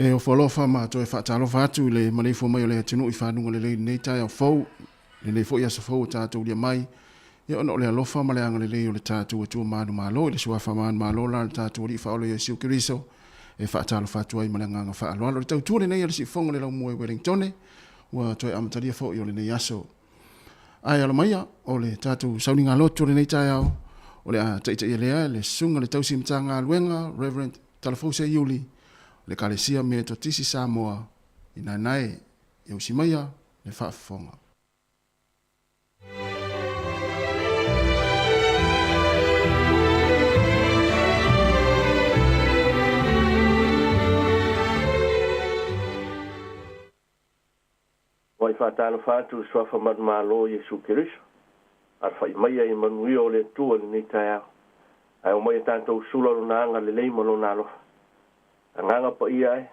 E o folofa ma to e whaatalo whātu le malefo mai o le atinu i whanunga le lei nei tai au fau. Le nei fo i asa fau o tātou lia mai. E ono o le alofa ma le anga le lei o le tātou atua manu malo. Le suafa manu malo la le tātou li whaolo i Iesu Kiriso. E whaatalo whātu ai ma le nganga whaaloa. Le tau tua le nei ala si fonga le lau mua i Wellingtone. Ua toi amataria fo i o le nei aso. Ai ala maia o le tātou sauninga loto le nei tai au. O le a taita i lea le sunga le tausi mtanga luenga Reverend Talafose Iuli. Le kalesia me to tisi Samoa ina nae e usimaya le whaafonga. Wai whaatalo whātu swafa madmalo Iesu Kiriso. Ar whai maia i manui o le tua ni tai au. Ai o mai tātou sularo na anga le lei malo na alofa. Anganga pa ia e.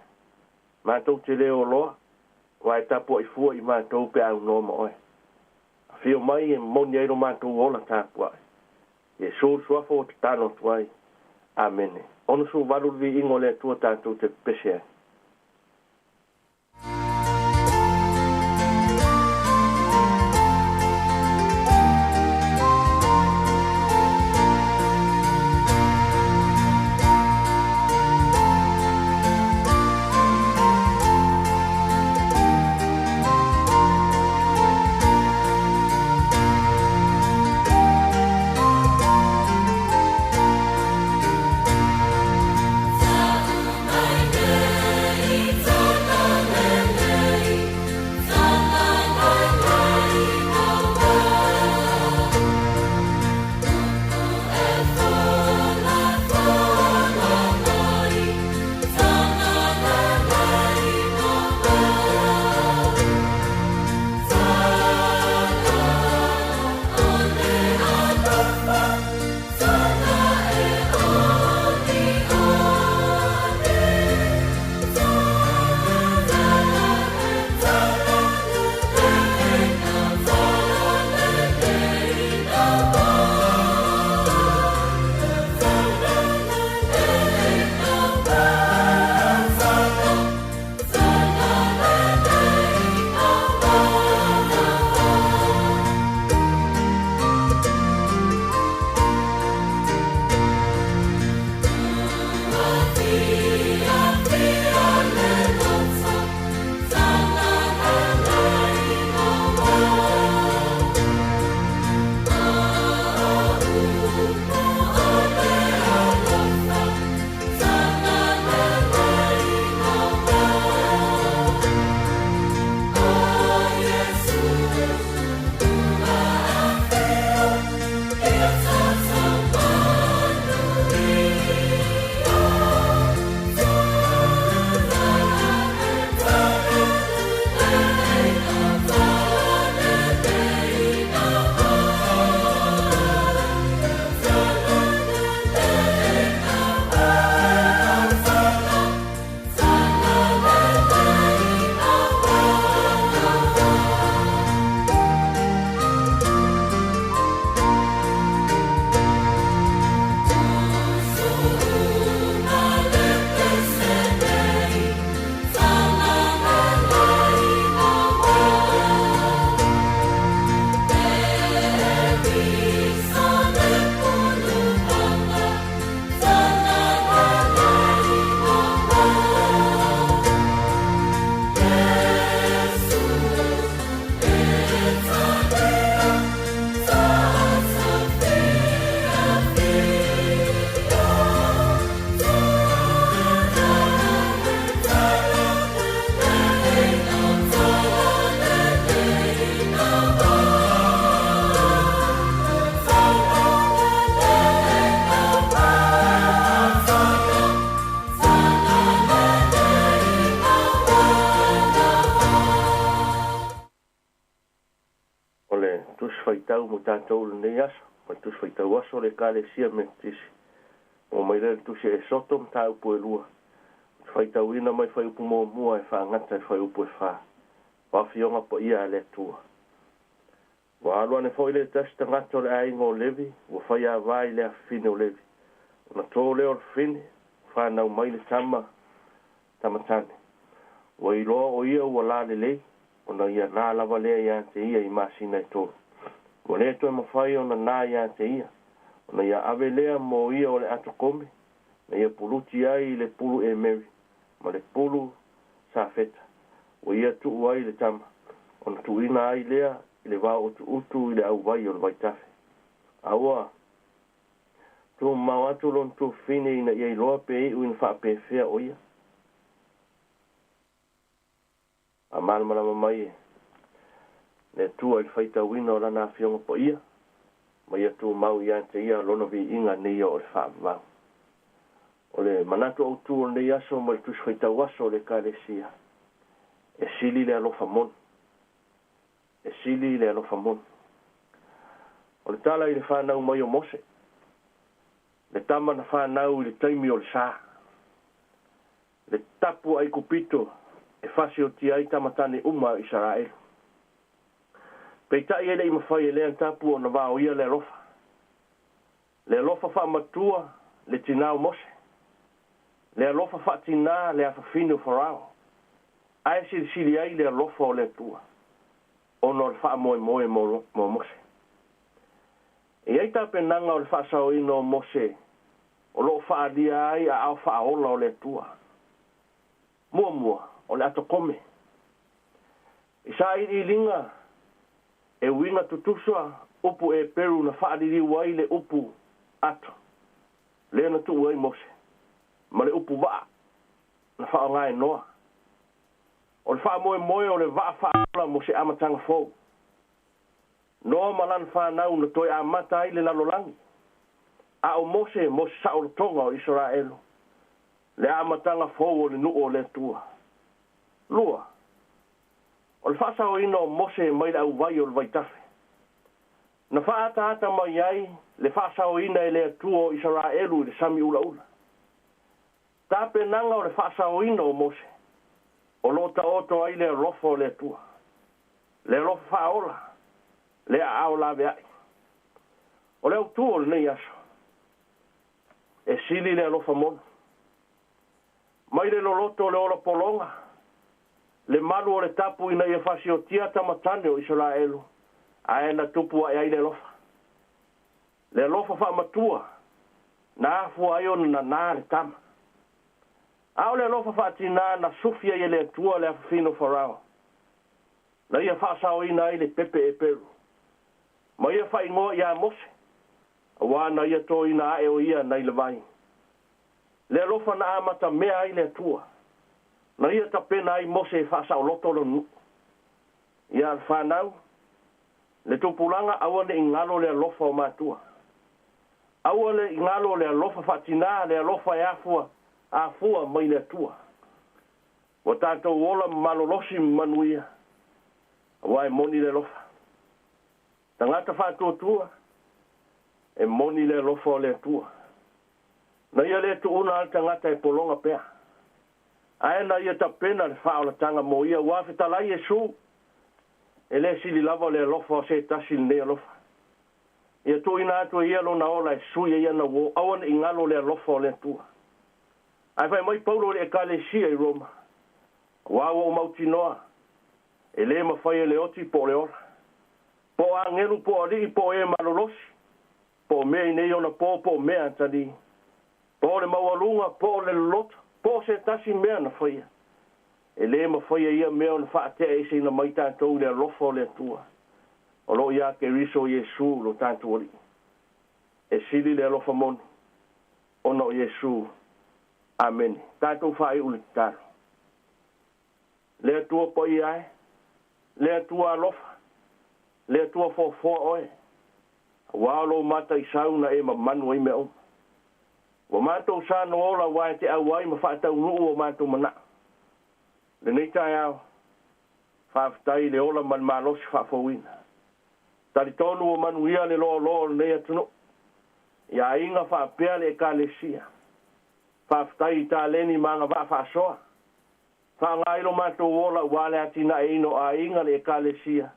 Mātou te leo loa. Wai tapo i fua i mātou pe au noma oe. A whio mai e moni eiro mātou ola tāpua e. E sō suafo o te tāno tuai. Amene. Ono su waru vi ingo le tua tātou te pese ai. Tātou le nei aso, mai tus whaitau aso le kāle sia me tisi. O mai rere tusi e soto mta upu e lua. Whaitau ina mai whai upu mua mua e whaangata e whai upu e wha. Wawhionga po ia le tua. Wa alua ne foi le testa ngato le aingo levi, wa whai a vai le a fine o levi. Na tō leo fine, whanau mai le tama, tamatane. Wa iloa o ia ua la lelei, ona ia la lava lea ia te ia I masina I tolu. Wa lea toi mawhai ona nā ia te ia. Ona ia ave lea mo ia o le ato kome, na ia puluti ai le pulu e Mary, ma le pulu sa feta. Wa ia tuu ai le tama, ona tuina ai lea I le wā utu I le au vai o le vaitafe. Aua, tu mau atu lon tu fine ina ia iloa pe I uin wha pe fea o ia. A malama mai e. Le tua I whaita wina o lana fionga po ia. Ma ia tu mau ia te ia lona vi inga nei o le wha mau. O le manatu au tu o nei aso ma le tu whaita waso le ka le sia. E sili le alofa mon. E sili le alofa mon. O le tala I le whanau mai o Mose. Le tama na whanau I le taimi o le saa. Le tapu ai kupito e whasi o ti ai tamatane uma Israel. Peitai ele I mawhai e lean tapu o na wao ia le alofa. Le alofa wha matua le tinau Mose. Le alofa wha tina le awhawhinu Farao. Ai siri ai le alofa o le tua. Ono le wha moe mo Mose. E ai tape nanga o le wha sao ino Mose. O lo wha adia ai a au wha ola o le tua. Mua o le ato kome. I sa I linga e winga tutusua upu e peru na wha adiri wai le upu ato. Le na tu wai Mose. Ma le upu waa na wha o ngai noa. O le wha moe o le waa wha ola Mose amatanga fau. Noa malan wha nau na toi amata ai le lalolangi. A o Mose sa o tonga o Israelu. Le amatanga fau o le nuu o le tua. Lua. O le whaasa o ino Mose mai au vai o le vaitafe. Na whaata mai ai le whaasa o ina e le tua o Israelu le sami ula. Tape nanga o le whaasa o ino Mose. O lota oto ai le rofo o le tua. Le rofo whaola. Le ao la veai. O le au tua o le nei aso. E sili le alofa mono. Mai le loloto le ola polonga. Le malu o le tapu ina ia whasi o tia tamatane o Israelu. Ae na tupu ai le lofa. Le lofa wha matua. Na afu ai ona na nā le tama. Ao le lofa wha tina na sufia i le tua le afino Farao. Na ia whaasao ina ai le pepe e peru. Ma ia wha ingoa ia Mose. Awa na ia to ina ae o ia na ile vai. Le lofa na amata mea ai le tua. Na ia tapena ai Mose e whaasao loto lo nu. Ia al whanau. Le tupulanga awa le ingalo le lofa o matua. Awa le ingalo le lofa whatina le lofa e afua mai le tua. Wa tātou wola malolosi manuia. Awa e moni le lofa. Tangata whātua tua. E moni le lofa o le tua. Na ia le tu una al tangata e polonga pea. Ae na ia tapena le whaola tanga mo ia wawhitalai e su. E le sili lava le lofa o se tasi le nea lofa. Ia tu ina atu ia lo na ola e sui ia na wo awan ingalo le lofa o le tua. Ai fai mai paulo le ekalesia I Roma. Wawa o mautinoa. E le mawhai le oti po le ora. Po a ngelu po ali po e malolosi. Po mea I nei ona po mea tani. Po le mawalunga po le loto. Po se tasi mea na whaia. E le mawhaia ia mea ona whaatea e se ina mai tātou le lofo le tua. O lo ia ke riso Yesu lo tātou ori. E sili le lofa moni. Ono Yesu. Amen. Tātou whae uli tāro. Le tua po I ai. Le tua lofa. Le tua fo oe. Walo mata I sauna e ma manu I me o. Wa mātou sa no ola wai te au wai ma whaatau nuu o mātou mana. Le nei tai au. Whaafitai le ola man malosi whaafauina. Tari tonu o manuia le lo nei atunu. Ia inga whaapea le ekalesia. Whaafitai ta leni manga whaasoa. Whaangailo mātou ola wale atina e ino a inga le ekalesia.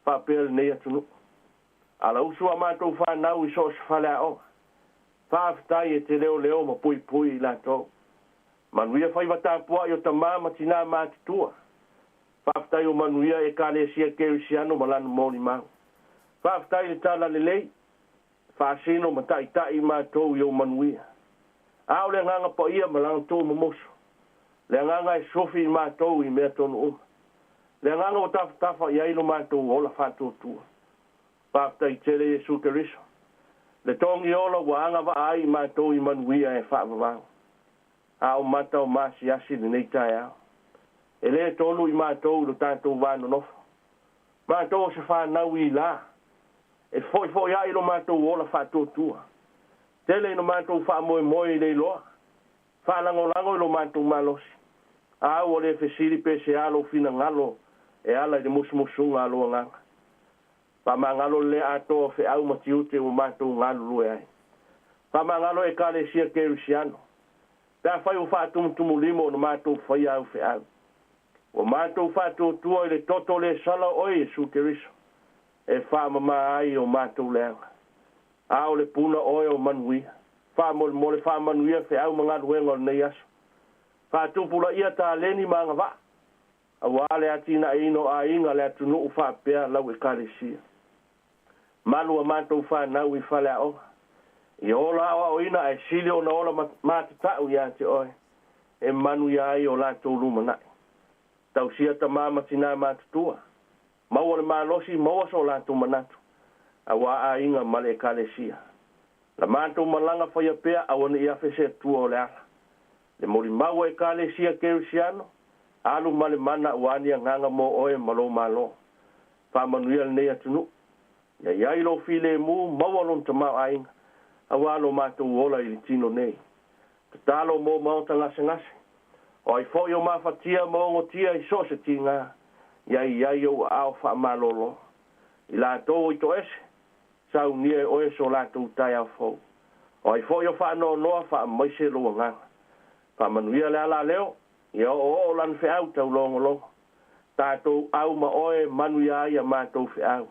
Whaapea le nei atunu. Ala usua mātou whanau I sos whale a o. Whaafitai e te leo ma pui la tau. manuia fai matapua i o tamā matina matutua faafetai o manuia e kalesia kerisiano ma lana molimau faafetai le tala lelei faasino ma taʻitaʻi matou i o manuia a o le agaga paia ma lagatou momoso le agaga e sofi i matou i mea tonu uma le agaga o tafatafa i ai lo matou ola faatuatua faafetai tele iesu keriso le togi ola ua agava'a ai matou i manuia e fa'avavau a o mata o masiasi lenei taeao e lē tolu i matou i lo tatou vanonofo matou o se fanau i la e foʻifoʻi a'i lo matou ola fa'atuatua tele ino matou fa'amoemoe i le iloa fa'alagolago i lo matou malosi au o le fesili pesa lo finagalo e ala i le musumusuga aloagaga fa'amagalo le atoa fe'au ma tiute ua matou galulue ai fa'amagalo e kalesia kerisiano tafai o fa'atumutumulimo o na matou faia au fe'au ua matou fa'atuatua i le toto le sala oe iesu keriso e fa'amamā ai o matou leaga a o le puna oe o manuia fa'amolemole fa'amanuia fe'au ma galuega o lenei aso fa'atupulaʻia taleni ma agava'a auā le atinaʻiina o āiga le atunu'u fa'apea lau ekalesia malu a matou fanau i fale a'oga i ola a'oa'oina ae sili ona ola matata'u iā te oe e manu ia ai o latou lumana'i tausia tamā matinā matutua maua le malosi maua so latou manatu auā āiga ma le ekalesia la matou malaga faia pea auana ia feseatua o le ala le molimau e ekalesia kerisiano alu ma le mana ua aniagaga mo oe ma lou malo fa'amanuia lenei atunu'u ia iai lo filemu maua lona tamao aiga auā lo matou ola i le tino nei tatalo mo mao tagasegase o ai fo'i o mafatia ma ogotia i so se tigā iai o a'o fa'amalōlō i latou i to'ese saunia e oe so latou taeao fou o ai fo'i o fa'anoanoa fa'amaise lou agaga fa'amanuia le ala leo ia o'o lana fe'au taulogologo tatou au ma oe manu ia ai a matou fe'au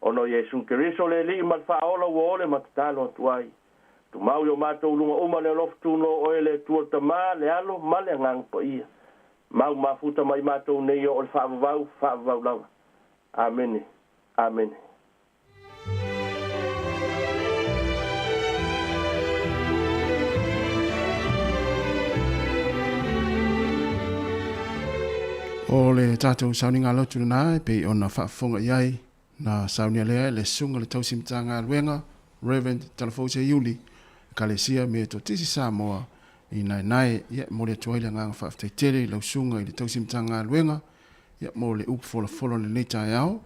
ono Iesu Keriso le li'i ma le fa'aola ua ole ma tatalo atu ai tumau i o matou luga uma le alofa tuno oe le tua tamā le alo ma le agaga paia mau mafuta mai matou nei o le fa'avavau lava amene amene o le tatou sauniga lotu lanā e pei ona fa'afofoga i ai na saunia lea le sunga le tausimitaga aluega Reverend Talafousia Iuli kalesia me totisi Samoa i naenae ia mo le atuai le agaga fa'afetaitele i lausuga i le tausimitaga aluega ia mo le upu folafolo lenei taeao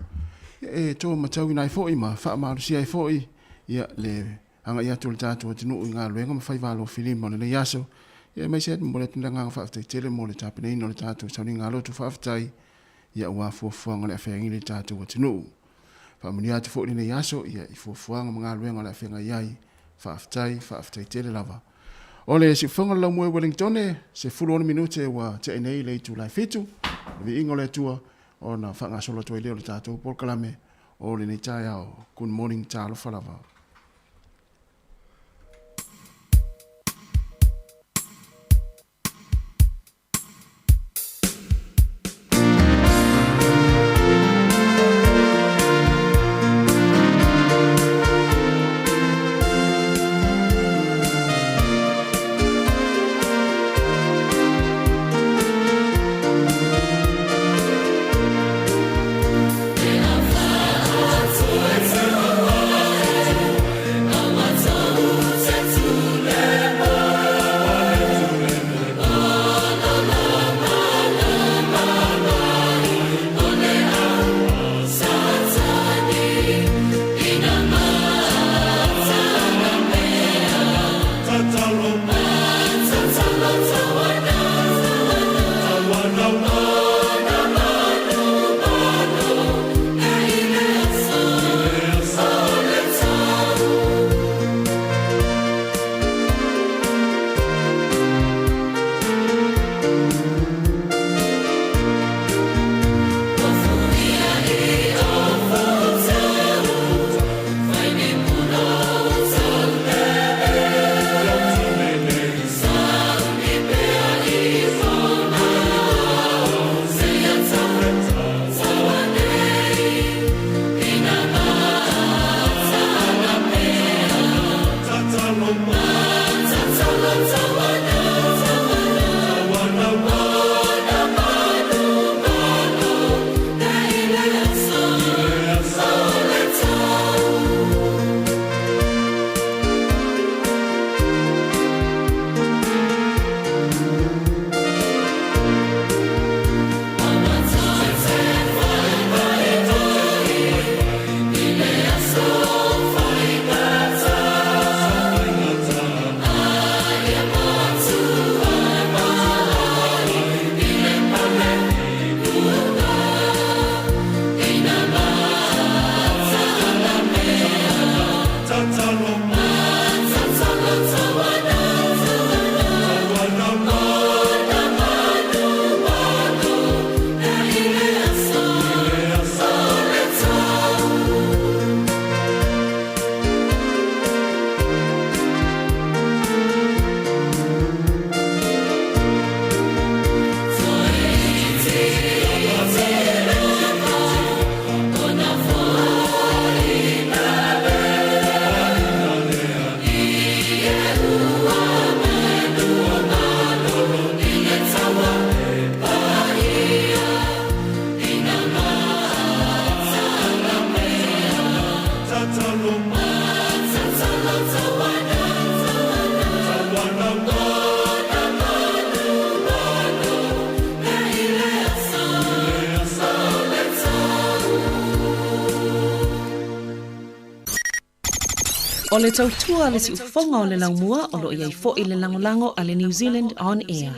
ia e tomatau ina ai fo'i ma fa'amalosia ai fo'i ia le aga'i atu o le tatou atunuu i galuega ma faivalo filima o lenei aso ia mai se mo le agaga fa'afetaitele mo le tapeneina o le tatou sauniga alotu fa'afetai ia ua fuafuaga le afeagili le tatou atunuu fa'amuni atu fo'i lenei aso ia i fuafuaga ma galuega o le afeagai ai fa'afetaitele lava o le siufaga le laumue Wellington se 40 minute ua te'ai nei le itu laifitu le vi'iga o le atua ona fa'agasolo atu ai lea o le tatou polokalame o lenei taeao good morning talofa lava O le tautua le si ufonga o le laumua o lo iai fo i le langolango a le New Zealand On Air.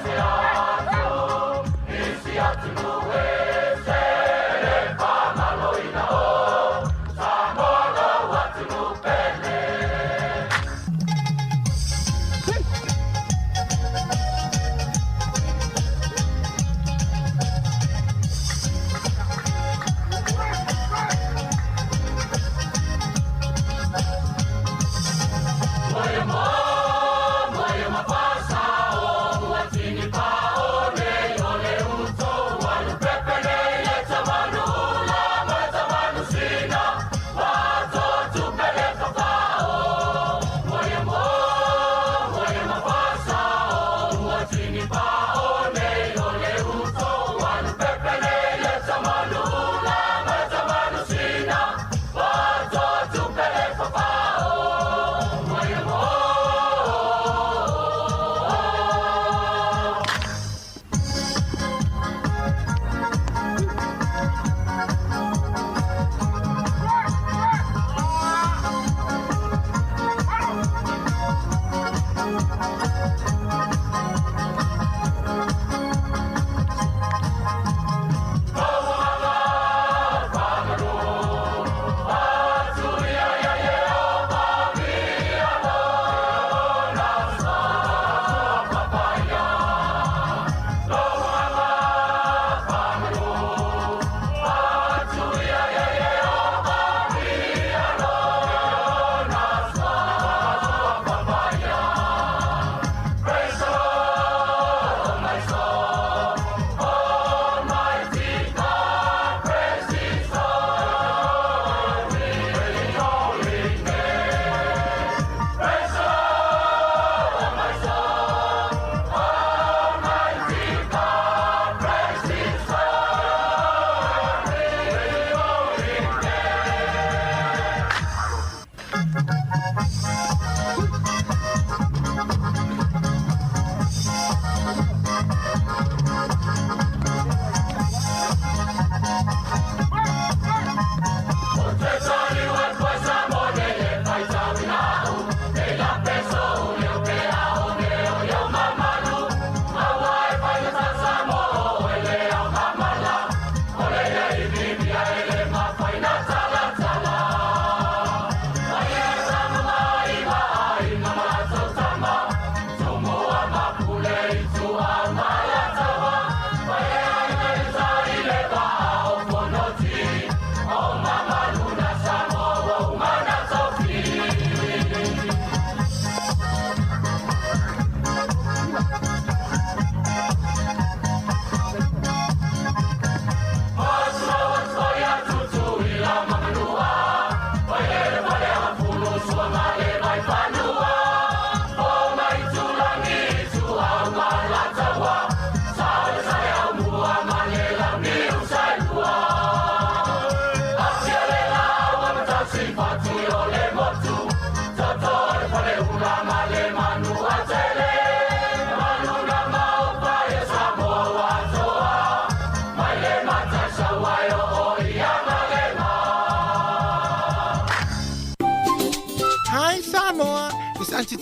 Yeah.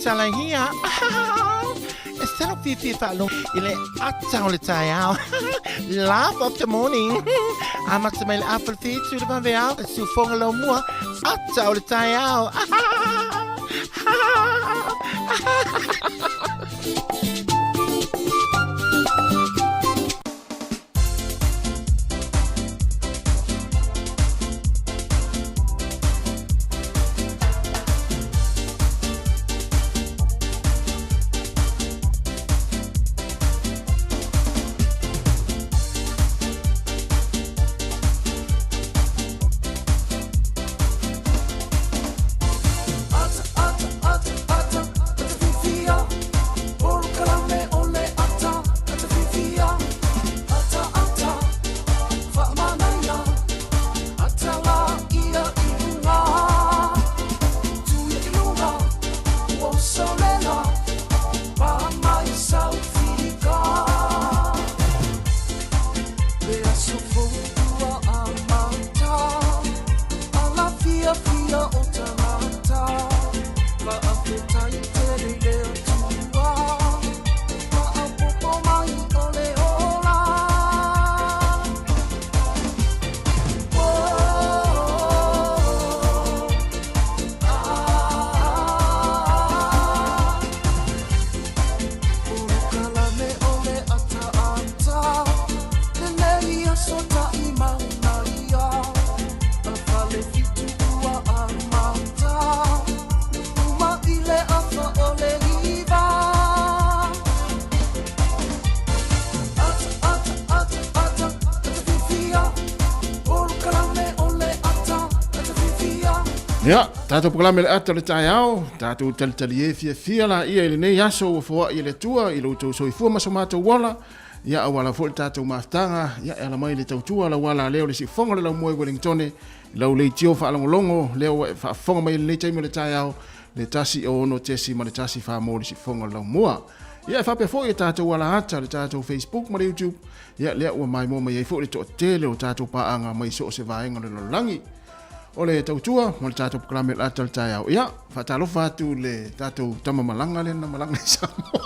talang hia. Estero fifi falo ile atau le tayao. Laugh of the morning. Amak semail apple feet su de veal su fongalo mua atau le tayao. Ya, tātou pakalame le ata le tai au, tātou talitali e fia la ia ile nei aso o fua ia le tua, i lo tau soifua maso mātou wala, ia awala fo le tātou maftanga, ia ala mai le tautua la wala leo le si fonga le lau moe Wellingtone, lau le tio wha alongolongo, leo wha fonga mai le taimi le tai au, le tasi o ono tesi ma le tasi wha mo le si fonga le lau mua. Ia whape fo i tātou wala ata le tātou Facebook ma le YouTube, ia lea ua mai mo mai e fo le to tele o tātou paanga mai so o se vaenga le langi. O le tautua, mo le tātou pakalame le ata le tai au. Ia, whatalofa atu le tātou tama malanga le na malanga i Samoa.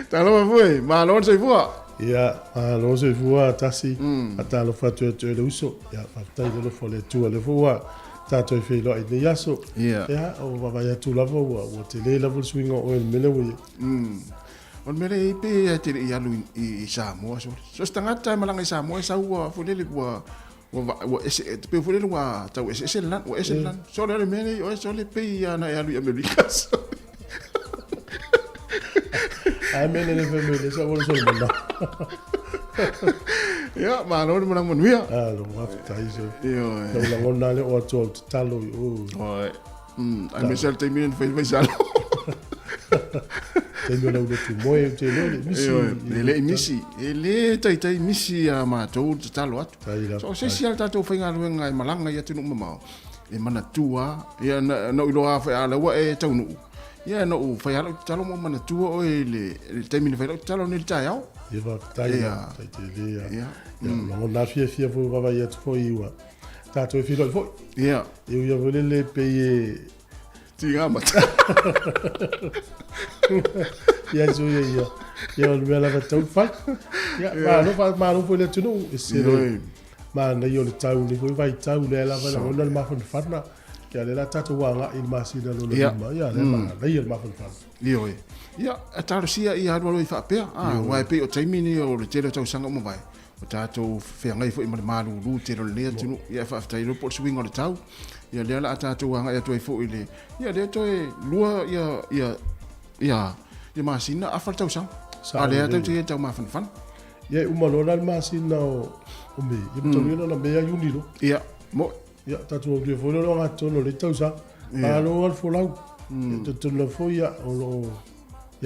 Talofa fui, mālon sei fua. Ia, mālon sei fua tasi, a talofa atu atu le uso. Ia, whaftai le lofo le tua le fua, tātou i whilo i le yaso. Ia, o wawai atu lava ua, o te le lava swinga o el mele ui. O mele i pe te i alu i Samoa. So stangata malanga i Samoa, sa ua fulele ua wa ese pe fulele ua tau ese lan, wa ese lan. So le mele o so le pe ia na alu i Amerika. Ai mele le family, sa wala sol manda. Ya, malo mo nang manuia. Ah, lo waftai so. Yo. La ngona le o tol talo o. Oi. Ai mesel te min fai salo. Tengo la utu moe te le misi. Le misi. Le tai misi a ma to talo atu. So se sia tato fai ngalu ngai malanga ia tunu mamao. E mana tua, ia no iloa fa ala wa e taunu. Ia no fai ala talo mo mana tua o le taimi fai talo ni tai au. Ia va tai te le ia. No na fia fu va ia fo iwa. Tato e filo fo. Ia. Eu ia vole le paye Tinga mata. Ia so ia. Ia o me la va tau fa. Ia ma no foi le tunu ese. Ma na yo le tau ni foi vai tau le la va la ma fon farna. Ia le la tatu wanga il masina lo le ma. Ia le ma na ia ma fon farna. Ia. Ia atarusia ia adwalo i fa pe. Wa pe o taimi ni o le tele tau sanga mo vai. O tātou whengai fo i malu lu te ro lea tunu ia whaftai ro por swing o le tau ia lea la tātou anga ia toi fo i le ia lea toi lua ia masina a whal tau sang a lea tau te tau mawhanwhan ia umalona le masina o me ia mtaurina na mea yunilo ia mo ia tātou o ria fo le longa tono le tau sang a lo al fo lau ia tonu fo ia o lo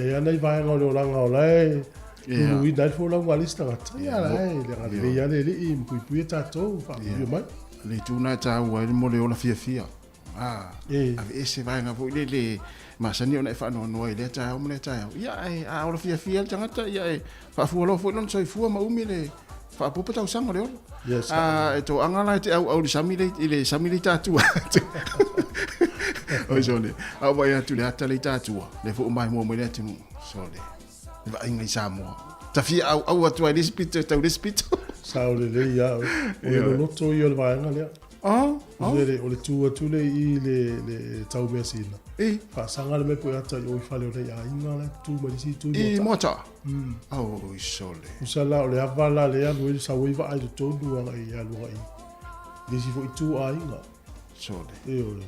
ia nei vai ngau le oranga o lai Lui dai fo la walista gata ya le ya le impui tato fa yo mai le tuna ta wa mo le ola fia ave ese vai nga vo le masani ona fa no le ta mo le ta ya a ola fia tangata ya fa fu lo fo non so fu ma umi le fa po pata usanga le ola to angala te au le samile ile samile tatu O sole. Au vai atu le ata le tatua. Le fo mai mo mo le tinu. Sole. Le va inga Samoa. Tafi au atu ai despito tau despito. Sao le ia. O no to yo le vai ngale. Ah. Ole tu le I le tau mesina. Fa sanga le me po ata yo fale ole ya inga le tu ma disi tu. I mota. Au sole. Usala ole avala le anu sa wiva ai to du anga I alu ai. Disi fo tu ai inga. Sole. Ole.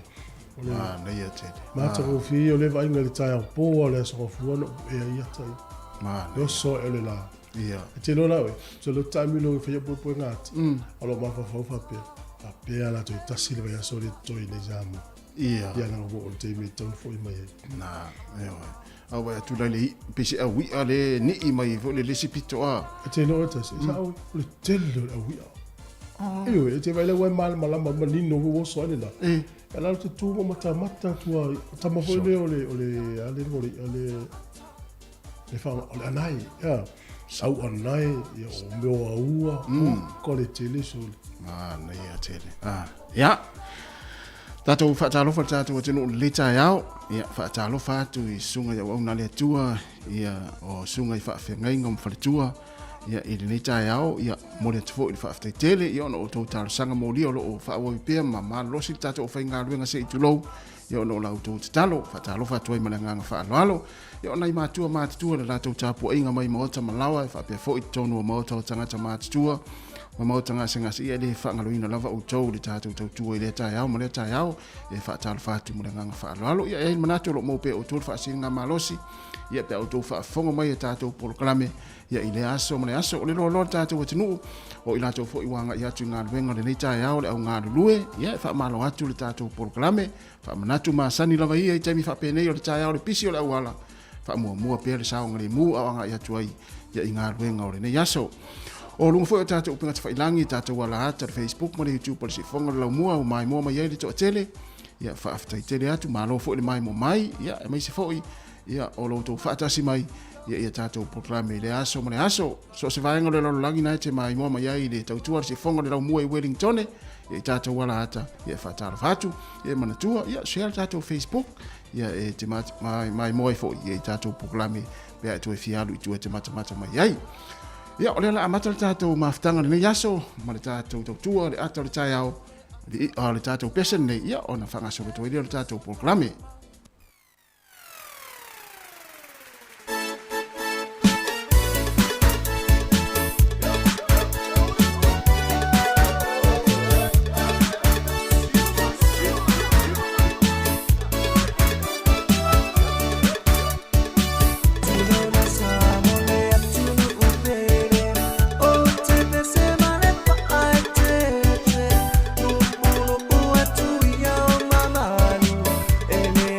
Ah, nei a tete. Mata ko fi ole vai inga le tai po ole so fu no e ia tai. Ma. Yo so ele la. Ia. Te lo la we. So lo time lo fe po po ngat. Alo ma fa pe. Pe ala to tasi le ya so le to le jamu. Ia. Ia na go te me ton fo I mai. Na, au vai atu le pisi a wi ale ni I mai fo le lesipito a. Te no ta se sa le telo a wi. E te vai le we mal mala ma ni no go so ale la. Ala te tu mo mata tu ta mo fo le ole ale fa ole anai. Ya. Sau anai ya o meu aua ko le tele so. Ah, nei a tele. Ah, ya. Tatou whaatalofa tatou atinu le tai au. Ia, whaatalofa atu I sunga ia wauna le atua. Ia, o sunga I whaawhengai ngam whaletua. Ia, I le tai au. Ia, mole atufo I le whaaftai tele. Ia, ono o tau tarasanga mo lia o lo o whaawai pia. Ma losi tatou o whainga luenga se I tulou. Ia, ono o lau tau te talo. Whaatalofa atu ai malanganga whaaloalo. Ia, ona I mātua mātutua le latou tāpua inga mai maota malawa. Ia, whaapia fo I tonu o maota o tangata mātutua. Ma tanga senga si ele whaangaloina lava o tau le tātou tautua I le tai au, ma le tai au, e whaatalo whātu mo le nganga whaalalo. Ia e manatu lo maupe o tōru whaasinga malosi, ia pe au tau whaafonga mai e tātou poloklame, ia I le aso, ma le aso, o le lolo tātou atinu, o I lātou fo I wanga I atu ngā luenga le nei tai au, le au ngā lulue, ia e whaamalo atu le tātou poloklame, whaamanatu masani lava ia I taimi whaapenei o le tai au, le pisi o le auala, whaamua pia le saonga le mu au anga I atu ai, ia I ngā luenga o le nei aso. O lunga foi o tātou upinga te whailangi, tātou wala hata le Facebook, ma le YouTube, pa le sifonga le lau mua, o mai mua mai le to tele, ia whaaftai tele atu, ma lo foi le mai mo mai, ia e mai se foi, ia o lo tau whaatasi mai, ia tātou proklame le aso, ma le aso, so se vaenga le lalo langi nai te mai mua mai le tautua le sifonga le lau mua I Wellington, ia tātou wala hata, ia whaataro whatu, ia manatua, ia share tātou Facebook, ia e te mai moi foi, ia tātou proklame, bea e tu e fialu I tu e te mata mai ai. Ia, o le la amata le tātou mawhitanga le nei aso, ma le tātou tautua, le ata le tai au, le tātou pesen nei, ia, o na whangaso le toiria le tātou proklame. Ele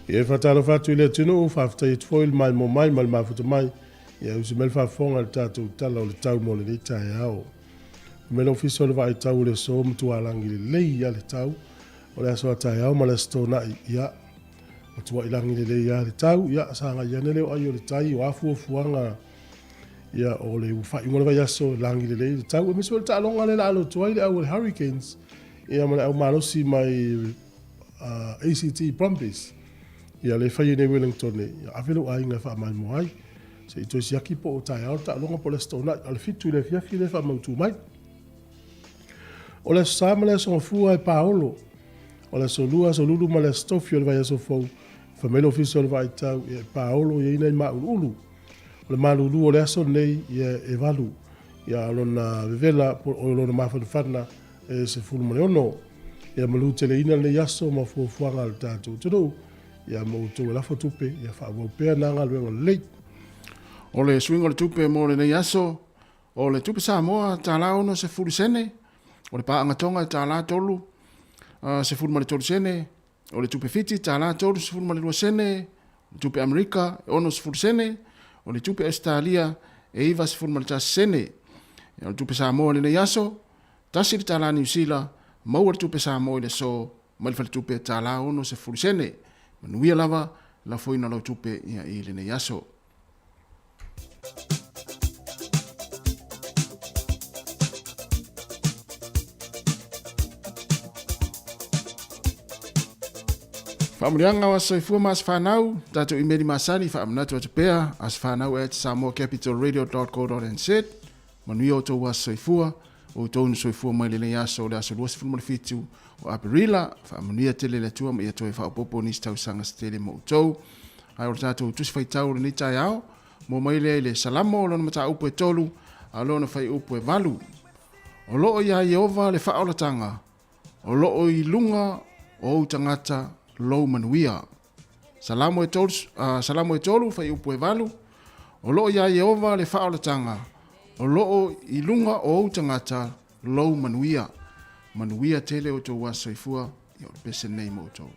Ia whatalo whatu ile tunu, whaftai et foil mai mo mai, mal mafuta mai. Ia usi mel whafonga le tātou tala o le tau mo le nei tai ao. Melo fiso le vai tau le so mtu alangi le lei ya le tau. O le aso tai ao ma le stona ia. O tua ilangi le lei ya le tau, ia sanga ia nele o ayo le tai o afu o fuanga. Ia o le ufa ingo le vai aso langi le lei le tau. E miso le ta longa le la alo tua ile au le Hurricanes. Ia ma le au malosi mai ACT Brumbies. Ia le whai nei Wellington ne. Ia awelo ai ngā wha mai mo ai. Se ito si aki po o tai ao ta longa po le stona. Ale fitu le fiafi le wha mautu mai. O le sama le so fua e Paolo. O le so lulu ma le stofio le vai aso fau. Famelo ofisio le vai tau e Paolo e ina i maululu. O le malulu o le aso nei e valu. Ia lona vevela o lona mawhanwhana e se fulu male ono. Ia malu tele ina le yaso ma fuafuanga le tātou tunu. Ia mautu e lafo tupe. Ia whaamau nanga luenga lei. O le swingo le tupe mo le nei aso. O le tupe sa moa tāla ono se fulu sene. O le paanga tonga tāla tolu. Se fulu male tolu sene. O le tupe fiti tāla tolu se fulu male lua sene. O tupe Amerika ono se fulu sene. O le tupe Australia e iwa se fulu male tasi sene. O le tupe Samoa le nei aso. Tasi le tāla New Zealand. Maua le tupe Samoa le so. Malifa le tupe tāla ono se fulu sene. Manuia lava la foina lau tupe ia i le nei aso. Whaamurianga wa soifua mas whanau, tātou imeri masani whaamanatu o te pēr, as whanau at samoacapitalradio.co.nz, manui o tau wa soifua, o tau ni soifua mai le nei aso, le aso luas fulma le fitu o Aperila, whaamunia tele le tua, ma ia toi whaapopo nis tau sanga stele mo tau, ai o tātou tusi whai tau le ni tai ao, mo mai le salamo, o lona mata upo e tolu, a lona whai upo e valu, o loo ia Jehova le whaolatanga, o loo i lunga o tangata, Lou manuia. Salamo e tolu fai upu e valu. O loo ia Jehova le whaolatanga. O loo i lunga o tangata lou manuia. Manuia tele o tau wasoifua i o pese nei mo tau.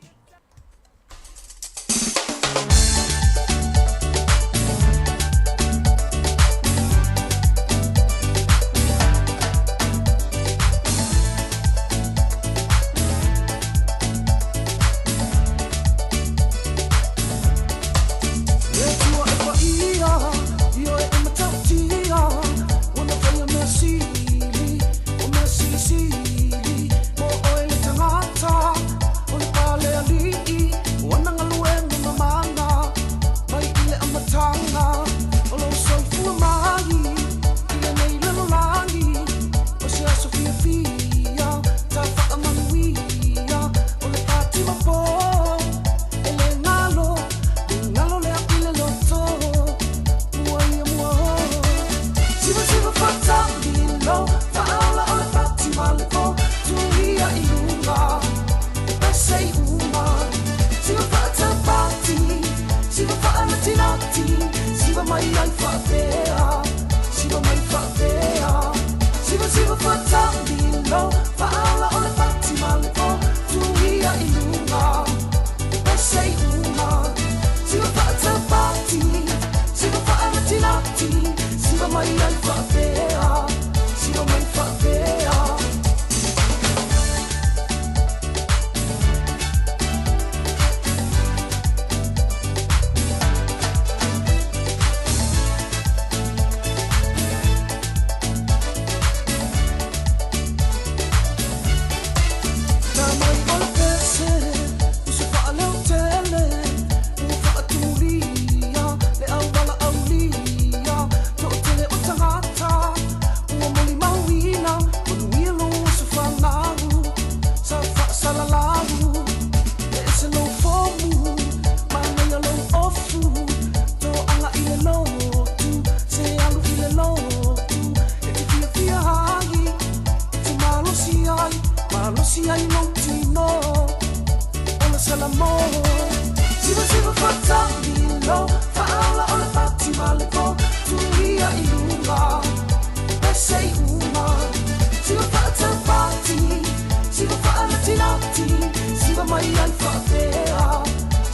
Siva mai ai whapea,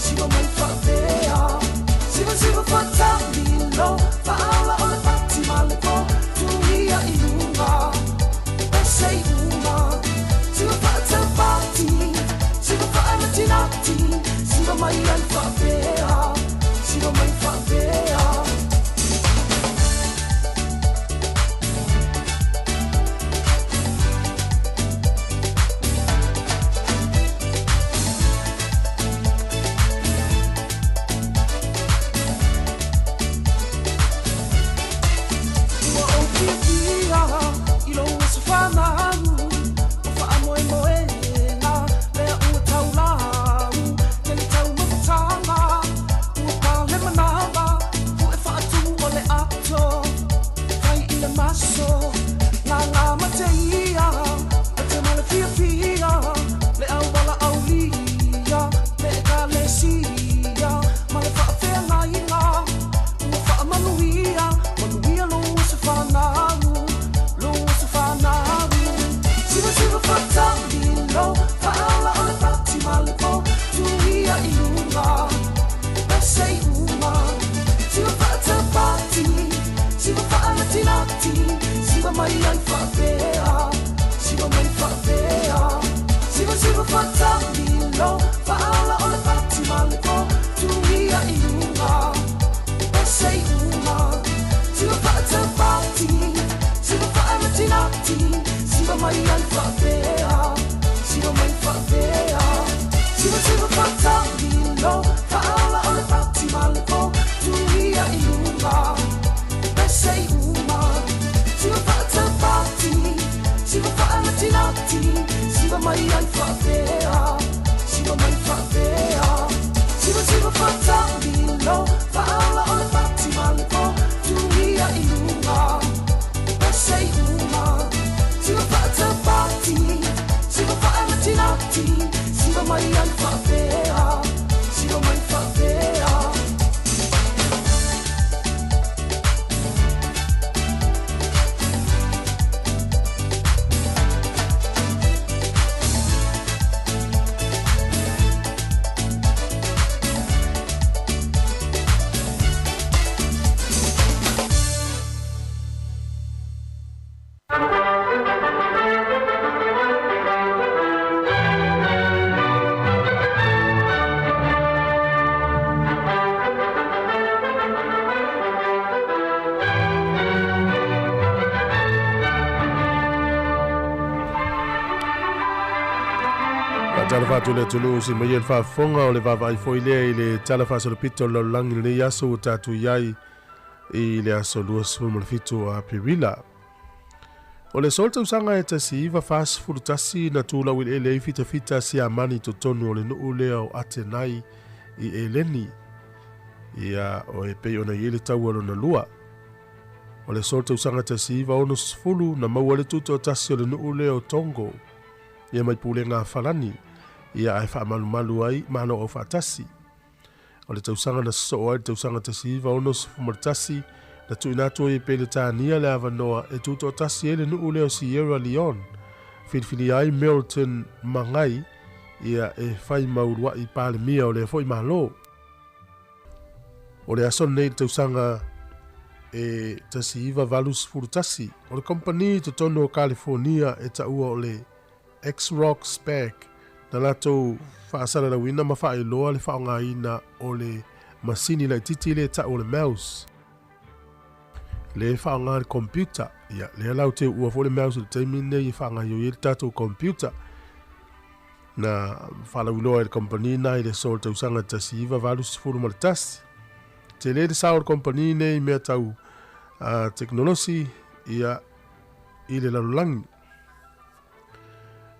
siva mai Talafatu le tulu si mai fa fonga o le vava I foi le le talafa le pito lo lang le yaso tatu yai I le aso lua sumo le fito a pirila. O le solta usanga e tasi iwa fast food tasi na tula wil ele fita si amani to tonu o le nuu leo atenai I eleni. Ia o e pei ona yele tau alo na lua. O le solta usanga tasi iwa ono sfulu na maua le tuto tasi o le nuu leo tongo. Ia mai pule ngā whalani. Ia ai wha malu ai mano o whaatasi. O le tausanga na so ai tausanga tasi iwa ono sfumartasi na tui nātua I pele tānia le awanoa e tuto tasi ele nuu leo Sierra Leone. Whiwhini ai Milton Mangai ia e whai maurua I pāle mia o le foi malo. O le ason nei tausanga e tasi iwa valus furutasi. O le kompani to tono o California e taua o le X-Rock Spec na lato whaasara na wina mawha I loa le whaonga ina o le masini la titi le ta o le mouse. Le whaonga le computer, ia le alau te ua fo le mouse le taimine I whaonga yo I le tato computer. Na whalau loa le company na I le sol tau sanga tasi iwa valus furu ma le tasi. Te le sao le company nei mea tau teknolosi ia I le lalulangi.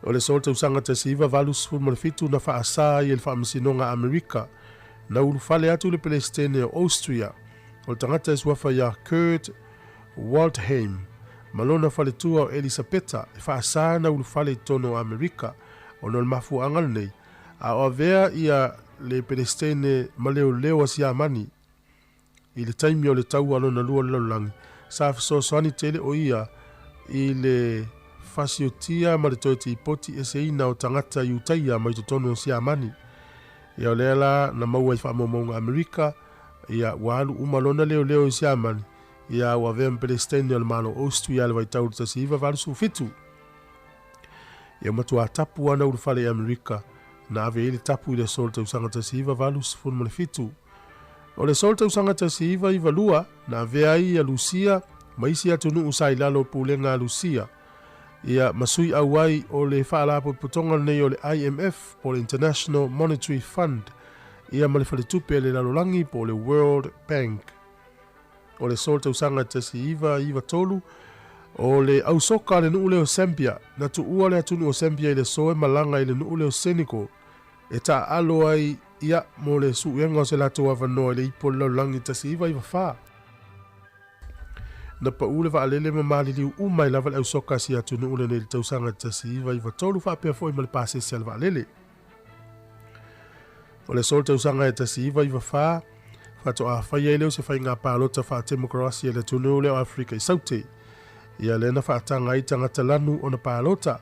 O le sol tau sanga tasi iwa valus furu ma le fitu na whaasa I le whaamasinonga Amerika. Na ulu fale atu le Palestine o Austria. O le tangata e suafa ia Kurt Waldheim. Malona fale tua o Elisabetta. E whaasa na ulu fale tono o Amerika. O no le mafu angal nei. A o avea ia le Palestine ma leo leo asi amani. I le taimi o le tau alo na lua lalulangi. Sa fisosoani tele o ia I le fasiotia ma le toiti ipoti e se ina o tangata I utaia ma I totono si amani. Ia o leala na maua I whaamomonga Amerika ia walu umalona leo siamani ia wa vem pelesteni al malo ostu ia le vaitau tasiva valu sufitu ia matua tapu ana urufale Amerika na ave ili tapu ile sol tausanga tasiva valu sifun malefitu o le sol tausanga tasiva i valua na ave ai a Lucia maisi atunu usai lalo pulenga Lucia ia masui awai o le whaalapo putonga nei o le IMF po le International Monetary Fund ia malefale tupe le lalolangi po le World Bank o le sol tausanga tasi iva tolu o le ausoka le nuu leo Sempia na tu ua le atunu o Sempia i le soe malanga i le nuu leo Senegal e ta alo ai ia mo le suuenga o se lato avanoa i le ipo le lalolangi tasi iva wha na pa ule vaalele ma maliliu umai lava le ausoka si atunu ule nei le tausanga tasi iva tolu wha pia foi ma le pase si al vaalele o le sol tausanga e tasi iva wha fato a fai leo se fai ngā pālota wha demokrasia le tunu leo Afrika i saute. Ia le na wha tanga i tangata lanu o na pālota.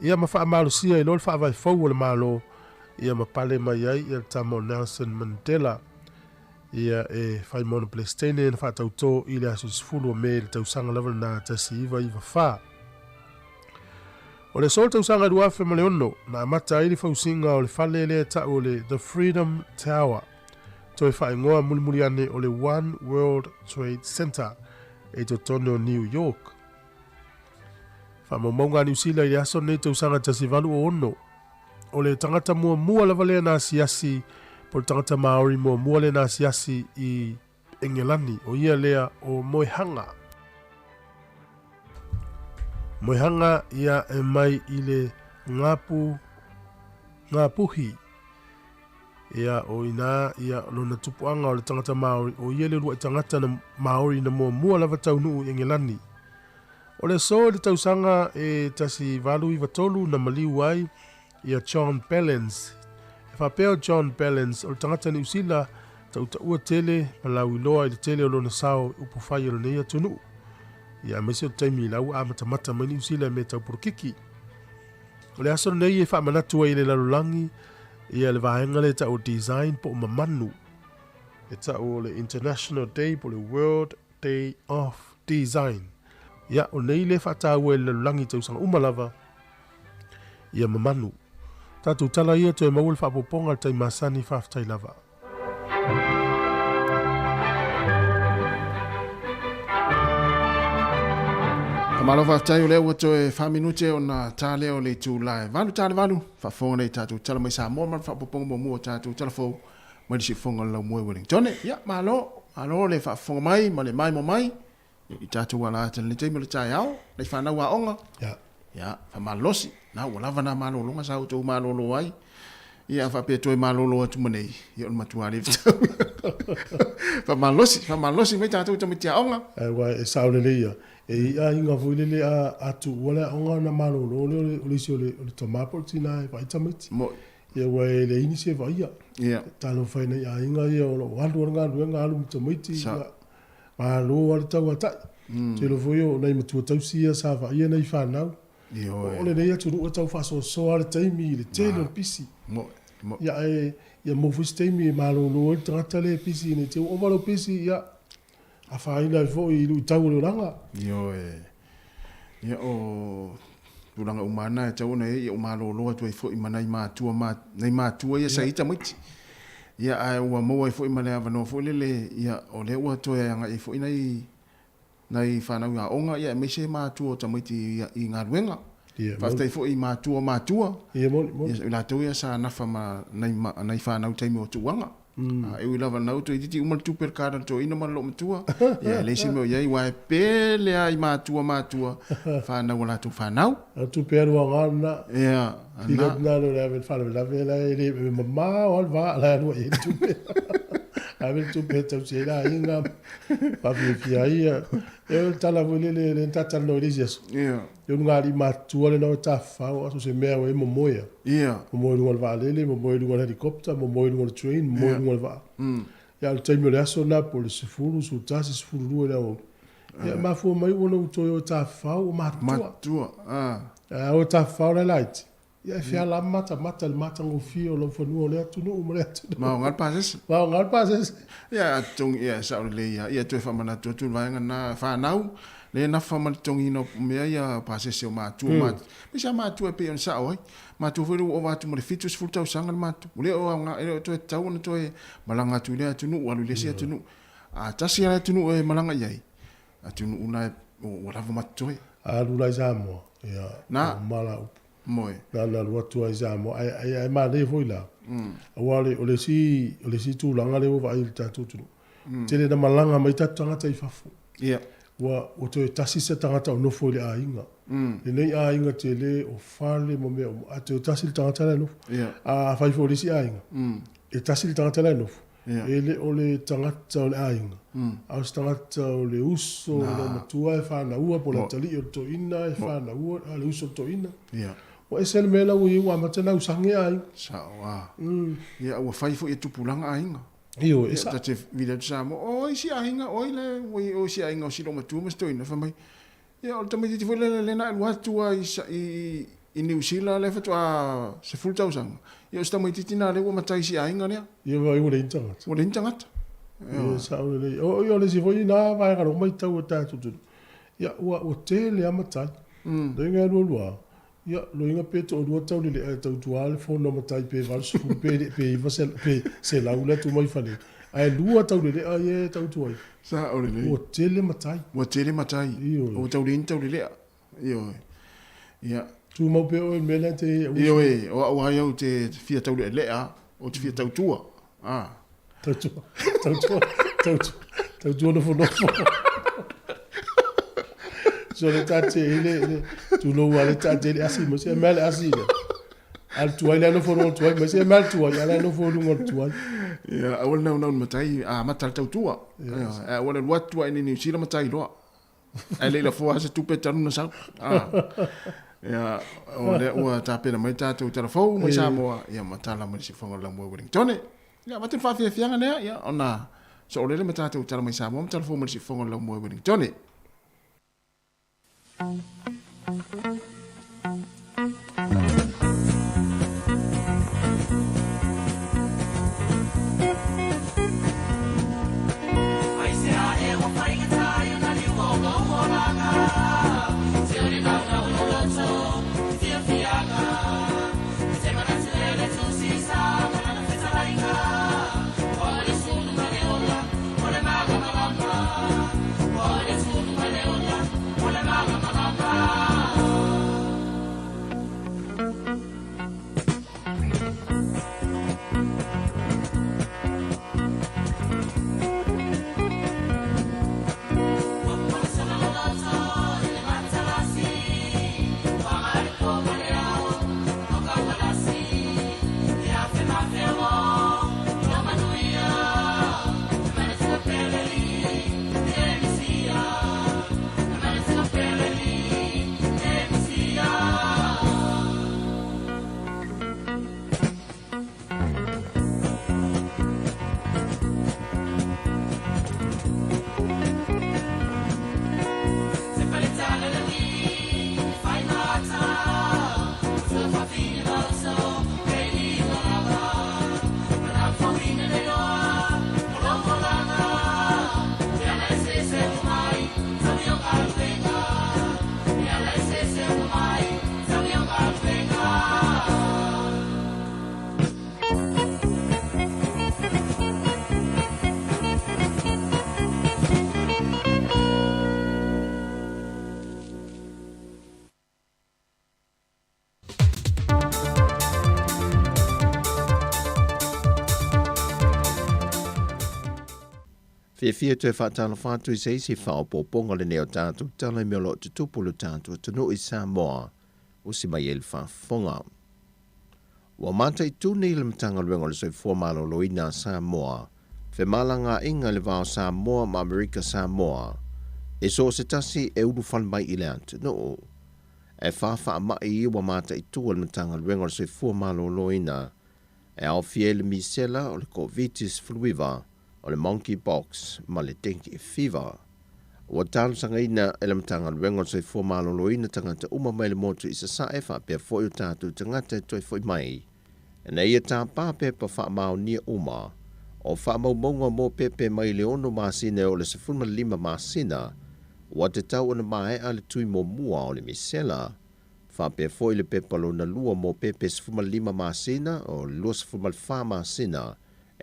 Ia ma wha malusia i lol wha vai fau o le malo. Ia ma pale mai ai i tamo Nelson Mandela. Ia e fai mono plestene na wha tauto i le asus fulu o me le tausanga level na tasi iva wha. O le sol tausanga duafe ma le ono na mata i le fausinga o le fale le ta o le The Freedom Tower. Toi whae ngoa mulimuli ane o le One World Trade Center e to tono New York. Whamaunga New Zealand i aso nei tausanga tasivalu o ono. O le tangata mua lava lea na siasi po le tangata Maori mua lea na siasi i Engelani o ia lea o Moehanga. Moehanga ia e mai i le ngapuhi. Ia o ina ia lona tupuanga o le tangata Maori o ia le lua tangata na Maori na mua lava taunu i Engelani. O le so le tausanga e tasi valu i vatolu na maliu ai ia John Bellens. E whapeo John Bellens o le tangata ni usila tauta ua tele malau iloa i le tele o lona sao upufai o neia tunu. Ia mesi o taimi lau a matamata mani usila me taupurukiki. O le aso nei e whamanatu ai le lalulangi ia le vaenga le ta o design po mamanu. E ta o le International Day po le World Day of Design. Ia o nei le whata ue le langi tausanga umalava ia mamanu. Tatu tala ia to e maul whapoponga tai masani whaftai lava. Kamalo whaftai o leo wato e whaminute o na tale o le tūlai. Valu tale valu, whafonga nei tatu tala mai sa mōman whapoponga mua tatu tala fōu. Mai disi fonga lau mua Wellington. Ia, malo le whafonga mai, ma le mai mo mai. I tatu wala atan le teima le tai au, le whanau a onga. Ia, whamalosi. Na walawa na malolo, nga sa utou malolo ai. Ia, whapea toi malolo atu manei. Ia, on matuare vitau. Whamalosi, mai tatu utamitia onga. Wai, e saule leia. E ia inga fuilele atu wale onga na malolo, ole si ole tomapo tina e vai tamiti. Ia wai le inisi e vai ia. Ia. Talo whaina ia inga ia o wandu nga alu tamiti. Malo wale tau atai. Te lo fuio, nei matua tausia sa vai ia nei whanau. Ole nei atu rua tau whaso so ale taimi le tele pisi. Ia mofus taimi e malolo e tangata le pisi ne te o malo pisi ia. A whaina fo i lui tau le ranga. Ia o turanga umana e tau nei o malolo atu e fo i manai mātua ia sa ita miti. Ia ai ua moa e fo i manai avano fo lele ia o le ua toa anga e fo i nei whanau ngā onga ia me se mātua o tamiti i ngā ruenga. Whaftai fo i mātua. Ia la tau ia sa nafa ma nei whanau taimi o tuanga. E ui lava nau to i titi umal tuper kāra to ina malo matua. Ia leisi meo iai wae pele ai mātua. Whanau la tu whanau. Tu peru a ngana. Ia. Tira nalo la ven whanau la vela e le mamā o alwa la anua e tupe. Ave tu pe tau se la inga. Papi fia ia. E tala volele le tata no lisias. Ia. Eu ngari matua le no tafa o aso se mea e momoia. Ia. Momoia ngol valele, momoia ngol helicopter, momoia ngol train, momoia ngol va. Ia le taimi le aso na po le sifuru su tasi sifuru lua le o. Ia mafu mai ona utoyo tafa o matua. Matua. O tafa o le light. ia e fea la mata le mata ngofi o lo fonu o le atunu o le atunu Ma ngal pases. wa ngal pases Ia tung ia sa le ia tu fa mana tu vai ngana fa nau le na fa mal tung ino me ia pases o ma tu ma. Me sa ma tu e pe on sa oi. Ma tu fu o ma tu mo le fitus fu tau sanga ma tu. Le o nga e tu tau na tu e malanga tu le atunu wa le sia atunu. A tasi ala atunu e malanga iai. Atunu una o la ma tu. a lu lai sa mo ia Na. mala Moi. na lu tu ai sa mo ai ma le foi la wale o le si tu langa le va il ta tu tele na malanga mai ta tanga tai fafu Ia. wa o te tasi se tanga ta no foi a inga le nei a inga tele o fale mo me a te tasi tanga ta no Ia. a fai foi si a inga e tasi tanga ta no Ia. ele o le tanga ta o le a inga a o tanga ta o le uso o matua e fa na ua po la tali o to ina e fa na ua a le uso to ina Ia. o e sel mela ui wa matana usange ai Sa wa. Ia o fai fo e tupulanga ainga. io e Ia sa ta te vida tu sa mo oi si ainga oi le o si ainga o si lo matu mas toina fa mai. Ia o tamai te foi le na wa tu ai i New Zealand le fa tu a se full thousand. Ia o sta mai titina le o matai si ainga ne. io vai o le intanga O le intangata. io sa o le o io le si foi na vai ga mai tau ta tu tu ia o tele amatai le nga lo ia lo inga peto o tau le tau tu ale fo no matai pe val su pe va se la ula tu mai fale ai lua tau le ai e tau tu ai Sa o le o tele matai o tele matai. Io. O tau le. Io. Ia. tu mau pe o mena te Io e o ai o te fia tau le a o te fia tau tua. Ah. tau tu no fo no so le tate ile tu lo wale tate le asi mo se mel asi le al tu ile no fo no tu mo se mel tu ile no fo no tu Ia, awal nau matai a matal tau tua. Ia, awal el watu ai ni sila matai loa. Ai leila fo asa tupe tanu na sa. Ia, o le ua tape na mai tatu telefon mai sa moa. Ia, matala mai si fonga la mo Wellington. Ia, matin fa fia fianga nea, ia, ona. So le mai tatu tala mai sa moa, telefon mai si fonga la mo Wellington. Fia te whaatala whātu I seisi whaopoponga le neo tātu, tala me lo te tupulu tātu, tano I Samoa, o si mai ele whaafonga. Wa mata I tūne le mtanga luenga le soi fuamalo loina Samoa, fe malanga inga le vao Samoa ma Amerika Samoa, e so se tasi e uru whanmai I le atu, no. E whawha mai I wa mata I tūa le mtanga luenga le soi fuamalo loina, e au fiele misela o le COVID-19 fluiva, o le monkeypox ma le dengue fever. Ua talo sanga ina ele matanga luenga o sei fua malolo ina tangata uma mai le motu isa sa e wha pia fo i o tātou tangata e toi fo i mai. E na ia tā pāpe pa wha mao nia uma. O wha mau maunga mō pepe mai le ono māsina o le 15 māsina. Ua te tau ana mai a le tui mō mua o le misela. Wha pia fo i le pepalo na lua mō pepe 15 māsina o le lua 15 māsina.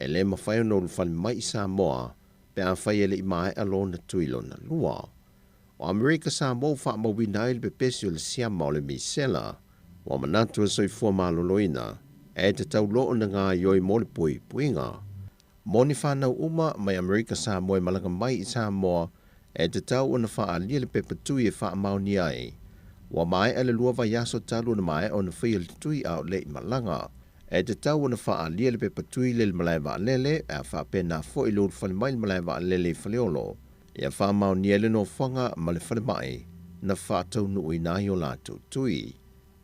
E le mawhai ono le whani mai i Samoa. Pe a whai ele i mai alo na tuilo na lua. O Amerika Samoa wha mawina i le pepesi o le siama o le misela. Wa manatu a soi fua maloloina. E te tau loo na ngā ioi mo le pui puinga. Moni whanau uma mai Amerika Samoa malanga mai i Samoa. E te tau ona wha alia le pepatui e wha mauni ai. Wa mai ele lua vai aso talu na mai o na whia le tui au le i malanga. E te tau ona wha alia le pepatui le malai wa lele, e a wha pena fo i lor whani mai le malai wa lele i whaleolo. E a wha mauni ele no whanga ma le whani mai, na wha tau nui nai o lātou tui.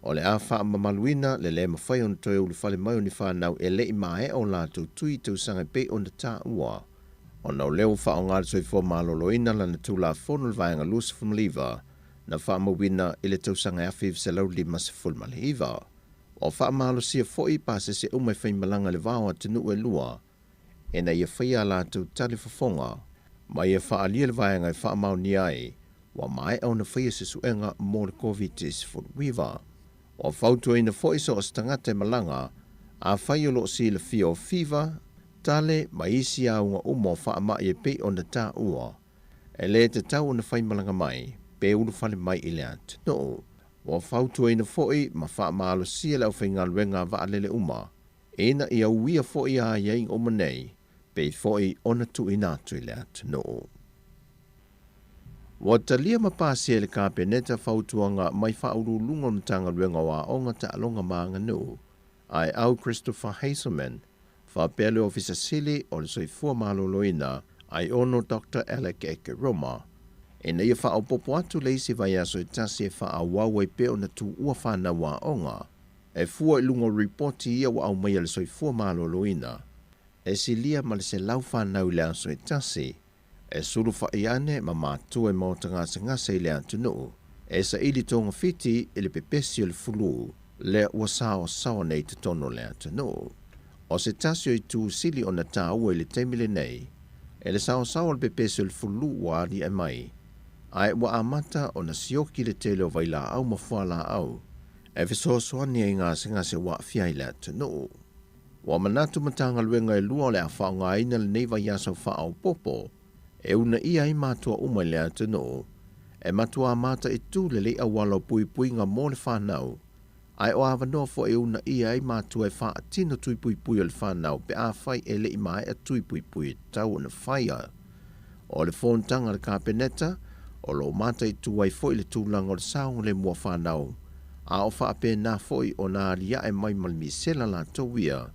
O le a wha mamaluina le le mawhai on toi o le whale mai o ni whanau e le i mai o lātou tui tau sanga pe o na tā ua. O nau leo wha o ngāre soi fo maloloina la na tūla whono le vāenga lusa whamaliva, na wha mawina i le tau sanga awhiv se lau li masa fulmaliva. O wha malo sia foi pase se umai whai malanga le vāua tenu e lua, e na ia whai a lātou tali whafonga, mai ia wha alia le vāenga i wha mau ni ai, wa mai au na whai se suenga mō le COVID-19 furuiva. O whautua ina foi so o stangate malanga, a whai o lo si le fia o fiva, tale mai isi a unga umo wha ama i pe o na tā ua, e le te tau na whai malanga mai, pe ulu whale mai i le atu. No, wa fautua ina foi ma wha maalo sia lau whainga luenga wa alele uma. Ena ia uia foi a iei oma nei, pe foi ona tu ina atu i le atu no. Wa talia mapasi ele ka peneta fautuanga mai whauru lunga mtanga luenga wa onga ta alonga maanga no. Ai au Christopher Hazelman, wha pele ofisa sili o le soifua maloloina, ai ono Dr. Alec Eke Roma. E na ia wha popo atu leisi vai aso i tasi e wha a wawai peo na tu ua whana wa onga. E fua i lungo reporti ia wa au mai ale soi fua maloloina. E si lia ma le se lau whanau le aso i tasi. E suru wha i ane ma mātua e mauta ngase ngase i le antunu. E sa ili tonga fiti i le pepesi o le fulu. Le ua sao sao nei te tono le antunu. O se tasi o i tu sili o na tā ua i le teimile nei. E le sao sao le pepesi o le fulu wa ali e mai. Ai wa amata o na sioki le tele o vaila au mawhala au. E viso soani e ngase wa fia i le atunu. Wa manatu matanga luenga e lua le a whaonga ina le neiva yasa wha au popo. E una ia i matua umai le atunu. E matua amata i tu le lei awalo pui pui nga mo le whanau. Ai o awanoa fo e una ia i matua e wha atino tui pui pui o le whanau pe a whai e lei mai a tui pui pui tau na whaia. O le whontanga le kapeneta, o lo mata i tuai foi le tūlanga o le saunga le mua whanau. A o whaape nā foi o nā lia e mai malmi sela la tauia,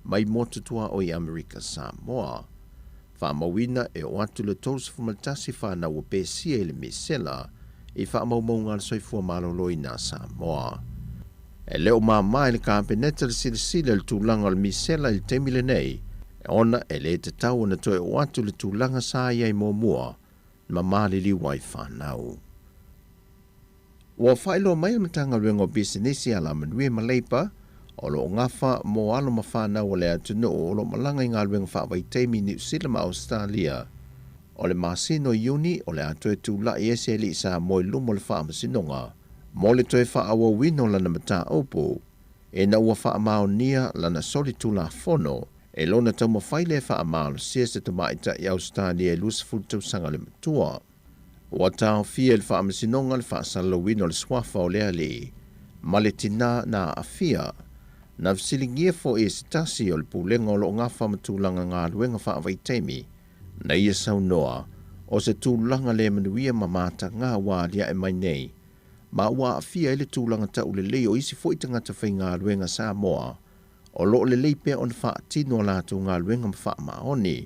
mai motutua o i Amerika Samoa. Whamawina e o atu le tōs fumatasi whanau o pēsia e le misela, i whaamaumaunga le soifua maloloi nā Samoa. E leo mai le kāpeneta le silisila le tūlanga le misela i temile nei, e ona e le te tau na toi o atu le tūlanga sa iai mō mua, ma malili wai whanau. Wa whailo mai o matanga ruenga o bisinesi ala manue maleipa, o lo ngafa mo alo ma whanau o le atunu o lo malanga i ngā ruenga whawai teimi New Zealand ma Australia. O le masino iuni o le atoe tu la i ese li sa moi lumo le wha masinonga, mo le toe wha awa wino lana mata opo, e na ua wha mao nia lana soli tu la fono, e lona tau mawhaile wha amalo sia se tamaita i Australia e lusafu tau sanga le matua. Wa tau fia le wha amasinonga le wha salawino le swafa o lea li, ma le tina na afia, na fsilingia fo e sitasi o le pulenga o lo ngā wha matulanga ngā luenga wha avaitemi, na ia sau noa, o se tūlanga le manuia ma mata ngā wālia e mai nei, ma ua afia ele tūlanga tau le leo isi fo i tangata whai ngā luenga Samoa, o lo le leipe on wha tino lātou ngā luenga ma wha maoni.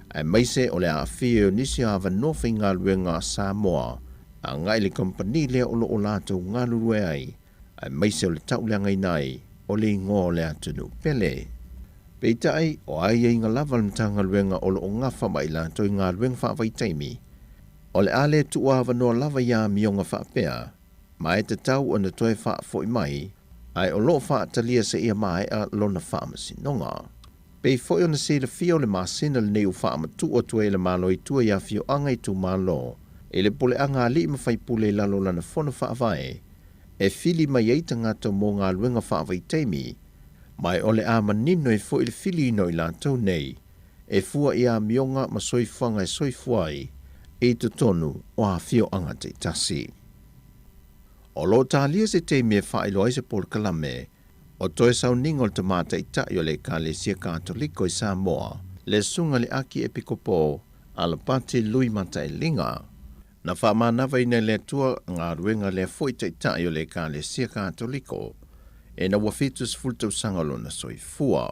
Ai maise o le awhia o nisi awa nowhi ngā luenga Samoa, a ngai le kompani lea o lo o lātou ngā lurue ai, ai maise o le tauleanga inai, o le ngō le atunu pele. Peitai, o ai e inga lava le mtanga luenga o lo o ngā wha mai lātou ngā luenga wha vai taimi, O le ale tua wanoa lava ia mionga whaapea, mai te tau o na toe wha fo i mai, ai o loo wha talia se ia mai a lona wha masinonga. Pei fo i ona se le fio le masina le neu wha matu o tue le malo i tua ia fio anga i tu malo, e le pole anga li ma fai pule lalo lana fono wha avae, e fili mai eita ngata mō ngā luenga wha avai teimi, mai ole a manino e fo i le fili ino i lātou nei, e fua i a mionga ma soifuanga e soifuai, e te tonu o a fio anga te tasi. O lo tālia se te mea whaeloa se por kalame, o toe sau ningo te mata i tai o le Kalesia Katoliko i Samoa, le sunga le aki e pikopo, ala pate lui mata e linga. Na whamanawa ina le tua ngā ruenga le foi te tai o le Kalesia Katoliko, e na wafitus fultau sangalo na soifua.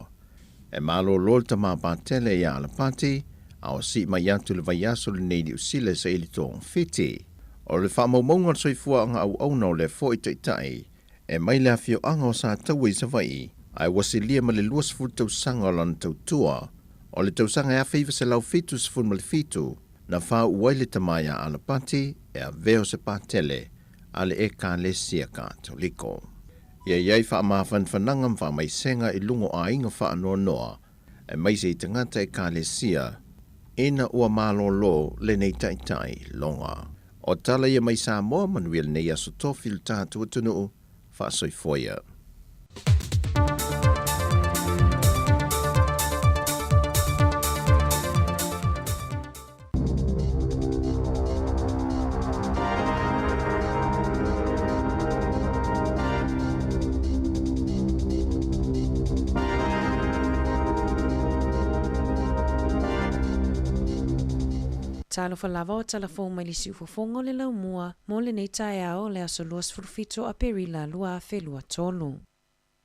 E malo lol ta mapatele i ala pate, au si mai atu le vaiaso le neidi usile sa ili tōng fiti. O le whamaumaunga soifua anga au no le foi te tai, e mai le afio anga o sa taui sa vai, ai wasilia ma le luas fultau sangalo na tautua, o le tausanga e awhiva se lau fitu sa fun fitu, na whau uaile tamaya ala pati e a veo se patele ale e Kalesia Katoliko. Ia iai wha mawhan whanangam wha mai senga i lungo a inga wha anoa noa, e mai se i tangata e Kalesia, ina ua malo lo le nei tai longa. O tala ia mai Samoa Manuel nei aso tofil tātua tunu wha soifoia. Talofa lava o talafo mai lisi ufofongo le lau mua, mo le nei tae ao le aso luas furfito a perila lua a felua tolu.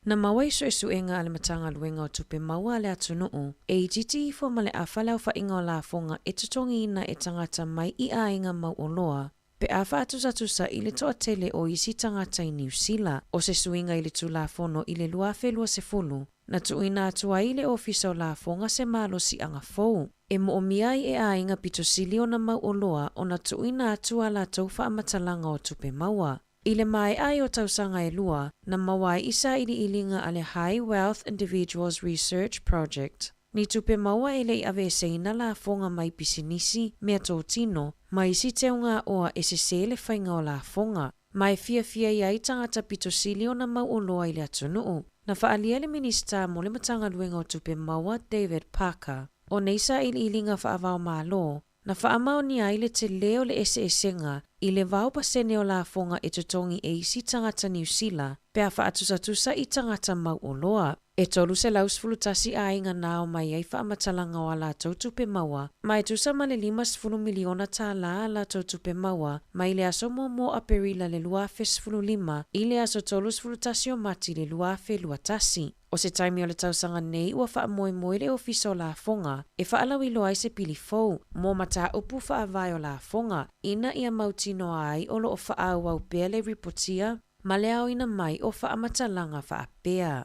Na maua iso esu enga ale matanga luenga o tupe maua le atunuu, e ijiti ifo ma le awhalau fa inga o la fonga e tutongi ina e tangata mai i a inga mau o loa, pe awha atusa i le toa tele o isi tangata i New Zealand, o se suinga i le tu la fono i le lua a felua se fulu, na tuina atua i le ofisa o la fonga se malo si anga fou. E mo miai e a inga pitosili o na mau o loa o na tuina atua la taufa amatalanga o tupe maua. I le mai ai o tausanga e lua, na mawai isa ili ilinga ale High Wealth Individuals Research Project. Ni tupe maua e lei ave seina la fonga mai pisinisi, mea tōtino, mai si teunga oa e se sele whainga o la fonga. Mai fia iai tangata pitosili o na mau o loa i le atunuu. Na whaalia le minista mo le matanga luenga o tupe maua David Parker. O neisa ili ilinga whaavao malo, na whaamao ni aile te leo le esenga i le vau pasene o la fonga e tutongi e isi tangata New Zealand, pea whaatusa i tangata mau o loa. E tolu se lausfulutasi a inga nao mai ei whaamatalanga o la tautupe maua, mai tusa ma le 5 miliona tā la tautupe maua, mai le aso mo a perila le lua 5 i le aso tolusfulutasi o mati le lua 2. O se taimi o le tausanga nei ua whaamoe le ofisa o la fonga, e whaalawi loa i se pili fou, mo mata upu whaavai o la fonga, ina ia mautino ai o lo o whaau pea le ripotia, ma le au ina mai o whaamatalanga whaapea.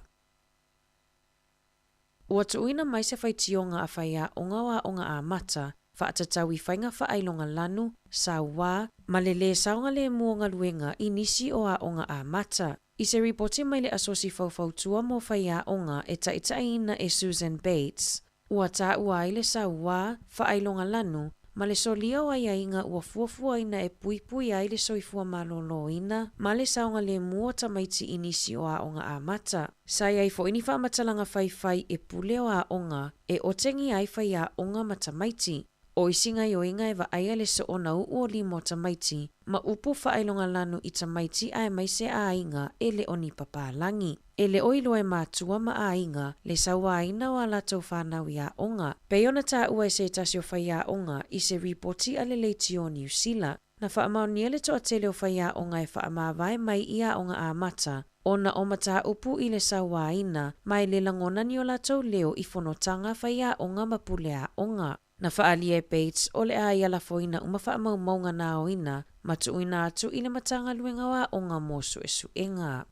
Ua tuina mai se whaitionga a whaia onga a mata, whaatatau i whainga whaailonga lanu, sa wā, ma le saunga le muonga luenga i nisi o a onga a mata. I se ripoti mai le asosi faufautua mo whaia onga e taitaina e Susan Bates. Ua tā ua ai le sa wā, whaailonga lanu, ma le solia o ai inga ua fuafua ina e pui ai le soifua malolo ina, ma le saunga le mua tamaiti inisi o a onga a mata. Sai ai fo ini whaamatalanga whai e pule o a onga, e otengi ai whai a onga matamaiti. O isinga i o inga e wa aia le so ona uo limo tamaiti, ma upu whaailonga lanu i tamaiti ai mai se a inga e le oni papalangi. E le oilo e mātua ma a inga, le sawa aina o ala tau whanau i a onga. Peiona tā ua e se tasio whai a onga i se ripoti a le leiti o New Zealand. Na whaamau nia le toa tele o whai a onga e whaamawai mai i a onga a mata. Ona o mata upu i le sawa aina, mai le langona ni o la tau leo i whanotanga whai a onga mapule a onga. Na whaalia Bates o le a iala foina uma whaamau maunga na o ina, matu ina atu i le matanga luenga wa onga mosu e suenga.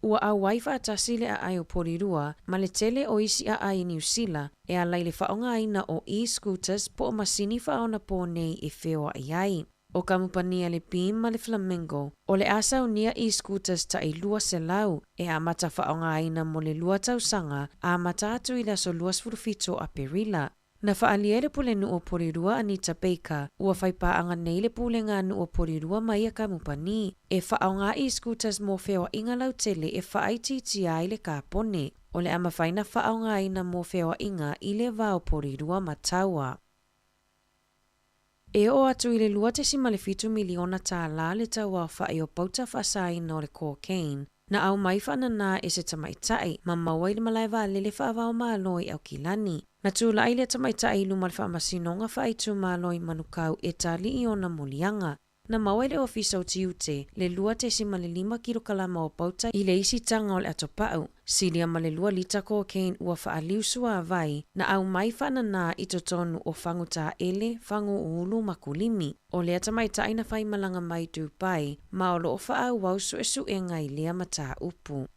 Ua au waifa atasi le a ai o Porirua, ma le tele o isi a ai New Zealand, e a lai le whaonga aina o e-scooters po o masini whaona po nei e whewa i ai. O kamupania le Beam ma le Flamingo, o le asa unia e-scooters ta i lua se lau, e a mata whaonga aina mo le lua tausanga, a mata atu i la so luas furufito a Perila. Na whaalia le pule nu o Porirua Anita Baker, ua whaipaanga nei le pule ngā nu o Porirua mai a kamupani, e whaonga e-scooters mo whewa inga lau tele e whaaititi ai le kāpone, o le ama whaina whaonga aina mo whewa inga i le vau Porirua mataua. E o atu i le 25 miliona tā la le taua whae o pauta whasaina o le cocaine, na au mai whanana e se tamaitai, ma maua i le malaiwa le whaavao maaloi au kilani. Na tūla i le tamaitai luma le whaamasinonga whaaitu maaloi manukau e tali i ona mulianga. Na maua i le ofisa o tiute, le 25 kilokalama o pauta i le isi tanga o le atopau, silia ma le 2 lita cocaine ua whaaliusua avai, na au mai whanana i totonu o whangu tā ele, whangu ulu makulimi, o lea tamaitai na whaimalanga mai Dubai, ma o loo whaau wausu e suenga i lea mata upu.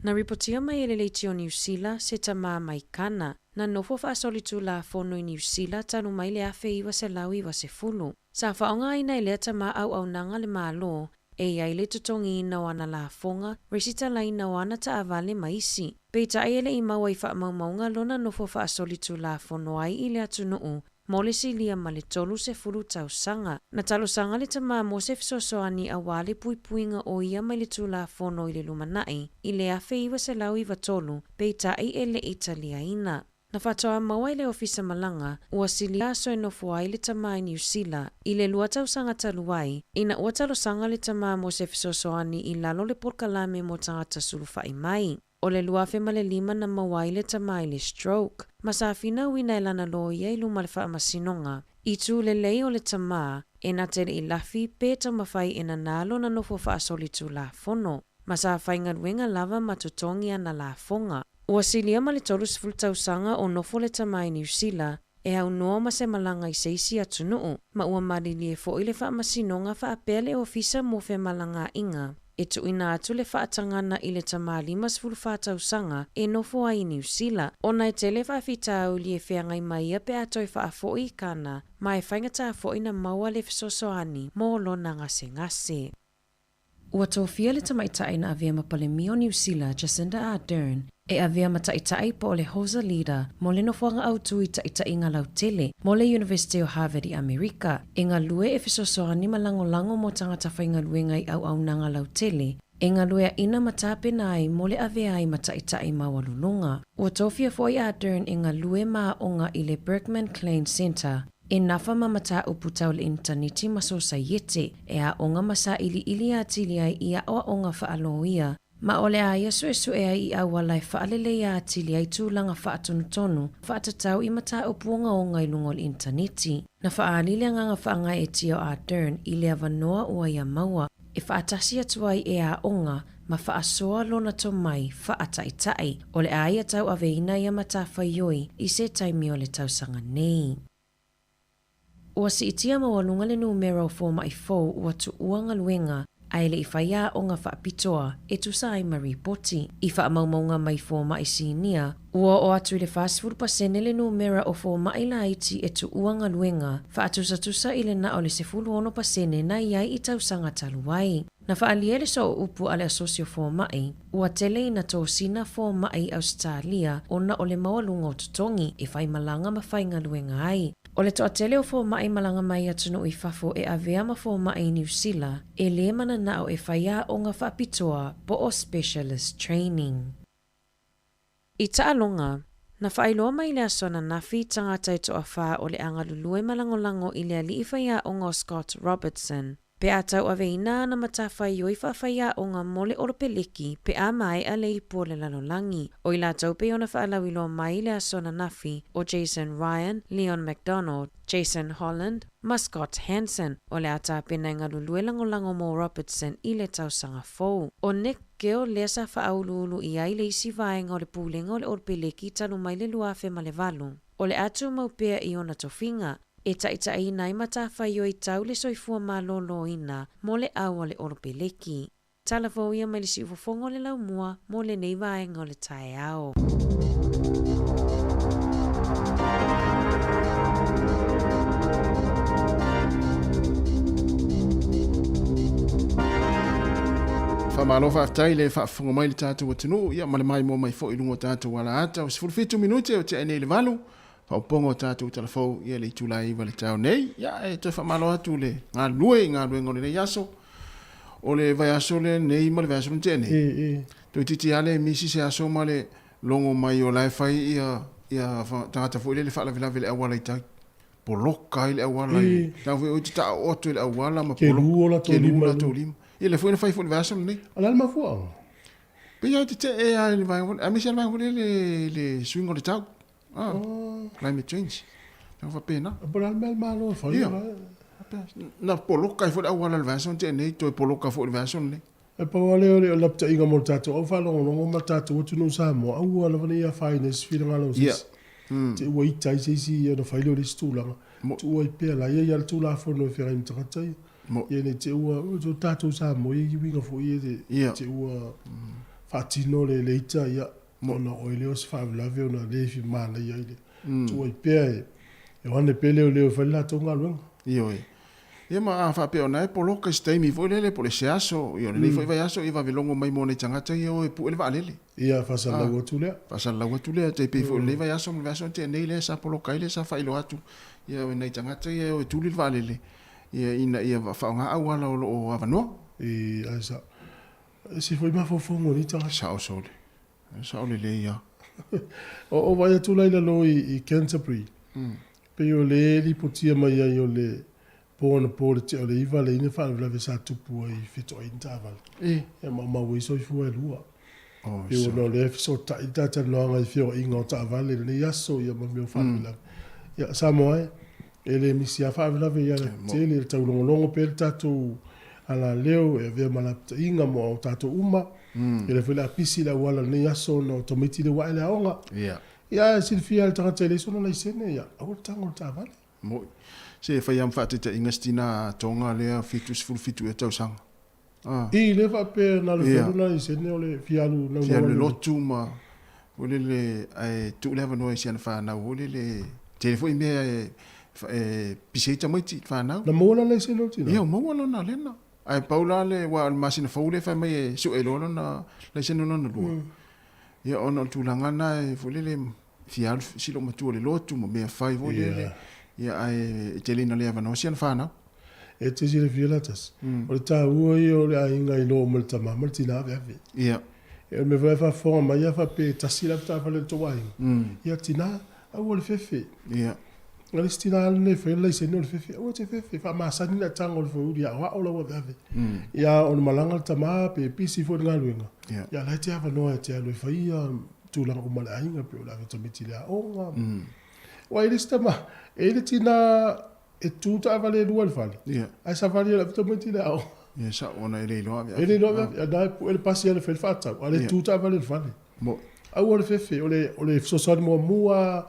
Na ripotia mai ele leiti o New Zealand se tama mai kana, na nofo whaasolitu la fono i New Zealand tanu mai le afe iwa se lau iwa se fulu. Sa whaonga ina i lea tama au nanga le malo, e ia ile tutongi ina wana la fonga, resita la ina wana ta avale maisi. Peita ai ele i maua i wha maumaunga lona nofo whaasolitu la fono ai i lea tunuu, mole si lia ma le tolu se fulu tau sanga. Na talo sanga le tama mo se fisosoani a wale puipuinga o ia mai le tula fono i le lumanai, i le afe iwa se lau iwa tolu, peita ai ele Italia ina. Na whatoa maua i le ofisa malanga, ua silia so e nofo ai le tama i New Zealand, i le lua tau sanga taluai, ina ua talo sanga le tama mo se fisosoani i lalo le porkalame mo tangata sulufa i mai. O le luafe ma le 5 na mawai le tama i le stroke, ma sa fina wina ilana lo ia i luma le whaamasinonga. I tu le lei o le tama, e na tere i lafi pēta mawhai e na nalo na nofo whaasolitu la fono, ma sa whainga wenga lava matutongi ana la fonga. Ua silia ma le tolus fultausanga o nofo le tama i New Zealand, e au noa ma se malanga i seisi atunuu, ma ua marilie fo i le whaamasinonga whaapea le ofisa mo fe malanga inga. E tu ina atu le whaatangana i le tama 5 tausanga e nofo ai New Zealand. Ona e tele whaafitau li e wheangai mai a pe atoi whaafo i kana, ma e whaingata fo ina maua le fisosoani mo lo na ngase. Ua tōwhia le tamaitai na avea mapalemi o New Zealand Jacinda Ardern, e avea mataitai po le hosa leader mo le nofuanga autu i taitai ngā lau tele mo le University of Harvard i Amerika, e ngā lue e fisosoani malango mo tangata whainga luenga i au na ngā lau tele, e ngā lue a ina matape nai mo le avea ai mataitai mawalulunga. Ua tōwhia fo i Ardern e ngā lue maa onga i le Berkman Klein Center, e nafa mamata uputau le interneti maso sayete, e a onga masa ili a tili ai ia o onga whaaloia, ma ole a ia su e ai i awalai whaalele ia tili ai tūlanga whaatonutonu, whaatatau i mata upuonga onga i lungo le interneti. Na whaalile nganga whaanga e tio Ardern i lea vanoa ua ia maua, e whaatasi atuai e a onga, ma whaasoa lona to mai whaataitai, ole a ia tau aveina ia mata whaioi i se taimi o le tausanga nei. Ua si itia mawalunga le numero 4 ua tu uanga luenga, ai le i whaia o ngā whaapitoa e tu sai maripoti. I whaamaumaunga mai 4 sinia, ua o atu le fast food pasene le numero o 4 la iti e tu uanga luenga, whaatusa i le na o le 10 pasene na iai i tausanga taluai. Na whaalia le so upu ale asosio 4 ua tele ina tō sina 4 Australia o na o le mawalunga o tutongi e whai malanga ma whainga luenga ai. O le toa tele o 4 malanga mai atunu i whafo e avea ma 4 New Zealand e le mana na o e whaia o ngā whaapitoa po o specialist training. I taalonga, na whailoa mai le asona nafi tangata i toa wha o le angalulue malangolango i le ali i whaia o ngā Scott Robertson. Pe atau ave ina na matawhai o i whawhaia o ngā mole oropeleki pe a mai a le ipo le lalolangi. O i la taupe o na whaalawilo mai le asona nafi o Jason Ryan, Leon McDonald, Jason Holland, ma Scott Hansen o le ata pena ngā lulue langolango mo Robertson i le tausanga fou. O Nick Gill lesa whaaululu i ai le isi vaenga o le pūlenga o le oropeleki tanu mai le luafe ma le valu. O le atu maupea i ona tofinga, e taitai nai matawhai o i tau le soifua malolo ina mo le aua le oropeleki. Talafo ia mai le si ufofongo le lau mua mo le nei vaenga o le tae ao. Malo whaftai le whaafunga mai le tātou atunu, ia male mai mo mai fo i lungo tātou wala ata, o sifuru fitu minute o te ene le valu, whaupongo tātou talafou, ia le itulai iwa le tau nei, ia e toi whamalo atu le ngā lue ngole le yaso, o le vai aso le nei ma le vai aso le tene. Toi titi ale misi se aso ma le longo mai o lai fai ia tangata fo le whaala vila vile awala i tai. Poloka i le awala i, tau o te ta oto i le awala ma poloka, ke lula tō lima. Ia le fuena fai fo le vai aso le nei. Ala le mafua. Pia te e a le vai, a misi le vai le swing o le tau. Climate change. Tau fa pena. Pura le malo fai. Na poloka i fo le awala le vai aso te nei, toi poloka fo le vai aso le nei. E pa wale o lapta inga mo tato, au whalongo ma tato o tunu sa mo, au ala wale ia whaines, whira ngalo sis. Te ua i tai seisi ia na whaile o le stūlanga. Tu ua i pēr la, ia ia le tūla whono e whira im takatai. Ia ne te ua, o tato sa mo, ia i winga fo ia te ua whatino le leita ia, ona oile o se whavelave o na lefi mana ia ile. Tu ua i pēr e wane pele o leo whaile la tonga luenga. Ia oi. Ia ma a whape o nai poloka staimi fo lele po le se aso, ia le fo i vai aso, i va vilongo mai mo nei tangata ia o e pu ele va lele. Ia whasalau atu lea. Whasalau atu lea, te pe fo le vai aso, le vai aso te nei le sa poloka ile sa whailo atu, ia o nei tangata ia o e tuli le va lele. Ia ina ia whaonga au ala o avanoa. Ia sa. Si fo i mafofongo ni tangata. Sao sole. Sao le ia. O vai atu laila lo i Canterbury. Pe o le li potia mai ai o le pōna pōre te o le iwa le ine whaelawelawe sa tupu ai whito ai ntawal. E ma wiso i fua e lua. E o no le so ta i tata noanga i whio inga o tawal e le yaso i a ma meo whaelawelawe. Ia sa moe, e le misi a whaelawelawe i ala te le taulongolongo pe le tatou ala leo e vea malapta inga mo o tatou uma. E le while a pisi la wala le yaso no tomiti le wae le aonga. Ia silfia le tangata le sono la isene ia. Au tango tawal. Moi. Se fai am whaatita ingastina tonga lea fitu e tausanga. I le whape na le whuruna i sene o le fialu na fialu lotu ma ole le tu lewa noa i siana whanau ole le telefo i mea piseita maiti whanau. Na mawana le sene o tina? Ia mawana na lena. Ai paula le wa masina faule whai mai e su e lolo na le sene o na lua. Ia ona o tūlangana e fole le fialu silo matua le lotu ma mea whai vole le. Ia ai te lina lea wano sian whanau. E te sire fiolatas. O le tā ua i o le ainga i lo mo le tama, mo le tina ave ave. Ia. E me vai whafonga mai a whape tasira ta whale to wainga. Ia tina, au o le fefe. Ia. Nga le stina ale ne whaila i sene o le fefe. Au te fefe, wha maasani na tanga o le whauri a wa o la ave ave. Ia o le malanga le tama pe pisi fo ngā luenga. Ia lai te awa noa e te alo e whaia tūlanga o male ainga pe o la ave tomiti lea onga. Wai le stama, e le tina e tūta a vale lua le whale. Ai sa vale la vita menti le au. Ia sa ona e le loa. E le loa, a nai pu ele pasi ale whele whatau, a le tūta a vale le whale. Au ale fefe, o le sosani mua,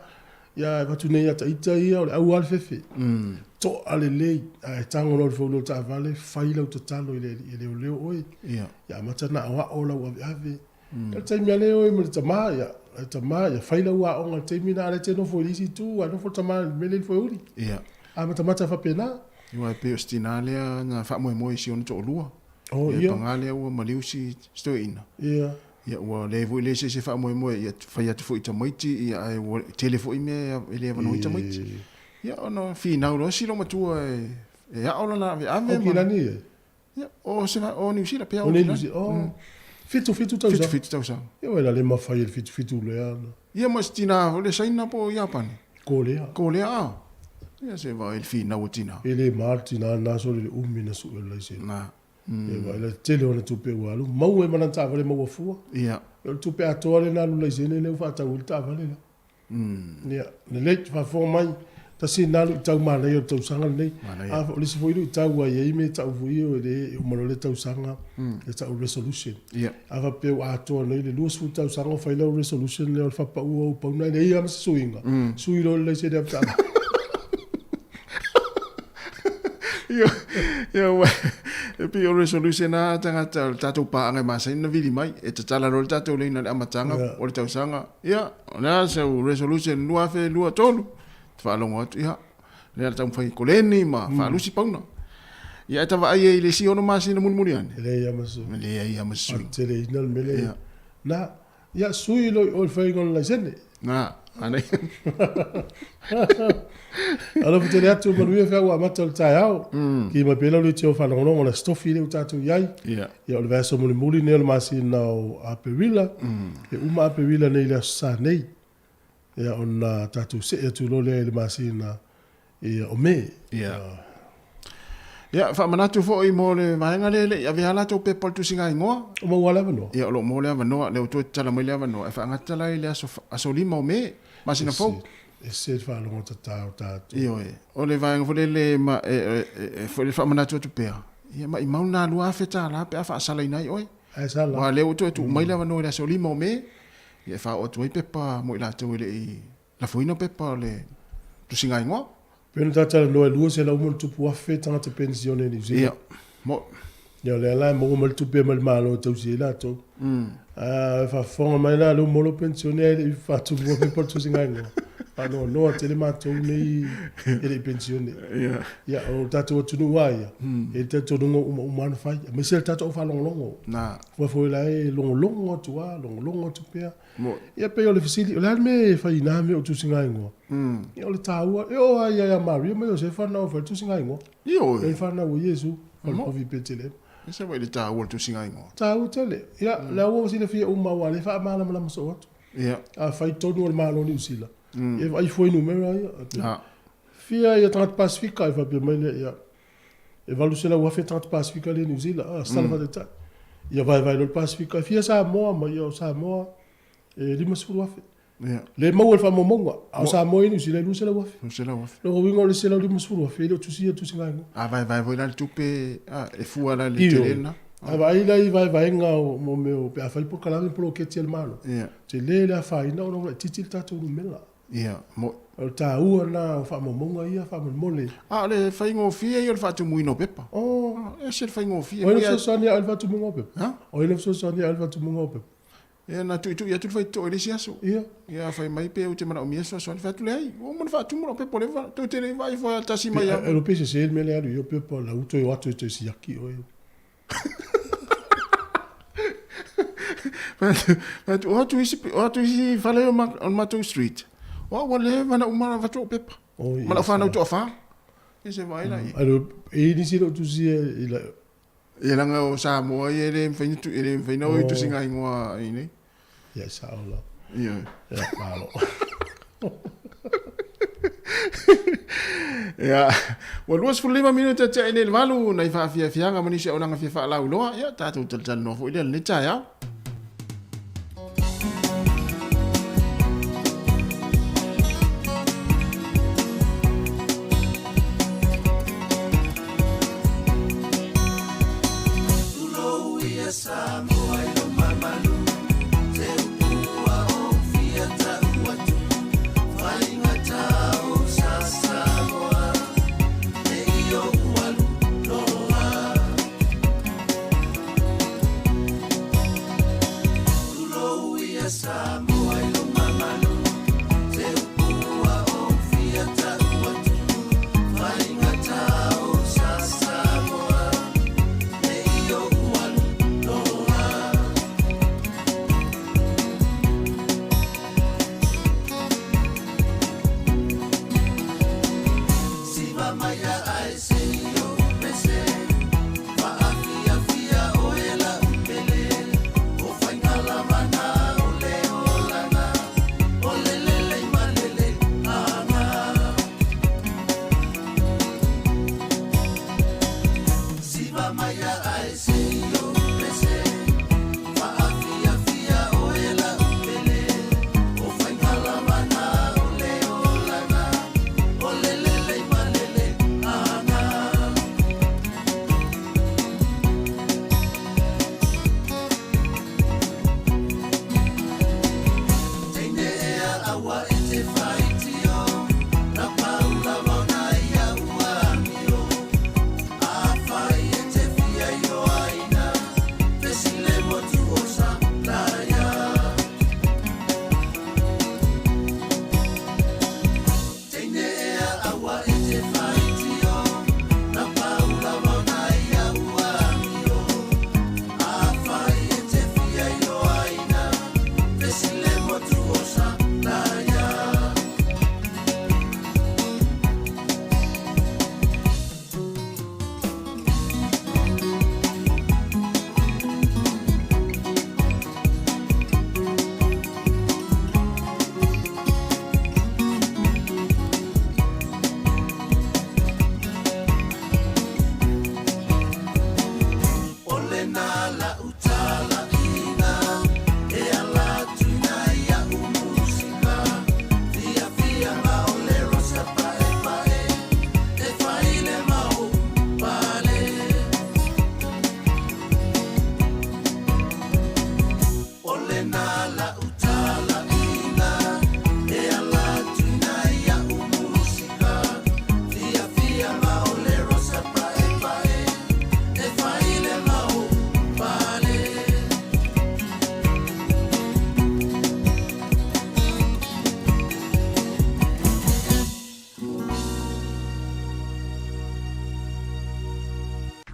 ia watu nei ata ita ia, o le au ale fefe. To ale lei, a e tango no le whaulo ta vale, whaila uta talo i le leo oi. Ia matana awa ola ua ave. Ka taimi ale oi mo le tamaa ia. Tamaya faila ua onga temina ale te no fo lisi tu a no fo tamaya mele fo uri. Ia. A mata fa pena. Iwa pe ostinale na fa mo si on to lua. Oh ia. Pangale ua maliusi stoina. Ia. Ia ua le vo le se fa mo ia fa ia fo ita maiti ia ai telefo i me ele va no ita maiti. Ia ono fi na ro si lo matua e ia ola na ave. O kilani. Ia o se o ni usila pe o. Oh. Fitu tau sa. Fitu tau sa. Ia wela le mawhai ele fitu le ana. Ia mastina o le saina po Japani. Kolea. Kolea. Ia se va el fina o tina. Ele martina na so le umina su ele se. Na. Ia va ele tele ona tupe walu. Mau e mananta vale mau fua. Ia. Ele tupe atole na lu le se le fa ta ulta vale. Ia. Le le fa fo mai. Ta si nalu tau mana yo tau sanga nei. A o le se foi lu tau ai e me tau foi o le o mo le tau sanga. Le tau resolution. Ia. A va pe a to nei le lu su tau sanga fa le resolution le fa pa o pa na le ia mas suinga. Suilo le se de ta. E pi o resolution na tanga tatou pa anga ma sai na vili mai e tatala ro tatou le na amatanga o le tausanga ia na se resolution lua fe lua tolu fa longo atu ia le tau fai koleni ma fa lusi pauna ia tava ai le si ono masi na mulmuli ane le ia masu le ia masu tele ina mele na ia sui lo o fai con la sene na ane alo tele atu manuia fa wa matal taiao ki ma pela lo tio fa longo na stofi le tatu yai ia o verso mulmuli ne masi na a perila e uma a perila ne le sa nei ia on tatu se tu lo le masi na ia o me ia fa manatu fo I mo le vaenga le ia viala to pe portu singa ingoa o mo wala no ia lo mo le vano le to tala mai le vano e fa ngata la ile aso lima o me masina fo e se fa lo ta ta io o le vaenga fo le ma fo le fa manatu to pe ia ma I mauna lua feta la pe fa sala inai oi ai sala wa le to tu mai le vano le aso lima o me ia fa o to pe pa mo la to le la foino pe pa le tu singa ingoa Pena tata no lua se la umo tupu afe tanga te pensione ni zi. Ia. Mo. Ia le ala mo mal tupu mal malo tau si la to. Fa fonga mai la lo molo pensione e fa tupu pe porto singa. Pa no tele ma to nei ele pensione. Ia. Ia o tata o tunu wai. E tata no umano fai. Me se tata o fa longo. Na. Foi lá e longo tu wa longo tu pe. Mo. Ia pe o le fisili o la me fa ina me o tu singa ngo. Ia o le taua e o ia Maria me o se fa na o fa tu singa ngo. Io. E fa na o Yesu o vi petele. Ese vai le taua tu singa ngo. Taua tele. Ia la o si le fi o ma wa le fa ma la so ot. Ia. A fa tonu o ma no ni usila. E vai foi numero ia. Ah. Fia ia 30 Pacifica e fa pe mai le ia. E valu se la o fa 30 Pacifica le New Zealand. Ah, salva de ta. Ia vai no Pacifica. Fia sa mo ma ia sa mo e lima suru afe. Le mau el fa momonga. A sa mo inu si le lu se la wafe. Lu se la wafe. Lo wingo le se la lima suru afe. Le tu si tu singa ngo. Ah vai voi la tupe e fu ala le telena. Ah vai nga mo me o pe afai por kala por ke ti el malo. Ia. Te le la fa ina no titi tatu no mela. Ia. Mo o ta ua na fa momonga ia fa mole. Ah le fa ingo fia ia le fa tu muino pepa. Oh, e se fa ingo fia. O le so sonia alfa tu mungo pepa. Ha? O le so sonia alfa tu mungo pepa. Ia na tu ia tu fai to ele siaso. Ia. Ia fai mai pe o te mana o mieso so fa tu le ai. O mon fa tu mo pe po le fa tu te le vai fo ta si mai. E lo pese se il mele alu io pe po la uto e watu te si yaki o. But o tu isi fale on Mato Street. O le mana umara fa to pepa. Mana fa na to fa. Ese vai lá. Alo e ni si lo tu si ila. E langa o sa mo e le fai tu ele fai no tu singa ingoa ini. Ya sa ola. Ia. Ya malo. Ja, wel was voor 5 minuten te in el valu na fa fia fia nga manisi o langa fia fa la ulo ya tatu tal no fo ile le cha ya.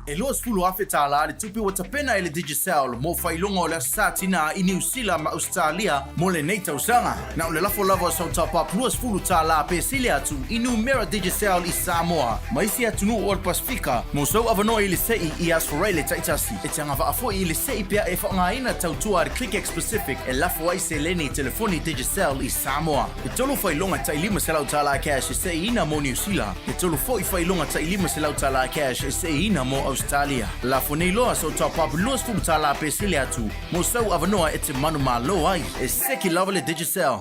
E loa sfulu afe tala le tupi wata pena ele Digicel mo whailonga o le satina i New Zealand ma Australia mo le nei tausanga. Na o le lafo lava sau tapap lua sfulu tala pe sile atu i Numera Digicel i Samoa. Ma isi atunu o le Pasifika mo sau avanoa i le sei i asforai le taitasi. E tanga vaafo i le sei pia e whaongaina tautua le ClickX Pacific e lafo ai se leni telefoni Digicel i Samoa. E tolu whailonga tai lima se lau tala cash e sei ina mo New Zealand. E tolu foi whailonga tai lima se lau tala cash e sei ina mo Australia. La fonei loa so top up luas futa la pesile atu. Mo sau avanoa e te manu malo ai. E seki lava le Digicel.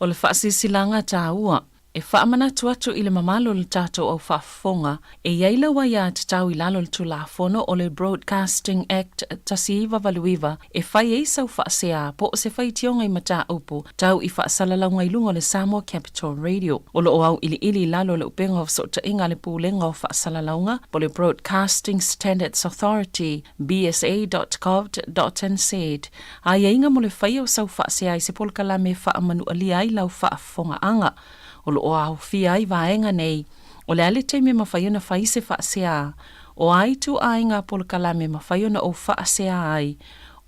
O le whaasisilanga tā ua. E whaamana tuatu i le mamalo le tātou au whaafonga, e iaila wa ia te tau i lalo le tulafono o le Broadcasting Act tasiiwa valuiwa, e whai e sau whaasea po o se whai tionga i mata upu, tau i whaasalalau lunga le Samoa Capital Radio. O lo o au ili lalo le upenga o so ta inga le pūlenga o whaasalalaunga, po le Broadcasting Standards Authority, bsa.gov.nz. A ia inga mo le whai o sau whaasea i se polkala me whaamanu alia i lau whaafonga anga. O lo o au fia i vaenga nei, o le ale teime mawhaiona whai se whaasea, o ai tu ainga polkalame mawhaiona o whaasea ai,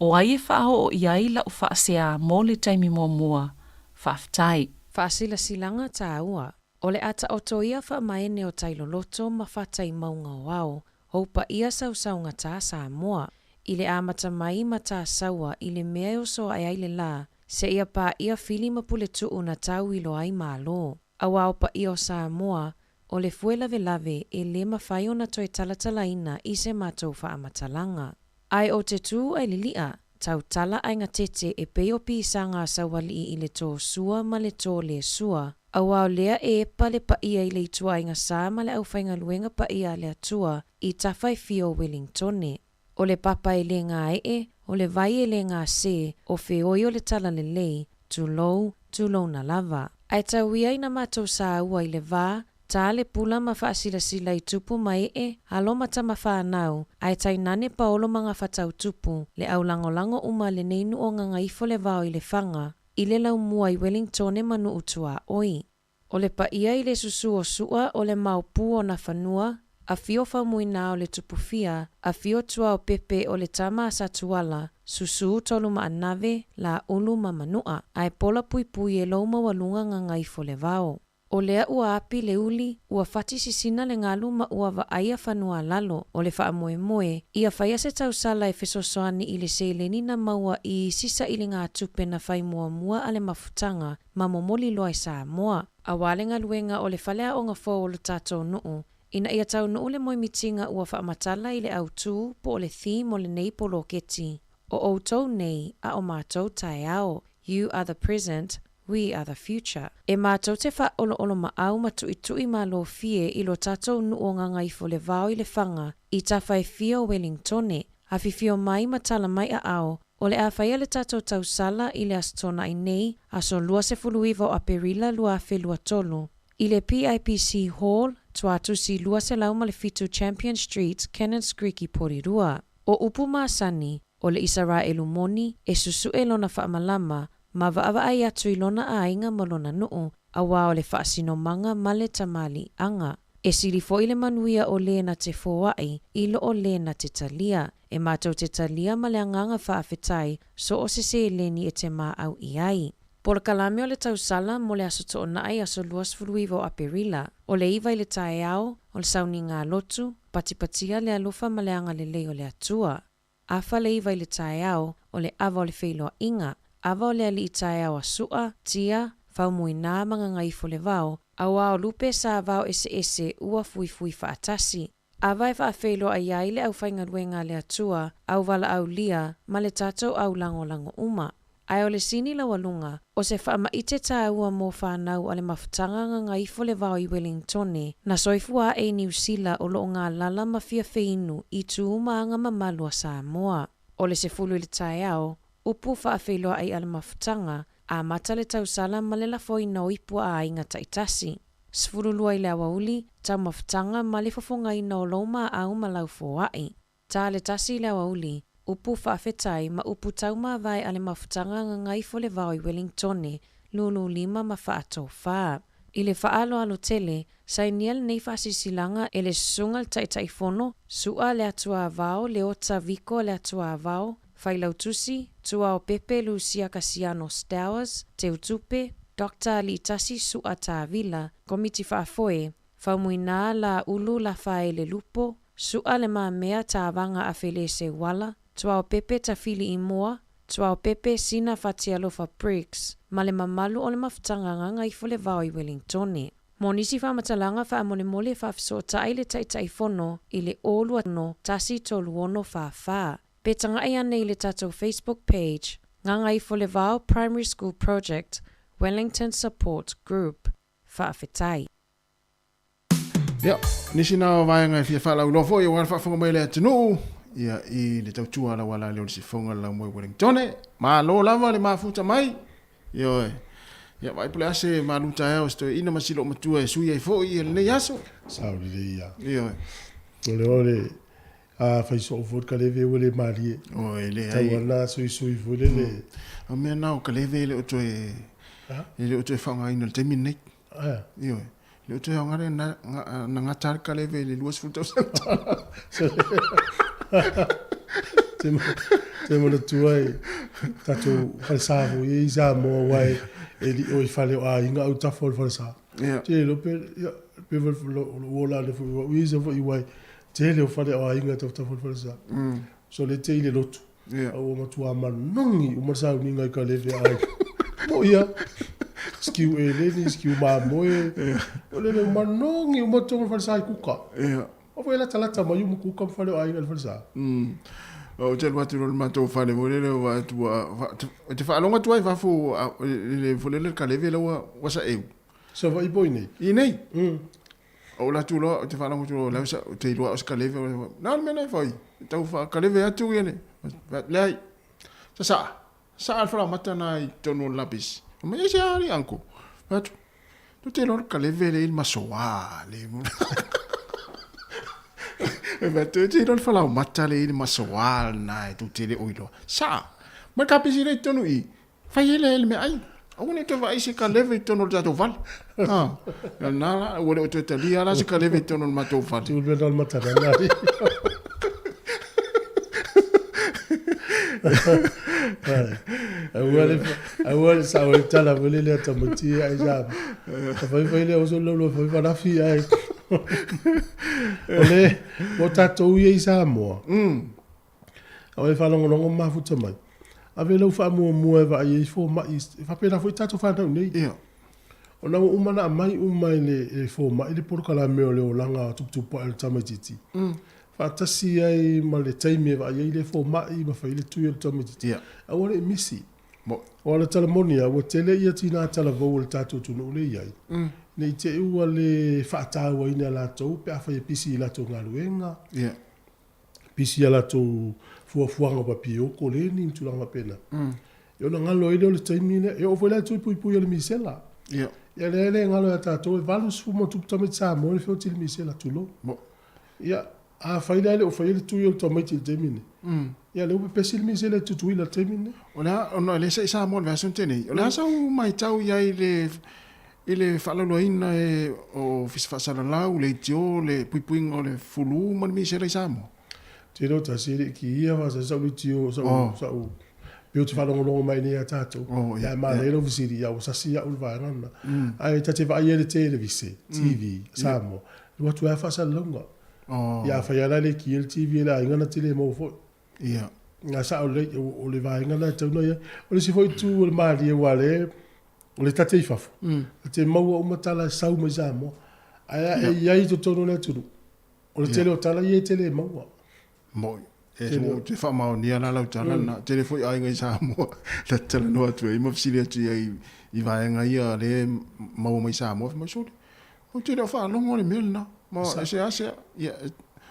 o ai e whao o iai la o whaasea mō le teime mō mua, whaftai. Whaasila silanga tā ua, o le ata o toia wha maene o tailo loto ma whatai maunga o au, houpa ia sausaunga tā Samoa, i le amata mai ma tā saua i le mea o so ai le la, se ia pa ia fili mapule tuu na tau ilo ai malo. Awa opa i o Samoa, o le fue lave e le mawhai o na toi talatalaina i se mātou whaamatalanga. Ai o te tū ai lilia, tau tala ai ngā tete e peo pisanga sawali i le tō sua ma le tō le sua. Awa o lea e epa le pa ia i le itua i ngā sā ma le au whainga luenga pa ia le atua i tawhai fio Wellingtone. O le papa e le ngā o le vai e le ngā se, o whioi o le tala le lei, tūlou na lava. Ai tau ia ina mātou sā ua i le vā, tā le pula ma whaasila i tupu mai alo mata ma whanau, ai tai nane paolo mga whatau tupu, le au lango uma le neinu o nganga ifo le vāo i le whanga, i le lau mua i Wellingtone manu utua oi. O le pa ia i le susu o sua o le maupu o na whanua, a fio whamuina o le tupufia, a fio tua o pepe o le tama asatuala, susu tolu ma anave la ulu ma manua, ai pola pui e lau mawalunga nganga ifo le vao. O lea ua api le uli, ua fati sisina le ngalu ma ua va aia whanua lalo, o le wha moe, ia whaia se tausala e fesosoani i le seileni na maua i sisa ili ngā tupe na whai mua ale mafutanga, ma momoli loa i Samoa. A walenga luenga o le whalea o ngā fō o le tātou nuu, ina ia tau nuu le moi mitinga ua whaamatala i le autu po o le theme o le nei polo keti. O outou nei a o mātou tae ao, you are the present, we are the future. E mātou te wha olo ma au matu i tui ma lo fie i lo tātou nuu o nganga i fo le vāo i le whanga i tawhai fio Wellingtone, a fifio mai matala mai a ao, o le a whaia le tātou tausala i le astona i nei, a so lua se fuluiva o a perila lua a lua tolu. I le PIPC Hall, tuatu si lua se lauma le fitu Champion Street, Cannons Creek i Porirua. O upu maasani, o le isara e lumoni, e susu e lona whaamalama, ma vaava ai atu i lona a inga ma lona nuu, a wā o le whaasino manga ma le tamali anga. E siri fo i le manuia o le na te fōai, ilo o le na te talia, e mātou te talia ma le anganga whaafetai, so o se leni e te mā au i ai. Por kalame o le tausala mo le aso toona ai aso luas furuivo a perila. O le iwa i le tae ao, o le sauni ngā lotu, patipatia le alufa ma le anga le leo le atua. Afa le iwa i le tae ao, o le ava o le whailoa inga, ava o le ali i tae ao a sua, tia, whaumui nā mga ngaifo le vao, awa o lupe sa vao ese ua fui whaatasi. Ava e whaafeilo a iai le au whainga ruenga le atua, au wala au lia, ma le tātou au lango uma. Ai o le sini la walunga, o se whaama i te tāua mō whanau ale mafutanga ngā ifo le vau i Wellingtone, na soifua e New Zealand o loo ngā lala mawhia whiinu i tūmaanga mamalua Samoa. O le se fulu i le tae ao, upu whaafeiloa ai ale mafutanga, a mata le tausala ma le lafoi na oipua a inga taitasi. Sfurulua i le awauli, tau mafutanga ma le fofonga i na o loma au malau fōai. Tā le tasi le awauli, upu whaafetai ma upu tauma vai ale mafutanga ngaifo le vau i Wellingtone, lulu lima ma whaato wha. I le faalo alo tele, sainia le nei faasisilanga e le sunga le taitaifono, sua le atua avao, le ota viko le atua avao, failautusi, tua o Pepe Lucia Casiano Stowers, te utupe, Dr. Alitasi Sua Tavila, komiti faafoe, faumuina la ulu la fae le lupo, sua le mamea taavanga afele se wala, tua o Pepe tafili imoa, tua o Pepe sina fatialofa Briggs, ma le mamalu o le mafutanganga i fole vao i Wellingtoni. Mo nisi whamatalanga wha mole mole whaafiso tae le taitaifono i le olua no tasi tolu ono wha. Petanga ai ane i le tatou Facebook page, nganga i fole vao Primary School Project, Wellington Support Group, whaafetai. Ia, nisi nā vaenga e fia whalau lofo i wana whaafonga mai le atinu. Ia, i le tautua la wala leo si fonga la moe Wellingtone. Ma lo lava le mafuta mai. Ia, ia, vai pule ase ma luta eo sto ina masilo matua e sui e fo i le nei aso. Sauri le ia. Ia. Ole, a faiso o fot ka leve ole marie. O ele ai. Tawana sui fole le. O mea nao ka leve le oto e... Ele oto e whanga ina le temin nei. Ia. Le oto e ngare na ngatar ka leve le luas fultau santa. Te mona tuai tatou falsafu i za mo wai e li o i fale o a inga au tafo le falsa. Te lo pe lo la le fu i za i wai te le o fale o a inga tafo le falsa. So le te ile lotu. O ma tua manongi o ma sa ni ngai ka le ai. Mo ia skiu e le ni skiu ma mo e o le manongi o ma tonga falsa kuka. O foi la talata ma yu kuka fale o a inga le falsa. O te luatu lo matou fale vole le wa tua te fa longa tua va fu le vole le kaleve le wa sa eu so va i boine I nei o la tu lo te fa longa tu la sa te lo os kaleve na me nei foi tau fa kaleve atu ele le sa al fra matana I tono lapis o me se ari anko atu tu te lo kaleve le il masoa le ma tu te non falau matale I masawal na tu te le oilo sa ma kapisi le tonu I fai ele me ai o ne to vai se ka leve tonu da to val na o le to te lia la se ka leve tonu ma to val tu le dal matana na awale sa o tala vole le tamati ai ja fai le o so lo fai na fi ai ole o tatou ia I Samoa o e whanongonongo mafuta mai a vele u wha mua e wa I fo mai fa pena foi tatou whanau nei o na umana mai umai le fo mai le porukala meo le o langa tuputupu el tamatiti fa tasi ai ma le taimi wa I le fo mai ma fa le tu el tamatiti a wale misi o le talamonia o tele ia tina tala vau le tatou tunu le iai nei te ua le whaatau ina la tau, pe awhai pisi la tau ngā ruenga. Pisi la tau fuafuanga papi o ko le ni mtulanga pena. Yo na ngalo ele o le taimine, e o fwela tui pui le misela. Ya le ngalo ya tatou, e valus fumo tuputame tsa mo, e feo tili misela tulo. Ya, a whaida ele o whaile tui o le tamaiti le taimine. Ya le upe pesi le misela tutui le taimine. O na le sa isa mo le vasun tene. O le asa u mai tau iai le... Ile whalaloina e o fisifasala lau, le tio, le puipuinga o le fulu, ma le misera I Samoa. Te rota sere ki ia wa sa sau tio, sau peo te whalongolongo mai nei a tātou. Ia ma le ero visiri ia o sasi ia ulvaerana. Ai tate wa ia le televise, TV, Samoa. Lua tu ea whasala longa. Ia whaiala le ki el TV la ingana tele mo fo. Ia. Nga sa o le vaingana tauna ia. O le si foi tu o le maari e wale o le tate I fafu. Te maua umatala sau mai Samoa. Aia e iai to tono le turu. O le tele o tala I e tele maua. Moi. E so te whamao ni ala lau tala na tele foi ainga I Samoa. La tala noa tu e mawhisiri atu I vaenga ia le maua mai Samoa. Mai sori. O tele o whalongo le melna. Ma ase ase.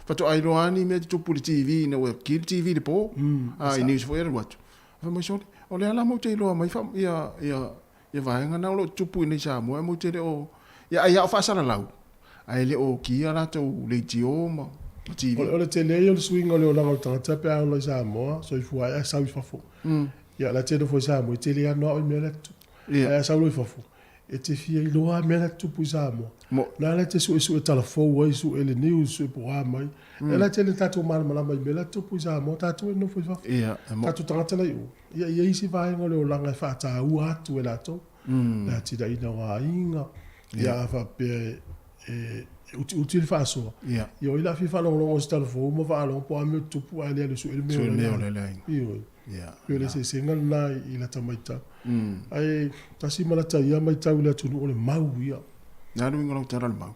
Fato ailoani me te tupu le TV na ue ki le TV le po. I news foi era watu. Mai sori. O le ala mo te iloa mai wham ia vaenga na lo tupu nei Samoa mo te o ia o fasala lau ai le o ki ala to le tio ma TV o le tele o le swing o le o langa tanga pe o le Samoa so I fu ai sa I fafo ia la tele fo Samoa tele no o me le ia sa lo I fafo e te fia I loa mea tupu I Samoa. Mo. Na le te su e talafou ai su e le news su e programa ai. E la te le tatou malama I mea tupu I Samoa tatou e nofo I fafu. Ia, mo. Tatou tangata lai o. Ia isi vaenga le o langa e whaata ua atu e latou. Na tira ina wa inga. Ia fa pe uti le whaasoa. Ia. Ia o ila fi whalongo si talafou ma whaalongo po ame tupu ai le su e le mea. Su leo le lai. Ia. Ia. Pio le se senga na I la tamaita. Ai tasi malata ia mai tau le tunu o le mau ia. Na ru ngolo tara le mau.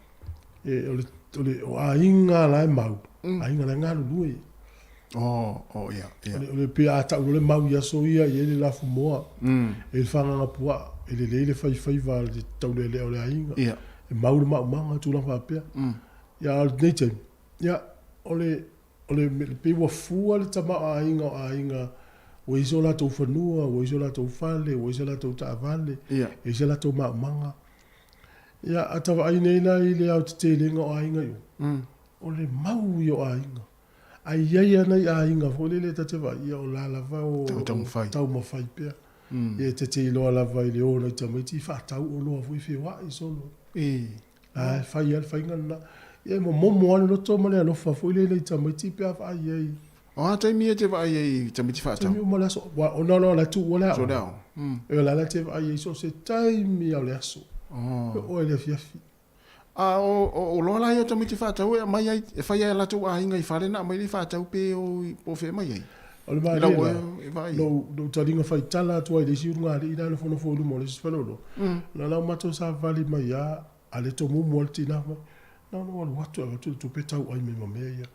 E o a inga la e mau. A inga la ngalu lui. Oh, ia, ia. O le pia ata o le mau ia so ia i le lafu moa. E le whanga ngapua. E le leile fai va le tau le leo le a inga. Ia. E mau le mau manga tu lang whapea. Ia al neite. Ia o le pe wa fua le tama a inga. O iso la tau whanua, o iso la tau whale, o iso la tau taavale, e iso la tau maumanga. Ia, atawa aineina I le au te te lenga o ainga iu. O le mau I o ainga. Ai iai ana I ainga, fo le ta te vai, ia o la lava o tau mawhai pia. Ia te te iloa lava I le ona I tamaiti, I whaatau o loa fui fie wa I solo. Ai, whai al whainga na. Ia, momo ane loto male alofa, fo le I tamaiti pia whai iai. O hata mia te vai ai tamiti whaatau. Taimi umala so, o no la tu o leo. So leo. E la te vai ai so se taimi au le aso. O ele fiafi. O loa lai o tamiti whaatau e mai ai, e whai ai la tu a inga I whare na mai li whaatau pe o whea mai ai. O le mai lela, no taringa whai tala tu ai le si urunga ali ina le fono fōlu mo le si whanolo. Na lau mato sa vali mai a, a le to mumu al tina mai. Na no alu watu a watu tu petau ai me mamea ia.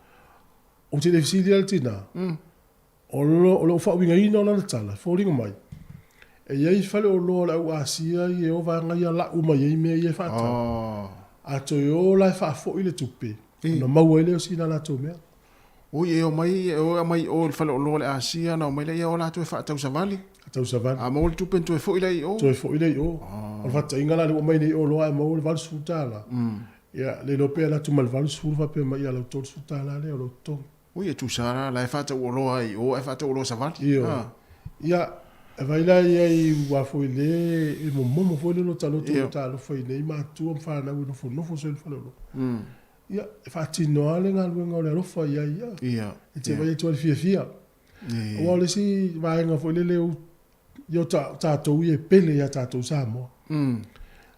O te lefisili al tina. O lo whauinga ina o lana tala, fōringa mai. E iei whale o lo la u asia I e o vanga ia la u mai ei mea I e whaatau. A to I o lai whaafo I le tupe. Na maua I le o sina la tō mea. O e o mai o le whale o lo le asia na o mai le ia o la tu e whaatau sa vali. Tau sa vali. A mau le tupe tu e fo I le I o. Tu e fo I le I o. O le whata inga la le o mai nei o loa e mau le valu sutala. Ia le lopea la tu mal valu sutala pe mai ia lau tōru sutala le o lau tōru. Ui e tu sara la e whata uoloa ai o e whata uoloa sa vali. Ia, e vaila I wafo I le, e momo fo I le lo talo tō talo fai nei mātua mwhanau I nofo so I le whalolo. Ia, e whaatinoa le ngā luenga o le alofa ia. Ia. E te vai e tua le fia. O le si vaenga fo I le leo, io tātou I e pele ia tātou Samoa.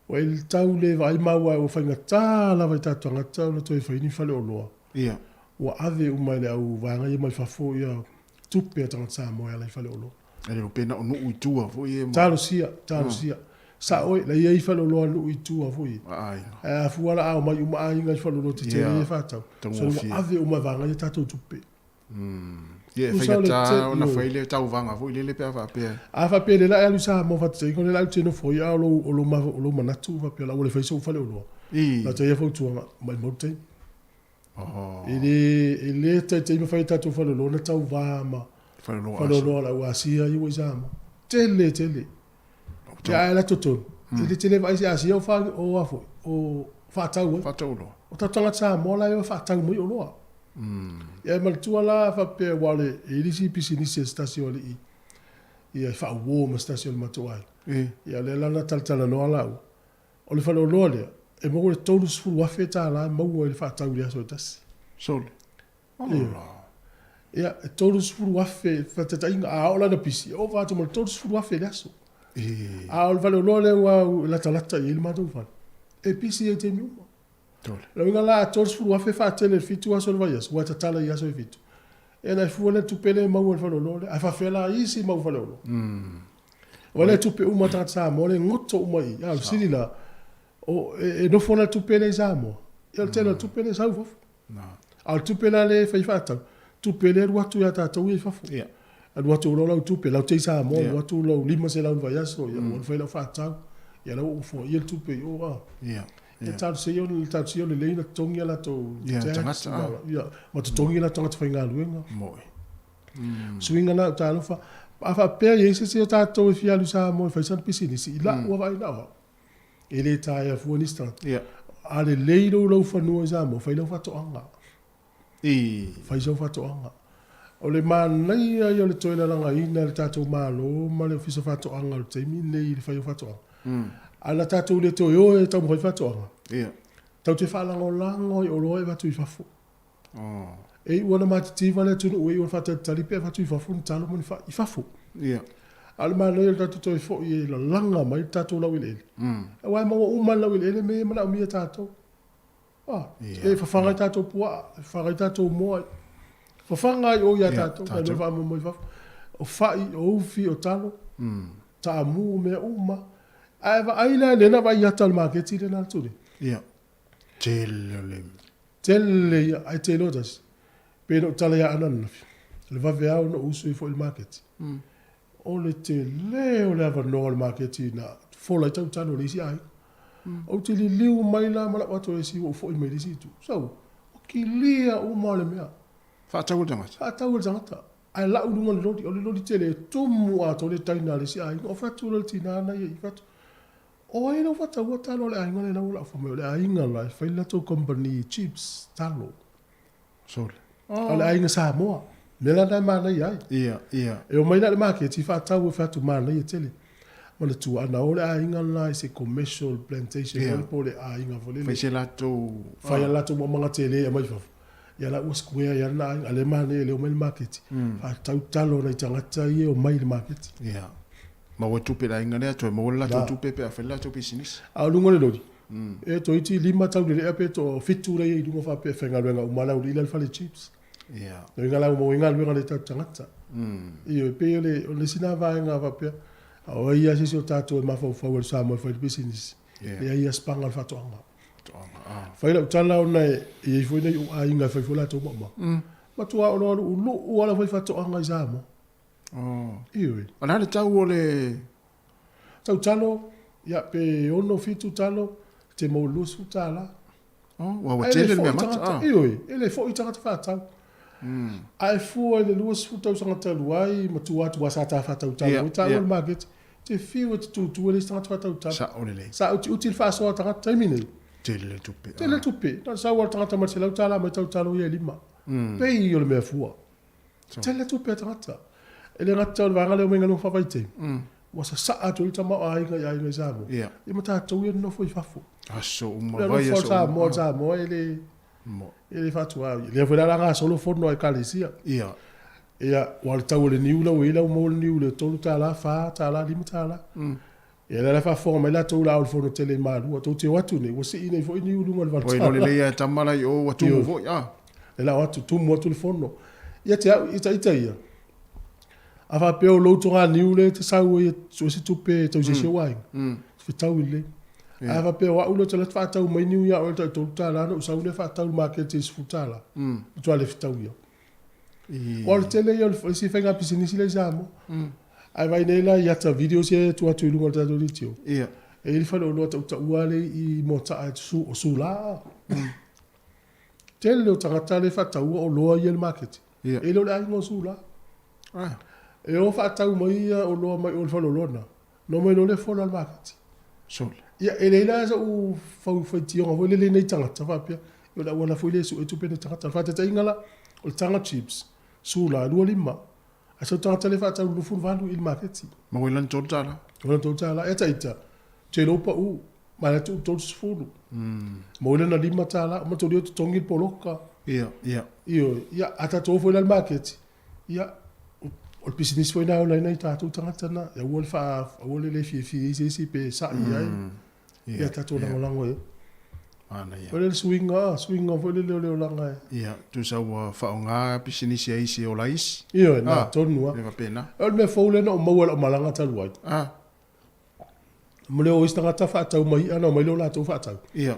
O e tau le vai maua o whainga tāla vai tātou angata o le toi whaini whale o loa. Ia. Ua ave umai le au vanga I mai whafo ia tupe a tangata Samoa ia lai whale o loa. E leo pena o nuu I tua fo I e mo. Tālo sia. Sa oi, la ia I whale o loa nuu I tua fo I. Ai. A fuala au mai uma ainga I whale o loa te te ia whatau. So ua ave umai vanga ia tātou tupe. Ie, whaigata o na whaile tau vanga fo I le pea whapea. A whapea le lai alu Samoa whatau, ko le lai tino fo I a o lo manatu whapea la o le whaiso whale o loa. Na te ia whautua mai mautei. Ele te me fai tatu falo lona tau vama. Falo lona o asia I o Samoa. Tele. Ya ela toto. Ele tele vai se asia o fa o afo. O fa tau. O tatanga Samoa la o fa tau mo o loa. Ya mal tu ala fa pe wale ele si pisinisi station I. Ia fa wo ma station matuai. Ya le lana taltala no ala. O le falo lona. E mo le tolu sfulu wa feta la mo le fa tau dia so tas. Sole. Ia, tolu sfulu wa fe fa tata inga a ola na pisi. O va to mo tolu sfulu wa fe laso. A o vale lo le wa la talata il ma do fa. E pisi e te mi. Tole. La inga la tolu sfulu wa fe fa tele fitu wa so va yes. Wa tala ya so fitu. E na fu le tu pele mo le vale lo le. A fa fe la isi mo vale lo. Wala tu pe uma tata mo le ngoto uma I. Ya sili la. O e no fona tu pele Samoa. Ia tena tu pele sau fofu. Al tu pele le fai fata. Tu pele ruatu ia tātou I fafu. Ia. Al ruatu o lau tu pele, lau te Samoa, ruatu lau lima se lau vai aso, ia mo fai lau fatau. Ia lau ufo, ia tu pele, o a. Ia. Ia tātou se iau le leina tongi ala tau. Ia, tangata. Ia, ma tu tongi ala tangata fai ngā luenga. Moi. Swinga na tālofa. Afa pēr i se o tātou I fialu Samoa, fai san pisinisi. Ila ua vai nawa. Ele taia fuanista. Ia. Ale leiro lau whanua Samoa, fai lau whatoanga. Fai sau whatoanga. O le mānai ai o le toina langa ina le tātou mālo, ma le fisa whatoanga o teimi nei le fai o whatoanga. Ala tātou le tō eo e tau mwhoi whatoanga. Ia. Tau te whalango lango i oloa e watu i whafo. Oh. E wana mati tīwa le tunu ue i wana whata talipe e watu i whafo ni talo mani i whafo. Ia. Ala maa nei tātou tō i fo i e la langa mai tātou lau ili ele. E wai maua uma lau ili ele me mana umia tātou. E whawhangai tātou pua, whawhangai tātou moa. Whawhangai o ia tātou, mai lewa ama moi whafo. O whai, o uwhi, o talo. Ta amu mea uma. Aiva aina lena vai hata le marketi le nal tuli. Ia. Tele. Tele ia ai te lotas. Pero tala ya anan. Le va vea no uso i fo il market. O le te leo le va no le marketi na fo la tau tano le si ai. O te li liu mai la mala wato e si o fo i mai le si tu. So, o ki lia o ma le mea. Fa tau tangata. Fa tau tangata. Ai la ulunga le lodi, o le lodi tele tumu a to le taina le si ai. O fa tu le tina na i fa. O ai no fata o talo le ainga le na ula fa me le ainga la fa la to company chips talo. So. O le ainga sa moa. Le la na mana ai. Ia. E o mai na le market fa tau fa tu mana i tele. Ma le tu ana o le ainga la se commercial plantation o po le ainga vo le. Fa se la to fa la to mo manga tele e mai fa. Ya la was square ya na ale mana le o mai market. Fa tau talo na tangata i o mai le market. Ia. Ma wa tupe la inga lea, toi ma wala tu tupe pe a whela tu business. A lunga le lodi. E toi ti lima tau le ape to fitu rei i dunga wha pe whenga luenga umana uri ilal whale chips. Ia. No inga lau mo inga luenga le tau tangata. Iyo pe le sina vaenga wha pe. A o ia sisi o tātou e mawhau whau al sāmo e whai business. E ia spanga al whatoanga. Whaila utala o nei i e whaina i o a inga whai whala tau mama. Matua o loa u ala whai whatoanga i sāmo. Iwe. Ana le tau o le tau talo ya pe ono fitu talo te mo lusu tala. Wa wa tele me mata. Iwe, ele fo itanga te fata. Ai fu ele lusu fu tau sanga talo ai matua tu wasa ta fata talo. Talo market te fiu tu ele sanga fata talo. Sa olele. Sa util fa so tanga termine. Tele tupe. Tele tupe. Ta sa wa tanga ma tele tala ma talo ye lima. Pe yo le me fu. Tele tupe tanga. Ele ngata o vanga le menga no fa vai te. Wasa sa atu ta ma ai ga ai ga mo. I mata to ye no foi fafo. Aso uma vai aso. Sa mo ele ele fa tu ai. Le foi la nga solo forno ai kalisia. Ia. Ia wal tau le niula o ila mo le niula to ta la fa ta la limita la. Ele la fa forma la to la o forno tele malu to te watu ne wo si ine foi niulu ngol va. Oi no le ia tamala yo watu vo ya. Ela watu tu mo tu forno. Ia te ita ia. Ava pe o lo tonga niule te sau e so se tupe to se wai. Fi tau ile. Ava pe wa ulo te fa tau mai niu ya o te to tala no sau le fa tau market is futala. To le fi tau ia. Or tele yo si fenga business le jamo. Ai vai nela ya ta video se tu atu lunga ta do litio. Ia. E il fa lo to uale i mota su o su la. Tele o tangata le fa tau o lo ia market. E lo la ngo su la. E o fa tau mai o lo mai o fa lo lona. No mai lo le fo al market. So. Ia ele la sa o fa ti o vo le nei tanga ta fa pia. Yo la wala fo le su e tu pe tanga ta fa ta ingala o tanga chips. Su la lu lima. A so tanga le fa tau lu fu vandu il market. Ma wala to tala. Wala to tala e ta ita. Te lo pa u ma la tu to fu. Ma wala na lima tala, ma to dio tongi poloka. Ia. Ia ata to fo al market. Ia o business foi na ona nei tatu tangata na ya wol fa wol le fi si pe sa ia ia tatu na lango e ana ia wol swinga foi le langa ia tu sa wa fa nga business ia isi o lais ia na tonu le pena o me fole no mo wala malanga talu ai mo le o istanga ta fa tau mai ana mai lo la to fa tau ia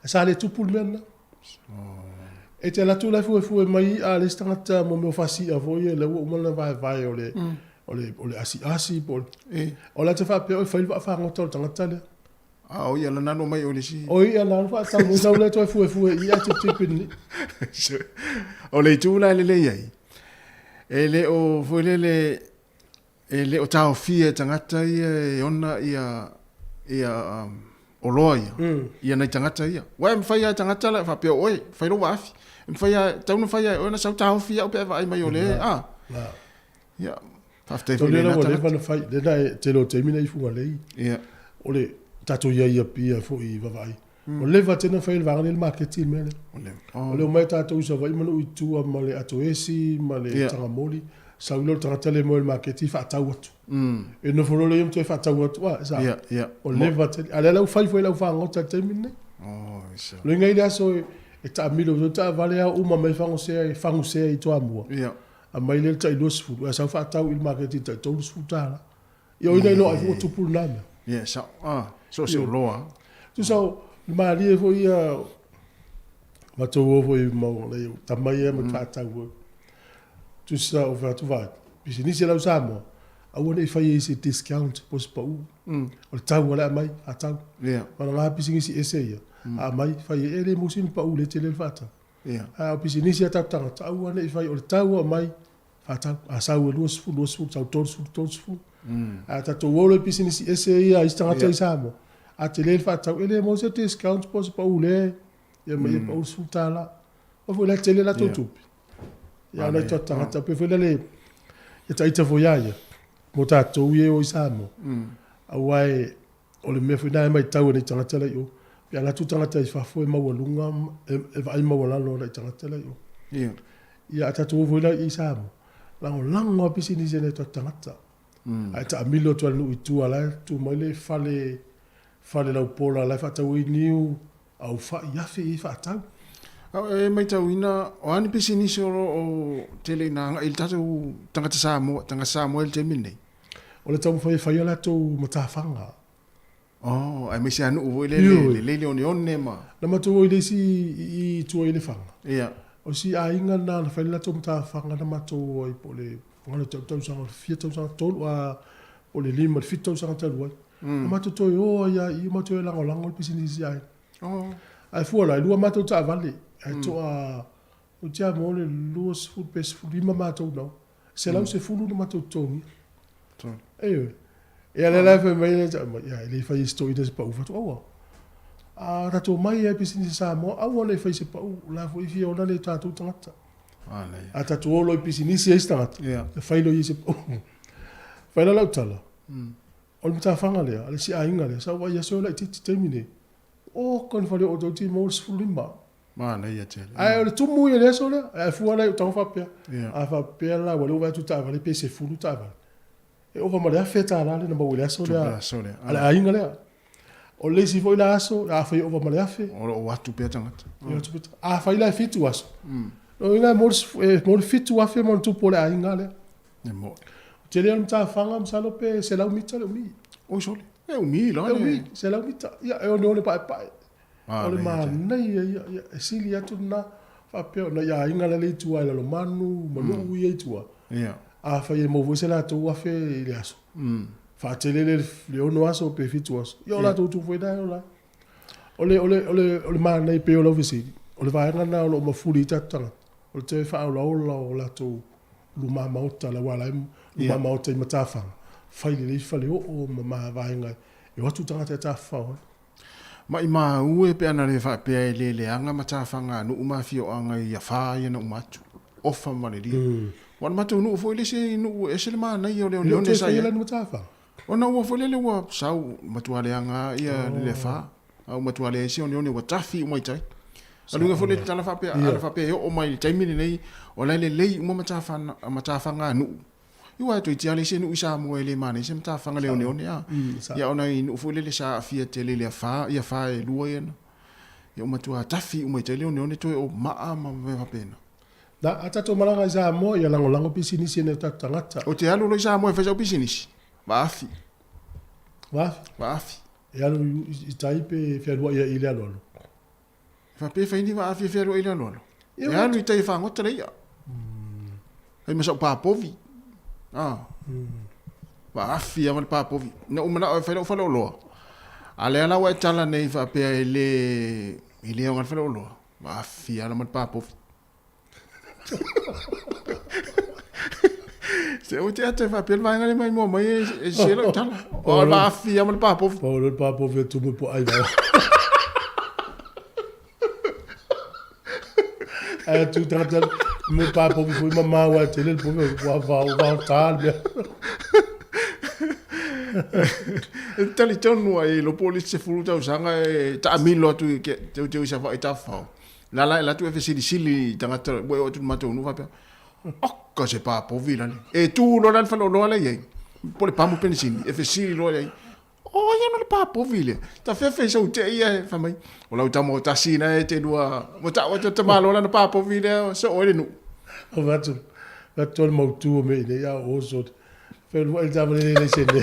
sa le tu pul men e te la tu la fu mai a le stangata mo me fasi a voye le o mo na vai o le asi pol o la te fa pe o fa ngotol tangata le o ia la nano mai o le si o ia la fa ta mo sa le to fu ia te pin o le tu la le ai ele o fu ele o tau fie tangata ia ona ia o loa ia nei tangata ia wa me fai tangata la fa pe oi fai lo wafi me fai tau no fai ona sa tau fia o pe vai mai o le ia fa te to le no le fa fai le dai te lo termina i fu le ia o le tato ia pia fo I vavai. O le va tena fai le vanga le marketing mele. O le mai tato usa vai manu I tua ma le ato esi, ma le tangamoli. Sa ulo tangata le mo le marketing fa tau atu. E no folo le yam te fa tau atu. O le va tena. Ale lau fai foi lau fa ngota te mine. Lo ngai le aso e ta milo so ta vale a uma mai fango se I toa mua. A mai le ta ilo sfu. A sa fa tau il marketing ta tolu sfu ta. Yo ina ilo ai tu pul na. So se loa. Tu sa ma li fo ia ma to wo I mo le ta mai e ma ta tau. Tu sa o va tu va. Bisi ni se la usamo. A wona I fai ese discount pos pa u. O tau wala mai a tau. Ma nga bisi si ese ia. A mai fai ele mo sin pa u le tele fata. A bisi ni se ta tanga tau wona I fai o tau mai fata a sa u lo sfu tau tol a ta to wo le bisi ni si ese ia istanga tai samo. A tele fata ele mo se discount pos pa u le. Ia mai pa u sfu tala. O vo le tele la tutupi. Ya na tata pe foi le e taita foi ia mo tato ie o isamo awai o le me foi na mai tau ni tanga tele yo ya na tu tanga tai fa foi ma walunga e vai ma wala lo na tanga tele yo ya tato foi la isamo lango pisi ni zene tanga ta ai ta milo to no itu ala tu mai le fale la pola la fa tau niu au fa ya fa tau E mai tau ina, o ani pisi nisi o tele nanga, il tatu tangata Samoa te mine. O le tau fai ala tau matawhanga. Ai mai se anu uvo le one ma. Na matu o ile si I tua ile whanga. O si a inga na fai ala tau matawhanga na matu o I po le pongana tau sanga, fia tau sanga tolu a o le lima, fit tau sanga tau wai. Na matu toi o ia, I matu e lango le pisi nisi ai. Ai fuala, I lua matu ta vale. Ai toa o tia mo le luas food best food lima matou no se lau se fulu no matou tongi e ale la fe mai ya ele fai story des pa ufa to a rato mai e pisi sa mo a wona fai se pa u la foi fi ona le tatu tata a tatu lo pisi ni se sta fai lo se fai la tala o le ta fanga le ale si a inga le sa wa ya so la ti termine o kon fale o do ti mo fulu lima Mana ia tele. Ai o le tumu ia le so le, ai fuana I tau whapea. A whapea la, wale uwa tu tāwale, pe se fulu tāwale. E ova ma le a wheta la le, na ma wale aso le a. Ale a inga le a. O le si foi la aso, a whai ova ma le a whe. O watu pea tangata. A whai la fitu aso. No inga mori fitu a whe mon tupo le a inga le. Ne mo. Te lea mta whanga msalo pe se lau mita le umi. O sole. E umi la. E umi, se lau mita. Ia, e o ne pae pae. O le ma nei e sili atu na whapea na ia inga le tua e lalo manu, manu ui e tua. A whai e movu se la tau afe I le aso. Whaatele le ono aso pe fitu aso. Ia o la tau tu fwoi dai o la. O le ma nei pe o lau visiri. O le vaenga na o lo mafuri tatanga. O le te wha o la tau luma maota la wala luma maota I matawhanga. Whai le whale o ma vaenga. E watu tangata e tawhanga. Ma I ma ue pe ana le fa pe le anga matawhanga no uma fio anga ia fa ia na umatu. Ofa ma le ri. Wan matu no fo ile se no e se le ma na ia le one sa ia. Ona ua fo le ua sau matu ale anga ia le fa. Au matu ale se one wa tafi mai tai. Alu fo le tala fa pe ala fa pe o mai tai mini nei o le uma matawhanga no. Iwa tu tia le se no isa mo ele mane se matawhanga le one a. Ia ona I no fo le sa afia te le fa ia fa e lua ia. Ia matu a tafi mai tai le one to o ma me fa pena. Da atato malanga za mo ia lango pisinisi ne tangata. O te alu lo za mo e fa pisinisi. Waafi. E alu I taipe fia lua ia ile alolo. Fa pe fa ini waafi fia lua ile alolo. E alu I tai fa ngota ia. Ai masa pa povi. Waafi amal pa povi. Na umana o fa lo. Ale ala wa tala nei fa pe ile o fa lo. Waafi ala mal pa povi. Se o te ate fa pel vai ngale mai mo mai se lo tala. O va fia mal pa povo. O le pa povo tu mo po ai va. Ai tu trata mo pa povo foi mamá wa te le povo va tal. Tali tonu ai lo polisi se fulu tau sanga e ta amilo atu ke te sa fa ita fa. La tu e sili tanga ta boy o tu mato nu va pe. Okka se pa po vila ni. E tu lo dan fa lo le ye. Pole pa mo pensin e sili lo ye. Oh ya no le pa po vila. Ta fe so te ia fa mai. O la utamo ta sina e te dua. Mo ta o te malo na pa po vila so o le nu. O vatu. Vatu mo tu me ne ya o so. Fe lo el tamo le sene.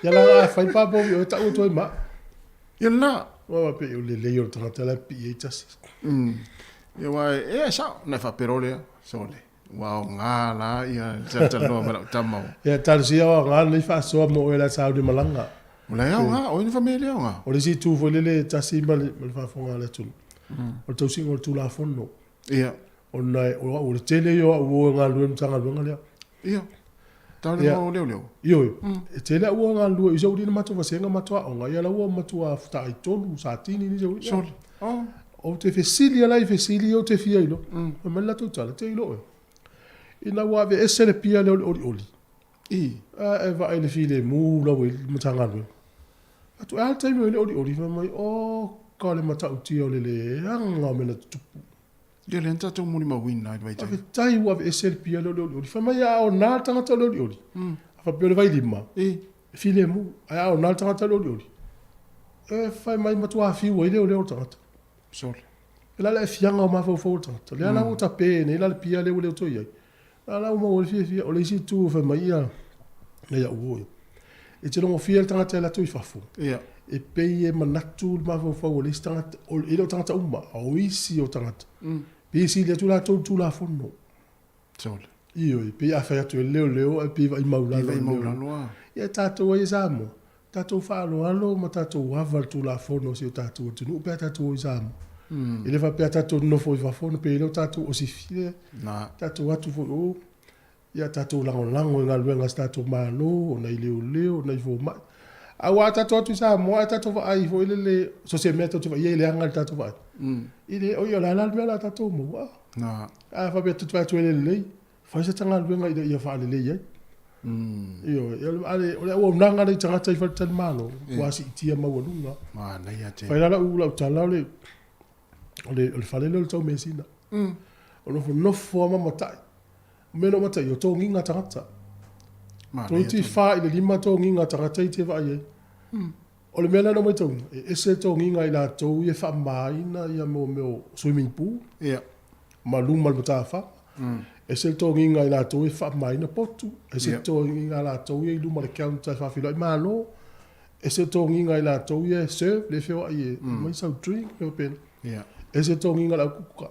Ya la fa pa po vila ta o to ma. Ya na. Wa pe o le yo tanga la pi e tas. Ya wa e sa na fa perole so le. Wow, nga la ia tata no mala tamo. Ya tal si o nga ni fa so mo ela sa di malanga. Ola ya nga o ni familia nga. O le si tu fo le tasi mal fa fonga le tu. O tu singo tu la fondo. Ia. O nai o le tele yo o nga lu tanga lu nga le. Ia. Tale o leo. Yo. E tele o nga lu iso di mato va senga mato o nga ya la o mato a fta i tonu sa tini ni jo. Sol. Oh. O te fesilia la fesilia o te fia ilo. Ma la tu tala te ilo. Ina wa ve esele pia le oli. E va ele file mu la we matanga lu. Atu al time le oli fa mai o ka le mata uti o le anga me na tupu. Dia lenta tu muni ma win night vai. Ave tai wa ve esele pia le oli. Fa mai o na tanga to le oli. Fa pio le vai lima. File mu a o na tanga to le oli. E fa mai matua fi wo ile o le tanga. Sol. Ela le fianga o ma fo tanga. Le ala o tape ne ela le pia le o le to ia. Ala uma o fia o le si tu fa mai ia ia o e te no fia tanga te la tu fafu ia e pe e manatu ma fa o le tanga o ile tanga uma o isi o tanga pe si le tu la fono sol io e pe a fa tu leo e pe vai maula loa ia tato e zamo tato fa lo alo ma tato wa tu la fono si tato tu no pe tato zamo ele va pe tato no foi va fono pe ele tato o si fie na tato watu fo o ia tato lango nga luenga tato malo na leo na fo ma a wa tato tu sa mo tato va ai fo ele so se meto tu va ele anga tato va ile o yo la mela tato mo na a fa be tu tu ele fa se tanga luenga ia fa le ye io ale o nanga le tanga tai fa tan malo wa si tia ma wonunga ma na ia te fa la u la tala le fa le tau mesina o no fo ma matai meno matai o to nginga tangata to ti fa ile lima to nginga tangata te va ye o le mena no mai to e se to nginga ila to ye fa mai na ya mo swimming pool ia malum mal mata fa e se to nginga ila to ye fa mai na potu e se to nginga la to ye lu mal counter fa filo malo e se to nginga ila to ye serve le fe ye mai sa drink e pen ia e se to nginga la kuka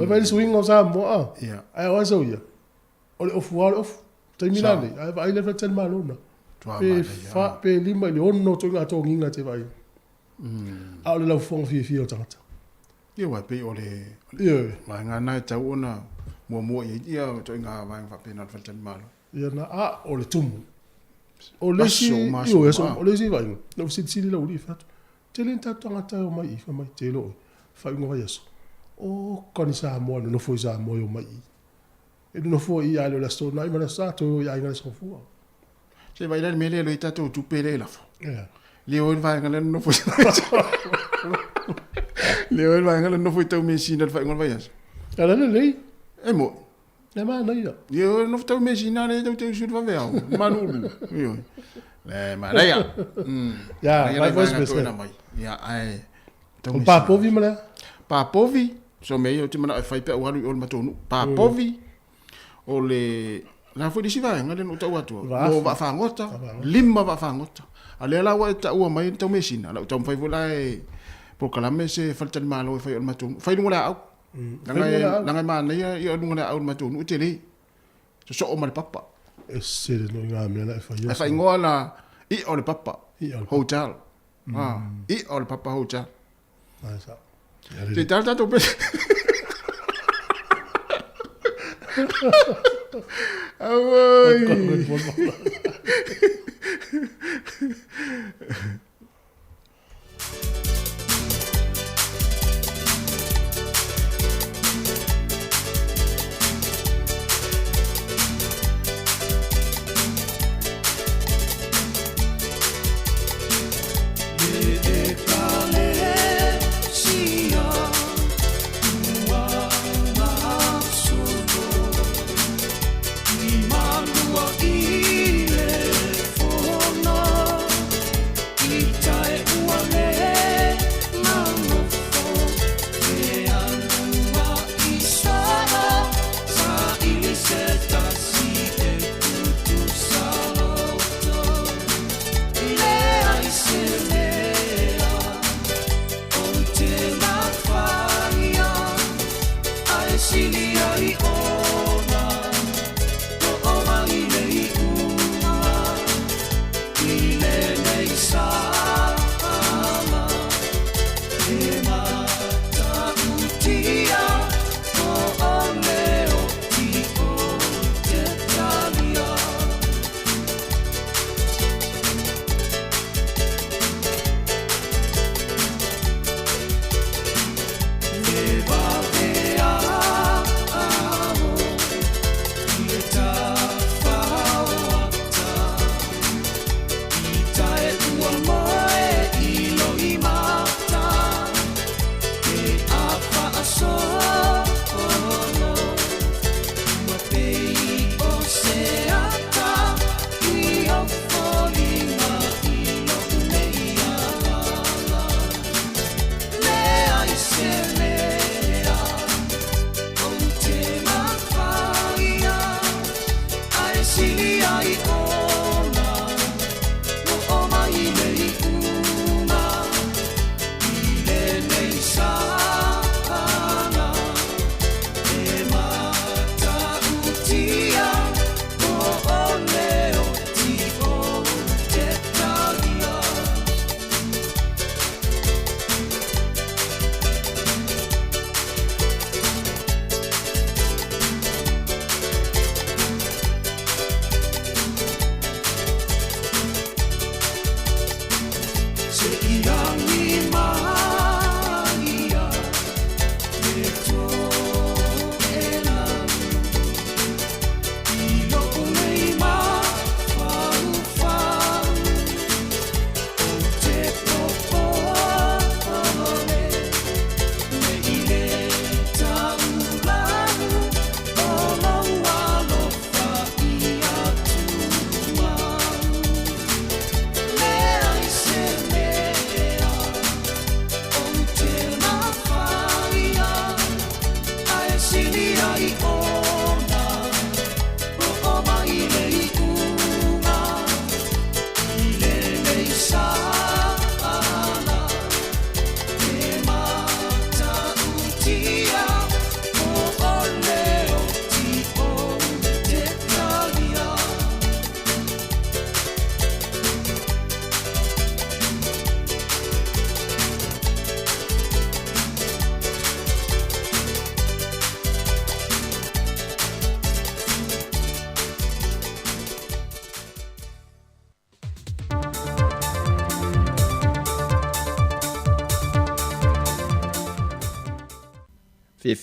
o vai swing o sa mo ia ai o so ia o le of te milani ai le fatel malona pe fa pe lima le onno to nga to nginga te vai a le la fong fi o tata ia wa pe o le ia ma nga na ta ona mo ia to nga va fa pe na fatel malo ia na a o le tumu o le si io eso o le si vai no si la uri fa te le ta tanga o mai fa mai te lo fa ngo yeso o koni sa mo no foi sa mo yo mai e no foi ia le sto nai ma sa to ia nga so fu se vai le mele lo ita to tu pele la fo ia le o vai nga no foi le o vai nga no foi to me sin fa ngo vai as ala le e mo le ma nai ia io no to me sin ale to su va veo manulu io le ma ya ya vai vos bes ya ai to pa povi mala pa povi so me io ti mana fai pe o alu o matonu pa povi o le la foi disi vai ngale no tau atu o va fa ngota lima va fa ngota ale la wa ta o mai to mesina la to fai vola e por kala me se falta el malo fai o matonu fai ngula au nanga ma na ia ngula au matonu te le so o mal papa e se no nga me la fai ngola i o le papa hotel i o le papa hotel sa te tarta to pe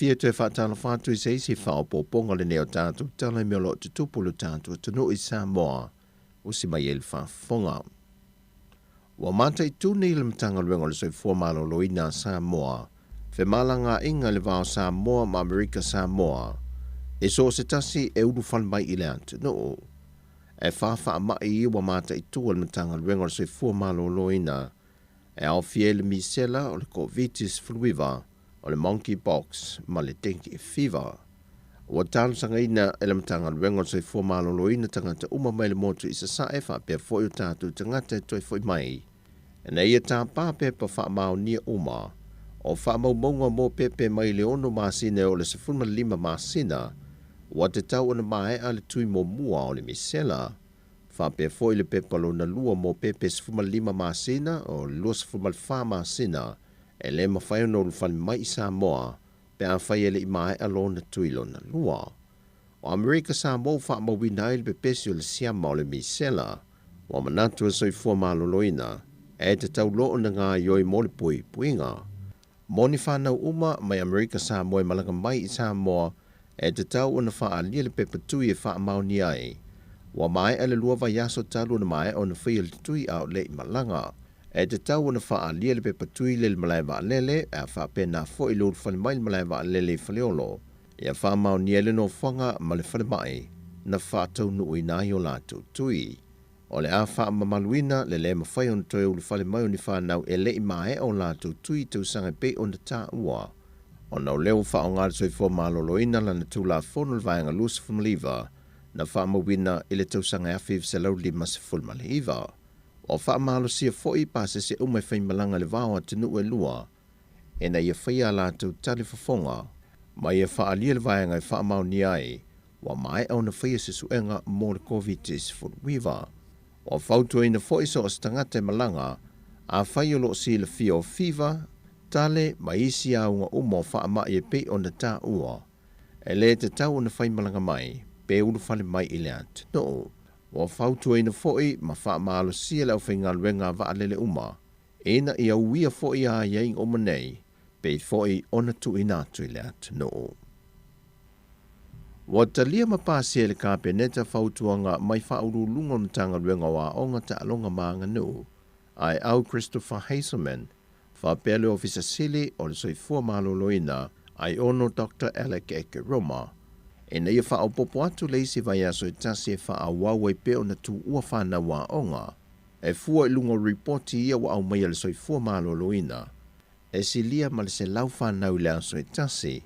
Fia te whaatala whātu I seisi whaopoponga le neo tātu, tala me lo te tupulu tātu, tano I Samoa, o si mai ele whaafonga. Wa mata I tūne I le mtanga luenga le soi fuamalo loina Samoa, fe malanga inga le vao Samoa ma Amerika Samoa, e so se tasi e uru whanmai I le ante, no. E whawha mai I wa mata I tūa le mtanga luenga le soi fuamalo loina, e au fiele misela o le Covitis fluiva, o le monkeypox ma le dengue fever. Wa talo sanga ina e le mtanga luenga soi fuamalo loina tangata uma mai le motu I sa sae wha pia foi o tātu tangata e toi foi mai. E nei e tā pāpe pa wha mao nia uma, o wha mau maunga mō pepe mai le ono māsina o le 15 māsina, wa te tau ana mai a le tui mō mua o le misela. Wha pia foi le pepalo na lua mō pepe 15 māsina o le 2 māsina, e le mawhai no le whani mai I Samoa, pe a whai ele I mai alona tuilo na lua. O Amerika Samoa wha mawina ele pe pesi o le siama o le misela, wa manatu a soi fua maloloina, e te tau loo na ngā ioi mo le pui puinga. Moni whanau uma mai Amerika Samoa malanga mai I Samoa, e te tau ona wha alia le pepatui e wha mauni ai. Wa mai ele lua vai aso talu na mai o na whai le tui au le I malanga. E te tau na wha alia le pepatui le malai wa lele, e a wha pena fo I lor whani mai le malai wa lele whaleolo. E a wha mau niele no whanga ma le whani mai, na wha tau nui nai o lātou tui. O le a wha mamaluina le le mawhai on toi o le whani mai o ni whanau e le I mai o lātou tui tau sanga pe o na tā ua. O nau leo wha o ngāre soi fo maloloina la na tū la whono le vaenga lusa whamaliva, na wha mawina I le tau sanga awhiv se lau li masa fulmaliva. O wha malo sia foi pase se umai whai malanga le vāua tenu e lua, e na ia whai a lātou tali whafonga, Mai e whaalia le vaenga e whaamau ni ai, wa mai au na whaia se suenga mo le COVID-19. O whautua ina fo iso o stangate malanga, a whai o lo si le fia o fiva, tale ma isi a unga umo whaama i e pe o na tā ua. E le te tau na whai malanga mai, pe ulu whale mai i le atu. No, o whautua ina foi ma whaama alo si le au whainga luenga wa alele uma, ena i au wia foi a iei o manei, pe foi ona tu inatu i le atu. No. Wa talia mapasi e le kapeneta whautuanga mai whaurulunga mtanga luenga wa onga ta alonga maanga nu, ai au Christopher Hazelman, whapele ofisa sili o le soifua maloloina, ai ono Dr. Alec Eke Roma, e na ia whaopopo atu leisi vai aso e tasi e whaawau e peo na tu ua whana wa onga, e fua ilungo reporti ia wa au mai le soifua maloloina, e silia ma le se lau whanau le aso e tasi,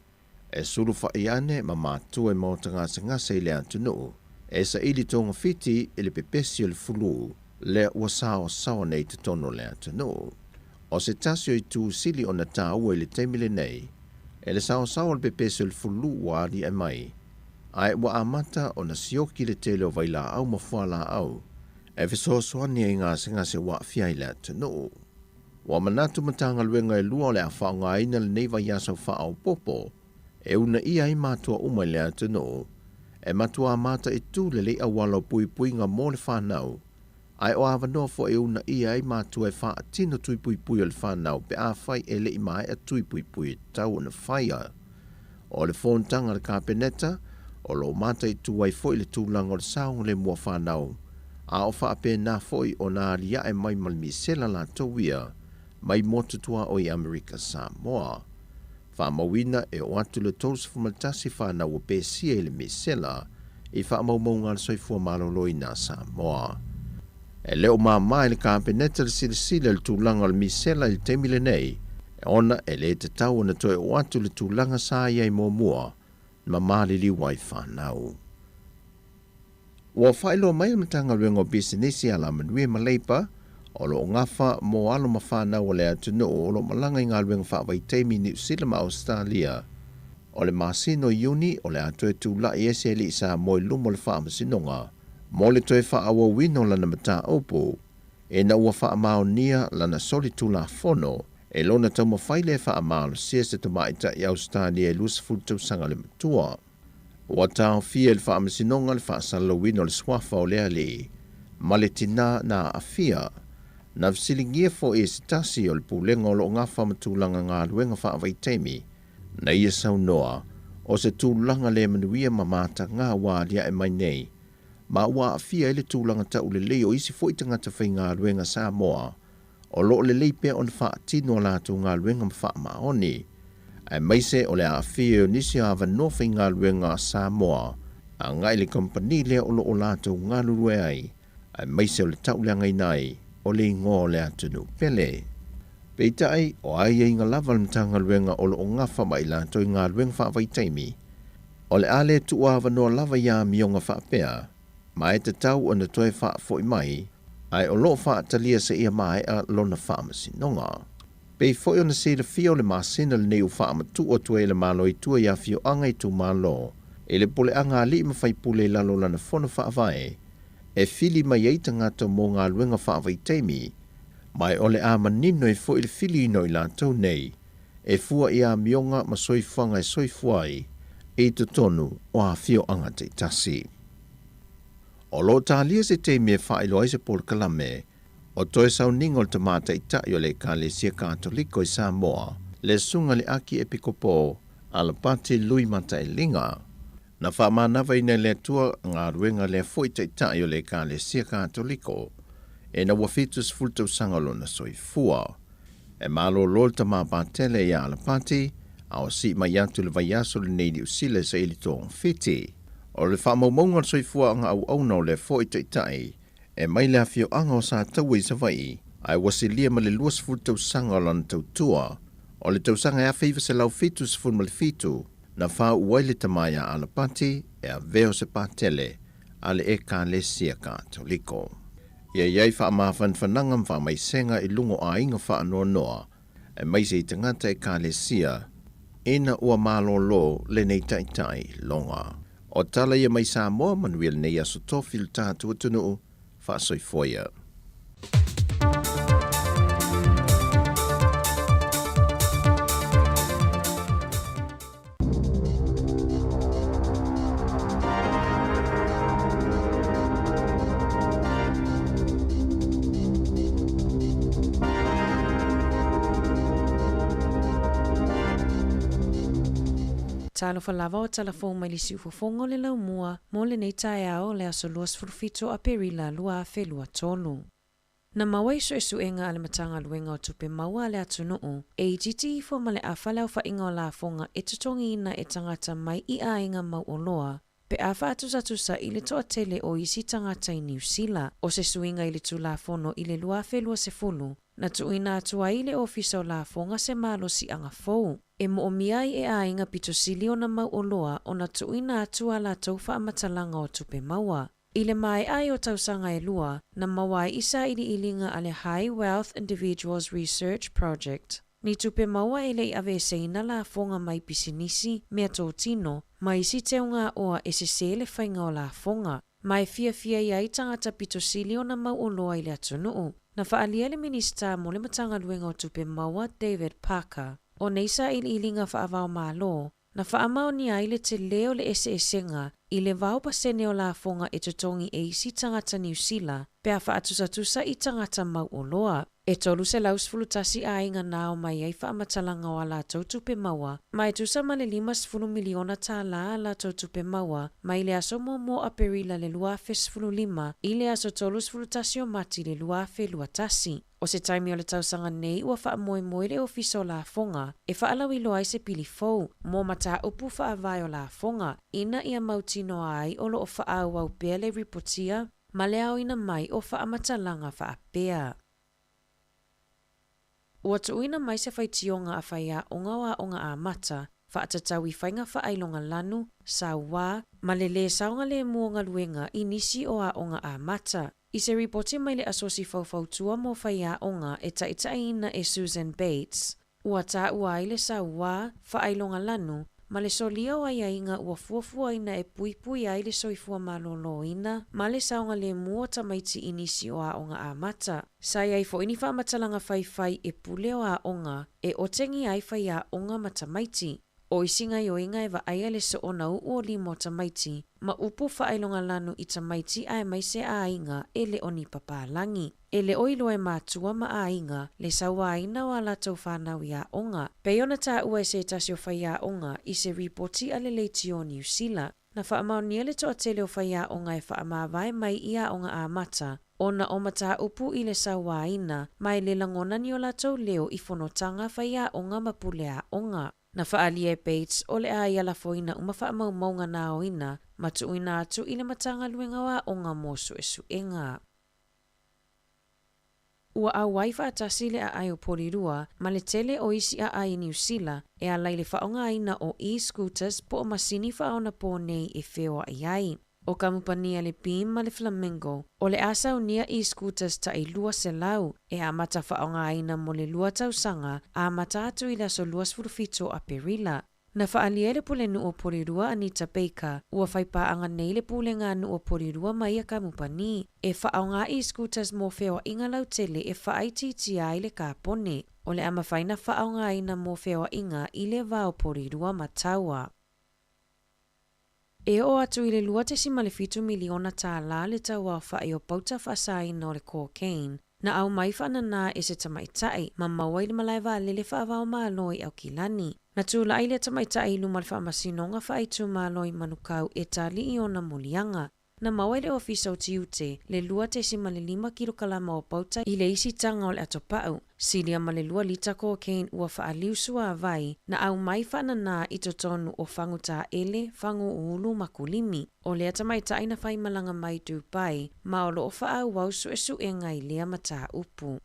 e suru whaiane ma mātua e mautanga se ngase i le antunu, e sa ili tonga fiti i le pepesi o le fulu, le ua sao sao nei te tono le antunu. O se tasio i tu sili o na tā ua i le teimile nei, e le sao sao le pepesi o le fulu ua ali e mai, ai ua amata o na sioki le tele o vaila au ma whala au, e viso soani e ngase wa fia i le antunu. Wa manatu matanga luenga e lua o le a whaonga ina le neiva yasau whaau popo, e una ia i matua umai le atano, e matua amata i tū le lei awalo pui ngā mō le whanau, ai o awanoa fo e una ia i matua e wha atino tui pui o le whanau, pe a whai e lei mai a tui pui tau na whaia. O le whontanga le kapeneta, o lo mata i tū ai foi le tūlanga o le saunga le mua whanau, a o wha ape nā foi o nā ria e mai malmi sela la tauia, mai motutua o i Amerika Samoa. Whamawina e o atu le tōs fumatasi whanau o pēsia i le misela i whamaumaunga le soifua maloloi nā Samoa. E leo mai le kapeneta le silasila le tūlanga le misela i le temile nei, e ona e le te tau na toe o atu le tūlanga sa iai mua, ma mali liwa i whanau. Ua whailo mai o matanga luenga o bisinesi ala manue maleipa, o lo ngafa mo alo mawhana o le atunu o lo malanga i ngā luenga whaawai teimi New Zealand ma Australia. O le masino iuni o le atoe tū la i ese li sa mo i lumo le wha masinonga, mo le toe wha awa wino lana mata opo, e na ua wha amao nia lana soli tū la fono, e lona tau mawhaile wha amao le sia se tamaita i Australia e lusa fultau sanga le matua. Ua tau fia le wha masinonga le wha salo wino le swafa o lea li, ma le tina na afia, na fsilingia fo e sitasi o le pulenga o lo ngā whamatulanga ngā luenga whaawai teimi, na ia sau noa, o se tūlanga le manuia mamata ngā wālia e mai nei, ma ua afia ele tūlanga tau le leo isi fo i tangata whai ngā luenga Samoa, o lo le leipe on wha tino lātu ngā luenga mwha maoni, ai maise o le afia o nisi awa no whai ngā luenga Samoa, a ngai le kompani lea o lo o lātu ngā lurue ai, ai maise o le tau leanga inai, o le ngō le atunu pele. Peitai, o ai e inga lava mtanga luenga o lo ngafa mai la toi ngā luenga whaawai teimi. O le ale tu awa noa lava ia mionga whaapea, ma e te tau o na toi wha foi mai, ai o lo wha talia sa ia mai a lona wha masinonga. Pei foi o na se le fio le masina le neu wha matu o tue le malo i tua ia fio anga i tu malo, e le pole anga li mawhai pule lalo lana whona whaawai, e fili mai eita ngata mō ngā luenga whaawai teimi, mai ole a manino e fo il fili ino i lātou nei, e fua i a mionga ma soifuanga e soifuai, e te tonu o a fio anga te tasi. O lo tālia se teimi e whaelo ai se por kalame, o toe sau ningo le tamata i tai o le Kalesia Katoliko i Samoa, le sunga le aki e pikopo, ala pati lui mata e linga. Na whamanawa ina le tua ngā ruenga le foita i tai o le Kalesia Katoliko, e na wafitus fultau sangalo na soifua. E malo lolta mā pātele i ala pati, au si mai atu le vaiaso le nei usile sa ili tōng fiti. O le whamaumaunga soifua ngā au auna o le foita i tai, e mai le afio anga o sa taua i sa vai, ai wasilia ma le luas fultau sangalo na tautua, o le tausanga e awhiva se lau fitus fun mal fitu, na whau uaile tamaya ala pati e a veo se pātele ale e Kalesia Katoliko. Ia iai wha mawhan whanangam wha mai senga i lungo a inga wha noa noa, e mai se i tangata e Kalesia, ina ua malolo le nei taitai longa. O tala ia mai Samoa Manuel nei aso tofi le tātua tunu whaasoifoia. Talo falava o telefon mai lisi ufofongo le lau mua, mo le nei tae ao le aso luas furfito a perila lua a felua tolu. Na mawai so esu enga ale matanga luenga o tupe maua le atunuu, e jiti ifo ma le awhale au whainga o la fonga e tutongi ina e tangata mai I a inga mau o loa, pe awha atusa i le toa tele o isi tangata I New Zealand, o se suinga I le tu la fono I le lua felua se fulu, na tuina atua I le ofisa o la fonga se malo si anga fou. E mo miai e a inga pito silio na mau o loa o na tuina atua la taufa amatalanga o tupe maua. Ile mai ai o tausanga e lua na mawai isa ili ilinga ale High Wealth Individuals Research Project. Ni tupe maua ele I ave seina la fonga mai pisinisi mea tō tino mai isi teunga oa e se sele whainga o la fonga. Mai fia iai tangata pito silio na mau o loa ile atunuu. Na whaalia le minista mo le matanga luenga o tupe maua David Parker. O neisa ili ilinga whaavao malo, na whaamao ni aile te leo le esenga I le vau pasene o la fonga e tutongi e isi tangata New Zealand, pea whaatusa I tangata mau o loa. E tolu se lausfulutasi a inga nao mai ei whaamatalanga o la tautupe maua, mai tusa ma le 5 miliona tā la tautupe maua, mai le aso mo a perila le lua fesfulu 5, I le aso tolusfulutasi o mati le lua fe luatasi. O se taimi o le tausanga nei ua whaamoe le ofiso la fonga, e whaalawi loa I se pili fou, mo mata upu whaavai o la fonga, ina ia mautino ai o lo o whaau au pea le ripotia, ma le au ina mai o whaamatalanga whaapea. Ua tuina mai se whaitionga a whaia onga a mata, whaatatau I whainga whaailonga lanu, saua, ma le saunga le muonga luenga I nisi o a onga a mata. I se ripoti mai le asosi fautua mo whaia onga e taitaina e Susan Bates. Ua ta ua ile saua, whaailonga lanu, ma le solia o aia inga ua fuafua ina e pui ai le soifua malolo ina, ma le saunga le mua tamaiti inisi o a onga a mata. Sai ai fo ini whaamatalanga whai e pule o a onga, e otengi ai whai a onga matamaiti. O isinga I o inga e wa aia le so ona o limo tamaiti, ma upu whaailonga lanu I tamaiti ai mai se a inga e le oni papalangi. E le oilo e mātua ma a inga, le sawa ina o ala tau whanau I a onga. Peiona tā ua e se tasi o whai a onga I se ripoti ale leiti o New Zealand. Na whaamau nia le toa tele o whai a onga e whaamawai mai I a onga a mata. Ona o mata upu I le sawa ina, mai le langona ni o la tau leo I whanotanga whai a onga mapule a onga. Na whaalia Bates o le a iala foina uma whaamau maunga na o ina, matu ina atu I le matanga luenga wa onga mosu e suenga. Ua a waifa atasi le a ai o porirua, ma le tele o isi a ai New Zealand, e a lai le whaonga aina o e-scooters po o masini whaona po nei e whewa ai. O kamupania le Beam ma le Flamingo, o le asa o nia e-scooters ta I lua se lau, e a mata whaonga aina mo le lua tausanga, a mata atu I la so luas furufito a perila. Na whaalia le pule nu o porirua Anita Baker, ua whaipaanga nei le pule ngā nu o porirua mai a kamupani, e whaonga e-scooters mo whewa inga lau tele e whaaititi ai le kāpone, o le ama whaina whaonga aina mo whewa inga I le vau porirua mataua. E o atu I le 25 miliona tā la le tau au whae o pauta whaasaina o le cocaine, na au mai whanana e se tamaitai, ma mawai le malaiwa le whaavao maaloi au kilani. Na tūla ai le tamaitai luma le whaamasinonga whaaitu maaloi manukau e tali I ona mulianga. Na mawai le ofisa o tiute, le 25 kilokalama o pauta I le isi tanga o le atopau. Silia ma le 2 lita cocaine ua whaaliusua avai, na au mai whanana I totonu o whanguta ele, whangu ulu makulimi. O lea tamaitai na whaimalanga mai Dubai, ma o loo whaau wausu e suenga I lea mata upu.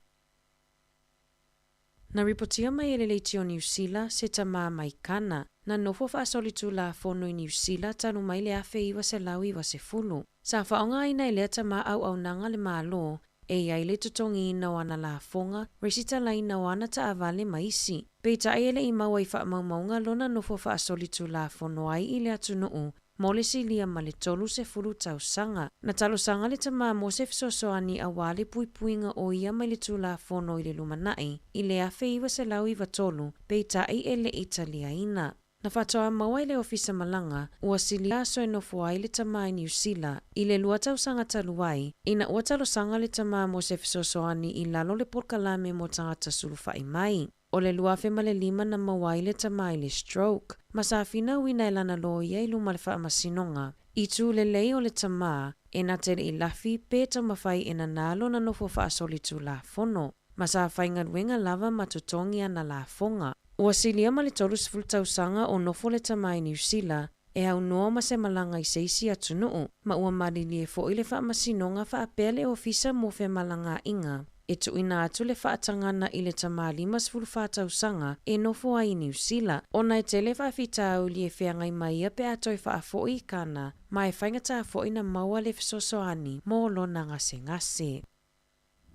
Na ripotia mai ele leiti o New Zealand se tamaa mai kana, na nofo whaasolitu la fono I New Zealand tanu mai le afe iwa se lau iwa se fulu. Sa whaonga ina I lea tamaa au nanga le malo, ai le tutongi ina wana la fonga, resita la ina wana ta avale maisi. Peita ele I maua I wha maumaunga lona nofo wha asolitu la fono ai I le atunuu, mole si lia ma le tolu se fulu tau sanga. Na talo sanga le tama mo se fisosoani a wale pui puinga o ia mai le tu la fono I le lumanai, I le afe iwa se lau iwa tolu, peita ele Italia ina. Na whatoa maua I le ofisa malanga, ua sili aso e nofo ai le tama I New Zealand, I le luatau sanga taluai, ina ua talo sanga le tama mo se fisosoani I lalo le porkalame mo tangata sulufa I mai. O le luafe ma le 5 na maua I le tama I le stroke, masafina wina e lana loia I luma le wha masinonga. I tu le lei o le tama, e na tere I lafi pe tamawhai e na nalo na nofo wha asolitu la fono. Masafai ngaruenga lava matutongi ana la fonga. Ua silia ma le tolu sifultau sanga o nofo le tama I New Zealand, e hau noa ma se malanga I seisi atunuu, ma ua malili e fo I le wha masinonga wha apea le ofisa mo fe malanga inga. E tu ina atu le whaatangana I le tama 5 sifulfatau sanga e nofo ai New Zealand. Ona e tele whaafitau li e whiangai mai a pe atoi whaafoi I kana, ma e whaingata afoi na maua le fisosoani mo lona ngase.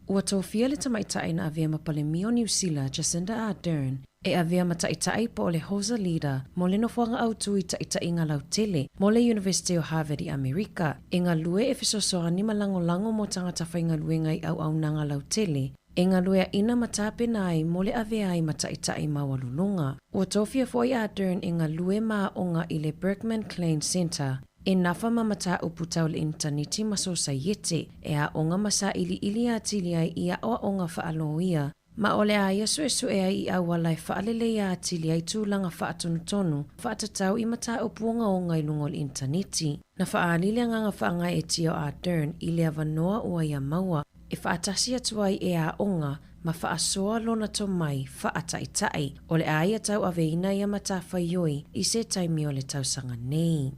Ua tofia le tamaitai na avea mapalemi o New Zealand Jacinda Ardern, e avea mataitai po le hosa leader mo le nofuanga autu I taitai ngā lautele mo le University of Harvard I Amerika, e ngā lue e fisosoani malango mo tangata whainga luenga I au nanga lautele, e ngā lue a ina matape nai mo le avea I mataitai mawalulunga. Ua tofia foi Ardern e ngā lue maa onga I le Berkman Klein Center, e nafa mamata uputau le interneti masosa yete, e a onga masa ili atili ai ia o onga faaloia, ma ole a ia su e ai a walai faalele ia atili ai tūlanga faatonutonu, faatatau I mata upuonga onga I lungo le interneti. Na faalile nganga faanga e tio Ardern I le avanoa ua ia maua, e faatasi atuai e a onga, ma faasoa lona to mai faataitai, ole a ia tau aveina ia mata faioi I se taimi o le tausanga nei.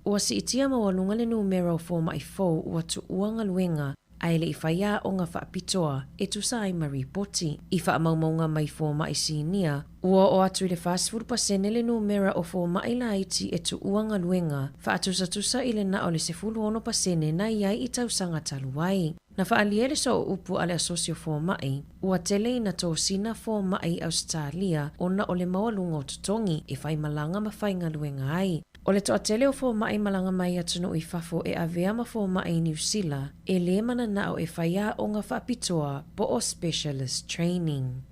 Ua si itia mawalunga le numero 4 ua tu uanga luenga ai le ifaya o ngā whaapitoa e tu sa ai maripoti. I wha maumaunga mai 4 sinia, ua o atu I le fast food pasene le numero o 4 la iti e tu uanga luenga, wha atusa I le na o le 10 pasene na iai I tausanga taluai. Na whaaliele so upu ale asosio 4 ua tele I na tō sina 4 Australia o na o le mawalunga o tutongi e whai malanga ma whainga luenga ai. O le toa tele o 4 malanga mai atunu I fafo e avea ma 4 New Zealand, e le mana na o e whaia o ngā whaapitoa po o specialist training.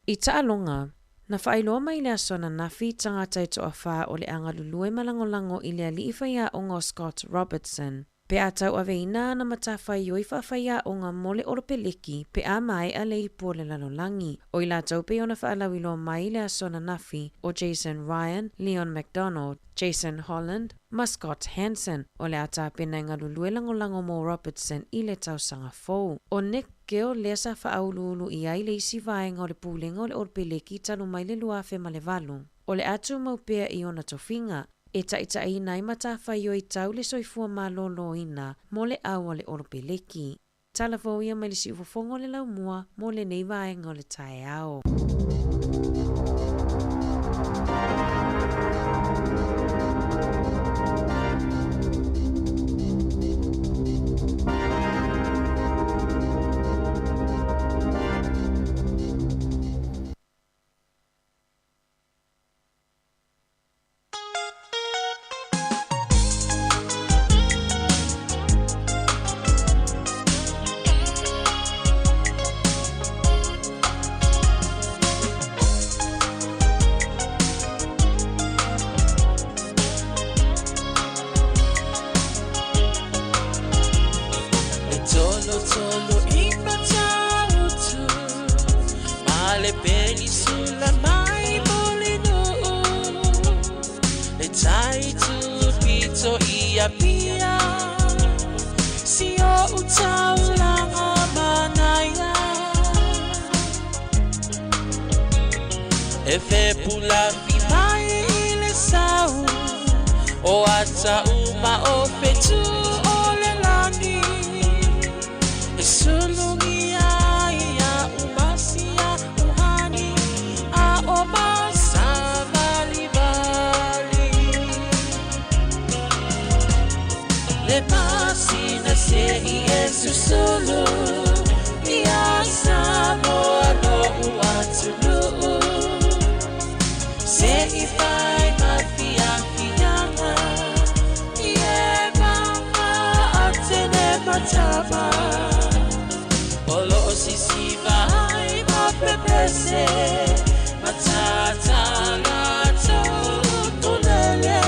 I taalonga, na whailoa mai le asona nafi tangata I toa wha o le angalulue malangolango I le ali I whaia o ngā Scott Robertson. Pe atau aveina na matawhai o I whaia o ngā mole oropeleki pe a mai a le I po le lalolangi. O I la tau pe ona whaalawilo mai le asona nafi o Jason Ryan, Leon McDonald, Jason Holland, ma Scott Hansen o le ata pena ngalulue langolango mo Robertson I le tausanga fou. O Nick Gill lesa whaaululu I ai le isi vaenga o le pulenga o le oropeleki talu mai le luafe ma le valu. O le atu maupea I ona tofinga, e taitai nai matawhai o I tau le soifua malolo ina mo le au o le oropeleki. Talafo ia mai le si ufofongo le laumua mo le nei vaenga o le tae ao. Efe pula mai le sau o ata uma o fetu o le lani e sulungi ya umasia uhani a o masa vali le masina se Yesu sulu ia Samoa lo uatulu se ifai mafia kiyama ie mama atene matama olo sisiva ai mapepese matata lato tulele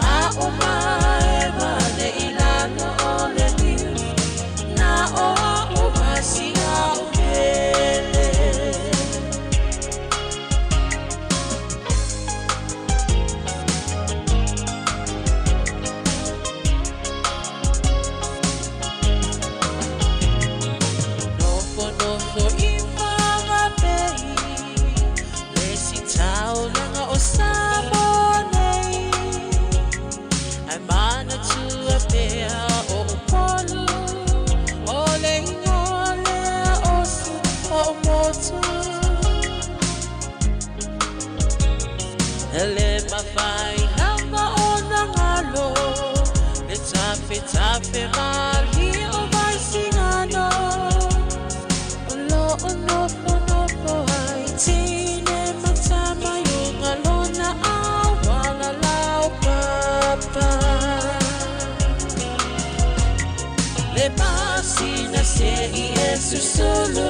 a omae mane ilano ole niu na o umasia upele nofo imama pei lesi tau langa o sabonei ai mana tua pea o polu ole ingole osu o motu ele mafai nanga o nangalo le tape mali o vai singano olo nofo ai tine matama yunga lona awala lau papa le pasina se Yesu sulu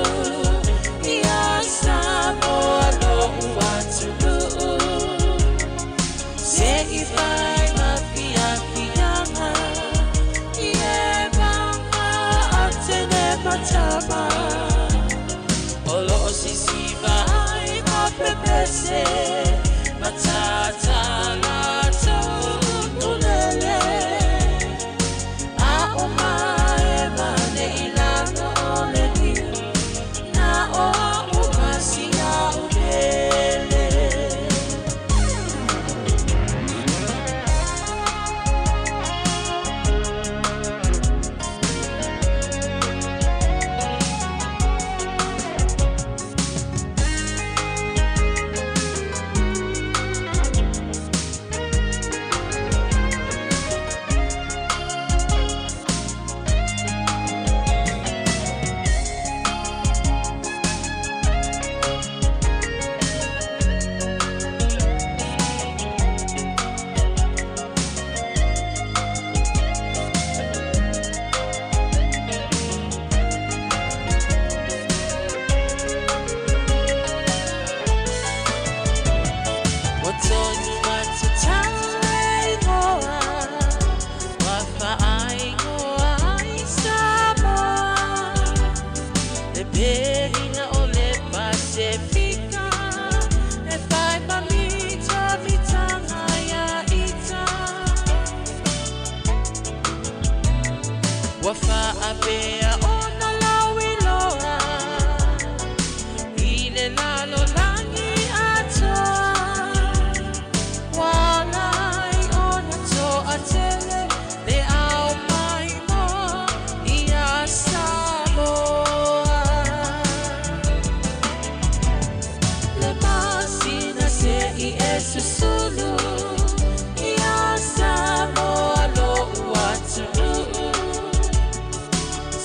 ia Samoa lo uatulu se ifai mafia kiyama ie mama atene matama olo sisiva ai mapepese matata lato tulele a omae mane ilano ole niu na o umasia upele Watonu matutale ngoa wafa ai ngoa ai Samoa le berina o le Pasifika e fai mamita mitanga ya ita wafa apea ona lauiloa ile lalo langi atoa walai ona to atele le au mai mo ia Samoa le masina se Yesu sulu ia Samoa lo uatulu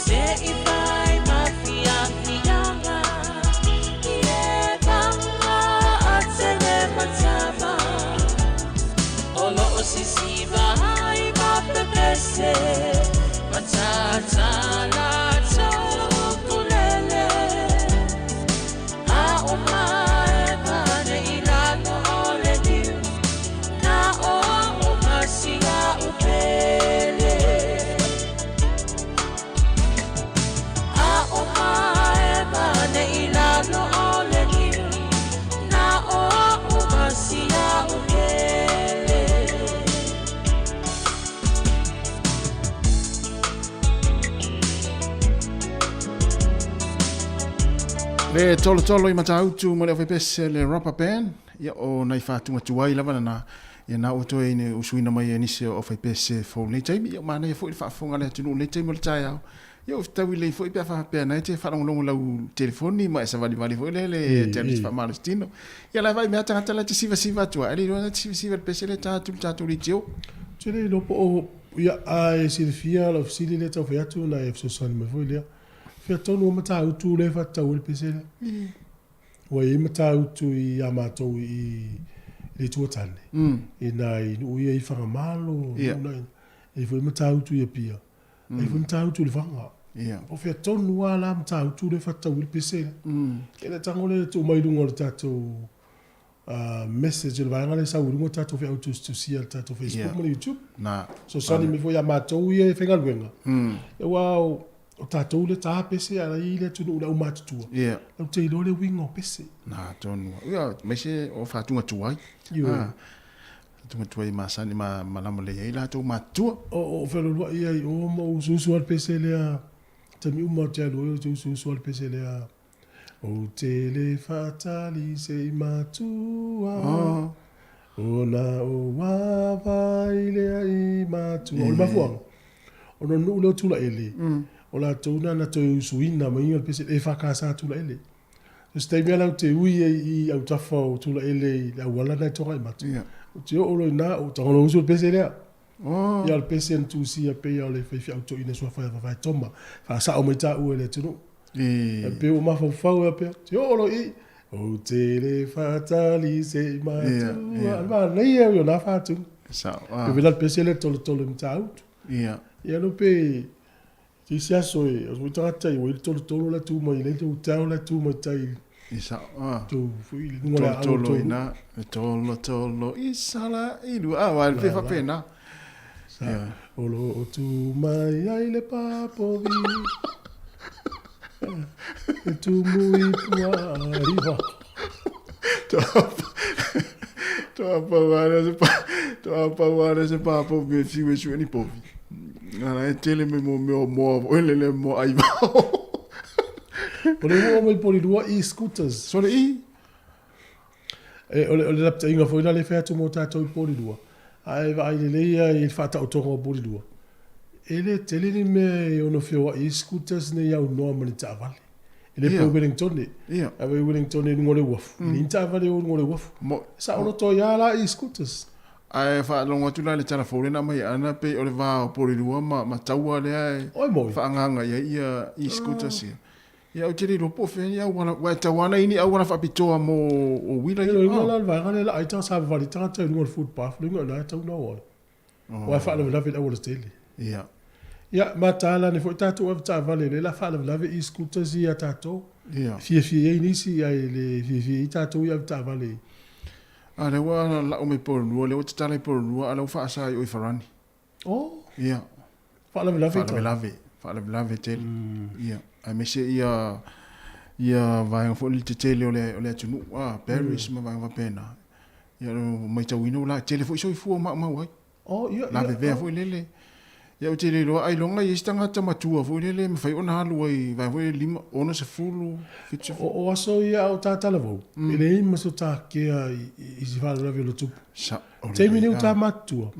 se ifai mafia kiyama ie mama atene matama olo sisiva ai mapepese matata lato kulele a omae mane ilano ole niu na o umasia upele a omae mane ilano ole niu na o umasia upele Le tolo i matautu mo le ofepese le rubber band ia o nai fatunga tuai lava na ia na o toe ne usuina mai e nisi o ofepese fo le taimi ia mana ia fo i whaafonga le atunu le taimi o le tai au ia o fitawi le fo i pia whapea nai te whalongolongo lau telefoni ma e sa vali fo le tablet whamalastino ia lai vai mea tangata la te siva tua ele roa te siva le pese le tatu li tio Tene no po Ia ai Silvia la ofisili le tau fiatu na e fsosani me foi lea. Fia tonu o mata utu le fa tau le pesele. Wa i mata utu i amato i le tuatane. I nai uia i whanga malo. E foi mata utu i pia. E foi mata utu le whanga. O fia tonu wa la mata utu le fa tau le pesele. Kena tango le tu mai dungo le tatou message le vanga le sa urungo tatou fia utu sia tatou Facebook mo YouTube. Na. So sani me foi amato i e whenga luenga. E wao o tatou le tā pese ala i le tunu ula umatutua. Lau te ilo le wingo pese. Na tonu. Ia, mese o whatunga tuai. Tunga tuai masani malama le ei la tau matua. O whelolua ia i o mo ususu al pese lea. Tami umau te alo i ususu al pese lea. O te le fatali se i matua. O na o wawai lea i matua. O le mafuanga. O no nulo tula ele. O la tona na te usuina ma inga pese e whakasa tula ele. Stai mea lau te ui i au tafa o tula ele i au wala nai tonga i matu. O te o olo ina o tangono usu pese lea. Ia le pese an tusi a pe au le whaifi au to ina sua whai toma. Whasa o mai ta ue le tunu. E pe o mawhau whau a pe. Te o olo i. O te le whatali se i matua. Alwa nei au yo na whatu. Pe vila le pese le tolo tolo mta autu. Ia no pe... Ti sia soe, o tanga tai, o tolo la tu mai, le tu tau la tu mai tai. Isa, tu fui ngora tolo ina, tolo isala ilu, wa le fa pena. Olo o tu mai ai le papovi. E tu mui pua riva. To pa se papovi fiwe su ni povi. Ana e tele me mo ele mo ai va. O le mo poli dua e scooters. So le i. O le lapta inga foi le fa tu mo tato i poli dua. Ai vai le ia il fata o tongo poli dua. Ele tele ni me ono fio e scooters ne ia no mo ni tavali. Ele po Wellington ni. Ave Wellington ni ngole waf. Ni tavali o ngole waf. Sa ono to ya la e scooters. Ai fa longo tula le telefone na mai ana pe o le va o pori lua ma taua le ai fa nganga ia i scooter si ia o tiri ropo fe ia wa tawana ini au wana fa pitoa mo o wila ia la va ngale la ai ta sa vali ta ta ngol footpath lingo na ta no wa wa fa le lave au le tele ia ma tala ne fo ta to ta vali le la fa le lave i scooter si ia ta to fie ini si ai le fie ta to ia ta vali. Ale wa la o me por no le o te tale por no ala o fa sa o i farani. Ia. Fa la lave tel. Ia. A me se ia vai fo le te tele o le tunu. Paris ma vai va pena. Ia mai ta wino la tele fo so i fu ma wai. Ia. La ve fo lele. Ia o tele lo ai longa i stanga ta matua fo lele me fai ona halu ai vai fo lima ona se fulu fitse. O aso ia o ta lavo. Ele ima so ta ke i si fa lave lo tupu. Sa. Te mini o ta matua.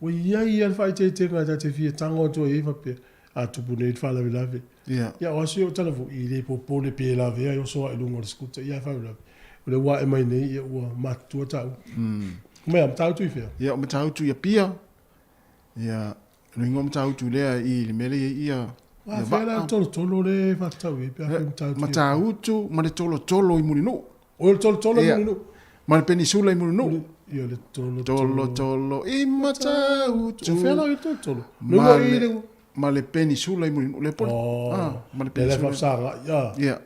O ia fai te ngata te fia tango to e fa pe a tupu ne fa lave. Ia o aso o ta lavo i le popo le pe lave ai o so ai lungo le skuta ia fa lave. O le wa e mai nei ia o matua ta. Me am ta tu fia. Ia o me ta tu ia pia. Ia no ngom tau tu le i le mele ia wa fela tolo le fa tau e pe tau ma tau tu ma le tolo i mulino o le tolo i mulino ma le penisula i mulino ia le tolo i ma tau tu fela i tolo no i le ma le penisula i mulino le pole ma le penisula fa sanga ia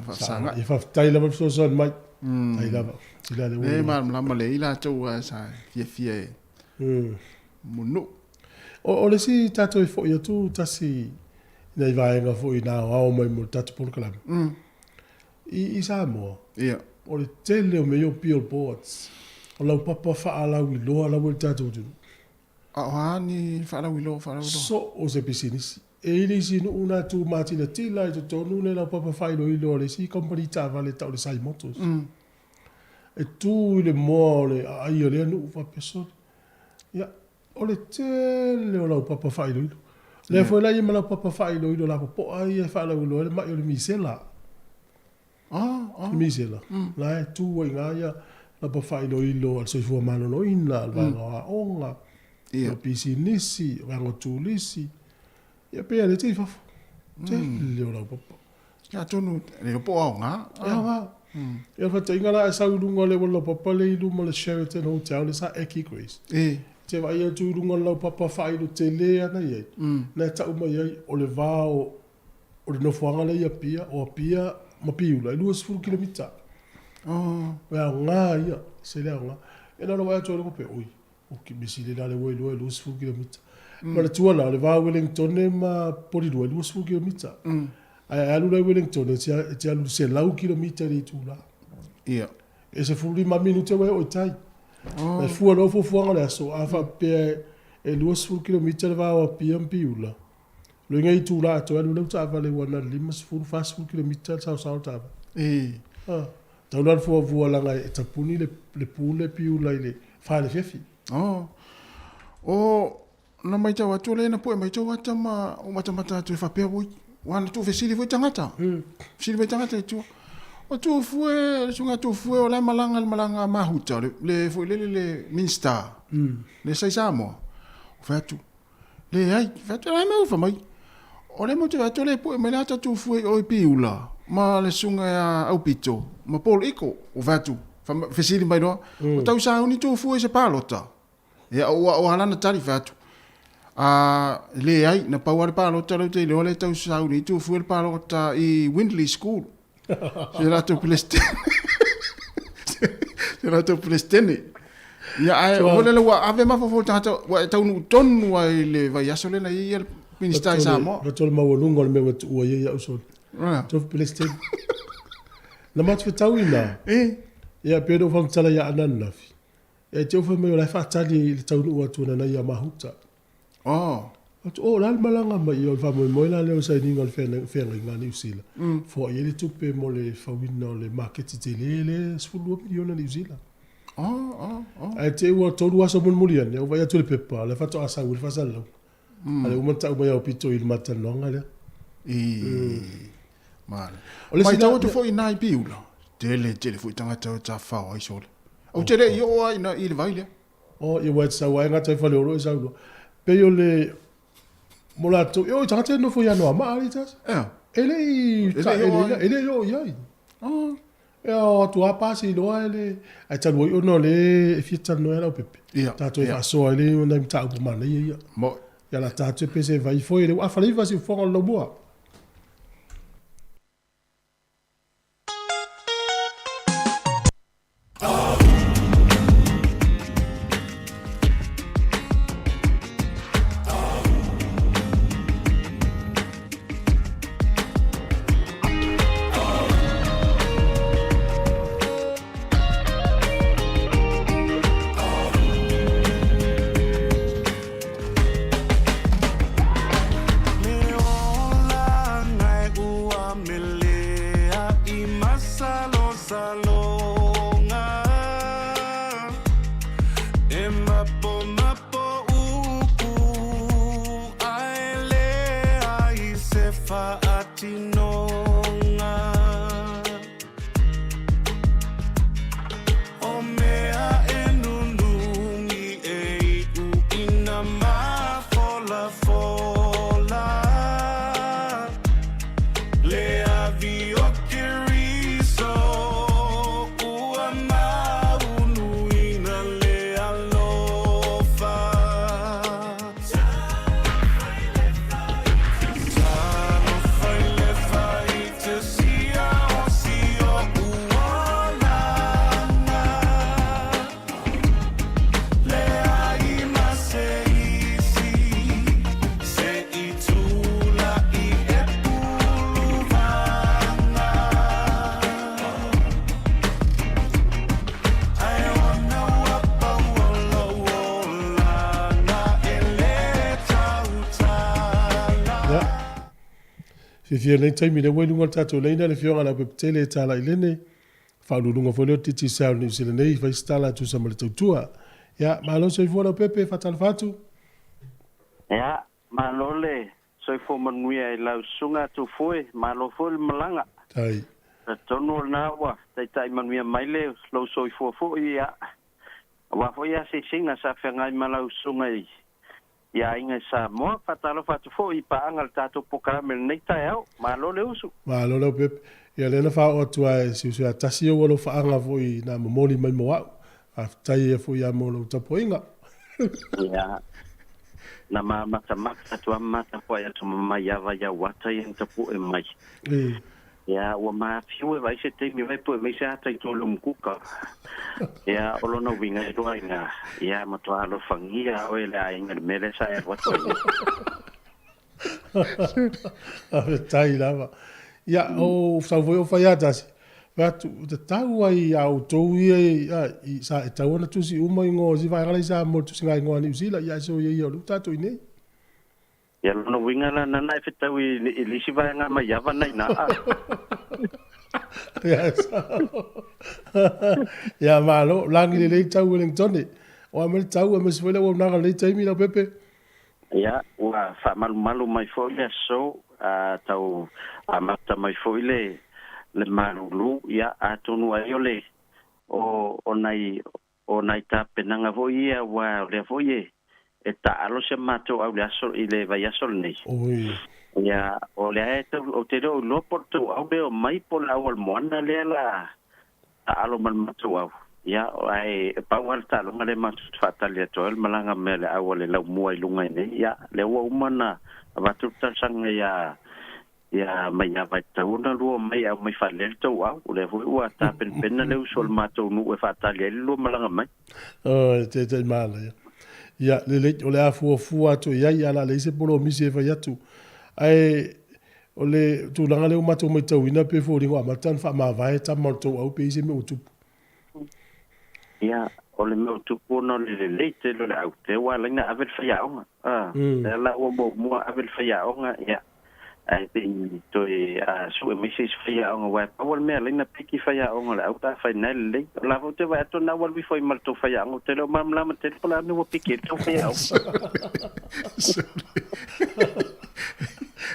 fa sanga ia fa tai la so so mai tai la tila le ma le ila tu sa fie munu o le si tato i fo ia tu tasi nei vaenga fo i nā au mai mo tato por kalam. I Samoa. O le tele o meo billboards. O lau papa wha alau i loa lau i tato tu. Ni wha alau i loa. So o se pisinisi. E ili si no una tu matina tila i to tonu le lau papa wha ilo i loa le si company ta vale tau le sai motos. E tu i le moa o le ai o le anu wha pesoni. Ia. O le tele o lau papa whailoilo. Le foi la i ma lau papa whailoilo la po ai e whailoilo le mai o le misela. Misela. La e tu o inga ia la papa whailoilo al soi fua mano no ina al vanga onga. Ia. O pisi nisi, rango tulisi. Ia pia le te fafo. Te leo la papa. Ia tonu, le po au ngā. Ia ngā. Ia whata ingana e saurunga le wala papa le ilu ma le Sheraton Hotel le sa Eki Grace. Te vai atu urunga lau papa whairu te le ana iei. Nā tau mai iei o le vāo o le nofuanga le ia pia o pia ma piula. Ilua 10 kilomita. Wea ngā ia. Se lea ngā. E nana wai atu aleko pe oi. O ki misi le nale wai lua ilua 10 kilomita. Ma le tuana le vāo Wellington e ma porirua ilua 10 kilomita. Ai alu lai Wellington e te alu se lau kilomita li tūla. Ia. E se furi ma minute wai o tai. E fua lo fuanga le aso. A wha pe e lua 10 kilomita le vāo a pia mpiula. Lo inga i tūla ato alu lau tāwa le wana lima 10 kilomita sao tāwa. Tau lan fua vua langa e tapuni le pule piula i le whaile fefi. O na mai tau atu le na po e mai tau ata ma o matamata atu e whapea woi. Wana tu fesiri voi tangata. Fesiri voi tangata e tu. O tu fue, sunga tu fue o lai malanga mahuta le foi le Minster. Le sai samo. O fatu. Le ai, fatu ai mau fa mai. O le mo te fatu le po e mai ata tu fue o piula. Ma le sunga au pito. Ma Paul Iko o fatu. Fesiri mai no. O tau sa uni tu fue se palota. E o halana tari fatu. Le ai na pauare palota lo te le tau sa uni tu fue palota i Windley School. Será teu Palestine. Será teu Palestine. Ia ai ole le wa ave ma fo tata wa tau nu tonu ai le vai aso le na ia minister Samo. Ra tol ma wolungo le me o ia uso. Teu Palestine. Na mat fe tau ina. Ia pedo fam tala ia anana fi. E teu fa me la fa tali le tau nu atu na ia mahuta. O la malanga mai o fa mo la le sa ni ngol fe nga ni usila. Fo ye le tupe mo le fa wina le market te le sfulu miliona ni usila. Ai te o to wa so mo mulian o vai atu le pepa le fa to asa ul fa salo. Ale o mata o mai o pito il mata longa le. Male. O le sita o to fo ina piula. Tele fo tanga ta fa o isole. O tele yo ai na il vai le. O ye wa sa wa nga ta fa le ro sa lo. Pe yo le Molato, yo tangata no fo ya no ama alitas. Ele yo yai. Ya tu apa si lo ele. Ai tanu yo no le fieta no era o pepe. Ta to fa so ele no nem ta bu mana ya. Mo ya la ta te pese vai fo ele. Afa le va si fo lo boa. Fia nei taimi le wailunga tatou leina le fionga la pepetele e tala i lene. Whaulunga fo leo titi sao ni usile nei, vai stala tu sa male tautua. Ia, malo soifua la pepe, fatala fatu? Ia, malo le soifua manuia i lau sunga tu fue, malo fo le malanga. Tai. Tono na wa, tai manuia mai le, lau soifua fo ia. wa fo ia se singa sa fengai malau sunga ia inga sa mo fatalo fatu fo I pa angal tato programa nei tai au ma lo le usu Ma lo lo pep. Ia lena fa o tua si usu atasi o lo fa anga foi na momoli mai mo au. A tai e foi a mo lo tapoinga. ia na mata tu mata po ia tu mai ava ia wata ia tapu e mai ia o ma fiu vai se te mi vai po me se ata to lo mkuka ia o lo no winga e doa inga ia ma to alo fangia o ele a inga mele sa e wata A tai lava. Ia o sa voi o fai atasi. Vatu te tau ai au tou ia I sa e tau ana tusi uma ingo si vai ngalai sa mo tusi ngai ngoa ni usila ia so ia o luta to ine. ia lo no winga la na e fetau I lisi vai nga mai ava nei na ia malo langi le tau Wellington. O amel tau me se vele o na le taimi la pepe. ia wa fa malu mai fo le so tau amata mai fo le malulu ia atonu ai ole o nai ta penanga vo ia wa le vo ye e ta alo se mato au le aso I le vai aso nei ia o le ai o te do lo porto au be o mai po la o mona le la ta alo mal mato au ia ai pa wal ta lo ngale mato fatale to el malanga mele au le la mo ai lunga nei ia le o umana va tu ta sanga ia mai vai tauna lo mai au mai falel to au le vo ta pen le usol mato nu e fatale lo malanga mai te mala ia le o le afu to ia la le se polo mi se vai atu ai o le tu langa le mato mai tau ina pe fo ringo matan fa ma vai ta mato au pe se me utu ia o le me utu no le te lo le au te wa lina avel fa ia onga la o mo avel fa ia onga ia ai te to su me se fa ia onga wa pa wal me lina piki fa ia onga le au ta fa na le la vo te va to na wal vi foi mal to fa ia onga te lo mam la te pola no piki to fa ia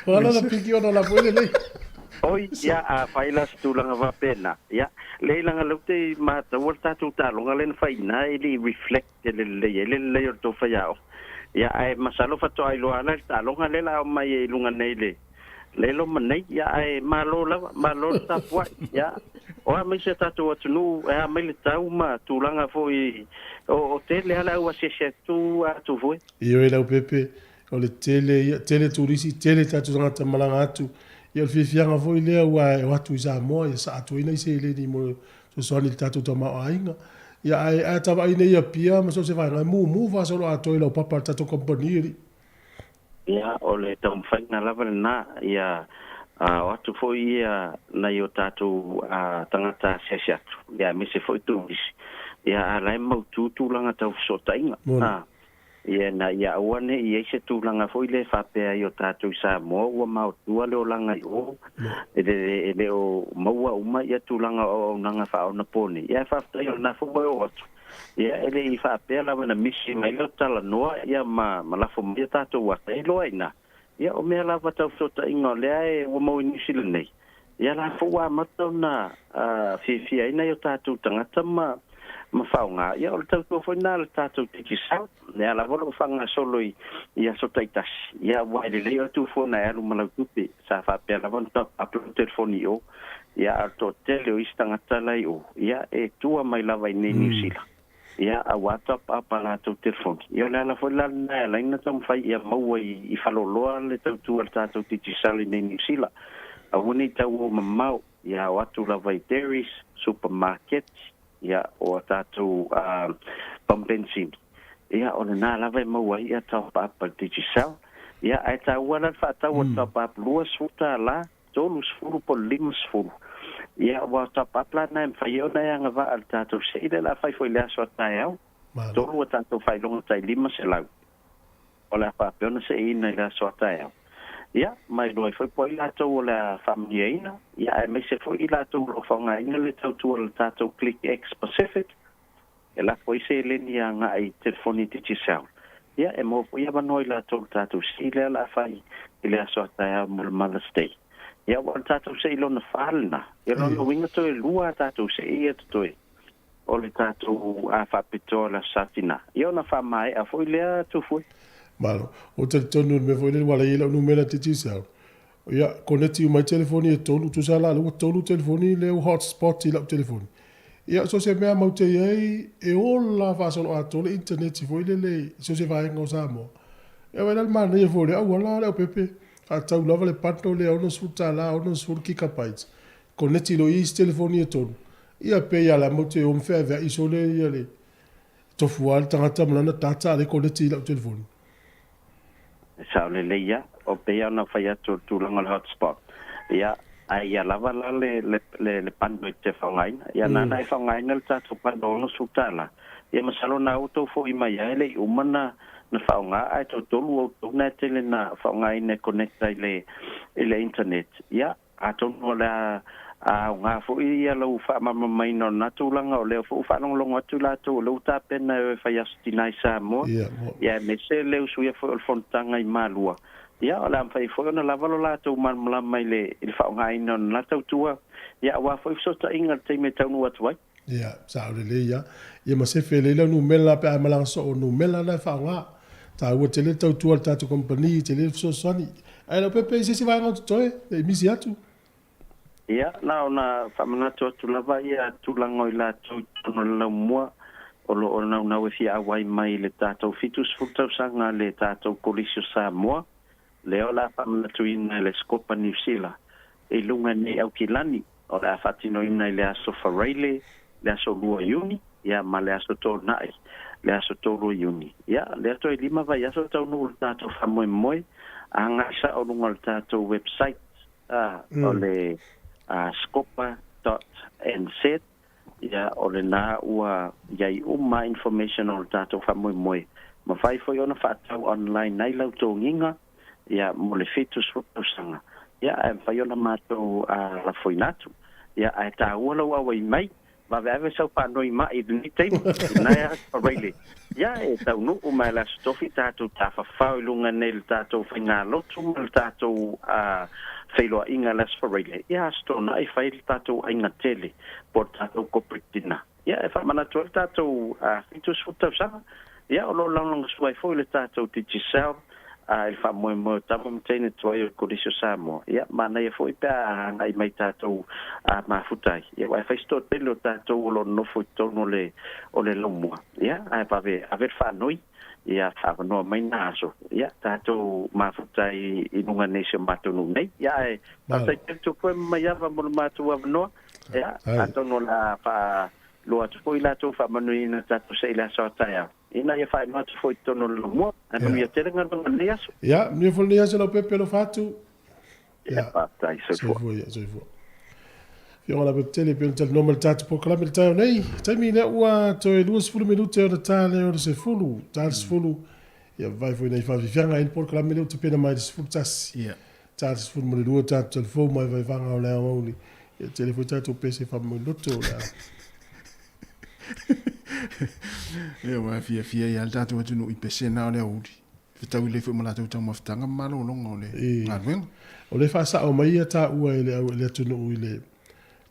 Wala na piki ona la puele le. Oi, ia a faila stulanga va pena. Ia, le langa lute ma ta volta tu ta longa len faina ili reflect le to fa ia. Ia ai masalo fa to ai lo ala ta longa le la mai lunga nei le lo manei ia ai malo ta po ia. O mai se ta to tu e mai le tau ma tu langa foi o te le ala o se tu a tu foi. Io e la pepe o le tele turisi tele tatu ngata malanga atu ia le fianga foi le wa tu sa mo ia sa tu ina se le ni mo so ni tatu to ma ainga ia ai tava ina ia pia ma so se vai mu va solo a to ila papa tatu company ia o le tam faina lava na ia watu foi ia na yo tatu tangata sesiatu ia me se foi tu ia ala mo tu langa tau so tainga ia na ia wane ia se tu langa foi le fa pe yo tatu sa mo wa ma tu le langa o ele o mo uma ia tu langa o nanga fa ona poni ia fa yo na fo o ia ele I fa pe la na misi mai lo tala no ia ma la fo ia tatu wa te lo ina ia o me la va tau so tainga le ai o mo ni silene ia la fo wa mato na fi ina yo tatu tangata ma faunga ia o tau foi na tatu tiki sa ne ala volo fanga solo ia so taitas ia wa le le tu fo na alu malau tupi sa fa pe la von top upload telefoni o ia to tele o istanga tala o ia e tua mai lava ni New Zealand ia a WhatsApp apala to telefoni ia la fo la na la ina tam fai ia mau I faloloa le tau tatu tiki sa ni New Zealand a woni tau o mamau ia watu lava dairies supermarkets ia o tatu pampensin ia o na lava mo ia top up digital ia ai ta wala fa ta top up luas futa la tolus furu po lims furu ia wa top up la na fa yo na nga va al tatu se ile la fa foi la so ta ia tolu tatu fa longa ta lims la o la fa pe no se ina la so ta ia ia mai doi foi po ila to la familia ina ia me se foi ila to lo fanga ina le tau le tato click X Pacific ela foi se le ni nga ai telefoni tiki sel ia e mo ia ba noi la to tato sile la fai ile so ta mo mal stay ia wa tato se ilo na falna ia no winga to lua tato se ia to o le tātou a whapito la satina. Ia ona whamai a fwoi lea tufui. Malo, o te tonu me foi le wala ila numera te tisau. Ia, koneti mai telefoni e tonu, tu sa la lu tonu telefoni le hotspot ila telefoni. Ia, so se mea mau te iei, e ola whasolo a tole internet si foi le, so se vai ngau sa mo. Ia, wai lal mana ia foi le, au wala le au pepe. A tau lava le pato le ono suta la, ono sur gigabytes. Koneti lo is telefoni e tonu. Ia pe ia la mau te omfea vea iso le ia le. Tofu al tangata malana tata le koneti ila telefoni. Sa le leia, o pea ona whai atu tūlanga le hotspot. Ia, ai a lava la le pando i te whaungaina. Ia nana e whaungaina le tātou pando ono sutala. Ia masalo na auto fo i mai ele i umana na whaunga ai tau tolu au tōna tele na whaungaina connecta i le internet. Ia, a tonu le a ngā fo i a lau whaamama mai no na tūlanga o leo fo whanonglongo atu la tō lau tā pena e whai astina i sa moa. Ia, me se leo suia fo il fontanga i malua. Ia, o la mwhai fo na lavalo la tō malmala mai le il whaungaina na tau tua. Ia, wa fo i sota inga te me taunu atu ai. Ia, sa ole le ia. Ia ma se fele le nu mela pe a malanga so o nu mela na whaunga. Ta ua te le tau tua tatu kompani, te le so soni. Ai la pepe se si vai ngau tutoe, e misi atu. Ia, na ona whamanatu atu lava ia tūlango i la tūtono lau mua. Olo o nau e fia awai mai le tātou fitus futau sanga le tātou kolisio sa mua. Leo la whamanatu ina le Skopa New Zealand. E lunga ne au ki lani. O le a whatino ina le aso Whareile, le aso Lua Uni, ia ma le aso tō nai, le aso tō Lua Uni. Ia, le ato e lima vai aso tau nu le tātou whamoe moe, a ngasa o lunga le tātou website, o le scopa.nz, ia o le nā ua iai uma information o le tātou whamoe moe. Ma whai foi ona whaatau online nei lau tō nginga, ia mo le fetus whausanga. Ia, e whai ona mātou la whoinatu. Ia, e tā ua lau awai mai, ma veawe sau whanoi mai i ni teimu, nai a Whareile. Ia, e tau nuku mai la stofi tātou tā whawhau lunga nei le tātou whainga lotu, le tātou whailoa inga las Whareile. Ia, stona e whai le tātou ainga tele, por tātou kopritina. Ia, e whamanatu le tātou fitus futau sanga. Ia, o lo launanga suai foi le tātou Digicel, il whamoe mo tamo mtene tuai o Korisio Samoa. Ia, mana ia foi pia ngai mai tātou mafutai. Ia, wai whai sto tele o tātou o lo nofo i tono o le lomua. Ia, ai pave aver whanoi, ia whawanoa mai nāso. Ia, tātou mafutai i nunga nesio matonu nei. Ia, e, tātai tētu koe mai awa mo le mātou avanoa. Ia, tātono la wha loa tupo i lātou whamanui na tātou se i la soatai au. Ina ia whai matu foi tono lo mua, anu ia terenga nunga ne aso. Ia, mia fo ne aso la pepe lo fatu. Ia, patai, soifua. Soifua. Fionga la pepe tele, pio tel normal tatu po kalame le tayo nei. Taimi ne ua to e 2 minute o le tale o le se fulu. Tale se fulu. Ia, vai foi nei whavi fianga in po kalame le te pena mai se fulu tasi. Ia. Tale se fulu mo le lua tatu telefon mai vai vanga o lea mauli. Ia, telefon tatu pese whamu loto la. Ia wa fia ia tātou atu no i pese na o le auri. Fitau i le fu malatu tau mafutanga malo longa o le ngaruenga. O le whasa o mai a tā ua i le atu no i le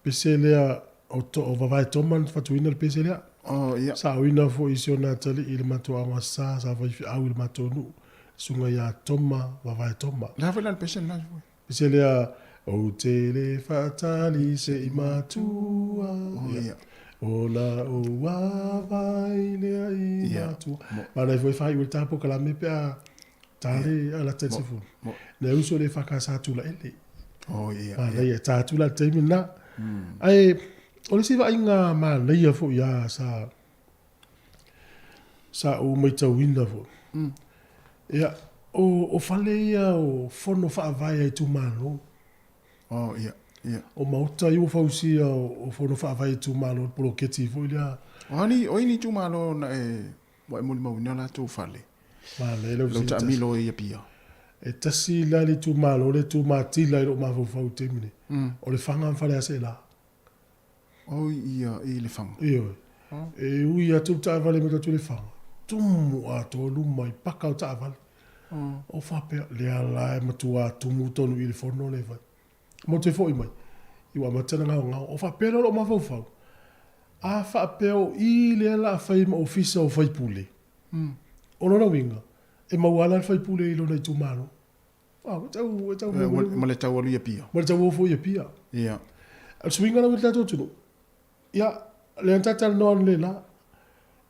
pese lea o vavai toman fatuina le pese lea. Oh, ia. Sa uina fo i sio nā tali i le matua awa sa vai au i le matua nu. Sunga ia toma, vavai toma. La fai lan pese na. Pese lea o te le fatali se i matua. Oh, ia. Ola o wawai lea i matua. Mana i foi whai ua tāpo kalame pe a tale a la tete fu. Ne uso le whakasatu la ele. Oh, ia. Mana ia tātu la teimi na. Ai, o le siwa inga mana ia fo ia sa o maitawina fo. Ia, o whale ia o fono whaavai ai tu mano. Oh, ia. Yeah. O mauta i o fausia o fono whaavai tu malo polo keti fo ilia. O ini tu malo na wa muli mauna la tu fale. Vale, lo ta milo e pia. E tasi la li tu malo le tu mati la o mafo fau temine. O le fanga fale ase la. O ia e le fanga. Iyo. E ui atu ta vale me tu le fanga. Tumu a to luma i paka o ta vale. O whapea le ala e matua tumu tonu i le fono le vai. Mo te fo i mai. I wa matana ngau ngau. O whapea lo mafo fau. a whaapeo I le la whai ma ofisa o whaipule. Ono na winga. E mauala whaipule I lona I tumano. Ma le tau alu ia pia. Ma le tau ofo ia pia. Ia. Al swinga na wita tōtunu. Ia, le antatal noan le la.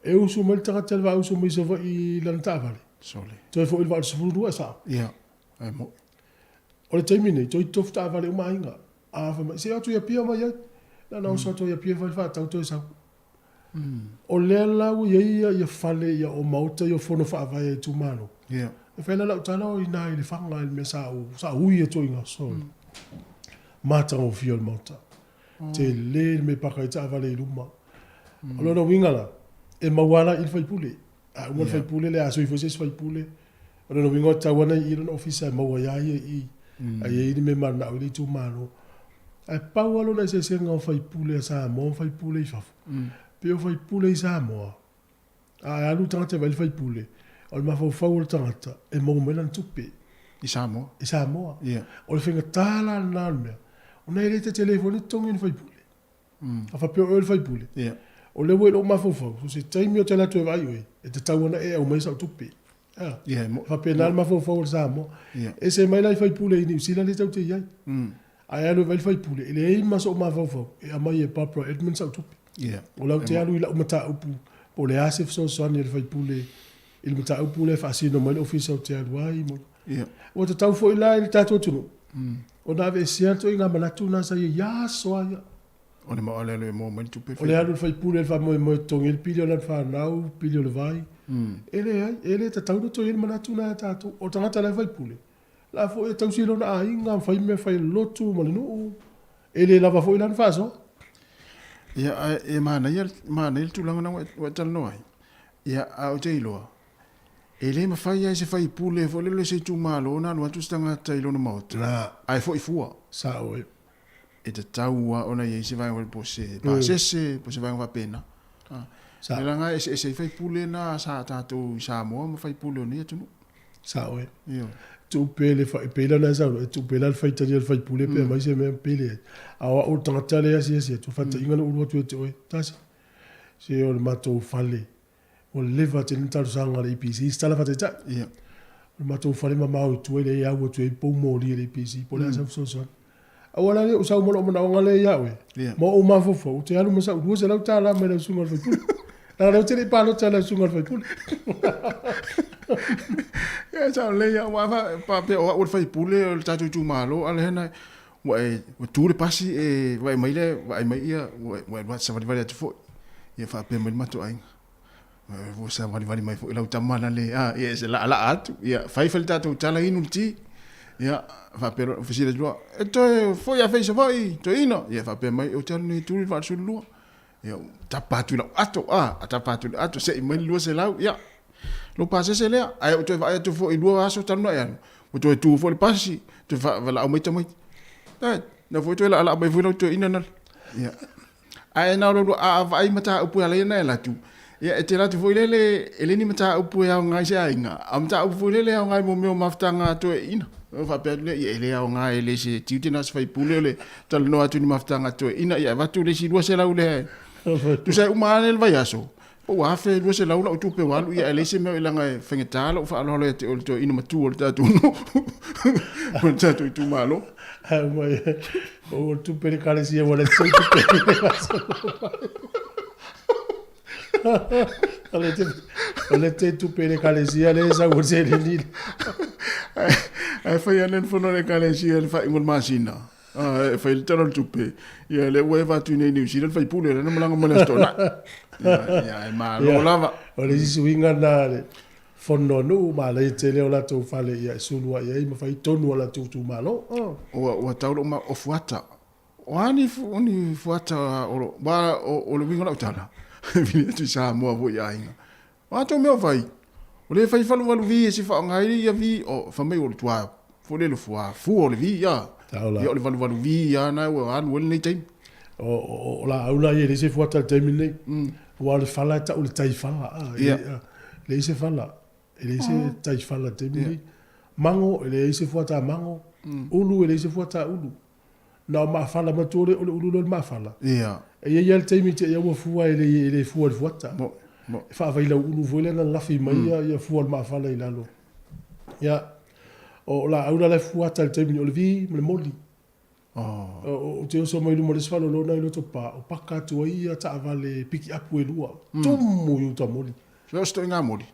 E usu ma le tangata le usu ma isa I lana tāwale. Sole. Toi fo ilwa al rua sa. Ia. Ai mo. O le taimine, toi tofu tāwale uma inga. A wha se atu ia pia mai ai. Na nau sa to ia pia wha tau toi sa. O lea lau ia whale ia o mauta ia whono whaavai ai tūmano. Ia. E whaina lau tana o ina I le whanga I le me sa ui e toi ngā so. Mātanga o fia le mauta. Te le me paka I tāwale I luma. O lona wingala, e mawala I le whaipule. A uma whaipule le aso I foses whaipule. O lona wingo tawana I lana ofisa e maua iai I. A iei ni me mana o I le tūmano. Ai pau alo na se senga o whaipule a sa mo whaipule I fafu. Pe o whaipule I sa moa. A alu tangata vai whaipule. O le mawhau le tangata e mo melan tupe. I Samoa. I Samoa. Ia. O le whenga tāla na mea. O nei rete telefoni tongi ni whaipule. A whapeo o le whaipule. Ia. O le wei lo mawhau. So se taimi o te latu e vai oi. E te tauana e au maisa o tupe. Ia. Whapeo na le mawhau le Samoa. Ia. E se mai lai whaipule I ni usila le tau te iai. Ai alu vai whaipule. Ele ei maso o mawhau. E amai e Barbara Edmonds au tupe. Yeah. O lau te alu I la umata upu. O le asif so soani le whaipule. Il mata upu le whaasino mai le ofisa o te alu ai. Yeah. O te tau fo I la I tato tunu. O na ve sianto I ngā manatu na sa ia soa ia. O le maale le mo mai tupe. O le alu whaipule le whamoe moe tongi le pili o le whanau, pili o le vai. Ele ai, ele te tau no to il manatu na tato. O tangata le whaipule. La fo e tau silo na ai ngā whaime whai lotu ma le nuu. Ele lava fo I lan whaso. Ia e mana il tulanga na wa tal noi. Ia au te iloa. E le mawhai ai se whai pule fo le se tu malo na no atu stanga tai lo na maut. Na ai fo I fua. Sa oi. E te taua ona ye se vai po se. Pa se po se vai va pena. Sa langa e se whai pule na sa tato sa mo ma whai pule ni atu. Sa oi. Ia. Tu pele fa pele na sa tu pele al faita dia fai pule pe mai se me pele a o tangata le asi tu fata inga no uru tu oi tasi se o mato fale o leva te ntaru sanga le IPC stala fata ta ia o mato fale ma mau tu ele ia o tu e po mo le IPC po le sa so awala le o sa mo na ngale ia we mo o ma fo te alu mo sa o se la ta la me le sunga fai pule la le te pa lo ta la sunga fai pule ya sa le ya wa pa pe o fai pule o tatu tu malo ale na wa tu le pasi e wa mai le wa mai ia wa sa va te fo ia fa pe mai mato ai vo sa va mai fo la tamana le ia se la atu ia fai fel tatu tala inu ti ia fa pe ofisi le do e to fo ia fe se vai to ino ia fa pe mai o tala ni tu va su lu ia tapatu la ato tapatu ato se mai lu se la ia lo pase se le ai to vai to fo I lua aso tanu ai o to tu fo le pasi to va la mai tamai na fo to la mai fo to ina na ya ai na lo a vai mata upu ala ina la tu ya te la tu fo le ele ni mata upu ya ngai se ainga am ta upu le ngai mo me maftanga to ina va pe le ele ya ngai le se tiutina se fai pule le tal no atu ni maftanga to ina ya va tu le si lua se la ule tu sai umane le vai aso o afe lu se laula o tupe walu ia ele se me langa fengetala o fa lo le te o to ina matu o tatu no o tatu tu malo mai o tupe le kale si wala se tupe ale te tupe le kale si ale sa o se le ni ai fa ia nen fono le kale si ele fa ingol masina fa il tano tupe ia le weva tu nei ni si le fa pule na malanga mona stona ya ma lo lava o le swinga na le fono no ma le te le ola to fale ia sulu ia ma fai tonu ola tu malo o taulo ma o fuata o ani fuata o le winga tala vini tu sa mo vo ia inga o to me vai o le fai falu vi si fa ngai ia vi o fa me o tua fo le fu o le vi ia ia o le valu vi ia na o anu le nei o la aula ia le se fuata termine o le fala ta o le tai fala le se fala le se tai fala termine mango le se fuata mango ulu le se fuata ulu na ma fala ma tole o ulu le ma fala ia le taimi te ia ua fua ele fua le fuata. Fa vai la ulu voile na lafi mai ia fua le mafala i lalo. Ia o la aula le fuata le taimi o le vi le moli. O te oso mai lumore sfalo lona i loto pa o paka tua ia ta avale piki apu e lua. Tomu i uta moli. Leo sto inga moli.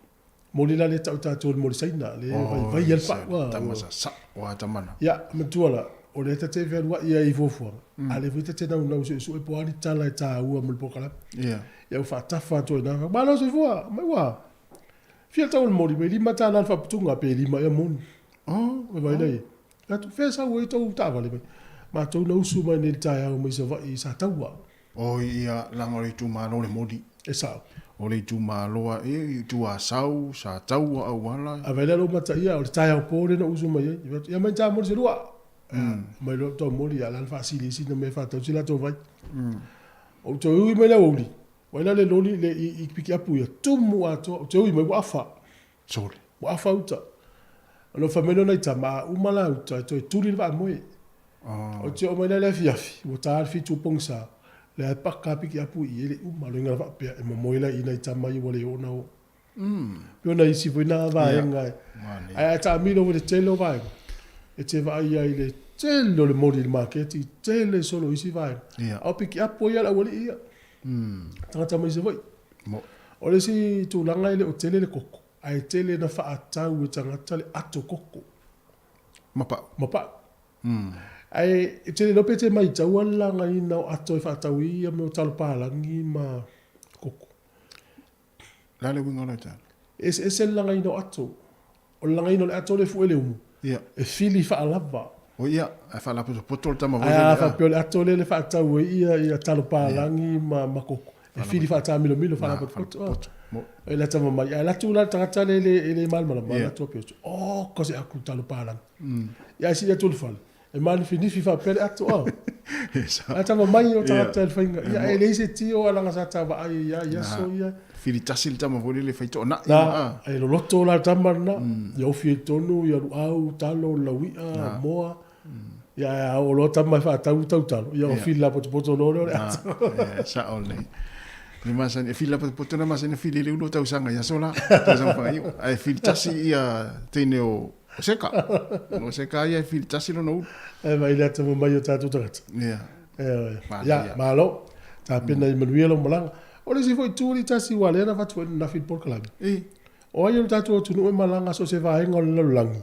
Moli la le tau tātou le moli saina. Le vai el pa. Tamasa sa wa tamana. Ia, mentuala. O le te vea lua ia i fofua. A le vita te nau nau se e poani tala e tā ua mo le pokala. Ia u whaatafa to e nanga. Mana se fua, mai wa. Fia tau le moli, me lima tā nal whaputunga pe lima ia moni. Me vai nei. Ia tu whea sa ua i tau tāwale mai. Ma tau na usu mai nel tai au mai sa vai sa taua. O ia langori tu malo le modi. E sa. O le tu malo e tu a sau sa taua au wala. A vele lo mata ia o le tai au pore na usu mai. Ia mai tā mori se lua. Mai lo to mori ala fa sili si no me fa to sila to vai. O to ui mai la oli. Wai la le loli le I piki apu ia tumu ato. To ui mai wafa. Sorry. Wafa uta. Lo fa meno na tama umala uta to tuli va moi. O te o mai le fiafi, o ta fi tu pongsa. Le pa ka piki apu I le u malo nga va pe e mo ila ina tama I wale ona o. Yo na isi voina va nga. Ai ta mi lo le telo va. E te va ia I le telo le modi market, I tele solo isi va. O piki apu ia la wale ia. Tanga mai se vai. O le si tu langa ile o tele le koko. Ai tele na fa atau tanga tale ato koko. Mapa. Ai te no pete mai tau ala ngai na ato e whaatau ia me o talo pālangi ma koko. Lale winga no tala? E se langai no ato. O langai no le ato le fu ele umu. E fili whaalava. O ia, e whaalapa so potol tama vole. Ai a whapeo le ato le whaatau ia talo pālangi ma koko. E fili whaatau milo whaalapa poto. E la tama mai. Ai latu la tangata le malmala ma latu apio. O, kose aku talo pālangi. Ia si atu le whale. E mani finifi fa pele ato o. Ata mai o tata el fainga. Ia e leise tio alanga sa tava ai ia so ia. Fili tasil tama vole le faito na. Na, ai lo loto la tama na. Ia o fi tonu ia au talo la wia moa. Ia o lo tama fa tau talo. Ia o fi la poto lo. Sa ole. Ni masa ni fila poto na masa ni fili le ulo tau sanga ia sola. Tau sanga ia. Ai fili tasi ia tene o seka. No seka ia fil tasilo no. E mai le tamo mai o tatu tata. Ya, malo. Ta pena I manuelo malanga. O le si foi tuli tasi wale na fatu na fil por kalabi. O ai o tatu tu no malanga so se va en o langi.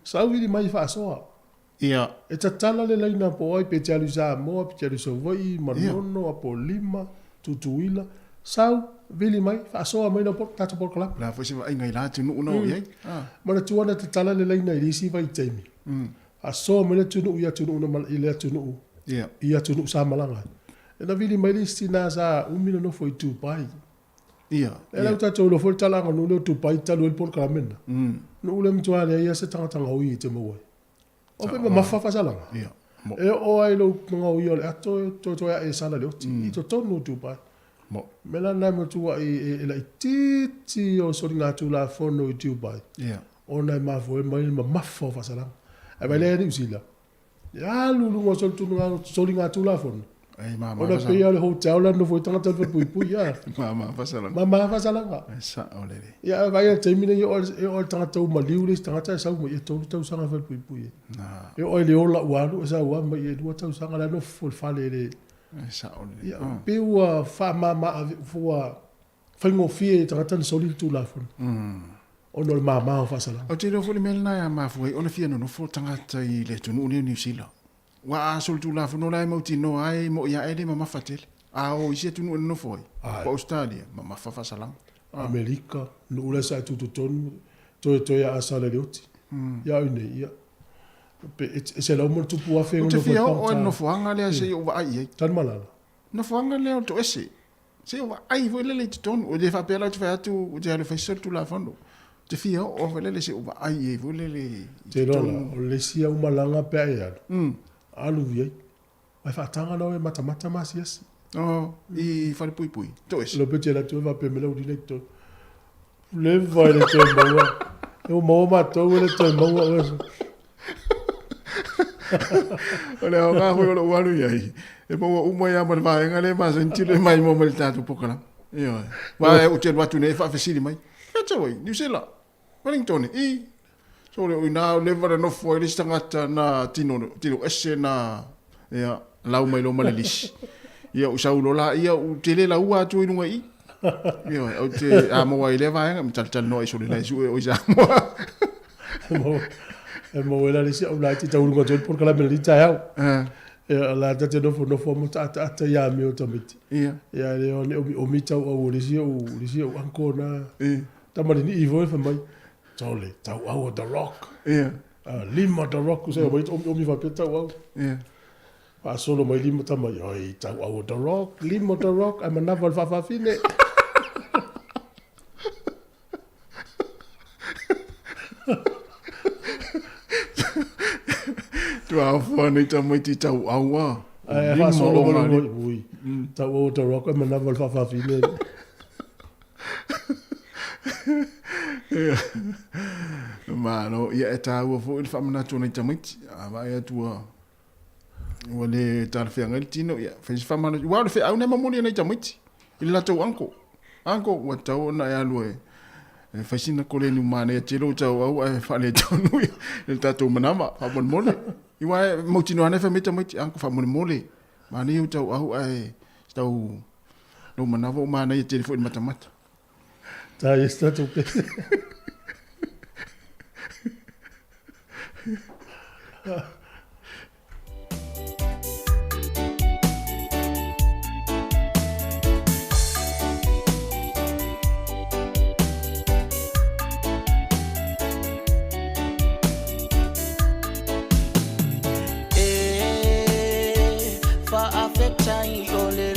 Sa wi mai fa soa. Ia. E tatala le laina po ai pe tialu sa mo pe tialu so voi manono apo lima tutuila. Sau vili mai fa soa mai no por tatu por kala. La foi se vai ngai la tu no ia. Mana tuana te tala le leina I risi vai taimi. A soa mai tu no ia tu no mal ile tu no. Ia tu no sa malanga. E na vili mai risi na sa umino no foi tu pai. Ia. E la tatu lo foi tala no tu pai talu el por kala mena. No ule mtuale ia se tanga oi te mo. O pe ma fa salanga. Ia. E o ai lo ngo ia le ato to e sala le oti. I to tonu tu pai. Mela na mo tu e la titi o so nga tu la fono I tu bai. Ona ma vo mai ma mafo fa sala. E vai le ni usila. Ya lulu ngo so tu nga so nga tu la fono. Ai mama. Ona pe ya le hotel la no foi tanga tel pui ya. Mama fa sala. Mama fa sala. Sa ole. Ya vai te mine o tanga tu ma liu tanga ta sa mo e to sanga fa pui. Na. E o le ola wa sa wa ma e do ta sanga la no fo fa le sa ole. Ya pe wa fa mama fo fango fie tanga soli tu la fon. Ono le mama fa sala. O te ro fo le melna ya ma fo ona fie no fo tanga tai le tu no ni sila. Wa sol tu la fo no lai mo ti no ai mo ya ele mama fatel. A o ise tu no fo. Po Australia mama fa sala. Amerika no ula sa tu ton to ya asala le oti. Ya une ya. Pe se la mo tu pu afe no fo. O no fo anga le se o va ai. Tan malala. No fo anga le to ese. Se o ai vo le ton o de fa pela tu fa tu o de le fa sol tu la fondo. Te fia o le se o ai vo le te rola o le sia o malanga pe ai. Alu vi. Ai fa tanga no e mata mas yes. Oh, I fa le pui. To ese. Lo pe la tu va pe me lo directo. Le vai le te mo. E o mo ma to le te mo. Ole o ngā hui o lo walu iai. E po wa umo ia mara vaenga le ma sentile mai mo mele tātou pokala. Ia. Wa e utel watu ne whawhesiri mai. Kata wai, New Zealand. Wellington, i. So le uina o levara no foi le stangata na tino ese na ia lau mai lo malelisi. Ia usaulo la ia u tele la ua tu inunga i. Ia o te a mo wai le vaenga mi tal no iso le lai su o isa mo. E mo wela le si o la ti tau lunga tu por kala mele ta yau. La te no fo mo ta ya mi o tamiti. Ia le o mi tau o le si o anko na. Tamari ni ivo fa mai. Tole, tau au the rock. Ia. Lima the rock se o mi va pe tau au. Ia. Pa solo mai lima tamai. Oi, tau au the rock, lima the rock, I'm another fa fine. Tu au fone tamai ti tau au a. Pa solo mai. Tau au the rock, I'm another fa fine. Mano, ia e tāua fo i le whamanatu nei tamiti. Awa e atua ua le tārawhia ngai tino. Ia, whaisi whamanatu. Ua le whea au nei mamoni nei tamiti. I le latau anko. Anko, ua tau na e alu e. Whaisi na kore ni umane e tiro tau au e whale tonu ia. Le tātou manama, whamone mole. Iwa e mautino ane whamei tamiti. Anko whamone mole. Mane iu tau au e tau no manawa o mana i tiri fo i matamata. Ta está tu pe. Fa affecta io le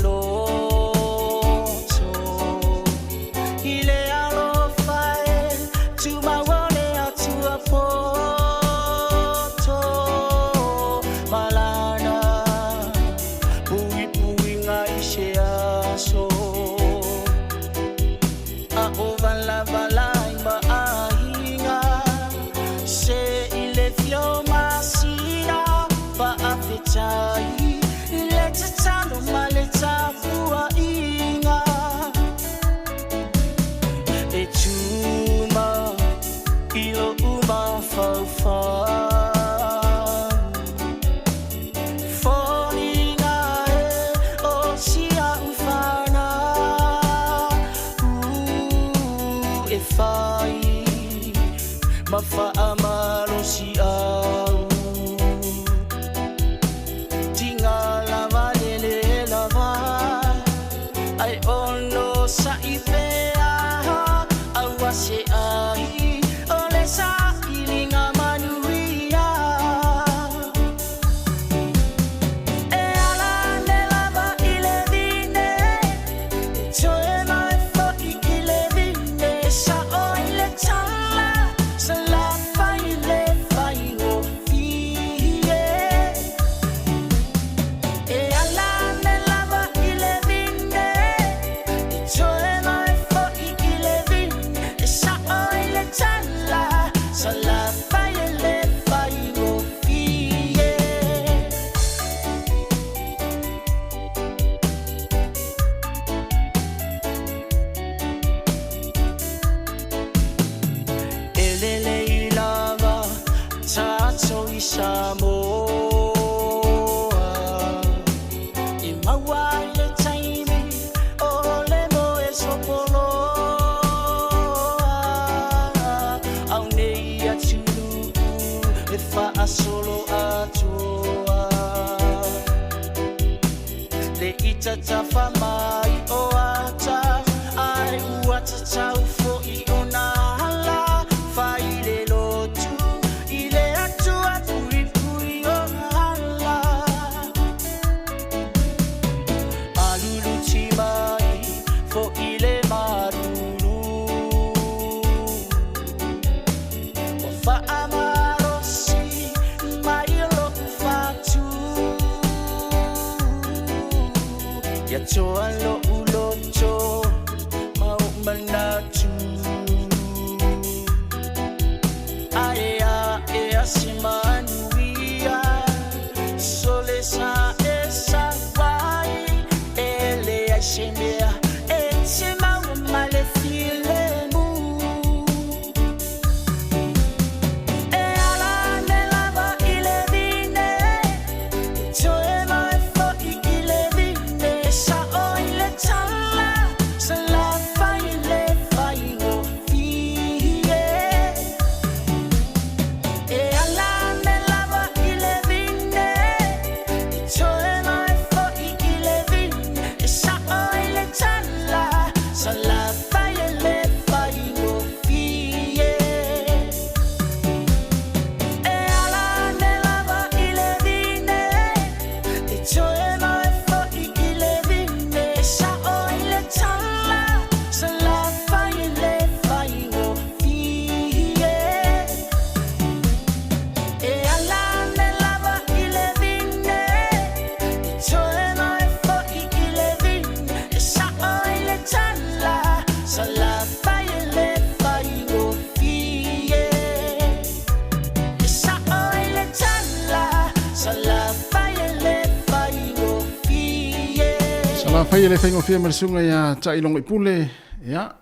fai le fai ngofia marsunga ya tai longo ipule ya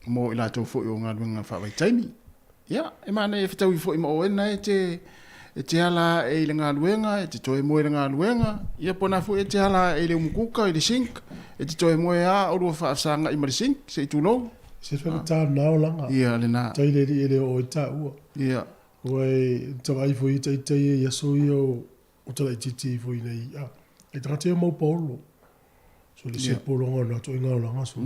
mo ila to fo yo ngalwenga fa vai taimi ya e mana e fitau fo mo ena e te ala e le ngalwenga e te toe mo le ngalwenga ia pona fo e te ala e le mukuka e le sink e te toe mo ya o lo fa sanga i mar sink se tu no se fa ta na o langa ia le na tai le o ta u ia wai tawai fo i tai ya so yo o tala i titi fo i nei a e trate mo polo so le se polo ngona to inga langa so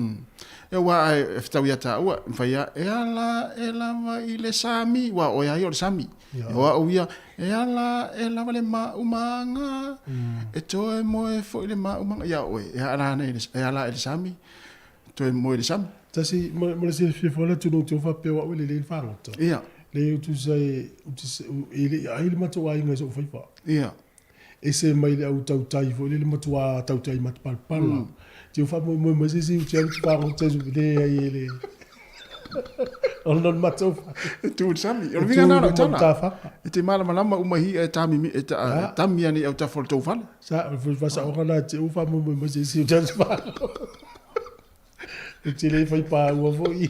e wa e fitau ia ta ua fai e ala e lava i le sami wa o ia i o le sami e wa o ia e ala e lava le ma umanga e toe mo e fo i le ma umanga ia oe e ala e ala e le sami toe mo i le sami tasi mo le se fo la tu no tu fa pe wa le le fangota ia le tu sai ele ai le mato ai ngai so fai fa ia e se mai le au tau tai fo le mato a tau tai mat pal pala ti fa mo se si tu fa on te le ai le on non mato tu sami o vinga na tana e te mala malama umahi e tami e tami ani au ta fo to fa sa fa sa o kana ti fa mo se si tu fa ti le fai pa o vo i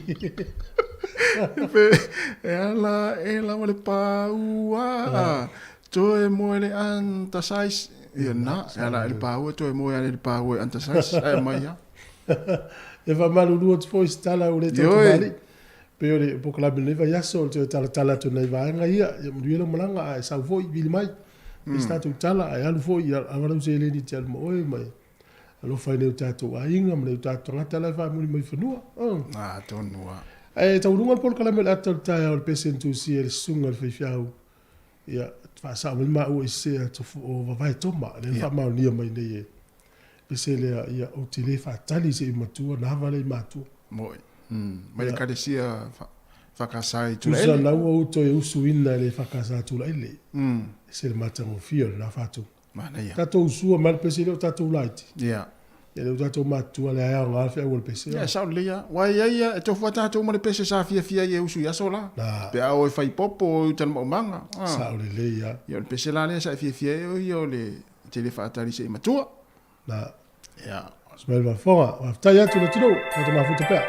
e ala e la wale pa ua toe mo le anta sais ia na e ala e pa ua toe mo le pa ua anta sais e mai ya e va malu lu ot foi stala o le to mali pe o le po la bele va ya sol te tala to nei va nga ia e mu le malanga e sa foi bil mai sta to tala e alu foi a va se le ni tel mo oi mai alo fai le tato a inga mo le tato ngata la va mu mai funua to nua e tau runga por kala me atal tai al pesentu si el sunga al fiau ia fa sa mo ma o se to o va vai toma le fa ma ni mai nei e se le ia o tele fa tali se matua na vale matua moi mai le kadesia fa kasai tu le na o to e usuina le fa kasa tu le se le mata mo fio na fa tu mana ia ta to usua mal pesile ta to light ia e le tato matua le aia ngā whea ua pese. Ia, sao lea. Wai ia, e tofu a tato ma le pese sa fia i e usu ia sola. Pe a oi fai popo o i tana maumanga. Sao le lea. Ia, le pese la lea sa fia e oi o le te le whaatari se i matua. Ia. Smail wa whonga. Wa whtai atu na tino. Kata mafuta pea.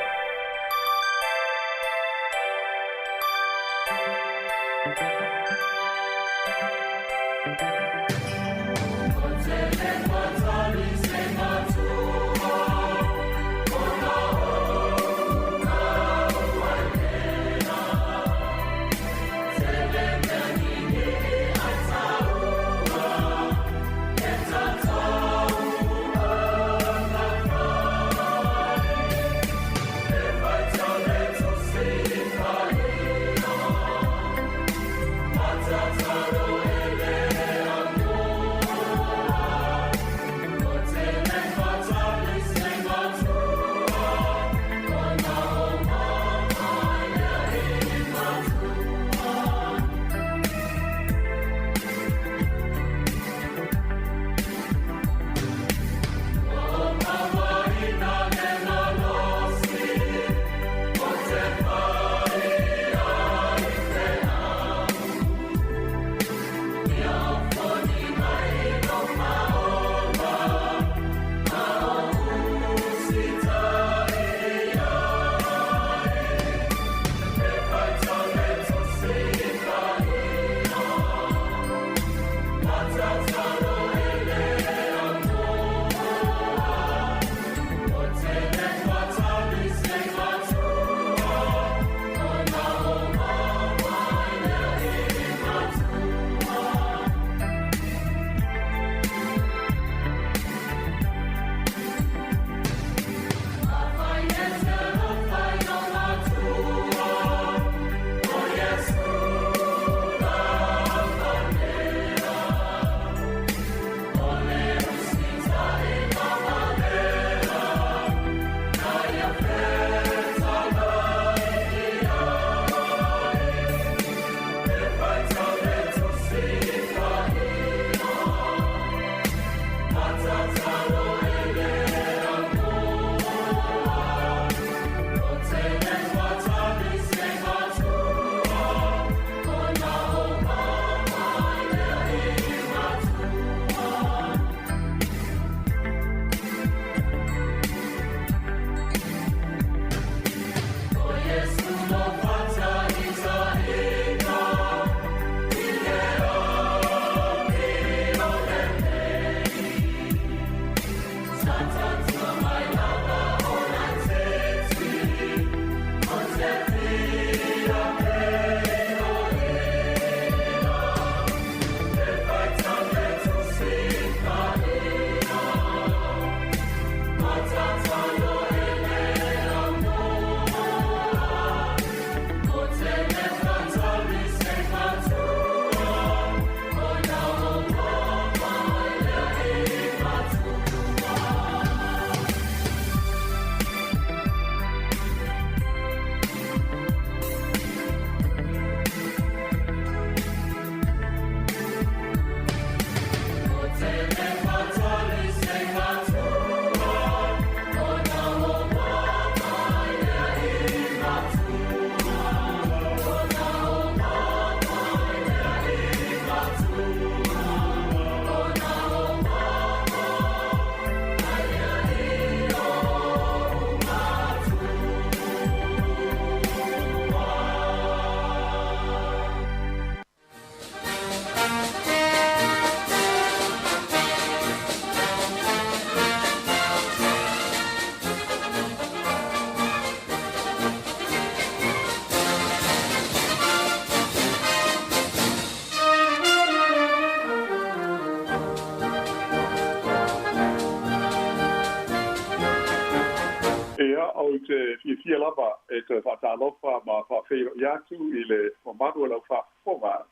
o te fia lava e te whatalofa ma whawhero iatu I le mamanu lau whafonga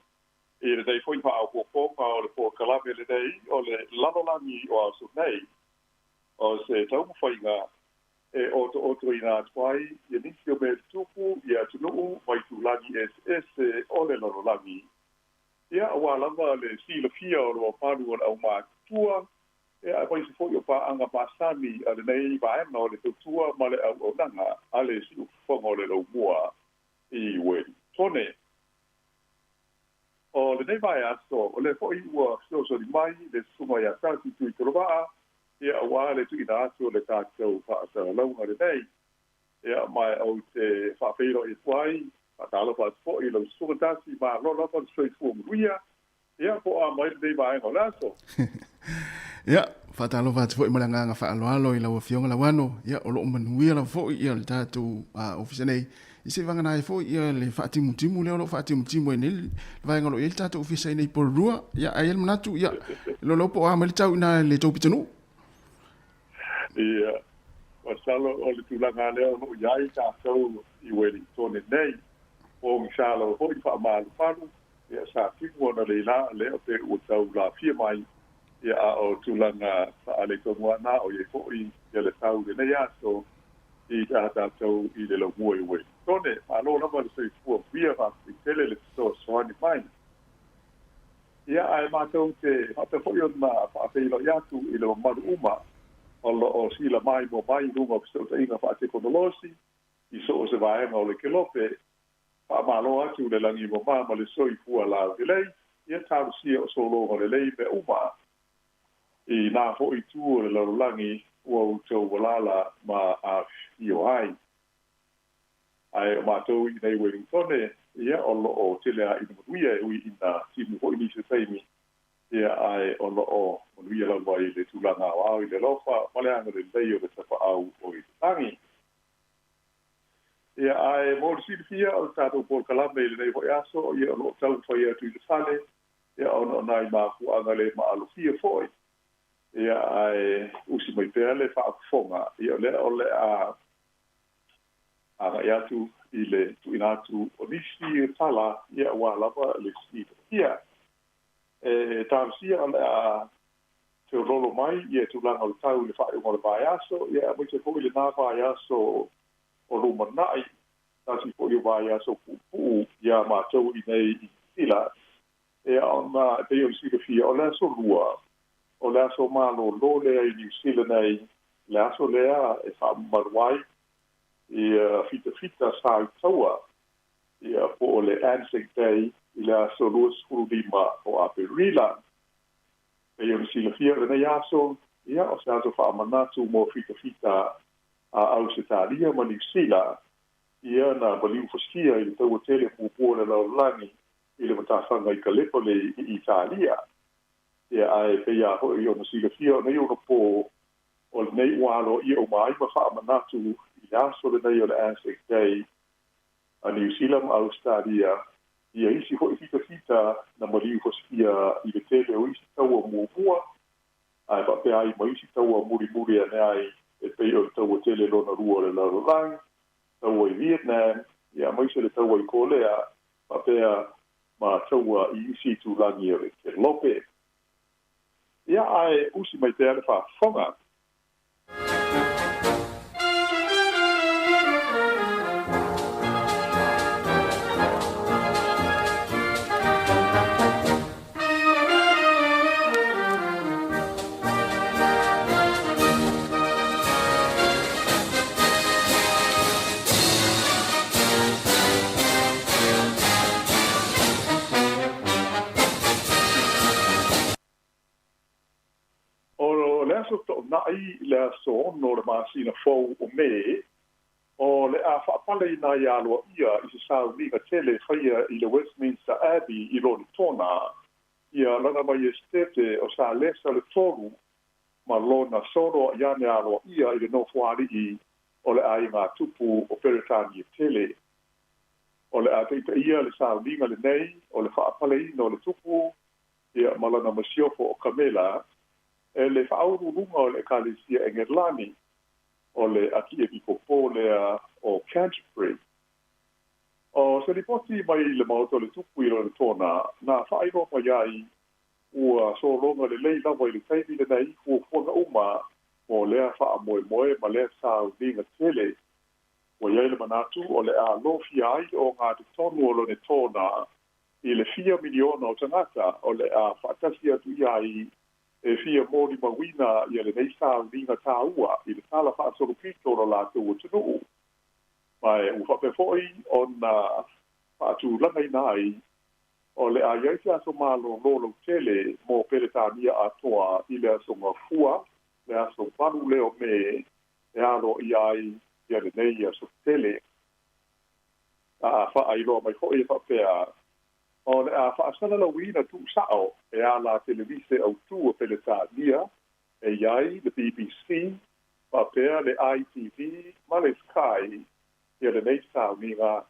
I le dei fwoi wha au poponga o le po kalame le dei o le lalolani o au sunei o se taumu whainga e oto I nā tuai I nisi o me tupu I atu nuu mai tūlani SS o le lalolani Ia awa lava le sila fia o lo panu o au mātua e a mai se foi o pa anga pasani a le nei vai no le tutua ma le au nanga a le si fongo le lo mua I we tone o le nei vai aso o le foi ua so di mai le suma ya tasi tu trova e a wa le tu ina aso le tatou fa sa lo ma le nei e a mai o te fa feiro I tuai a talo pa foi lo suma tasi ma lo pa so I fu muia e a po a mai le vai no laso Ya, fatalo va foi malanga nga fa alo I la fionga la wano. Ya, o lo manuia la foi I le tatu office nei. I se vanga nai foi I le fati mutimu le o fati mutimu nei. Vai ngalo I tatu office nei por rua. Ya, ai el manatu ya. Lo po a mal tau na le tau pitanu. Ia, wasalo o le tulanga le o yai ta so I weli tone nei. O msalo hoi fa malu panu. Ya sa fiku na le la le o te o tau la fia mai. Ia o tulanga ale komuana o ye foi ia le tau de nei aso I tātou I le lo mua iwe. Tone, alo lama le sei fua via va I tele le so soani mai. Ia ai mātou te hata foi o na whaafeilo iatu I le maru uma o sila mai mo mai runga o te inga whaate konolosi I so o se vaenga o le kelope whaamalo atu le langi mo mama le soi fua la vilei ia tāru sia o solo o le lei me uma I nā hoi tū le larulangi ua utau walala ma a fio ai. Ai o mātou I nei Wellingtone, ia o lo o tele a ina manuia e ui ina timu hoi nisi taimi. Ia ai o lo o manuia lau mai le tūlanga o au I le lofa, maleanga le lei o le tapa au o I tangi. Ia ai mōri silifia o tātou pōr kalame I le nei hoi aso, ia o lo tau whai atu I le sale, ia o no nai mā kuanga le ma alofia foi. Ia ai usi mai pēr le whaafonga. Ia o le a ngai atu I le tuinatu o nisi tala ia ua lava le si ia. Tāwisia o le a te rolo mai ia tūlanga o le tau le whae o le vai aso. Ia mai te poi le nā vai aso o rumanai. Tāsi poi o vai aso pupu ia mātou I nei I sila. Ia o nā te o sika fia o le aso rua. O le aso malo lo lea I New Zealand nei, le aso lea e whaamaruai I fita sa I taua I po o le Anzac Day I le aso luas furudima o Aperila. E o le sila fia le nei aso, ia o se aso whaamanatu mo fita a au se tālia ma New Zealand. Ia na baliu foskia I le taua tele pupua le laulangi I le matawhanga I Kalepole I Italia. Ia ai pia hoi o na sila fia nei o na po o nei walo I o mai ma whaamanatu I aso le nei o le Anzac Day a New Zealand Australia ia isi hoi fita na maliu foskia I le tele o isi taua mua ai pa pe ai ma isi taua muri ane ai e pei o taua tele lona rua le larolang taua I Vietnam ia ma isi le taua I Korea pa pe ma taua I isi tūlangi o le ke lope. Ia ai usi mai te ale whaafonga. Nai le aso no le masina fou o me o le a whaapale I nā ialoa ia I se sau liga tele whaia I le Westminster Abbey I loni tona ia lana mai estete o sa lesa le toru ma lona soro iane aloa ia I le nofuari I o le ai ngā tupu o Peretani tele o le a teita ia le sau liga le nei o le whaapale ina o le tupu ia malana masiofo o Kamela e le whaururunga o le Ekalesia Engerlani o le aki e pipopo lea o Canterbury. O se li poti mai le mauto le tupu i le tona, na whaino mai ai ua so longa le lei lawa i le taimi le nei ua fuanga uma o lea wha moe moe ma lea sa udinga tele. Ua iai le manatu o le a lofi ai o ngā te tonu o le tona i le 4 miliona o tangata o le a whaatasi atu iai e fia mōri mawina i le nei sa udinga tā ua i le tala whaasoro pito o lātou o tunu. Mai u whapefoi o na whaatu langai nai o le a iai te aso malo lolo tele mō peretania atoa i le aso ngafua, le aso panu leo me e alo iai i le nei aso tele. A whaailoa mai hoi whapea o le a whaasana la wina tu sao e a la televise au tu o peretania e iai le BBC, whapea le ITV, ma le Sky, ia le nei sa winga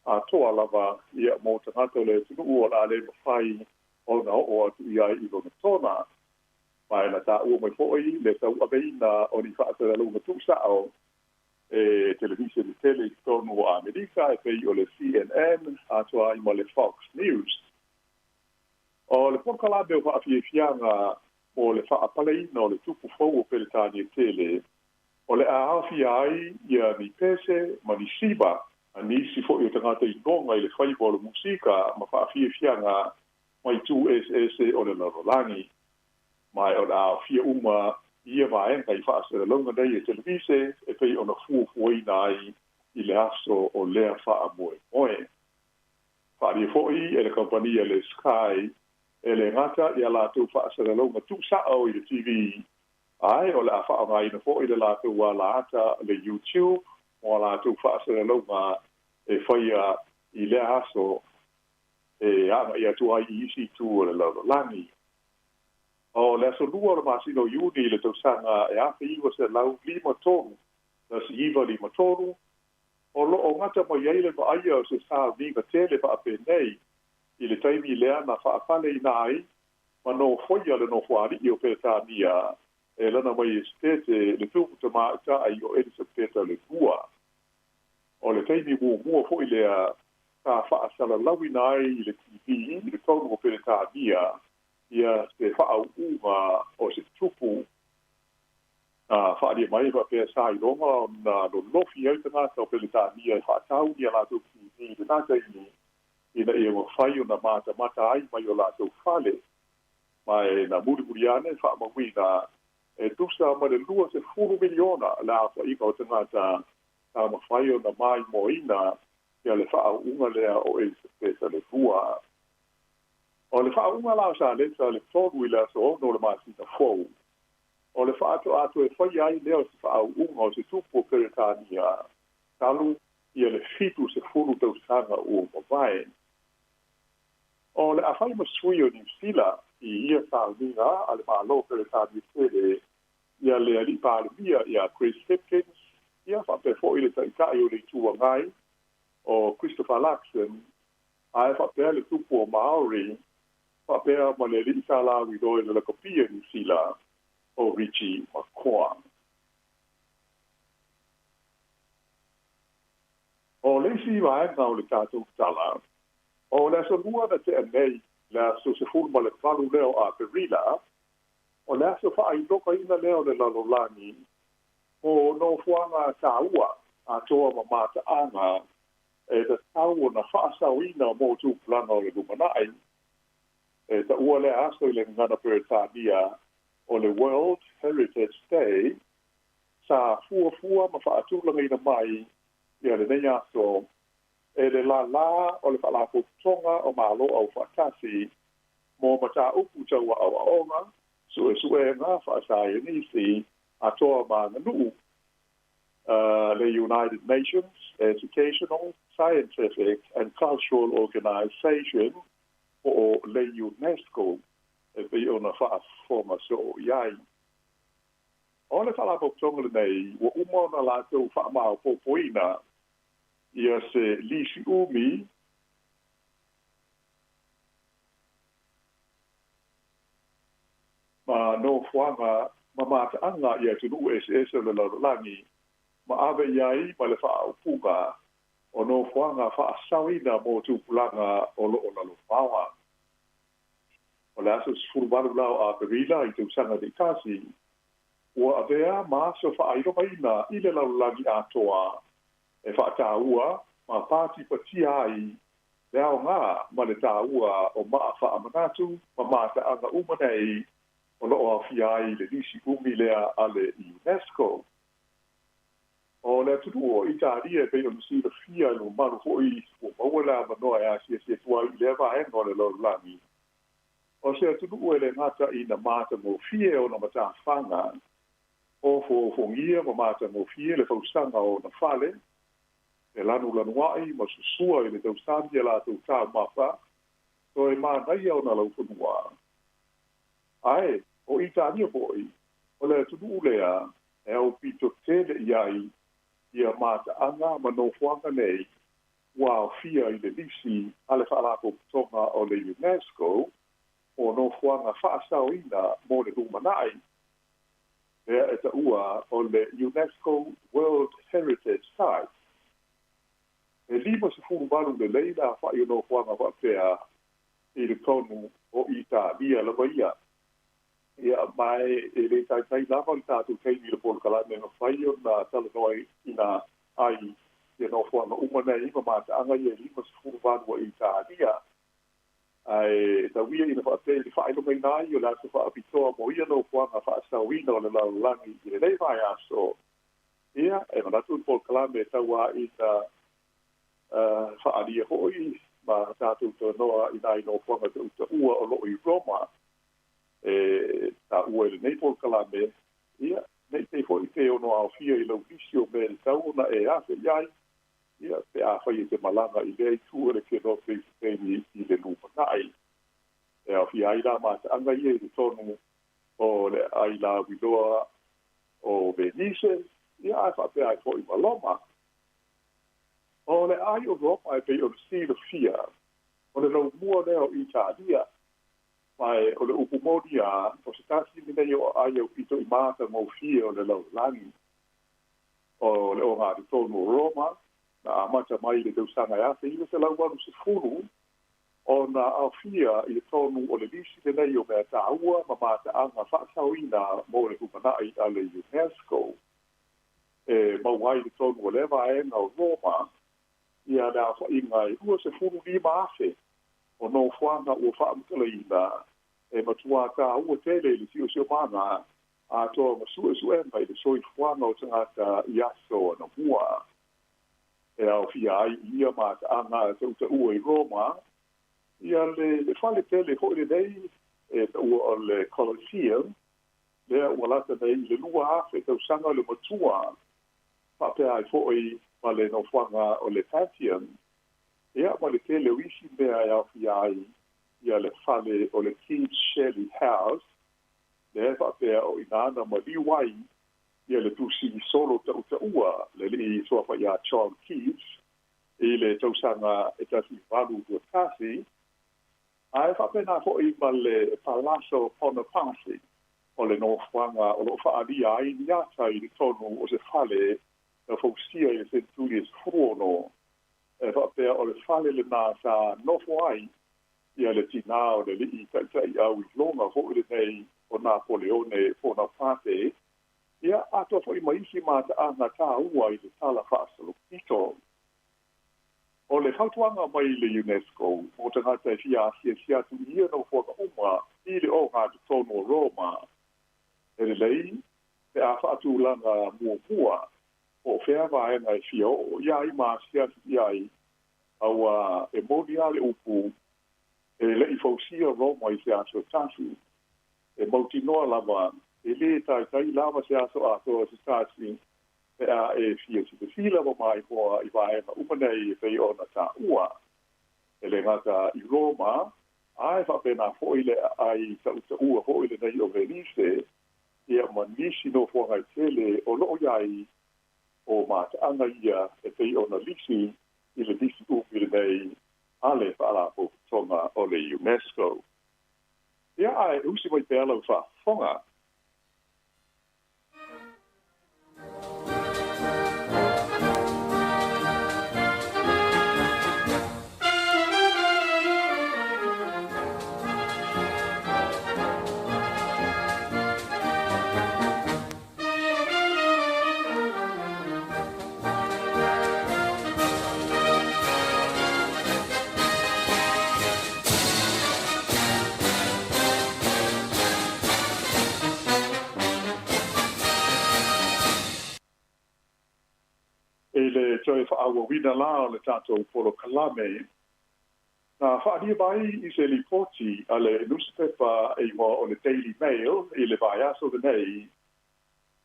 a toa lava ia mo tangata le tunu o la le mawhai o na o atu iai i lona tona. Mai na ta ua mai foi le tau abeina o ni whaatara lunga tūsao e televise de tele i tonu o Amerika e pei o le CNN a toa i mo le Fox News. O le pokalabe o whaafiafianga o le whaapaleina o le tupu fau o peretani tele o le aafi ai ia ni pese ma ni siba a nisi fo'i o tangata i nonga i le whaibo o le musika ma whaafiafianga mai tu SS o le larolangi. Mai o le aafi uma ia vaenga i whaasera longa nei e televise e pei o na fuafuaina ai i le aso o lea wha moe moe. Whaari fo'i e le kompania le Sky e le ngata i a lātou whaasera longa tu sao i le TV ai o le a whaangai na fo i le lātou wa laata le YouTube o lātou whaasera longa e whaia i le aso e anga i atu ai i isi tu o le laulangi. O le aso lua o le masino iuni le tausanga e afe iwa se lau 5 tonu, na si iwa 5 tonu, o lo o ngata mo iei le maaia o se saa vinga tele pa ape nei i le taimi lea na whaapale i nai, ma no whaia le no whaari i o peretania e lana mai e stete le tupu te maita ai o Elisa Peta le kua. O le teimi mua fo i lea ka whaasala lawi nai i le TV, i le tonu o peretania, ia se whaau unga o se tupu. Whaaria mai wa pēr sa i ronga na no lofi au te ngata o peretania i whaatau ni a lātou TV, le nata ini, ina e o whai o na mata ai mai o lātou whale. Mai na muri ane, whaamawui na e tusa ma le 2 miliona la fa i ka o te ngata ta ma whai o na mai moina ia le wha unga lea o e se pesa le fua. O le wha unga la sa le tonu i la so ono le masina fau. O le wha atu e whai ai leo se wha unga o se tupu peretania talu ia le fitu se furu tau sanga o mawai. O le a whai masui o New Zealand i ia tāwinga a le mālo peretania tele ia le ali pālimia ia Chris Hipkins, ia whape fo i le taikai o le tua ngai o Christopher Luxon, a e whapea le tupu o Maori, whapea ma le li sa lawi doi le kopia New Zealand o Richie McCaw. O le si vaenga o le tātou tala, o le so lua na te anei le so se fulma le palu leo a Perila, o le aso wha i loka ina leo le lalolani, o no fuanga tāua a toa ma mata anga, e ta tau na whaasau ina o mōtu plana o le lumanai, e ta ua le aso i le ngana peretania o le World Heritage Day, sa fua ma whaatulanga ina mai, ia le nei aso, e le la o le whalako tonga o malo au whaatasi, mō mata upu taua au aonga, sue ngā whaasai nisi a toa ma nganu the United Nations Educational, Scientific and Cultural Organization o le UNESCO e pe ona whaafoma so iai. O le whalapoktonga nei, wa umona lātou whaamao popoina ia se lisi umi ma no fuanga ma mata anga ia tunu SS le lalangi ma ave iai ma le whaaupunga o no whanga whaasawina mō tūpulanga o lo lo whawa. O le aso sfurumaru lao a Perila I te usanga de kasi, ua avea maaso whaairo maina I le laulagi atoa e whaataua ma pāti patia ai le ao ngā ma le tāua o maa whaamanatu ma māta anga umanei o lo o awhia ai le nisi umi lea ale UNESCO. O le tutu o Italia pe o nisi le fia no maru hoi o mawala manoa e asia se tua I le vaenga o le laulagi. O se tutu o le ngata I na mata mo fie o na mata whanga o fongia ma mata mo fie le fausanga o na fale e lanu lanuai ma susua I le tausambia la tau tā mapa so e mānai au na lau whanua. Ae, o Italia boi, o le tutu lea e au pito tele iai ia mata anga ma no whanga nei wa fia I le lisi ale whaalako tonga o le UNESCO o no whanga whaasauina mo le humanai. Lea e ta ua o le UNESCO World Heritage Site. E lima se furu malu le leila wha I no whanga whapea I le tonu o Italia la waia. Ia mai e le tai lava I tātou teini le polo kalame no whaio na tala noi ina ai ia no whanga umanei ma mata anga ia lima se furu malu o Italia. Ai ta wia ina whaapea I whaino mai nai o la se whaapitoa mo ia no whanga whaasauina o le laulangi I le leivai aso. Ia e manatu polo kalame taua I ta whaalia hoi ma tātou to noa I nai no whanga ta ua o loo I Roma. Ta ua le nei polo kalame, ia, nei te hoi te ono au fia I lau visio me le tauna e ase iai, ia, te a whai te malanga I le tua le ke no te teni I le lumanai. E au fia aila ma te anga ia I le tonu o le aila wiloa o Venice, ia, a whapea ai hoi maloma. O le ai o Roma e pei o le sila fia, o le lau mua leo Italia, mai o le upumodia o se tasi minei o ai au pito I mata mo fie o le laulangi. O le o ngā te tonu o Roma, na amata mai le tausanga e ase, ina se lauanu se furu, o na au fia I le tonu o le lisi minei o mea tāua, ma mata anga whaasauina mo le humanai a le UNESCO. E mauai le tonu o lewa enga o Roma, ia le a whainga I ua se furu lima ase, o no whanga ua whaamkalaina e matua tā ua tele le tio sio mana a toa masua su emba I le soi whanga o tangata I aso na mua. E au fia ai ia ma ta anga tauta ua I Roma, ia le whale tele hoi le nei e ta ua o le Colosseum, lea ua lata nei le lua hafe tau sanga le matua, whapea ai hoi ma le no whanga o le Pantheon, ia ma le tele wisi mea au fia ai ia le whale o le King Shelley House, le whapea o inana ma liwai ia le tusi solo ta ua le li sofa ia Charles Keats I le tausanga e tasi walu tua kasi ai whapena hoi ma le Palazzo Bonaparte o le no whanga o lo whaalia ai ni ata I le tonu o se whale na fausia I le Centurias Frono e whapea o le whale le nasa nofo ai ia le tina o le li tai au I longa hoi le nei o Napoleone Bonaparte ia ato foi maisi mata anga tā ua I le tala whaasalo pito. O le hautuanga mai le UNESCO, o tangata e fia asia tu ia no whaka uma I le o ngā tono Roma. E le lei, te a whaatulanga mua o whea e fia o ia I ma asia tu iai au e modiale upu e le I fausia Roma I se aso tasu. E mautinoa lava e le tai lava se aso ato se tasi e a e fia si te fila wa mai hoa I vaenga umanei e pei ona ta ua. E le ngata I Roma, ai whapena hoile ai ta ua hoile nei o Venice, ia manisi no whangai tele o loo iai o mata anga ia e pei ona lisi I le lisi upile nei ale whaalapo tonga o le UNESCO. Ia ai usi mai te alau wha whonga. toi whaawa wina la o le tātou polo kalame. Na whaani mai I se lipoti a le newspaper e mo o le Daily Mail I le vai aso de nei.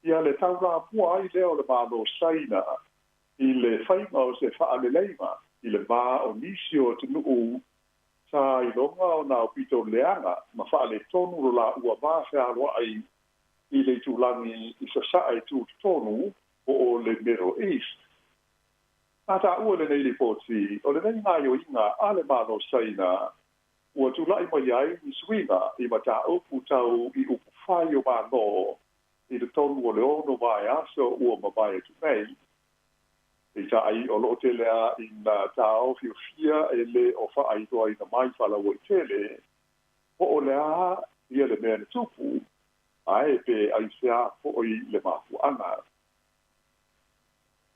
Ia le taura pua I leo le malo saina I le whainga o se whaale leima I le maa o nisio te nuu sa I longa o nao pito leanga ma whaale tonu ro la ua maa whea roai I le tūlangi I sa sae tū tonu o le Middle East. Ata ua le nei lipoti, o le nei ngai o inga ale malo saina, ua tūlai mai ai I suinga I mata upu tau I upu whai o mano I le tonu o le ono vai aso ua mawai atu nei. E ta ai o lo te lea I na tau fio fia e le o whaai toa I na mai whala o I tele, o lea ia le mea ne tupu, ae pe ai sea po I le mafu anga.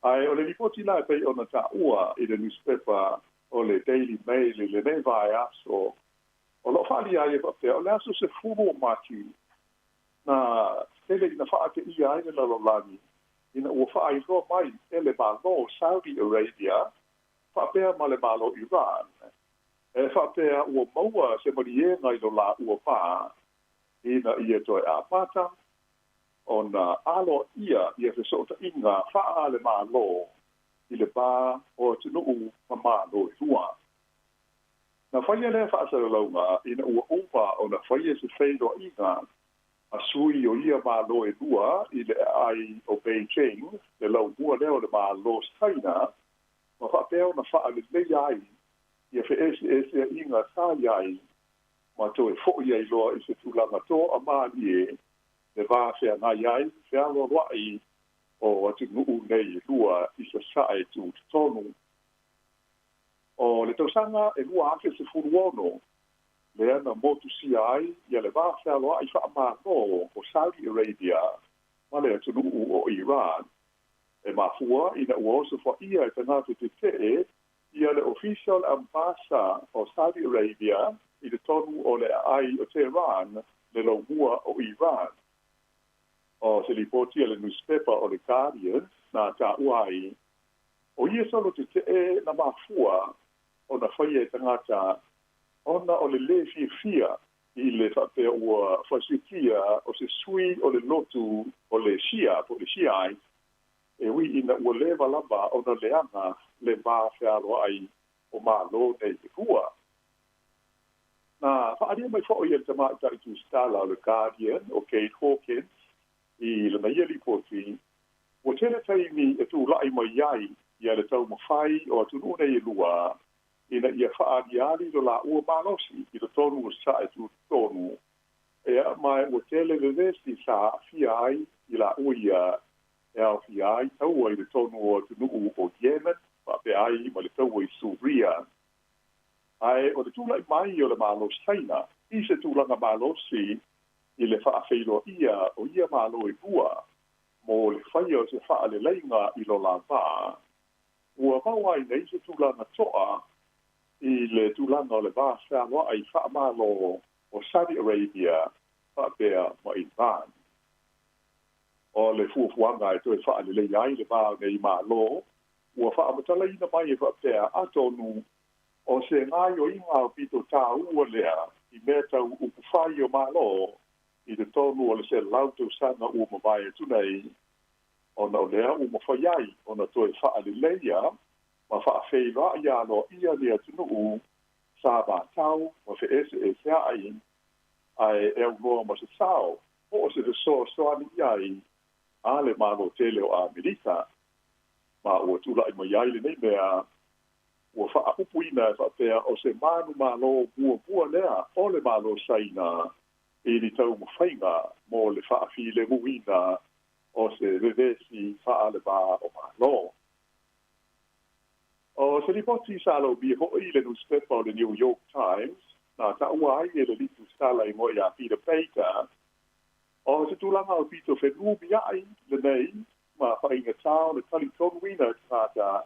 Ai o le lipoti la pe ona ta ua I le newspaper o le Daily Mail le nei vai aso o lo fali ai pe o le aso se furu mati na tele na fa te ia ai le lo lani ina o fa ai ro mai ele ba no Saudi Arabia fa pe ma le malo Iran e fa pe o maua se mo die ngai lo la o pa ina ia to a pata ona alo ia se sota inga faa le malo I le ba o tunu mamalo tua. Na whaia le faa sa launga ina ua upa ona whaia se whaido inga a sui o ia malo tua I le ai o Beijing le lau mua leo le malo China ma faa peo na faa le lei ai ia fe ese inga sa ai ma to e fo ia I loa I se tulanga to a malie le va se na yai se alo wai o atu nuu nei lua I sa sae tu tonu. O le tausanga e lua ake se furuono le ana motu si ai ia le va se alo ai wha ma no o Saudi Arabia ma le atu nuu o Iran. E mafua ina ua oso fo ia e tangatu te te ia le official ambassa o Saudi Arabia I le tonu o le ai o Tehran le lo mua o Iran. O se li poti le newspaper o le Guardian na ta uai o ia solo te na mafua o na whaia tangata ona o le lefi fia I le whape ua whasitia o se sui o le lotu o le shia po le shiai e wi ina ua lewa lava o na leanga le maa whiaro ai o maa lo nei te kua. Na whaaria mai whao ia te maa i tu stala o le Guardian o Kate Hawkins I le mai li poti o tele taimi e tu lai mai ai ia le tau mawhai o atu nune I lua ina ia whaadiari lo la ua malosi I le tonu o sa e tu tonu e mai o tele le resti sa fia ai I la ua ia e au fia ai tau ai le tonu o atu nuu o Yemen pa pe ai ma le tau ai Suria ai o le tu lai mai o le malos China I se tu langa malosi I le whaafeilo ia o ia malo I bua, mo le whaia o se whaale leinga I lo la vā. Ua maua I nei se tūlanga toa I le tūlanga o le vā whaanoa ai whaamalo o Saudi Arabia whaapea ma Iran. O le fuafuanga e toi whaale lei ai le vā nei malo, ua whaamatala ina mai e whaapea atonu o se ngai o inga o pito tā ua lea I mea tau upufai o malo I le tonu o le se lautu sanga ua mawai atu nei, ona o lea ua mawhaiai, ona toi whaale leia, ma whaafeira ia no ia lea tunu sa tau, ma fe ese ai, ai e unoa ma se sao, o se de soani iai, a le malo tele o Amerika, ma ua tula I mai ai le nei mea, ua whaapupuina e whapea o se manu malo bua lea, o le malo saina, I ni tau mawhainga mo le whaafile muina o se revesi whaale wā o malo. O se ripoti sa alo bi hoi le newspaper o le New York Times, na ta ua ai e le litu stala I moia Peter Baker, o se tūlanga o pito whenumi ai le nei, ma whainga tau le tali tonu wina tata,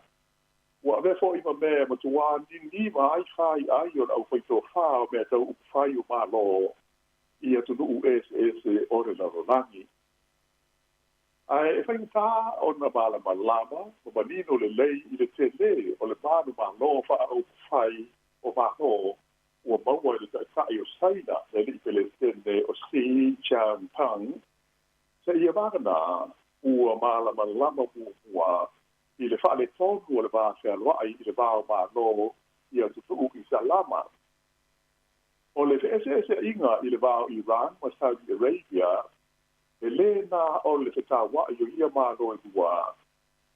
ua vefo ima mea ma tuā ni ma ai whai ai o au whaito whao mea tau upwhai o malo, ia tunu ese ore la rolangi. ai fa ta ona bala malama o manino le lei I le tele o le manu ma lo fa o fai o ma no o maua le ta o saina le li pele tele o si chan pang se ia magana o malama lama wa I le fa le tonu o le ba se alwa I le ba o ma no ia tu I salama o le ese inga I le ba o Iran ma Saudi Arabia Elena o le tawa yo ia ma no tua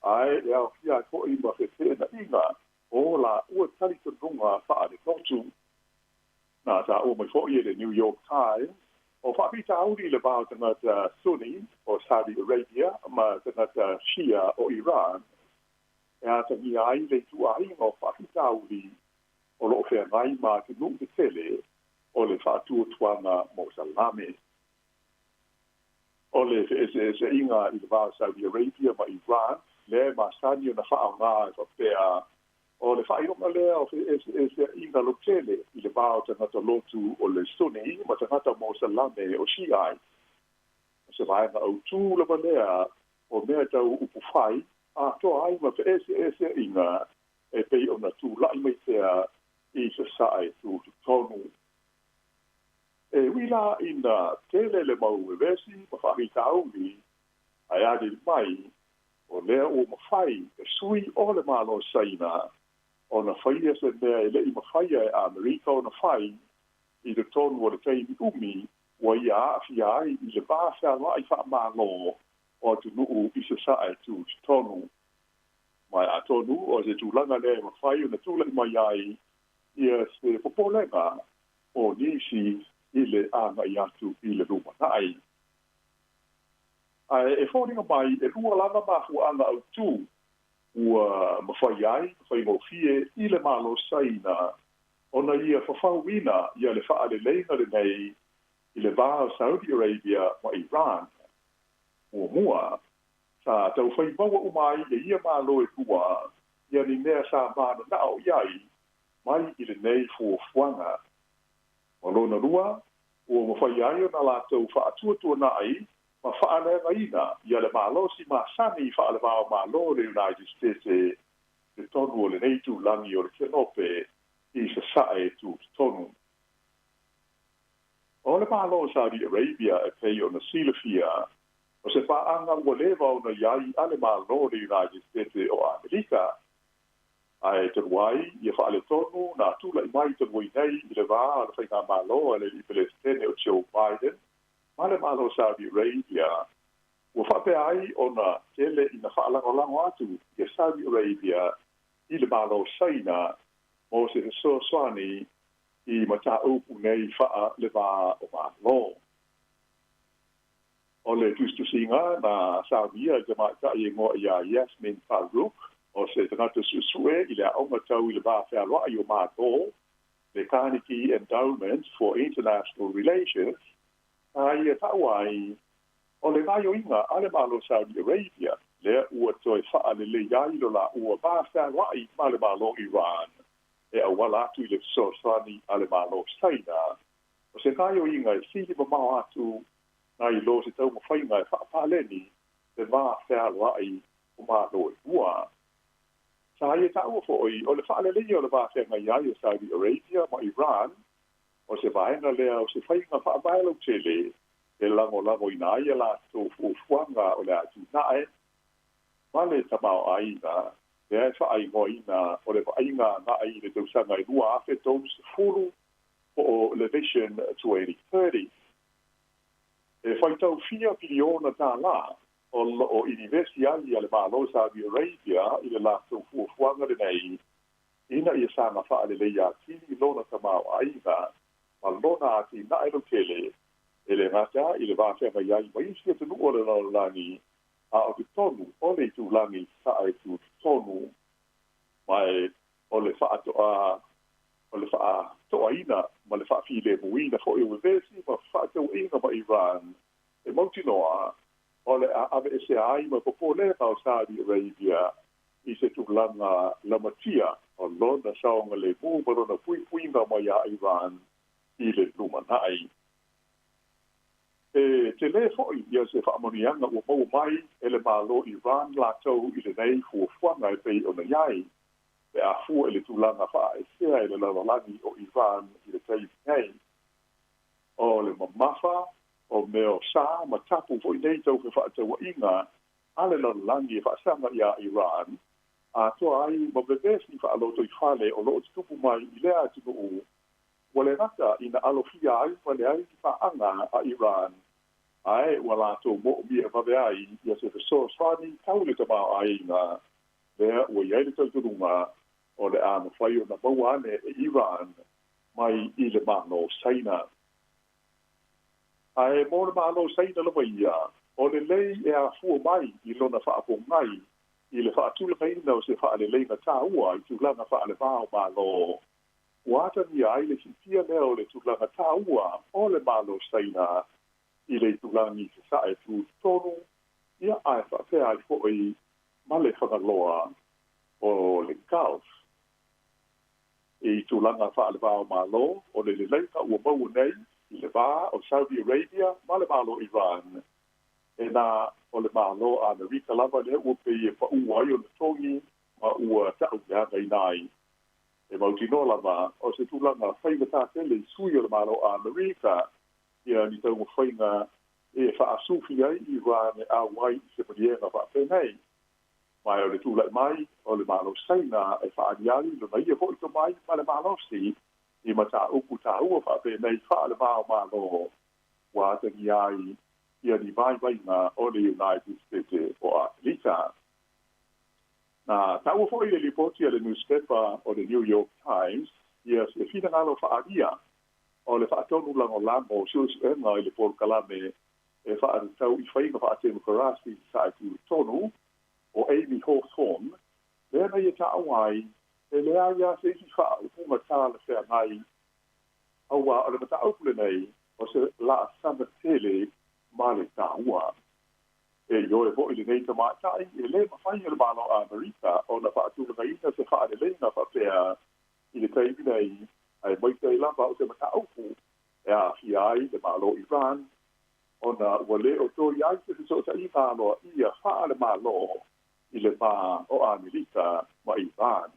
ai ya fia ko I ma fe na inga o la o tali to runga fa de totu na sa o mo fo I le New York Times o fa pita uri le ba ta Sunni o Saudi Arabia ma ta Shia o Iran ya ta ni ai le tu ai o fa pita uri o lo fe mai ma ke nu te tele o le fa tu tuanga mo salame Ole se inga I le va Saudi Arabia ma Iran le ma sanio na fa nga so pe a ole fa yo le o se inga lo tele I le va ta na lotu o le Sunni ma ta na mo salame o Shia se vai na o tu le balea o me ta u fai a to ai ma se inga e pe ona tu la mai se I se sai tu tonu E wila ina tele le mau vesi ma whahitau ni ai adi mai o lea o mawhai e sui o le malo saina o na whaia se mea e le I mawhaia e Amerika o na whai I le tonu o le teimi umi wa ia awhi ai I le bāwhia lai wha malo o tu nuu I se sae tu tonu. Mai a tonu o se tūlanga le mawhai o na tūlanga mai ai ia se popolenga o nisi I le anga I atu I le ruma nai. E whauringa mai, e rua langa mahu anga au tū, ua mawhai ai, mawhai mawhie, I le malo saina, ona ia whawhauina, ia le wha le leina le nei, I le vā Saudi Arabia ma Iran, ua mua, sa tau whai maua umai, e ia malo e kua, ia ni mea sa mana nao iai, mai I le nei fuafuanga, O lona rua, o mawhai ai o na lātou whaatua na ai, ma whaalenga ina, ia le mālosi ma sani whaalewao mālo le United States e tonu o le neitu langi o le kenope I sa sae tu tonu. O le mālo Saudi Arabia e pei o na silafia, o se whaanga ua lewa o na iai ale mālo le United States o Amerika, ai te wai ia fa le tonu na tula I mai te wai nei I le va le fa malo ale I Palestine o Joe Biden male malo Saudi Arabia o fa pe ai ona tele I na fa la lango atu I Saudi Arabia I le malo saina o se so swani I mata o nei fa le va o malo o le tustu singa na Saudi Arabia ta I ngo ia Yasmin Farouk o se tangata susue I le aonga tau I le bāwhia loa I o mātō, le Carnegie Endowment for International Relations, a ia tauai, o le ngai o inga ale malo Saudi Arabia, le ua toi wha le le iailo la ua bāwhia loa I ma le malo Iran, e a wala atu I le sosani ale malo China, o se ngai o inga I sili mamau atu, na I lo se tau mawhainga e whaapaleni, le bāwhia loa I o mātō e ua, Sa ia tau fo o le whaalelei o le wāwhenga iai o Saudi Arabia ma Iran, o se vaenga lea o se whainga whaabailo tele, e lango ina ia la tō fuanga o le atu nae, ma le tamao aina, e ai whaingo ina o le whainga nae le tausanga I rua afe tōm se furu o le Vision 2030. E whaitau 4 biliona tā la, o university ali ale malo Saudi Arabia I le lātou fuafuanga le nei ina ia sanga wha ale leia tini lona tamau aiga ma lona ati na ero tele e le ngata I le wāwhenga iai ma isi atu nu ole lau langi a o te tonu o le tu langi sae tu tonu mai o le wha toa ina ma le wha file muina fo e wevesi ma wha toa ina ma Iran e mauti noa ole ave se ai ma popole o Saudi Arabia I se tulanga lamatia o lona saonga le mu ma lona pui nga mai a Iran I le luma nai. te le fo'i ia se whaamonianga ua mau mai ele malo Iran lātou i le nei fuafuanga e pei o na iai pe a fua ele tūlanga wha e sea ele lawalangi o Iran i le tei nei o le mamafa o meo sa ma tapu fo'i nei tau ke whaataua inga ale lawalangi e whaasanga ia Iran a toa ai ma bebesi whaaloto i whale o loo tupu mai i lea tino u wale rata ina alofia ai wale ai ki whaanga a Iran ai wala to mo mi va ai ia se so swani taule ta ba ai na there we ia le tatu ma o le ana fai na bawane Iran mai i le mano China ai mo le mano China lo ia o le lei e a fu mai i lona fa po mai i le fa tu le kai no se fa le lei na ta ua i tu la na fa le ba ba lo wata ni ai le tia le o le tu la ta ua o le mano China i le tulangi se sae tu tonu, ia ae whapea ai fōi male whakaloa o le Gulf. I tulanga whaale wāo mālo, o le leika ua mau nei, i le wā o Saudi Arabia, male mālo Iran. E nā o le mālo a Amerika lava le ua pei e whaua ai o le tongi, ma ua tau mea ngai nai. E mautino lava, o se tulanga whaimata tele i sui o le mālo a Amerika, ia ni tau whainga e whaasufi ai i rāne a wai i se marienga whapēnei. Mai o le tūlai mai, o le mālo China e whaaniari, lo na ia hoi to mai, ma le mālo si, i ma tā upu tā ua whapēnei, wha le mālo wātangi ai, ia ni mai wainga o le United States o Amerika. Nā, tā ua whoi le lipoti a le newspaper o le New York Times, ia se whina ngalo whaaria, o le whaatonu lango lamo, sius e ngā i le pōru kalame, e whaatau i whainga whaatemu karasi sa i tu tonu, o Amy Hawthorne, lea nei e ta awai, e lea ia se isi wha upunga tā le whea ngai, aua o le mata aupule nei, o se la sama tele ma le tā ua. E yo e bo i le nei ta mātai, e le mawhai le mālo a Amerika, o na whaatulu ngai ina se wha le leina whapea, i le taimi nei, ai mai te lava o te mata aupu, e a hi ai le mālo Iran, o na wale o tō i ai te so ta i mālo ia wha le mālo i le mā o Amerika ma Iran.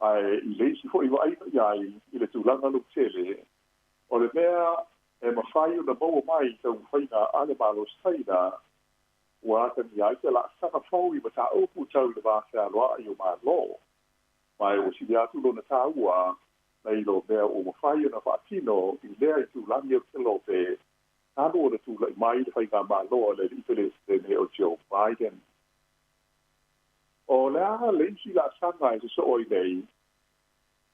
Ai i leisi fo i wa aina i ai i le tūlanga luk tele, o le mea e mawhai o na maua mai tau whaina a le mālo China, ua atan i ai te la saka fau i mata aupu tau le māwhea loa i o mālo. Mai o si atu lo na tāua, nei lo mea o mawhai na whaatino i lea i tūlangi o te lope, tano o na tūlai mai le whainga māloa le ripeleste ne o Joe Biden. O lea leisi la sanga e se so oi nei,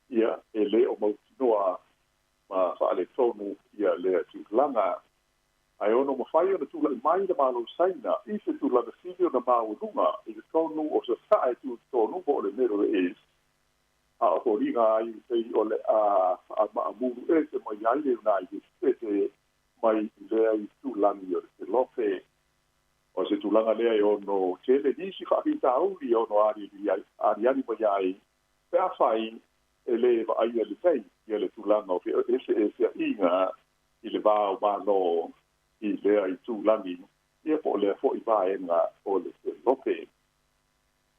ia e le o mautinoa ma whaale tonu ia lea tūlanga. Ai ono mawhai o na tūlai mai le mālo China, i se tūlanga sinio na māulunga, i le tonu o sa sae tūtonu po le mero e is. A o ringa ai tei o le a maamuru e te mai ai le United States mai lea i tūlangi o te lope. O se tūlanga lea i ono tele nisi whakita auri o no ari ani mai ai. Pea whai e le wa ai le tei i le tūlanga o pe ese a inga i le vāo mālo i lea i tūlangi. Ia po lea fo i vāenga o le te lope.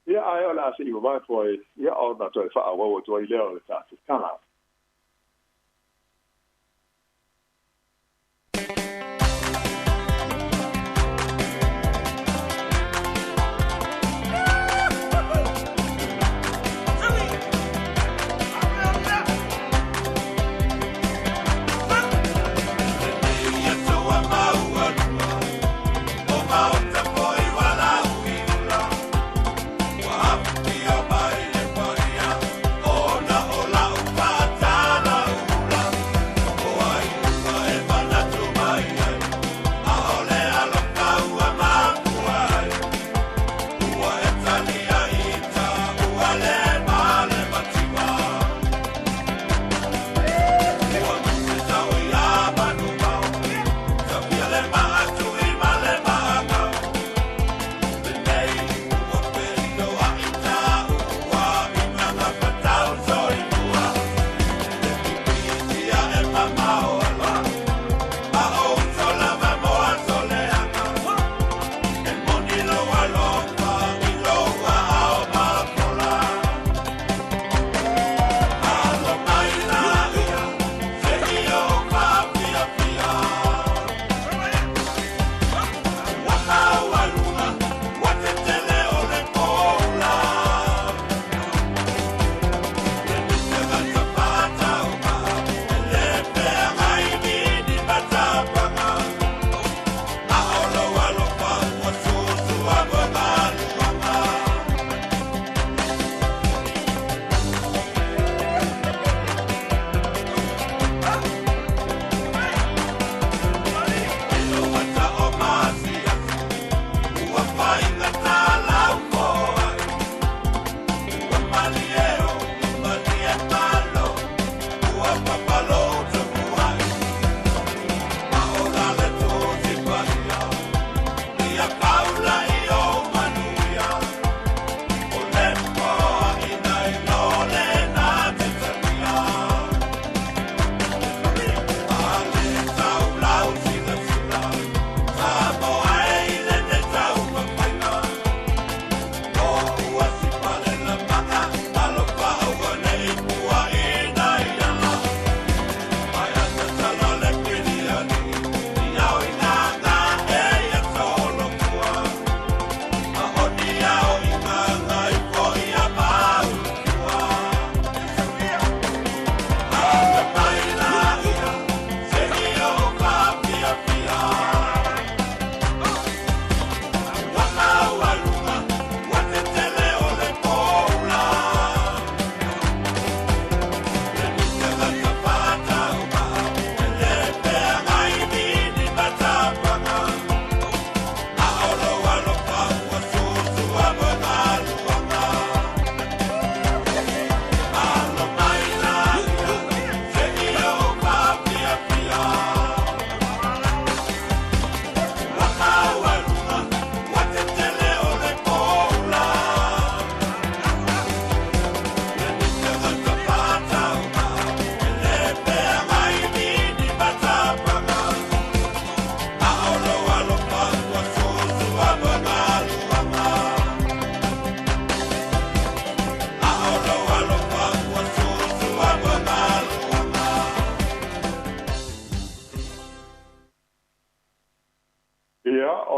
Ia ai o la se i wawai foi, ia o na toi wha awa o toi leo le tātu kala. Wow.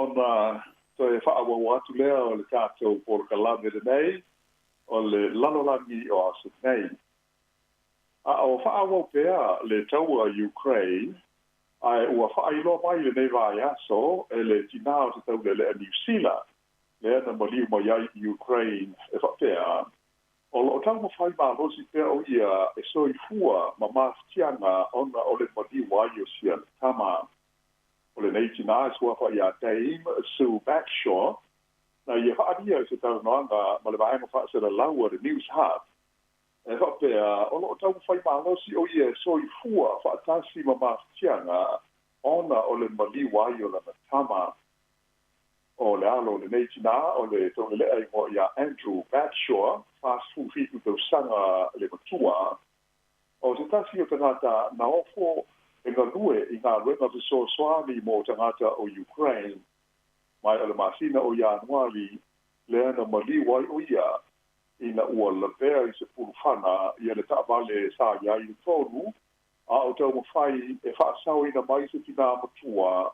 ona to e whaawawa atu lea o le tātou por kalame le nei, o le lalolangi o asu nei. A o whaawaw pea le taua Ukraine, ai ua whaailoa mai le nei vai aso, e le tinao te tau le New Zealand, le ana maliu mai ai Ukraine e whapea. O lo tau ma whai ma losi pea o ia e soi fua ma maftianga ona o le maliu ai o sia le tama. O le nei tina e sua whai a Dame Sue Backshaw, na ia whaadia e se tau noanga ma le vaenga wha se la laua le News Hub. E whapea, o lo tau whai ma losi o ia e soi fua whaatasi ma maftianga ona o le maliu ai o la tama. O le alo le nei tina, o le tonga lea i mo ia Andrew Backshaw, fast food fitu tau sanga le matua. O se tasi o tangata na ofo e ngā lue i ngā ruenga viso soani mo tangata o Ukraine. Mai ala masina o ia anuali le ana mali wai o ia i na ua lavea i se purufana i le taabale sa iai i tonu, a o tau mawhai e whaasau ina mai se tina matua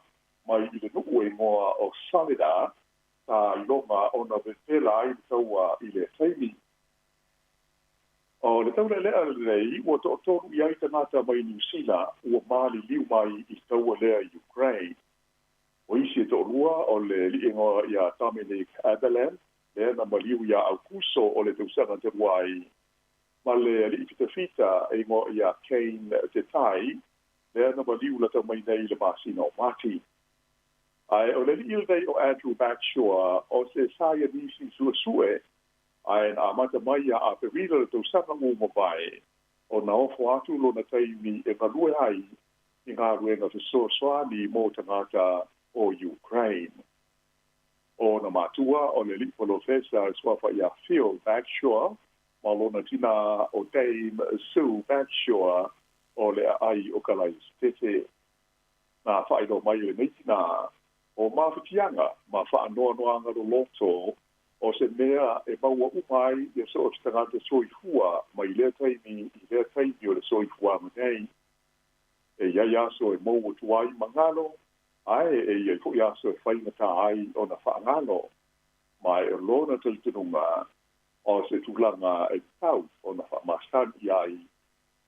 mai i le nuu e moa o Salida, ta i longa o na vepela i le taua i le taimi. O le taula lea lei, ua to tonu i ai tangata mai New Zealand, ua maali liu mai i taua lea Ukraine. O isi e to lua o le li ingoa i a Dominic Abelan, le na maliu i a Aukuso o le tausanga te wai. Ma le li fita e ingoa i a Kane te tai, le na maliu la tau mai nei le masina o Mati. Ai o le il dei o Andrew Backshaw o se saia nisi suasue ai na mata mai a perila le tau sanga ngu mabai o na ofo atu lo na taimi e ngalue ai i ngā ruenga fisosoani mo tangata o Ukraine. O na matua o le lipolo fesa swafa i a Phil Backshaw ma lo na tina o Dame Sue Backshaw o le ai o kalai stete na whaino mai le meitina o mawhitianga, ma whaanoanoanga ro loto, o se mea e maua umai e so o te tangata soifua, ma i lea taimi o le soifua manei. E iai aso e mou o tuai mangalo, ai e iai fo i aso e whaingata ai o na whaangalo, ma e lona talitununga o se tulanga e tau o na whamastan i ai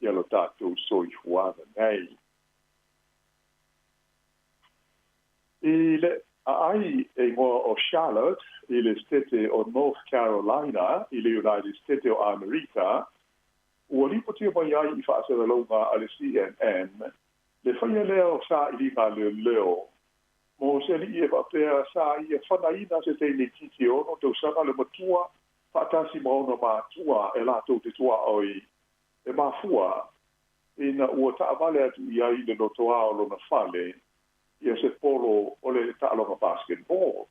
i alo tātou soifua manei. I le ai e ngoa o Charlotte, i le stete o North Carolina, i le United States o America, ua lipo tia mai ai i whaasera launga a le CNN, le whaia leo sa i ngā leo. Mo se li e wapea sa i e whanaina se te ni titi ono, tau sanga le matua, whaatasi maona matua e lato te tua oi, e mafua, e na ua taamale atu i ai le notoa o lona whale, ia se polo o le ta'alonga basketball.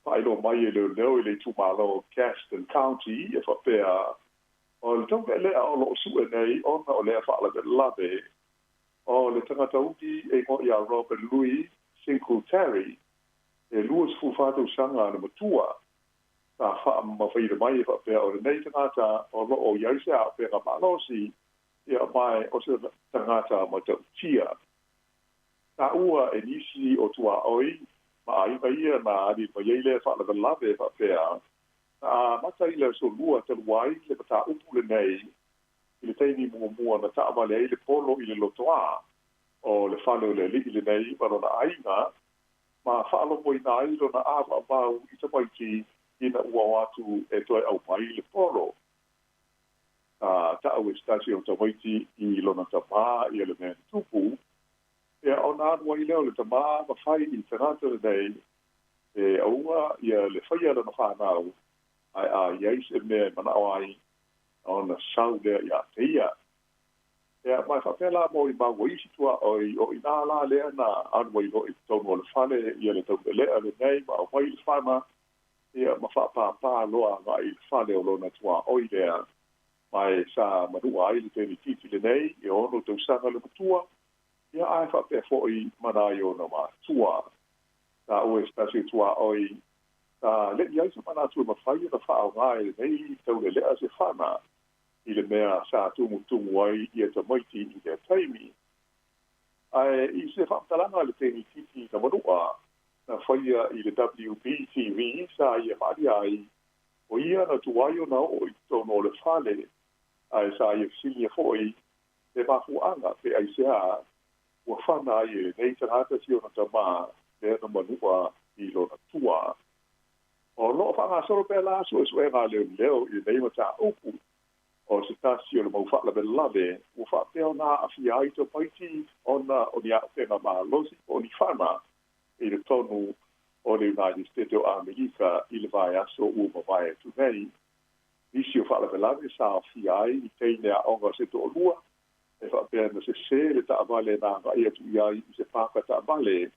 Pailo mai e leo i le tumalo Gaston County e whapea o le tonga lea o lo sue nei ona o lea whaalaga labe o le tangata uki e mo ia Robert Louis Singletary e luas fufatu sanga na matua ta wha mawhaira mai e whapea o le nei tangata o lo o iaise a whea malosi ia mai o se tangata matau tia. Ta ua e nisi o tua oi, ma ai mai ia na ari pa yeile whaalaga lawe whapea. Na mata i le so lua te luai, le pata upu le nei, i le teini mua na ta amale ai le polo i le lotoa, o le whalo le li le nei, ma na ainga, ma whaalo mo i na airo na awa mau i ta maiti i na ua watu e toi au mai le polo. Ta au e stasi o ta maiti i lona ta maa i ele men tupu, e o nā nua i leo le ta maa ma whai i tangata le nei, e aunga i le whaia na whanau, ai a iais e mea manao ai, o na sau lea i a teia. E mai whapela mo i maua isi tua o i nā la lea na anua i lo i tonu o le whale, i le tau lea le nei, ma o mai le whana, e ma whapapā loa nga i le whale o lona tua oi lea, mai sa manua ai le teni titi le nei, e ono tau sanga le matua, ia ai whapea fōi mana i o na matua. Ta ue stasi tua oi, ta le iai sa mana tua mawhai na whao ngai nei tau le lea se whana i le mea sa tumu ai i e ta maiti i le taimi. Ai i se whamtalanga le teni titi na manua, na whaia i le WBTV sa ia whaari ai o ia na tuwaio na o i tono le whale ai sa ia fisilia foi te mafuanga pe ai sea ua whana ai nei tangata si o na tama le na manua i lo na tua o lo whanga soro pe la su e ngā leo i nei mata upu o se tasi o le mau whaala me lave ua whapeo na a fia ai to paiti o ni a whenga maa losi o ni whana i le tonu o le United States o Amerika i le vai aso ua mawai tu nei isi o whaala me lave sa a fia ai i teine a onga se to lua e whapea na se le ta avale na nga ia tu iai i se paka ta avale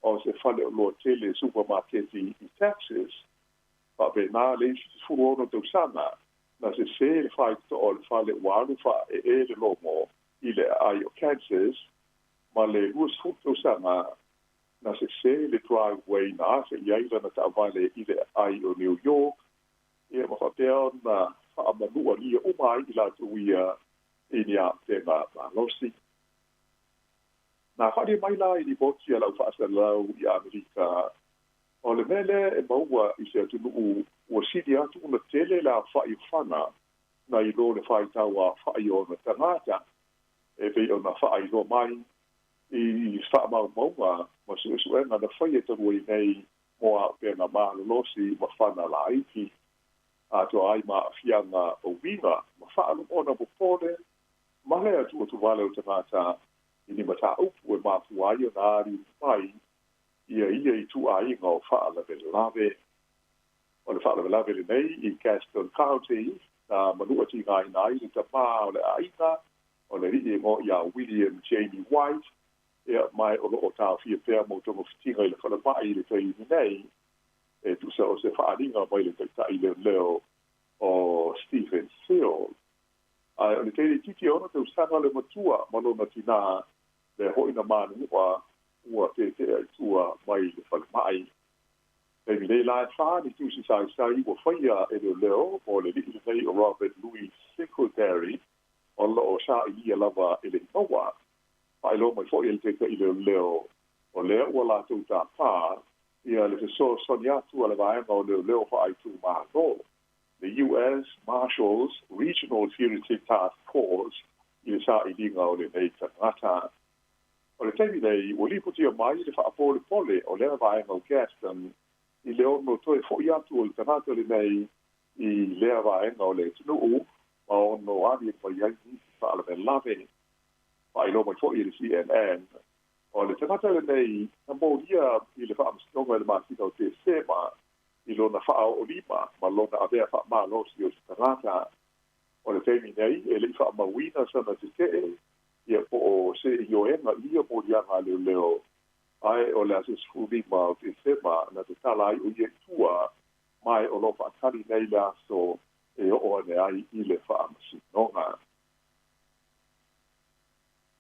o se whale o loa tele supermarketi i Texas whapea na le isi furu ono tau sana na se le whai to o le whale waru wha e le lomo i le ai o Kansas ma le luas futo sana na se le driveway na se iai lana ta avale i le ai o New York e ma whapea na whaamanua lia umai i la tuia i ni a tenga ma losi. Na whare mai la i ni boti a lau whaasa lau i Amerika o le mele e maua i se atunu ua sidi atu una tele la whai whana na i lo le whai taua whai o na tangata e vei o na whai lo mai i wha mau maunga ma su enga na whai e taru i nei mo a pena maa losi ma whana la aiki a to ai ma fianga o winga ma wha anu ona mo pone ma lea tu o tu wale o tangata i ni mata upu e maa fuai o na ari mai ia i tu a inga o wha ala vele lave o le wha ala vele lave le nei i Gaston County na manua ti ngai nai le tapa o le aina o le rii mo ia William Jamie White ia mai o lo o tau fia pēr mo tongo fitinga i le whanamai le tei nei e tu sa o se whaaringa mai le tei i le leo o Stephen Field. Ai o le tei titi ona te usanga le matua malona tina le hoina manu ua te ai tua mai le whanamai. E mi nei lai whaani tu si sai ua whaia e le leo o le li nei o Robert Louis Secretary o lo o sa i ia lava e le maua. Ai lo mai foi el te i le leo o le ua la tu ta pa ia le so sonia tu ala vai o le leo fa ai tu ma no the US Marshals Regional Fugitive Task Force i sa i dinga o le nei tangata o le temi nei o li puti o mai le fa pole o le vai o Gaston i le ono to e foi atu o le tangata le nei i le vai o le tunu ma ono ani po ia ni fa ala lave ai lo mai foi i le CNN o le tangata le nei na moria i le fa amstonga le masi o te sema i lo na fa o lima ma lo na avea fa ma lo si o tangata o le temi nei e le fa mawina sa na te ia po se yo e na ia moria nga le leo ai o le asis fubi ma o te sema na te tala ai o ie tua mai o lo fa tali nei la so e o ne ai i le fa amstonga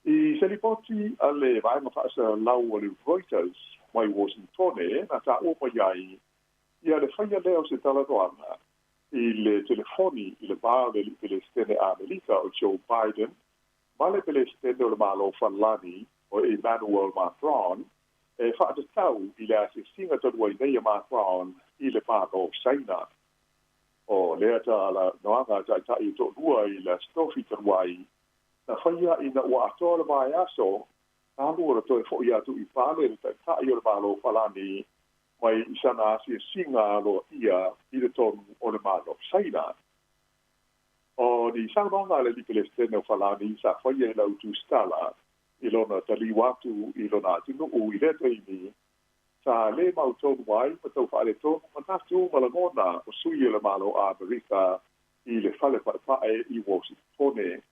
I se li poti ale vai ma fasa lau o le Reuters mai Washington na ta o mai ai ia le whaia leo se tala doana i le telefoni i le bar le stene Amerika o Joe Biden ma le pele stene o le malo Falani o Emmanuel Macron e whaata tau i le ase singa tadua i nei Macron i le bar o China o lea ta ala noanga ta i to lua i le stofi taruai na whaia i na ua atoa le mai aso, tālu ora toi fo ia tu I pāle le tai o le malo Falani mai I sana asi singa alo ia I le tonu o le malo Saina. O ni sanonga le likele stene o Falani sa whaia I lau tu stala I lona tali watu I lona tinu u I le teimi sa le mau tonu mai ma tau whaale tonu manatu malangona o sui le malo Amerika I le whale whae I Washington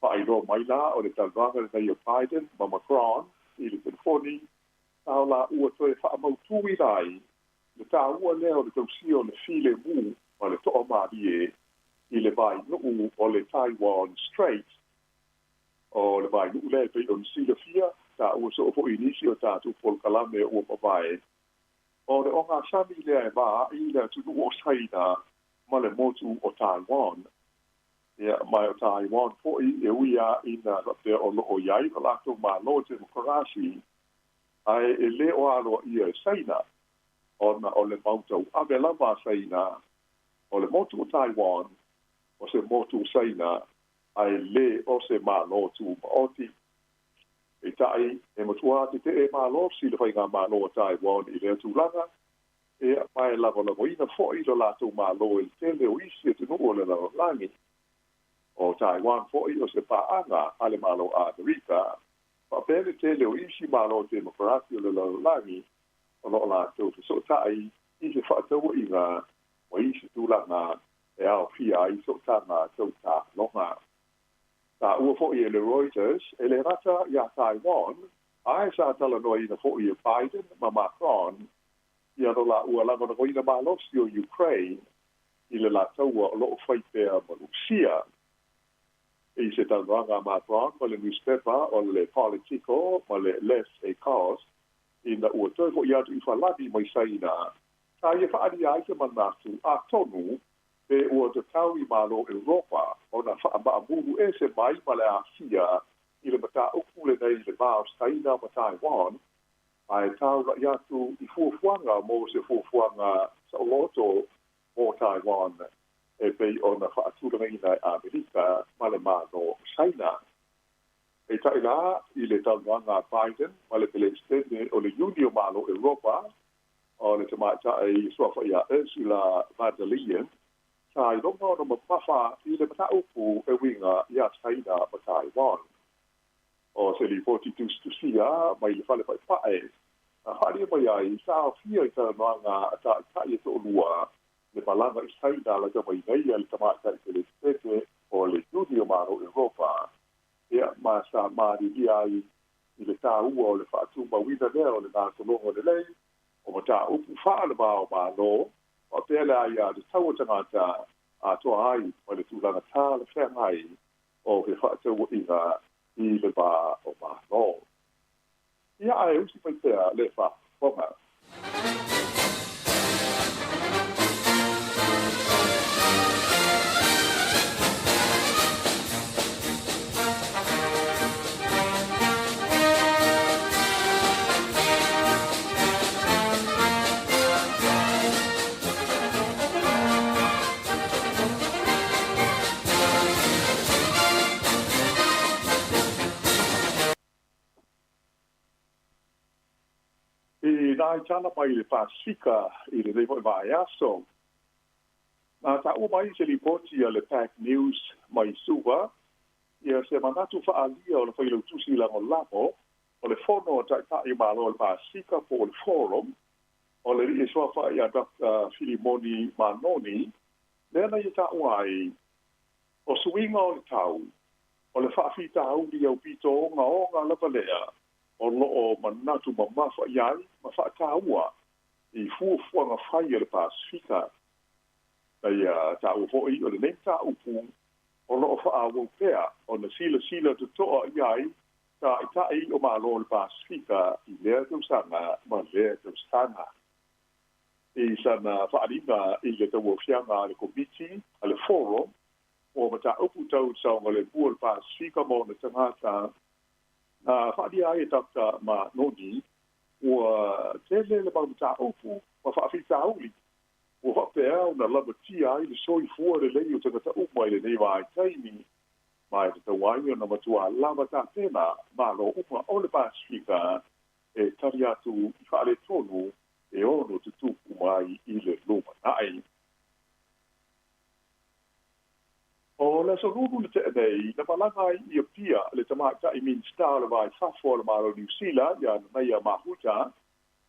Pai lo mai la o le talvanga le nei o Biden ma Macron I le telefoni tau la ua toe whaamautui lai le tā ua leo le tausio le file mu ma le toa marie I le vai nuu o le Taiwan Strait o le vai nuu le pe on Silafia tā ua so o inisi o tātu polkalame ua papae o le onga sami le e vā I le tunu o China ma le motu o Taiwan ia mai o Taiwan fo'i e uia ina te o loo iai o lato ma lo te Karachi ai ele o alo ia saina ona o le mautou ave lava saina o le motu o Taiwan o se motu saina ai le o se malo tu oti e tai e motua te e malo si le whainga malo o Taiwan i le tūlanga e mai lava lava ina fo i lo lato malo il tele o isi e tunu o le lava langi o Taiwan fo i o se paanga ale malo a Amerika pa pele tele o isi malo demokrasi o le lava langi o lo lato so tai i se whaatau i ngā o isi tūlanga e au pia i so tanga tau tā longa ta ua fo i le Reuters e le rata ia Taiwan ai sa tala no ina fo i Biden ma Macron ia no la ua langa no ina malosi o Ukraine i le la taua o loo whaipea ma Rusia i se tanganga Macron ma le newspaper o le Politico ma le Les Ecos ina ua toi fo i atu i whaladi mai saina ta ia whaari ai se manatu a tonu e ua te tau i malo Europa o na whaamuru e se mai ma le Asia i le mata uku le nei le mao staina ma Taiwan ai tau la iatu i fuafuanga mo se fuafuanga sa loto o Taiwan e pei o na whaatulanga i nei Amerika ma le mano China e tai la i le tanganga Biden ma le Palestine o le Unio malo Europa o le tamata e suafa ia Ursula von der Leyen sai longa no mapafa i le mata upu e winga ia China ma Taiwan o se li poti tu sia mai le fale pai pae a hari mai ai sa fia i ta manga ta i to lua le palanga i China la ta mai nei le tamata i le tete o le Unio malo Europa ia ma sa mari ai i le ta ua o le fatu ma wina leo le na tolongo le lei o mata upu fa le ba o no o tele ai a de tau tangata a to ai o le tūlanga tā le whengai o he whaatau i le ba o ma no. Ia ai usi paitea le wha whonga. Nai tana mai le Pasifika i le revo vai aso. Na ta o mai se li poti le Pack News mai suva. Ia se manatu fa alia o le whailo tusi la o lapo. O le fono ta i malo le Pasifika po le forum. O le rie soafa ia Dr. Filimoni Manoni. Lena i ta o ai. O suinga o le tau. O le whaafita auli au pito o ngā lapa lea. O loo manatu ma mafa iai, ma whaataua i fuafuanga whai o le Pasifika. Nei tau hoi o le nenta upu, o loo whaawau pea, o na sila te toa iai, ta itai o malo le Pasifika i lea tausanga ma lea tausanga. I sana whaaringa i le tau whianga le komiti, a le forum, o mata upu tau saunga le bua le Pasifika mo na tangata na whaadi ai Dr. Manoni ua tele le maumata upu ma whaafita auli ua whapea o na lama tia ai le soi fua le lei o tangata upu ai le nei wa ai taimi mai te tawai o na matua lama ta tena ma lo upa o le Pasifika e tari atu i whaale tonu e ono te tupu mai i le luma nai. O le so rubu le te nei, na malanga i pia le tamata i min star le vai fafo le maro New Zealand ya na ia mahuta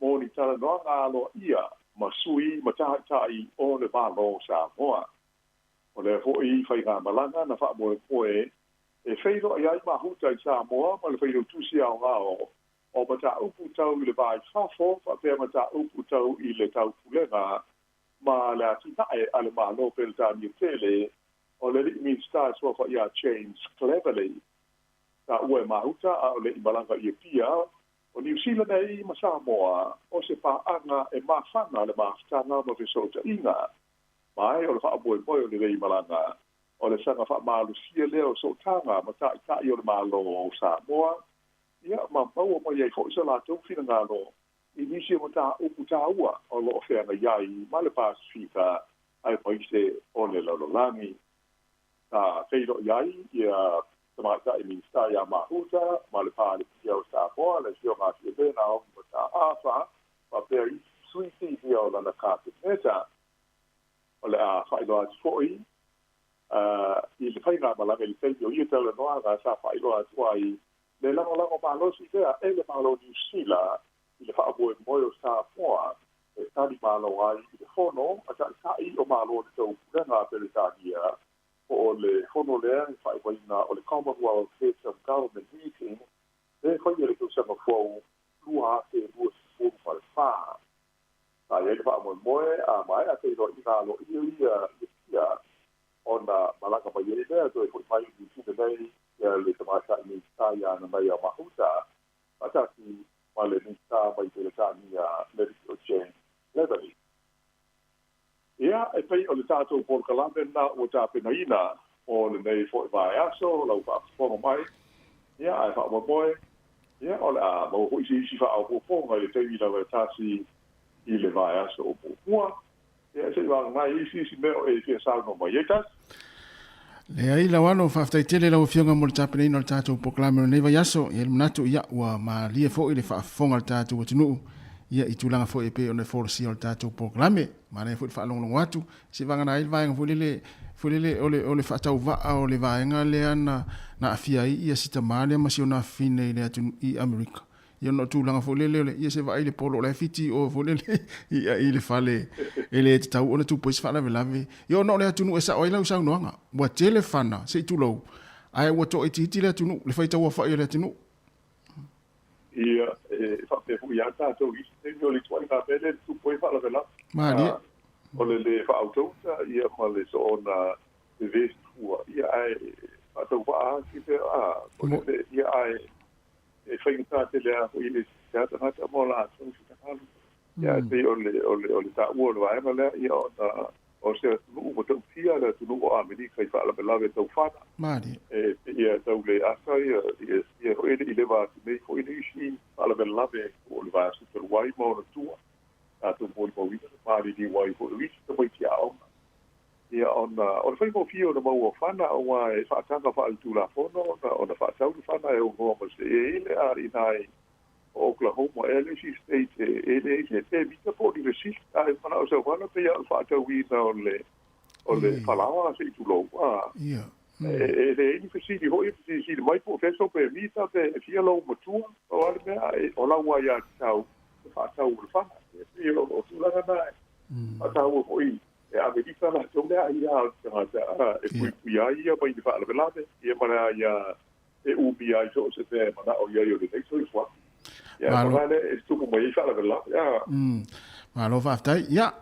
mo ni tala no ngalo ia masui matatai o le malo Samoa. O le ho i fai nga malanga na fa mo poe e feiro ai mahuta i Samoa ma le feiro tusi au ngao o mata upu tau le vai fafo fa pe mata upu tau i le tau pulenga ma la tina e ale malo pel tani tele o le mi sta so fa ia change cleverly ta ue mahuta o le malanga i pia o New Zealand ai ma Samoa o se pa anga e mafana le mafana ma fesota inga mai o le fa boy o le malanga o le sanga fa malu sia le o so tanga ma ta i o le malo o Samoa ia mau mai ai fo'i sa latou finagalo i nisi o upu tāua o lo'o feaga iai ma le pasifika ai mai se o le lalolagi ta keilo'i ai ia tamata'i minista ia mahuta ma le paletia o Samoa le fioga fiavena o ma ta'afa ma pea i suiti ia o lana kapeneta o le a fa'ailoa atu fo'i i le whainga malanga i le teiti o ia tau noa ngā sa whailoa atu ai le lango malosi fea e le malo New Zealand i le whaamoe moe o Samoa e tani malo ai i le whono a tai o malo le tau purenga peritania o le whono lea i whaiwaina o le Commonwealth Heads of Government Meeting le whaia le kusanga fwau lua te lua sifu whare wha ta e le whaamoe moe a mai a te ro i ngalo ia ona malaka mai ele lea toi foi mai i tine nei le tamata itai ana mai a mahuta ataki male ni ta mai te tani a medical chain leatherly ia e pei o le tatou por kalambe na o tapena ina o le nei foi vai aso lau pa fono mai ia ai fa moe ia o le a mo hui si fa o fonga le te ina le tasi i le vai aso o mua ia se va mai si me o e ke sa no mai etas le ai la wano faftai tele la fionga mo tapena ina tatou proclame nei vai aso e le manatu ia wa ma lie fo i le fa fonga tatou tunu ia i tulanga fo e pe ona forsi o tatou proclame ma le fo fa longo watu se vanga na il vai fo le ole fa tau va o le vaenga le ana na afia ia sita male ma si ona fine le atu i America ia no tulanga fo le ia se vai le polo le fiti o fo le ia i le fale ele tau ona tu pois fa la velave ia no le atu esa o ila usang noanga wa telefona se tulo ai wa to iti le atu le fa tau fa ile atu ia fa pe fu ia tatou i se le toi ka pele tu pois fa la velave ma ni o le fa auto ia ma le so ona de vest ia ai tau fa ki te o le ia ai e whainga te lea o i le teata ngata mo la so si takalu ia te o le ta ua le vaema lea ia o se tunu mo tau tia le tunu o Amerika i whaala me lawe tau whana Mari ia tau le asa ia o ele i le vā tu mei fo i le isi whaala me lawe o le vā su te wai mo na tua a tu mo i mo wina mari ni wai fo le isi te mai tia aona ia ona o le whaimo fio na mau o whana o wa e whaatanga wha altu la fono o na whaatau ni whana e o ngoa ma se e le ari nai o Oklahoma LSU State e le te vita po di resist ai whana o sa whana pe ia whaatau i na o le whalawa se i tu lo ia e le eni whesiri hoi whesiri mai po feso pe mita pe fia lau matua o ale mea o lau wa ia tau whaatau le whana e o tūlanga nai whaatau hoi e Amerika la tau lea ia e pui ai ia mai ni whaala velave ia mana ia e ubi ai so se te mana o ia i o le neito i fwa ia mana e stupu mai i whaala velave ia ma lo whaftai ia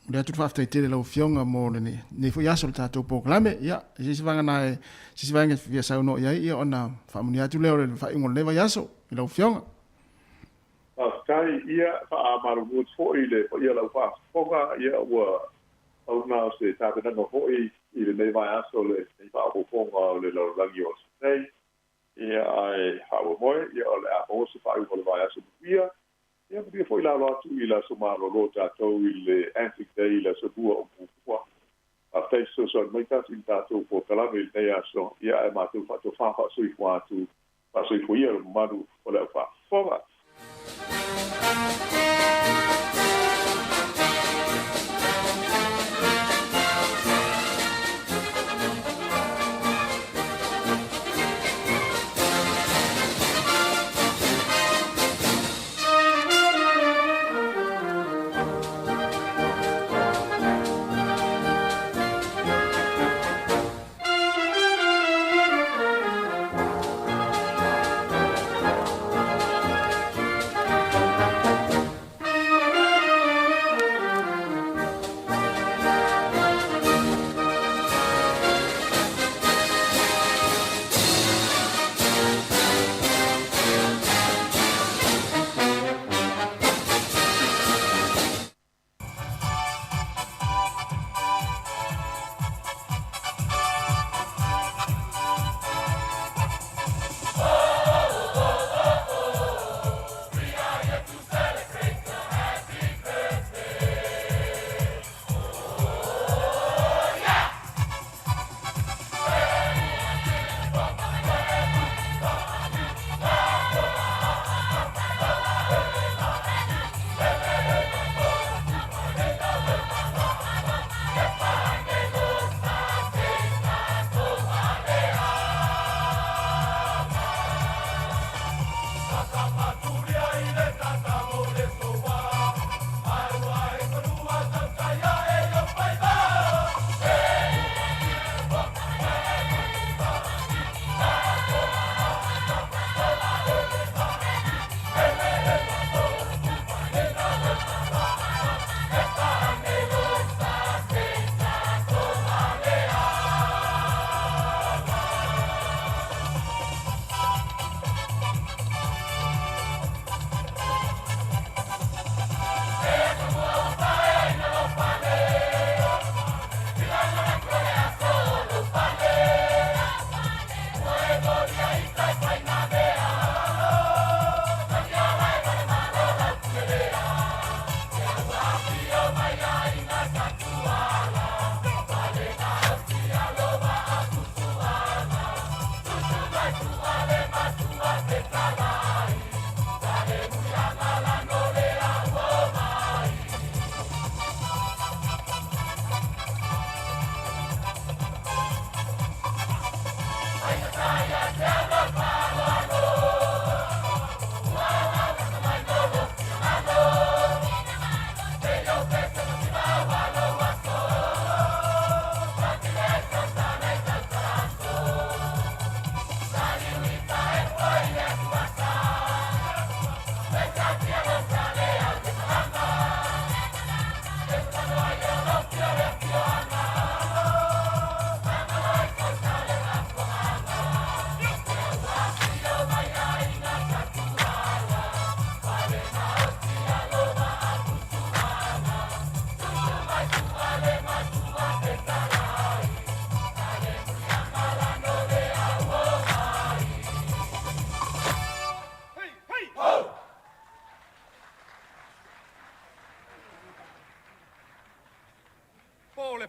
le atu whaftai tele lau fionga mo le ne fu ia so le tatou proclame ia si vanga na si vanga via sau no ia ia ona whamuni atu leo le whaingo leva ia so i lau fionga whaftai ia wha amaru mut fo i le ia lau whafonga ia ua au na se tāpena no hoi i le nei mai aso le nei whaapoponga o le laurangi o nei ia ai hawa moe ia o le a o se whaau o le mai aso ia ia pia foi la atu i la somalo lo tātou i le Antic Day la sabua o pupua a teiso so mai tātou i tātou po kalame i nei aso ia e mātou whātou whāwha sui whātou whāsui fuia o manu o le whaafonga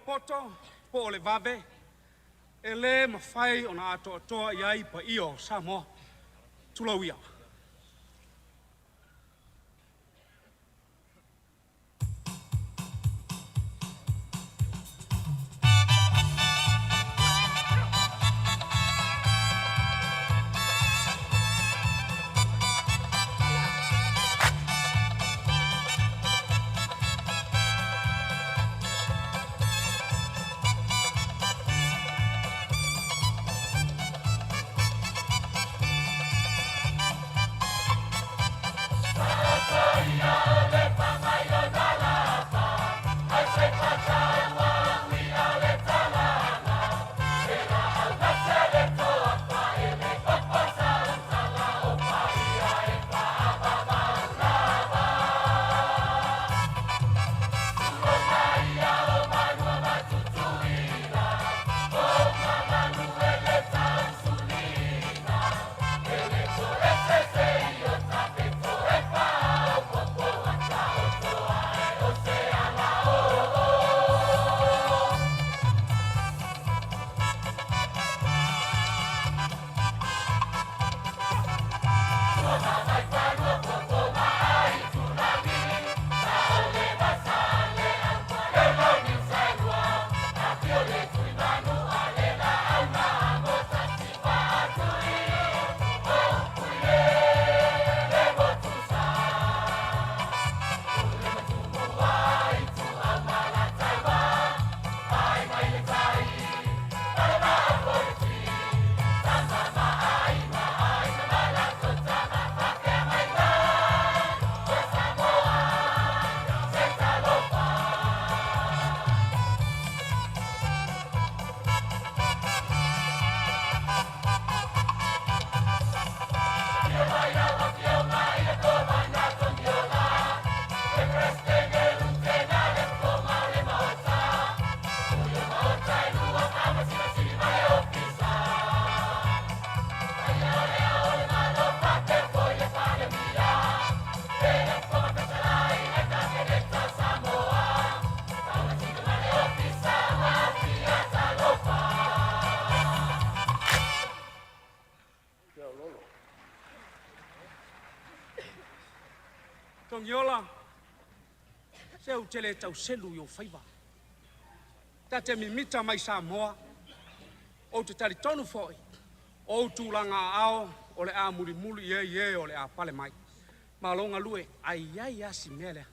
poto, po o le vave. E le mawhai o na ato atoa iai pa io Samoa. Tulawia. Tongiola, seu tele tau selu yo faiva. Tate mi mita mai Samoa, o te tari tonu foi, o tūlanga ao, o le a muri muli ye o le a pale mai. Malonga lue, ai asi mele.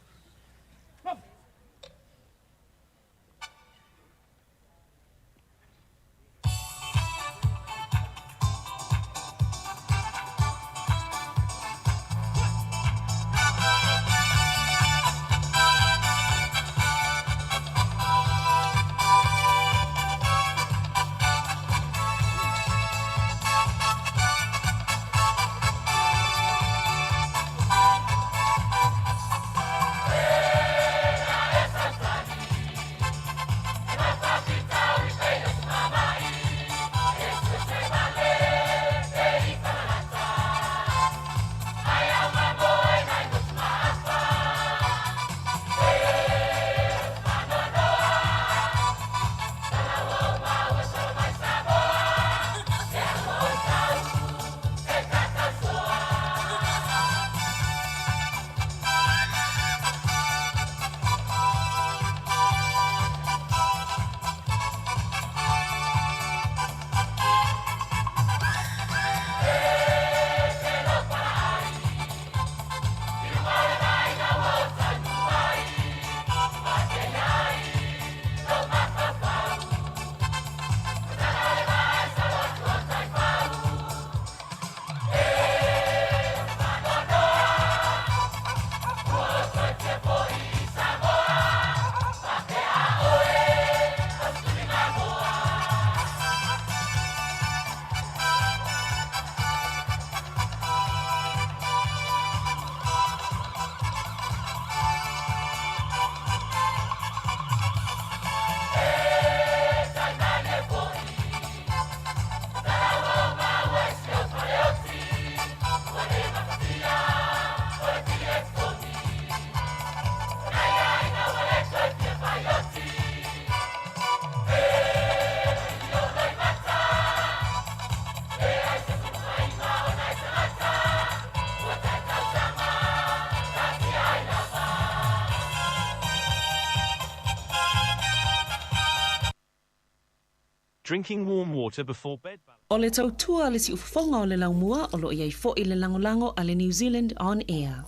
drinking warm water before bed. O le tautua le si ufonga o le laumua o lo iai fo i le langolango a le New Zealand On Air.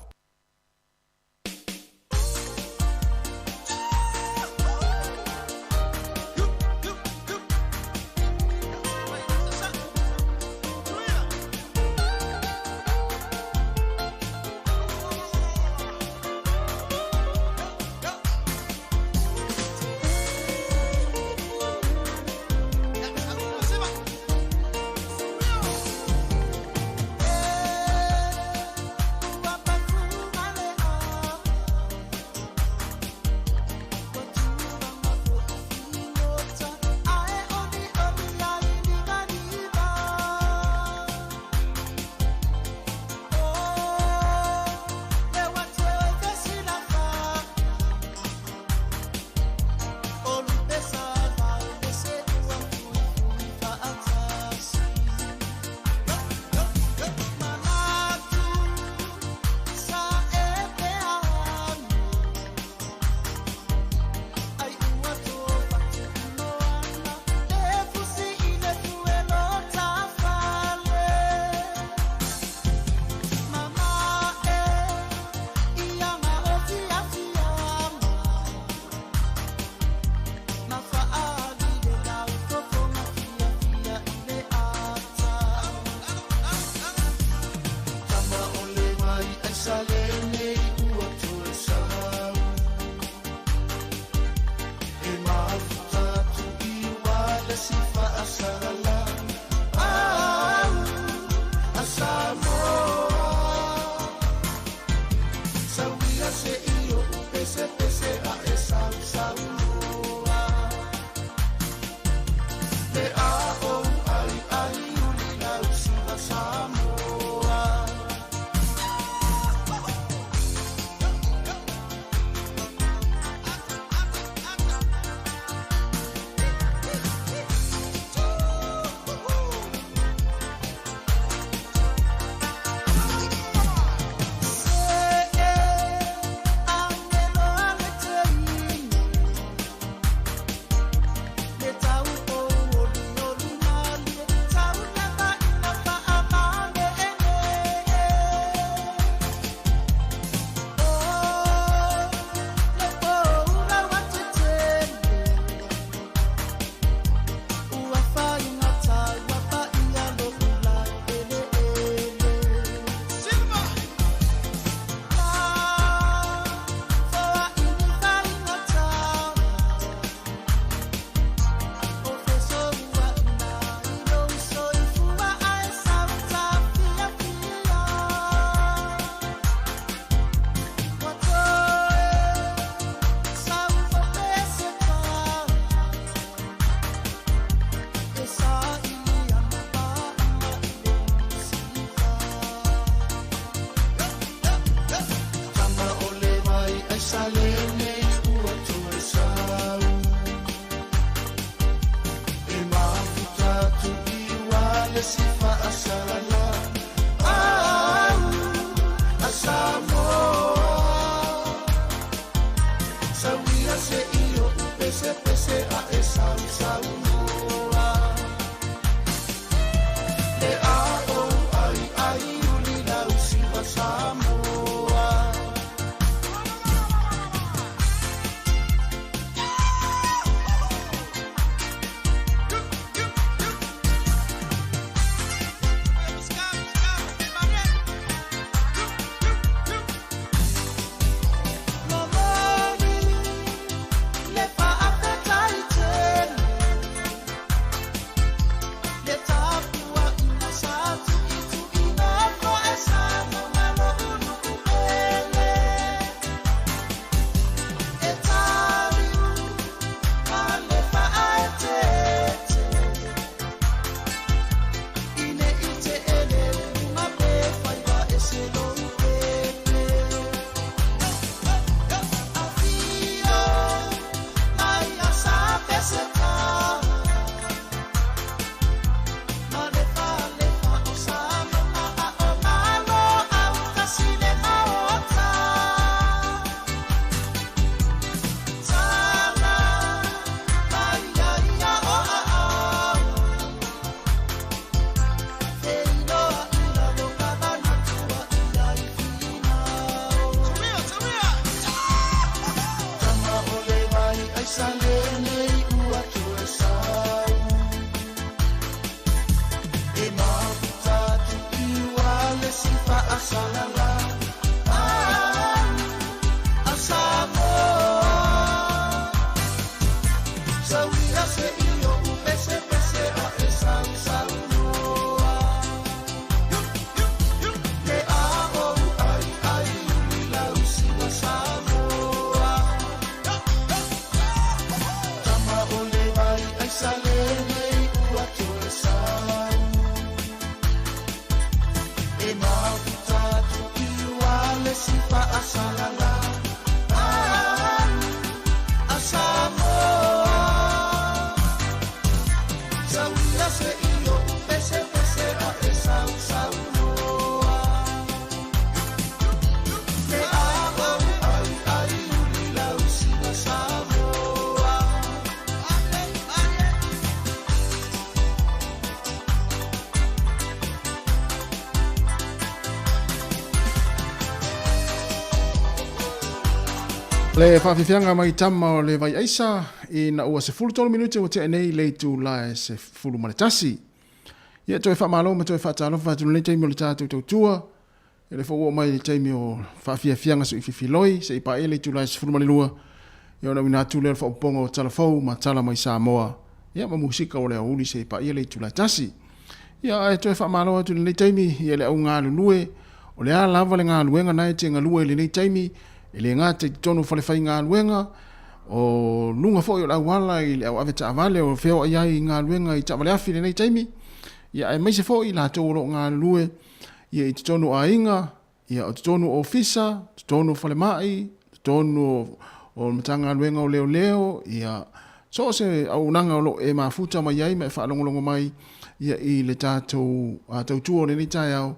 Le whawhiwhianga mai tama o le vai aisa i na ua se fulu tolu minute o te nei le tu la se fulu manatasi. Ia toi whamalo ma toi whatalofa atu le teimi o le tātou tautua. E le whaua mai le teimi o whawhiwhianga so i whiwhiloi se i pa e le tu la se fulu manilua. Ia na wina atu le whauponga o talafau ma tala mai Samoa. Ia ma musika o le auli se i pa e le tu la tasi. Ia e toi whamalo atu le teimi ia le au ngā lulue. O le a lava le ngā luenga nai te ngā lue le teimi. Ele ngā te tonu whalewhai ngā luenga, o lunga fo i o lau wala i le au aweta avale o whio ai ai ngā luenga i tawale afi le nei taimi. Ia e meise fo i la tōro ngā lue, ia i te tonu a inga, ia o te tonu o fisa, te tonu whale mai, te tonu o matanga luenga o leo leo, ia so se au nanga o lo e mafuta mai ai, me whaalongolongo mai, ia i le tātou tautua o le nei tai au,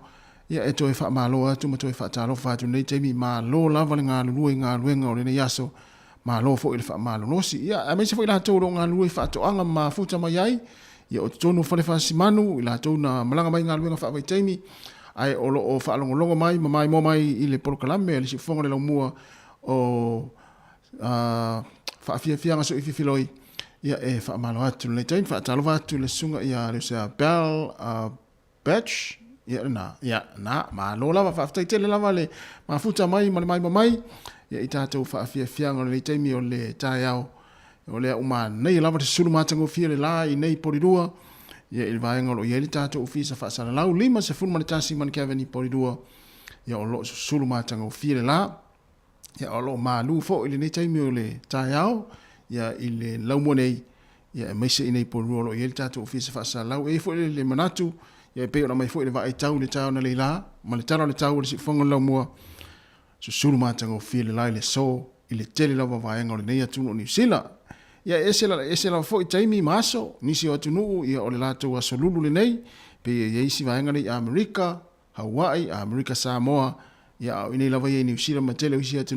ia e toi wha malo atu, ma toi wha talo wha atu nei teimi, ma lo lava le ngā lulua i ngā luenga o le nei aso, ma lo fo i le wha malo nosi. Ia, a meise fo i la tōro ngā lulua i wha toanga ma futa mai ai, ia o tonu whale wha simanu, i la tōna malanga mai ngā luenga wha vai teimi, ai o lo o wha alongo mai, ma mai mo mai i le porokalame, le si whonga le lau mua o wha whiawhianga so i whiwhiloi, ia e wha malo atu nei teimi, wha talo wha atu le sunga ia le sea Bell Batch, ia ma lo lava fa ftai tele lava le ma futa mai ma mai ia i tātou fa fianga le taimi o le taiao o le uma nei lava te sulu matango fia le la i nei porirua ia il vaenga lo ia i tātou ofisa fa sala lau lima se fulu manitasi man keveni porirua ia o lo sulu matango fia le la ia o lo ma lu fo i le nei taimi o le taiao ia i le lau mo nei ia meise i nei porirua lo ia i tātou ofisa fa sala lau e fo le manatu ia pe ona mai foi le vai tau le tau na le la ma le tau le tau le sifonga la mua so sulu matango file lai le so i le tele la vai ngol nei atu no New Zealand ia esela foi taimi maso nisi o tunu ia o le latu aso lulu le nei pe ia isi vai ngale America Hawaii America Samoa ia i nei la vai New Zealand ma tele isi atu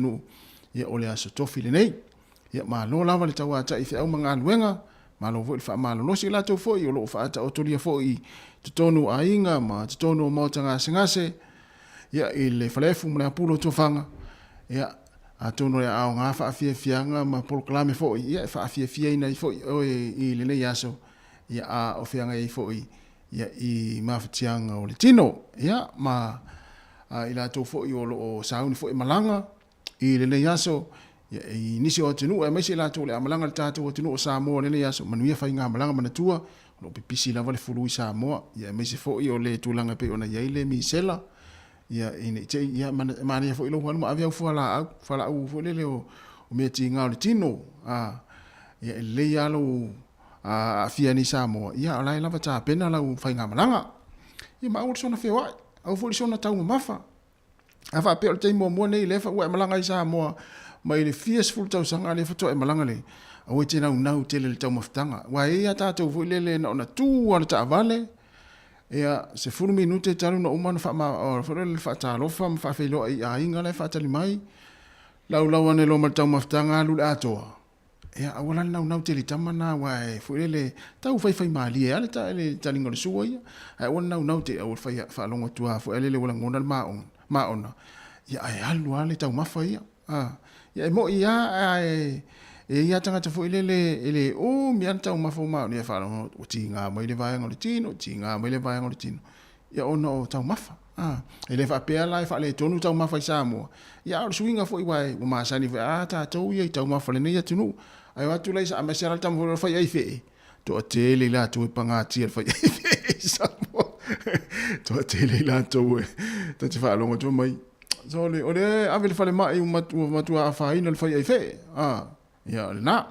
ia o le aso tofi le nei ia ma lo lava le tau ata i fe au manga luenga ma lo foi fa ma lo si latu foi o lo fa ata o tolia foi te tonu a inga ma te tonu o mautanga singase ia i le whalefu mle apulo tofanga ia a tonu ia au ngā whaafia ma poloklame foi ia whaafia ina i foi i le nei aso ia a o whianga i foi ia i mawhatianga o le tino ia ma i la tō foi o lo sauni foi malanga i le nei aso ia i nisi o tinu e maisi la tō le amalanga le tātou o tinu o Samoa le nei aso manuia whai ngā malanga manatua no pipisi lava le fulu i Samoa ia me se foi o le tulanga pe ona ia le misela ia ine te ia mania foi lo hanu avia fala au foi le o me tinga le tino ia le ia lo fia ni Samoa ia la lava ta pena la fai nga malanga ia ma o sona fewa au foi sona tau mafa ava pe o te mo nei le fa wa malanga i Samoa mai le fies fulu tau sanga le foto e malanga le o te nau tele le tau maftanga. Wa ia tātou fui lele na ona tū ana ta avale. Ia se furu minute taru na umana wha o whurele wha tā lofa ma wha wheloa i a inga le wha tali mai. Lau ane lo ma tau maftanga lule atoa. Ia awala nau tele tamana wa e fui lele tau whai maali e ale ta ele talinga le sua ia. Ia wana nau te au wha longa tua fui lele wala ngona maona. Ia ai alu ale tau mafa ia. Ia e mo ia e ia tangata fo ele o mi anta uma fo ma ni fa o tinga mai le vai ngol tino tinga mai le vai ngol tino ia ono tau mafa ele fa pe ala fa le tonu tau mafa Samoa ia o swinga fo iwai o ma sani fa ta to ia tau mafa le ia tunu ai wa tu le sa ma sera tam fo fa ia fe to tele la to panga ti fa ia fe Samoa to tele la to te fa longo to mai so le ore ave fa le mai uma tu fa ina fa ia fe ia na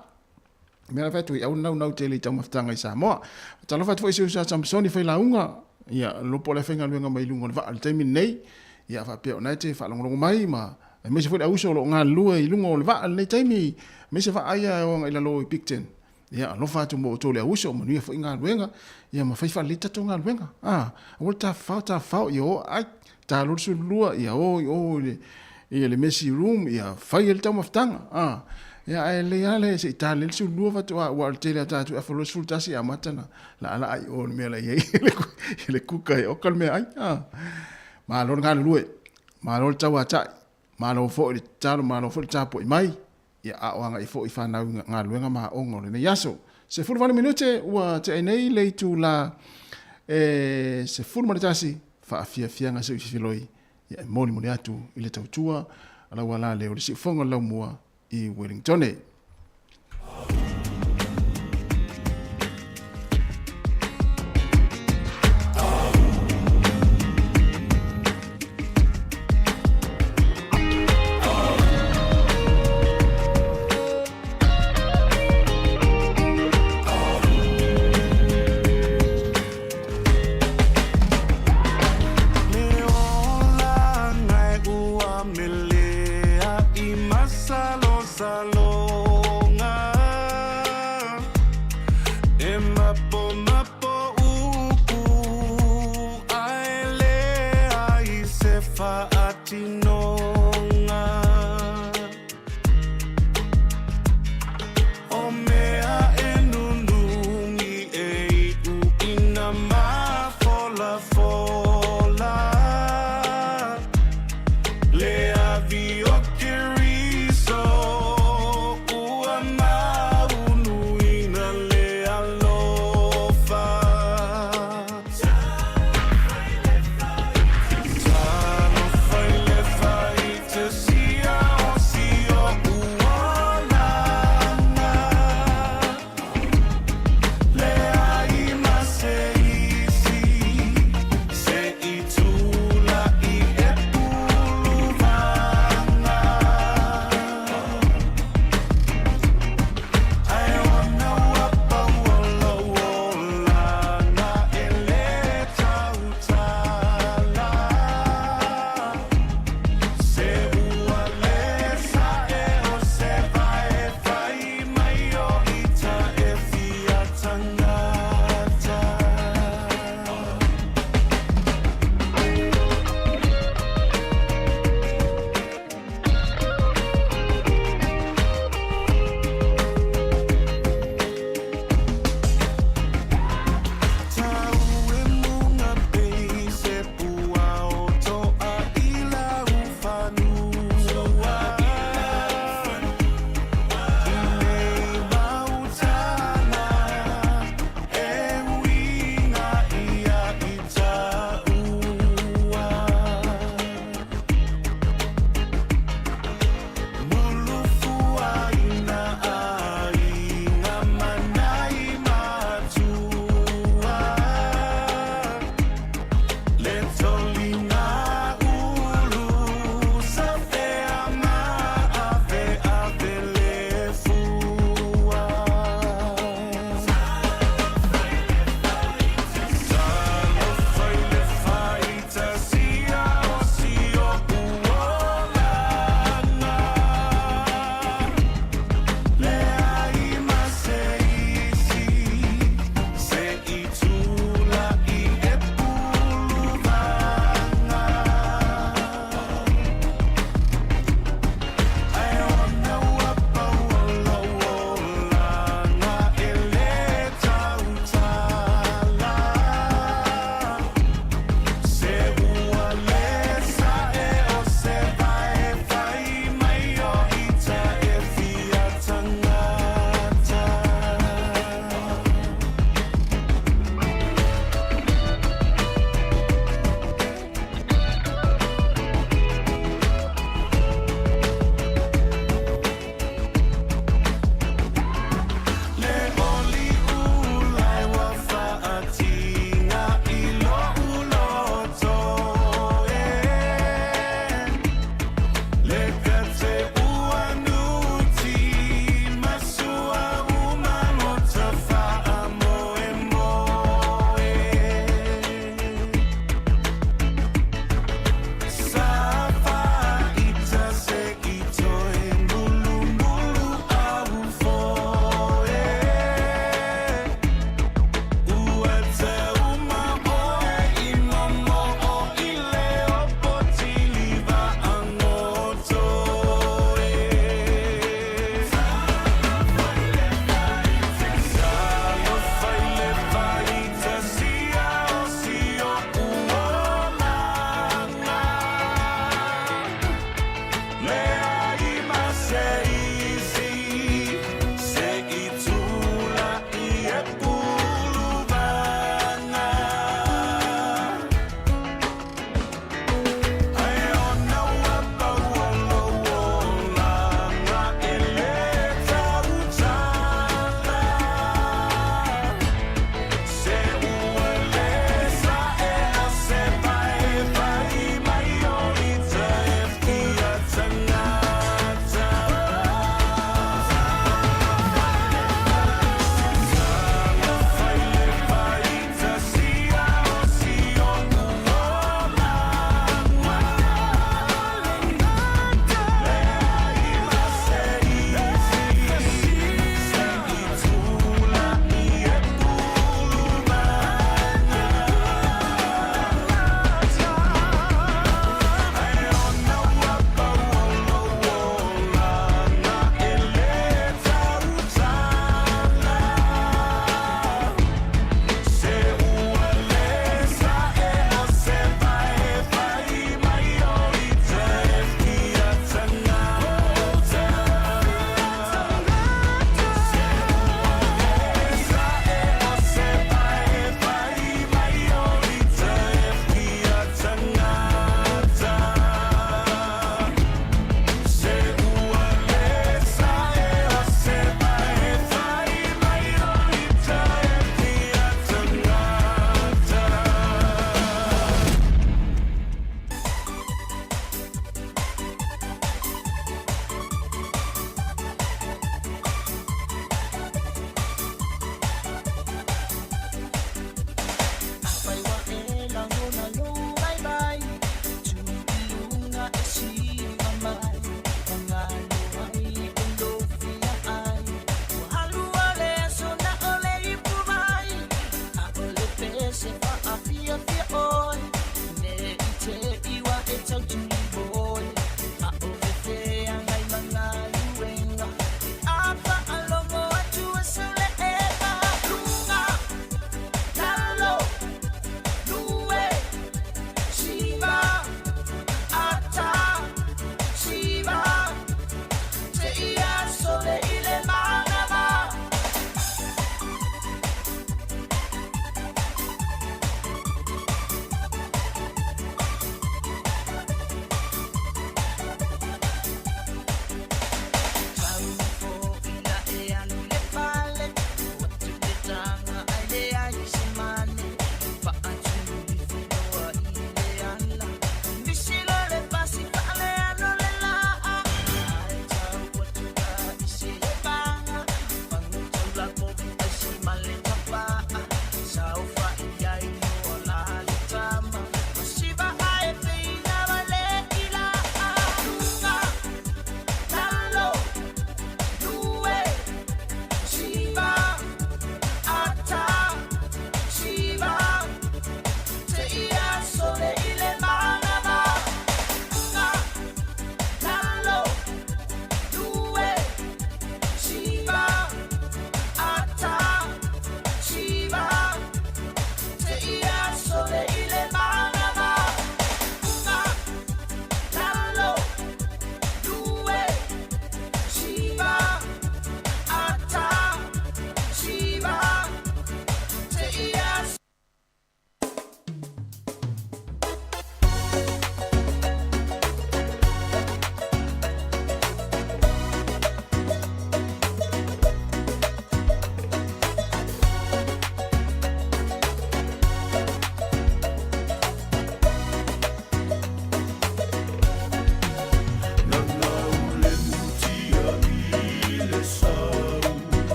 mera fatu ia nau tele tau maftanga i Samoa talo fatu foi se Samsoni foi launga ia lo pole fenga luenga mai lunga va al temi nei ia fa pe ona te fa longo mai ma me se foi au so lo nga lua i lunga o va al nei temi me se fa aia o ila lo i Picton ia lo fatu mo to le au so mo ni foi nga luenga ia ma fai fa lita to nga luenga o ta fa yo ai ta lo su lua ia o le messy room ia fai el tau maftanga ia ele se itale su luva to wa tele ta tu afolo sultasi amatana la ai o me la ye le kuka o kalme ai ma lo ngana lue ma lo tawa ta ma lo fo le talo ma lo fo tapo mai ia aoanga i fo i whanau ngā luenga maa ongo le nei aso. Se fulu wale minute ua te enei le tu la se fulu maritasi wha afia fianga se uifiloi ia moni moni atu i le tautua ala wala leo le si fonga lau mua i Wellington.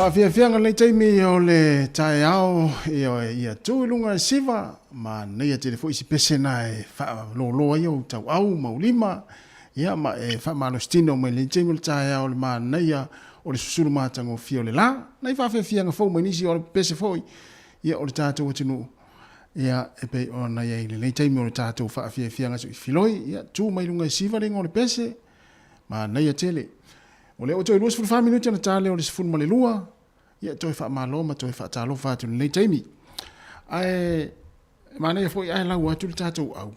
Whawhiawhianga nei teimi o le tae ao ia tūlunga siva ma nei a telefo isi pese na e whaalolo ai o tau au maulima ia ma e whamalostino mai le teimi o le tae ao le ma nei a o le susuru mātango fio le la nei whawhiawhianga fau mai nisi o le pese foi ia o le tātou atinu ia e pei o nei ai le nei teimi o le tātou whawhiawhianga su i filoi ia tū mai lunga siva le ngō le pese ma nei a tele o le o toi luas fulfa minuti na tale o le sifun ma le lua ia toi fa malo ma toi fa talo fa tu nei taimi ai mana foi ai la wa tu tatou au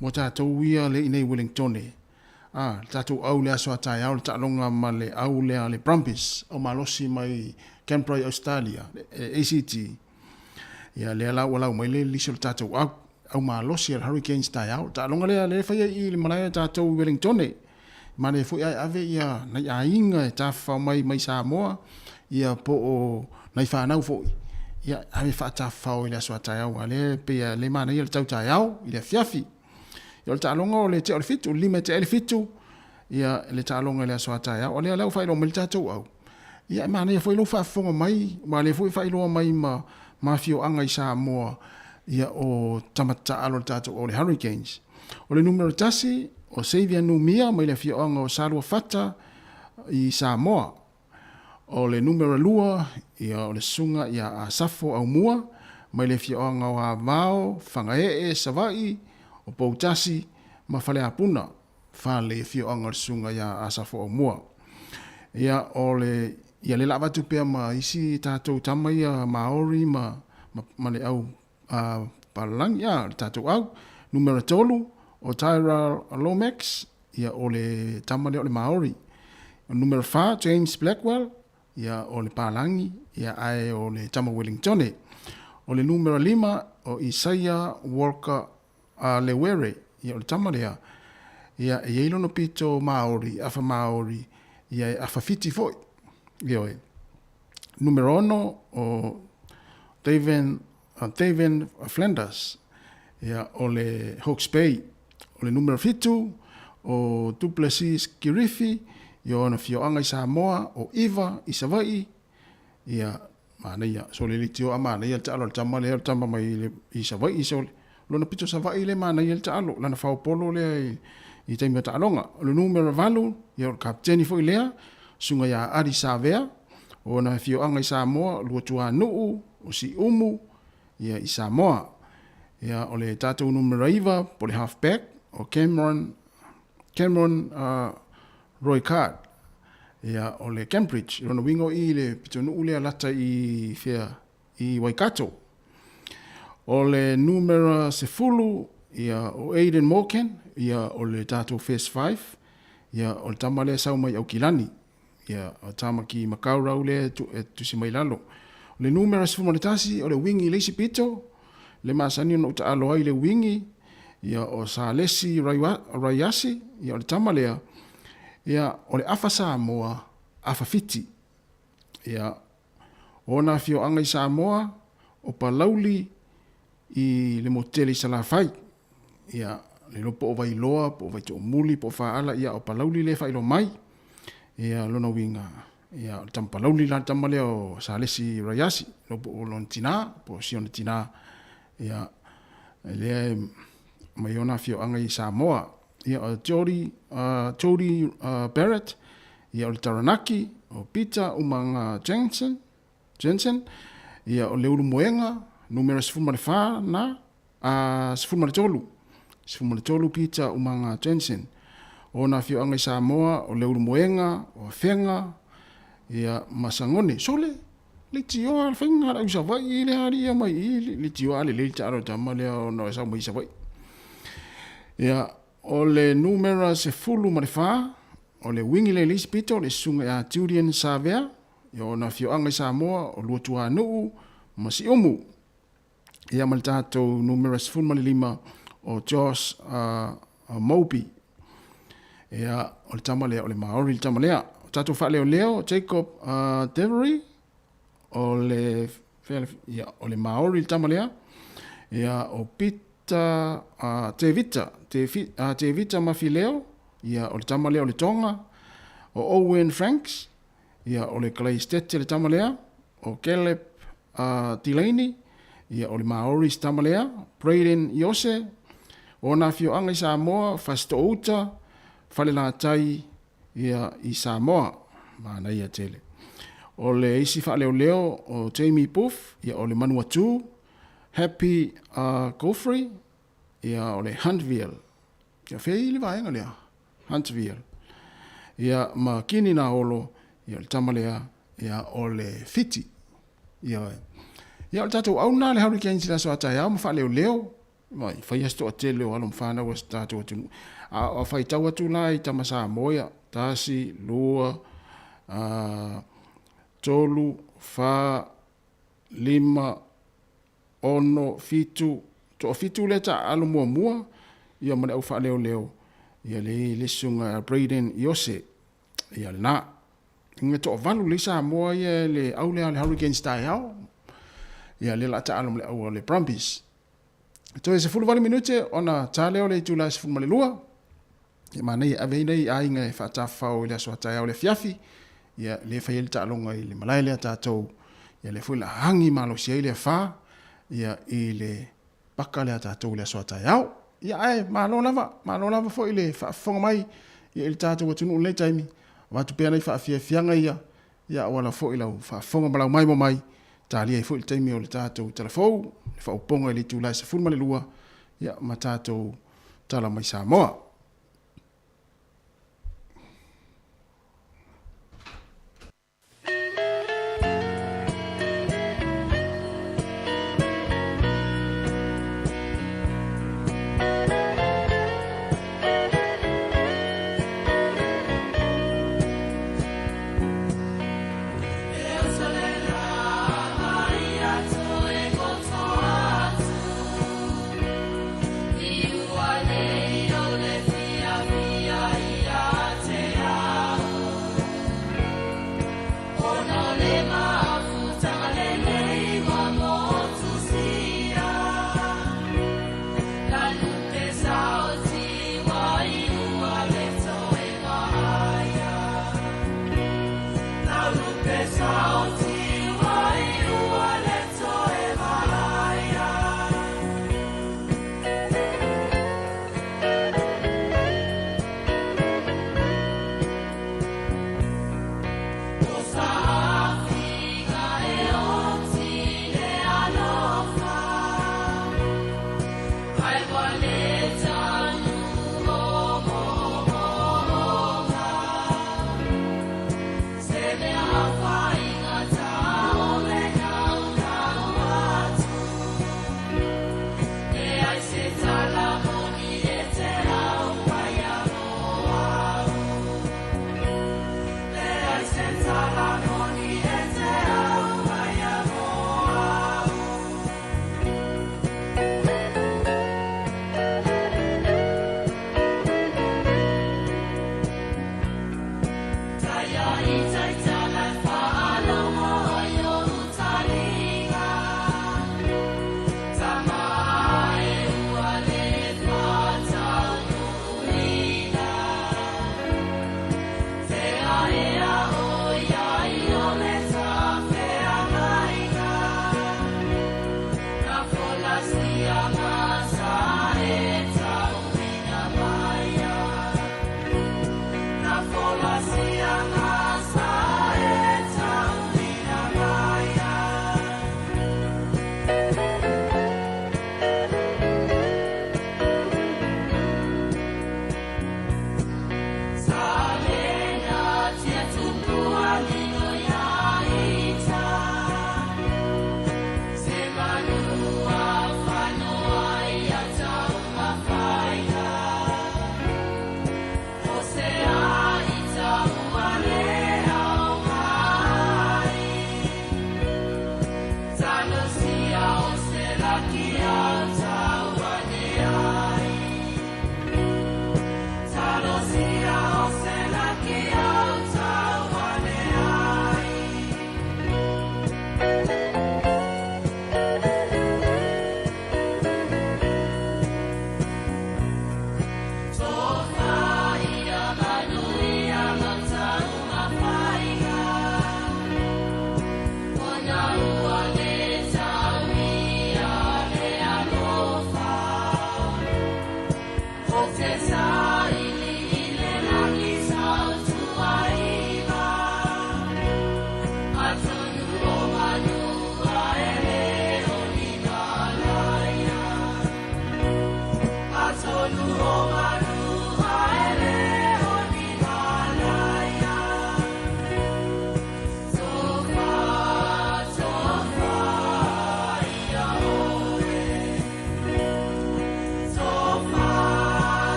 mo tatou ia le nei Wellington tatou au le aso tai au ta longa ma le au le Brumbies o malosi mai Canberra Australia ACT ia le la wala mai le lisol tatou au malosi al Hurricanes tai au ta longa le fa i le mana tatou Wellington mana foi ai ave ia na inga ta fa mai Samoa ia po o nai fa nau foi ia ave fa ta fa o le so ta au ale pe le mana ia tau ta au ia fiafi ia ta longa le te o fitu limit el fitu ia le ta longa le so ta au le fa lo mel ta tu au ia mana ia foi lo fa fonga mai ma le foi fa lo mai ma fio anga i Samoa ia o tamata alo ta o le Hurricanes o le numero tasi o Xavier Numia mai le fioanga o Salua Fata i Samoa. O le numero lua ia o le sunga ia a Safo au mua mai le fioanga o Avao, Whangaee, Savai, o Poutasi, ma Whale Apuna, whale fioanga o sunga ia a Safo au mua. Ia o le ia le lava tupea ma isi tātou tama ia Maori ma le au Palang, ia tātou au, numero tolu, o Tyra Lomax ia o le tamale o le Maori. O numero 4 James Blackwell ia o le Palangi ia ai o le tama Wellington. O le numero 5 o Isaiah Walker Lewere ia o le tamale ia e ilo no pito Maori afa Maori ia afa fiti foi. Ia e. Numero 1 o David Flanders ia o le Hawke's Bay. O le numero 5 o Duplessis Kirifi ia ona fioanga i Samoa o Iva i Savai ia mana ia so le litio amana ia talo tama le tama mai i Savai i so lona pito Savai le mana ia talo lana fa polo le i taimi talonga o le numero 4 ia o kapteni foi lea sunga ia Ari Savea O na fio anga i Samoa, lua tua nuu, o si umu, ia i Samoa. Ia o le tātou numera iwa, po le halfback, o Cameron Roy Card. Ia o le Cambridge, rona wingo i le pitonu ule alata i fea i Waikato. O le numera sefulu, ia o Aiden Morgan, ia o le tātou First 5, ia o le tamale sau mai au kilani. Ia o tama ki makaurau le tusi mai lalo. O le numera sefulu manitasi, o le wingi Leisi Pito, le masani ona uta alo ai le wingi, ia o Salesi Raiasi, ia o le tamalea, ia o le afa Samoa, afa fiti. Ia ona fio anga i Samoa, o palauli i le moteli salafai. Ia le lopo o vailoa, po vai to muli, po faala, ia o palauli le failo mai. Ia lona winga, ia o tampalauli la tamalea o Salesi Raiasi, lopo o lon tina, po siona tina. Ia le mai ona fio anga i Samoa. Ia o Jody Barrett, ia o le Taranaki, o Peter Umanga Jensen, ia o le ulu moenga, numero 14 na 14 Peter Umanga Jensen. Ona fio anga i Samoa, o le ulu moenga, o Fenga, ia masangone, sole, le tio al whainga rau sa vai i le hari ia mai i le tio ale le taro tama le o no sa mai sa vai. Ia o le numera se fulu marifa, o le wingi le Leisi Pito, le sunga a Julian Savea, ia o na fio anga i Samoa, o lua tua nuu, masi umu. Ia mali tātou numera se fulu malilima o Josh Moby. Ia o le tamalea, o le Maori le tamalea. Tātou wha leo, Jacob Devery, o le Maori le tamalea. Ia o Peter Te Vita Mafileo, ia o le tamalea o le Tonga. O Owen Franks, ia o le Clay Stete le tamalea. O Caleb Delaney, ia o le Maori le tamalea. Braden Yose, o na fio anga i Samoa, Fasto Uta, Fale la tai, ia i Samoa, mana ia tele. O le isi wha leo, o Jamie Booth, ia o le Manuatu, Happy Godfrey, ia o le Huntville. Ia whei li vaenga lea, Huntville. Ia ma kini na olo, ia le tamalea, ia o le Fiti. Ia o le tatou au nā le hauri kia insila so atai au, ma wha leo, mai, whai asto a tele o alum whana was tatou atunu. A whai tau atu lai tamasa moia, tasi, lua, tolu, wha, lima, ono, fitu, to fitu le ta alu mua, ia mane au wha leo, ia le sunga Braden Yose, ia le na. Inga to valu le sa moa ia le au le Hurricane Stai au, ia le la ta alu le au le Brumbies. To e se fulu vali minute, ona ta leo le tula se fulu malilua, ia manei ave nei ainga e whaatawhau le aso atai au le fiafi, ia le whai ta alonga i le malai le tātou, ia le fuila hangi malo sia i le wha, ia i le paka le tātou le aso atai au. Ia ai, malo lava fo i le whaafonga mai, ia i le tātou atunu le taimi, watu pēna i whaafianga ia wala fo i lau whaafonga malau mai mo mai, tā lia i fo i le taimi o le tātou telefou, le whauponga i le tūlai se fulu malilua, ia ma tātou tala mai Samoa. You are the only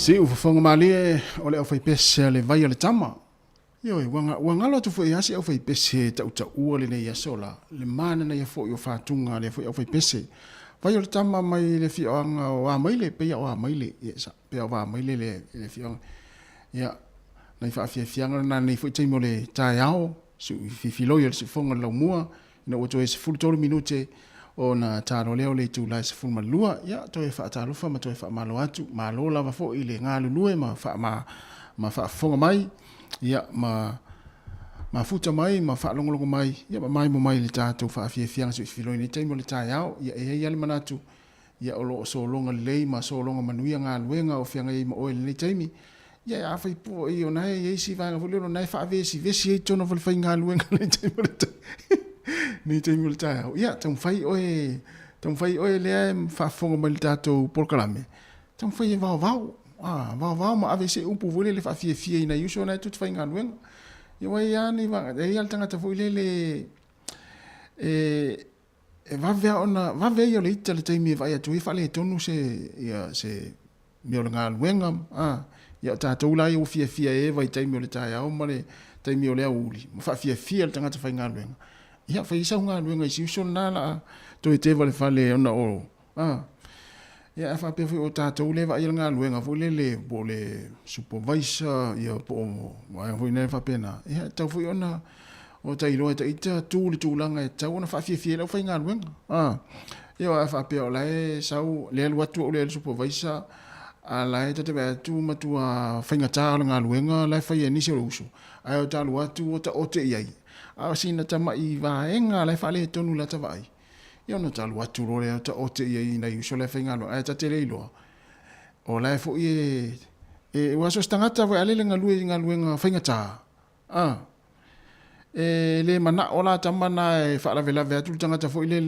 Si u fonga mali o le o fai pese le vai le tama. Yo wanga lo tu foi asi o fai pese ta uta u le nei sola le mana na fo yo fatunga le fo o fai pese. Vai le tama mai le fi anga wa mai le pe wa mai le sa pe wa mai le fi anga. Ya na fa fi anga na nei fo timo le ta yao su fi lo yo se fonga lo mua na o to es full tolo minute o na taro leo le tu lai se fu malua ya to e fa talo fa ma to e fa malo atu malo lava fo ile nga lue ma fa fonga mai ya ma futa mai ma fa longo mai ya mai mo mai le tato fa fi fiang su filo ni temo le ta yao ya ya le manatu ya o so longa le ma so longa manuia nga luenga o fianga i mo le temi ya fa po i ona e si va nga volio na fa vesi e tono vol fa nga luenga le temo ni te multa ya tong fai oe le fa fonga mal tato por kalame tong fai va ma ave se un po vole le fa fie na yuso na tut fai ngalwen yo ya ni va e al tanga ta foi le va ve yo le tele te mi va ya tu fa le tonu se ya se mi o ngalwen ya tato la yo fie e va te mi le ta ya o male te mi o le uli fa fie al tanga ta fai ngalwen ya fa isa nga luenga isi so nala to te vale fale ona o ya fa pe o tata o leva ia nga luenga fo le bole supervisor ya po wa fo ne fa pena ya ta fo ona o ta ilo ta ita tu langa ta ona fa fie la fa nga luenga ya fa pe o la sau le watu o le supervisor ala ta te ba tu matua fa nga ta nga luenga la fa ye ni se uso ai o ta watu o te ia a sina tama i vaenga le fale tonu la tavai yo no talu atu role ta ote i na yuso le fenga no ai ta tele ilo o la fo e waso stangata va ale nga luenga fenga ta le mana ola tama na fa la vela vetu tangata fo ile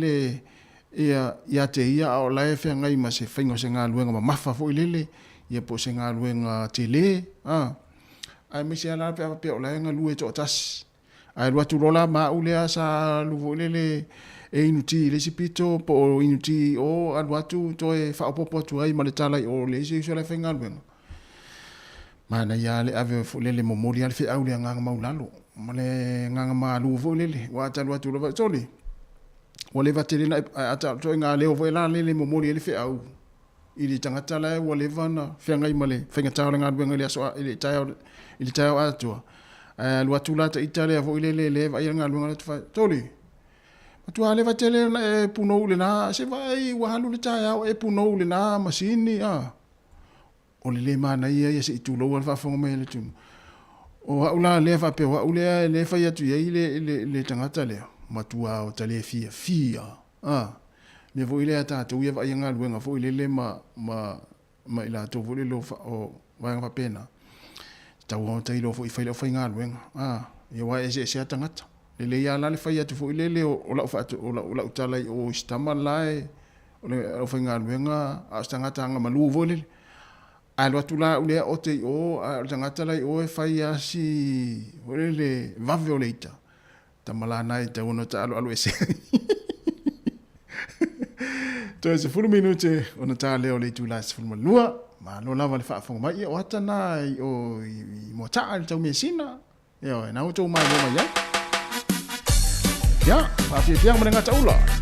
ia te ia o la fenga i ma se fenga se nga luenga ma mafa fo ile ia po se nga luenga tele ai me se ala pe o la nga lue to tas ai watu rola ma ulea sa luvolele e inuti le sipito po inuti o watu to e fa popo tu ai maletala o le se so la fenga ben mana ya le ave fulele memorial fe au le nga maulalo male nga ma luvolele wata watu lo soli wale vatele na ata to nga le o voila le memorial fe au ili tangata la wale vana fenga i male fenga ta nga ben le so ili tayo atu lu atula ta Italia vo ile va ia nga lunga tu toli tu ale va tele e puno le na se vai wa halu le ta e puno le na masini o le mana ia se tu lo va fo me le tu o ula le va pe wa ule le fa ia tu le tangata le matua o tale fia me vo ile ata tu ia va ia nga lunga vo ile ma ila to vo le lo o va pena tau tai lo foi fai nga luenga ia wa ese se tangata le ia la le fai atu foi le o la fa o la utala o stama lai o le fai nga luenga a tangata nga malu vole Alo atula ule o te o tangata lai o e whai asi ore le vave o leita. Tamala nai te uno ta alo ese. Toi se furu minute ona ta leo le tula se furu lua ma lo lava le fa mai o ata nai o mo ta al tau mesina. Yo na o to mai mo mai. Ya, fa fi mo nga taula.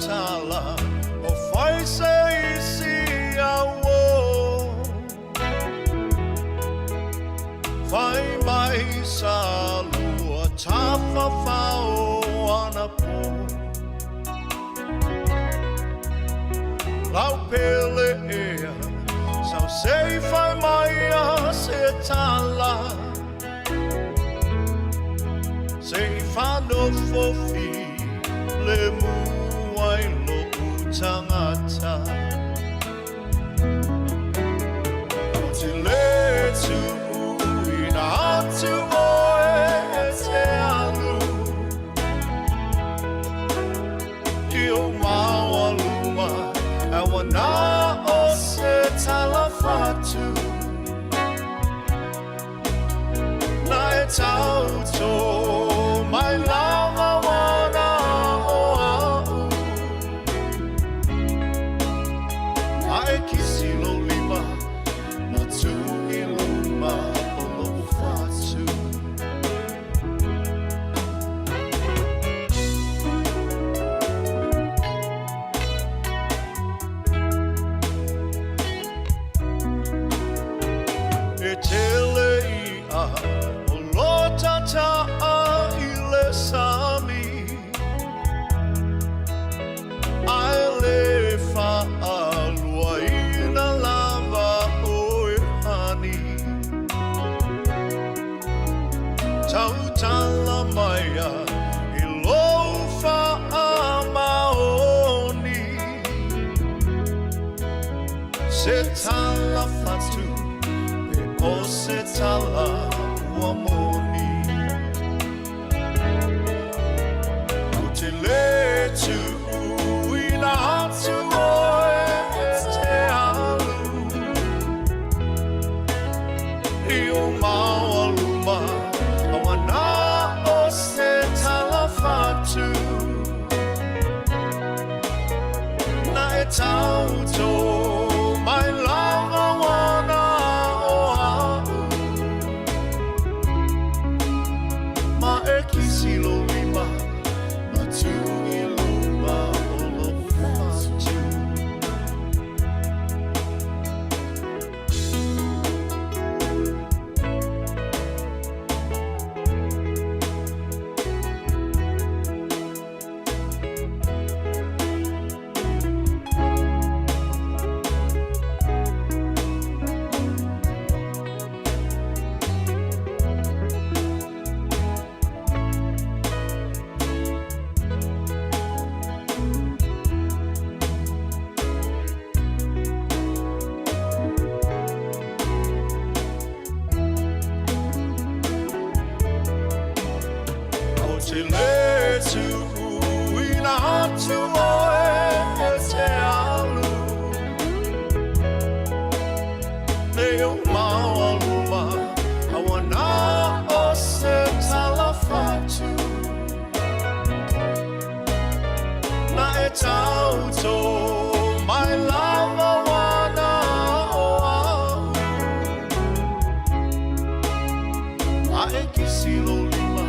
tala o fai se isi awo fai mai sa lua tafa fao ana po lau pele ea sao sei fai mai a se tala sei fa no fofi le muai lo utangata o te le tu ina tala fatu e o se tala ua moni o te letu ina atu oe te alu i o maua luma awana o se tala fatu na e tauto mai lava wana o au ma e kisi lo lima ma tu i luma o lo fatu te letu ina atu oe te alu Leo maua luma awana o se tala fatu na e tauto mai lava wana o au a e kisi lo lima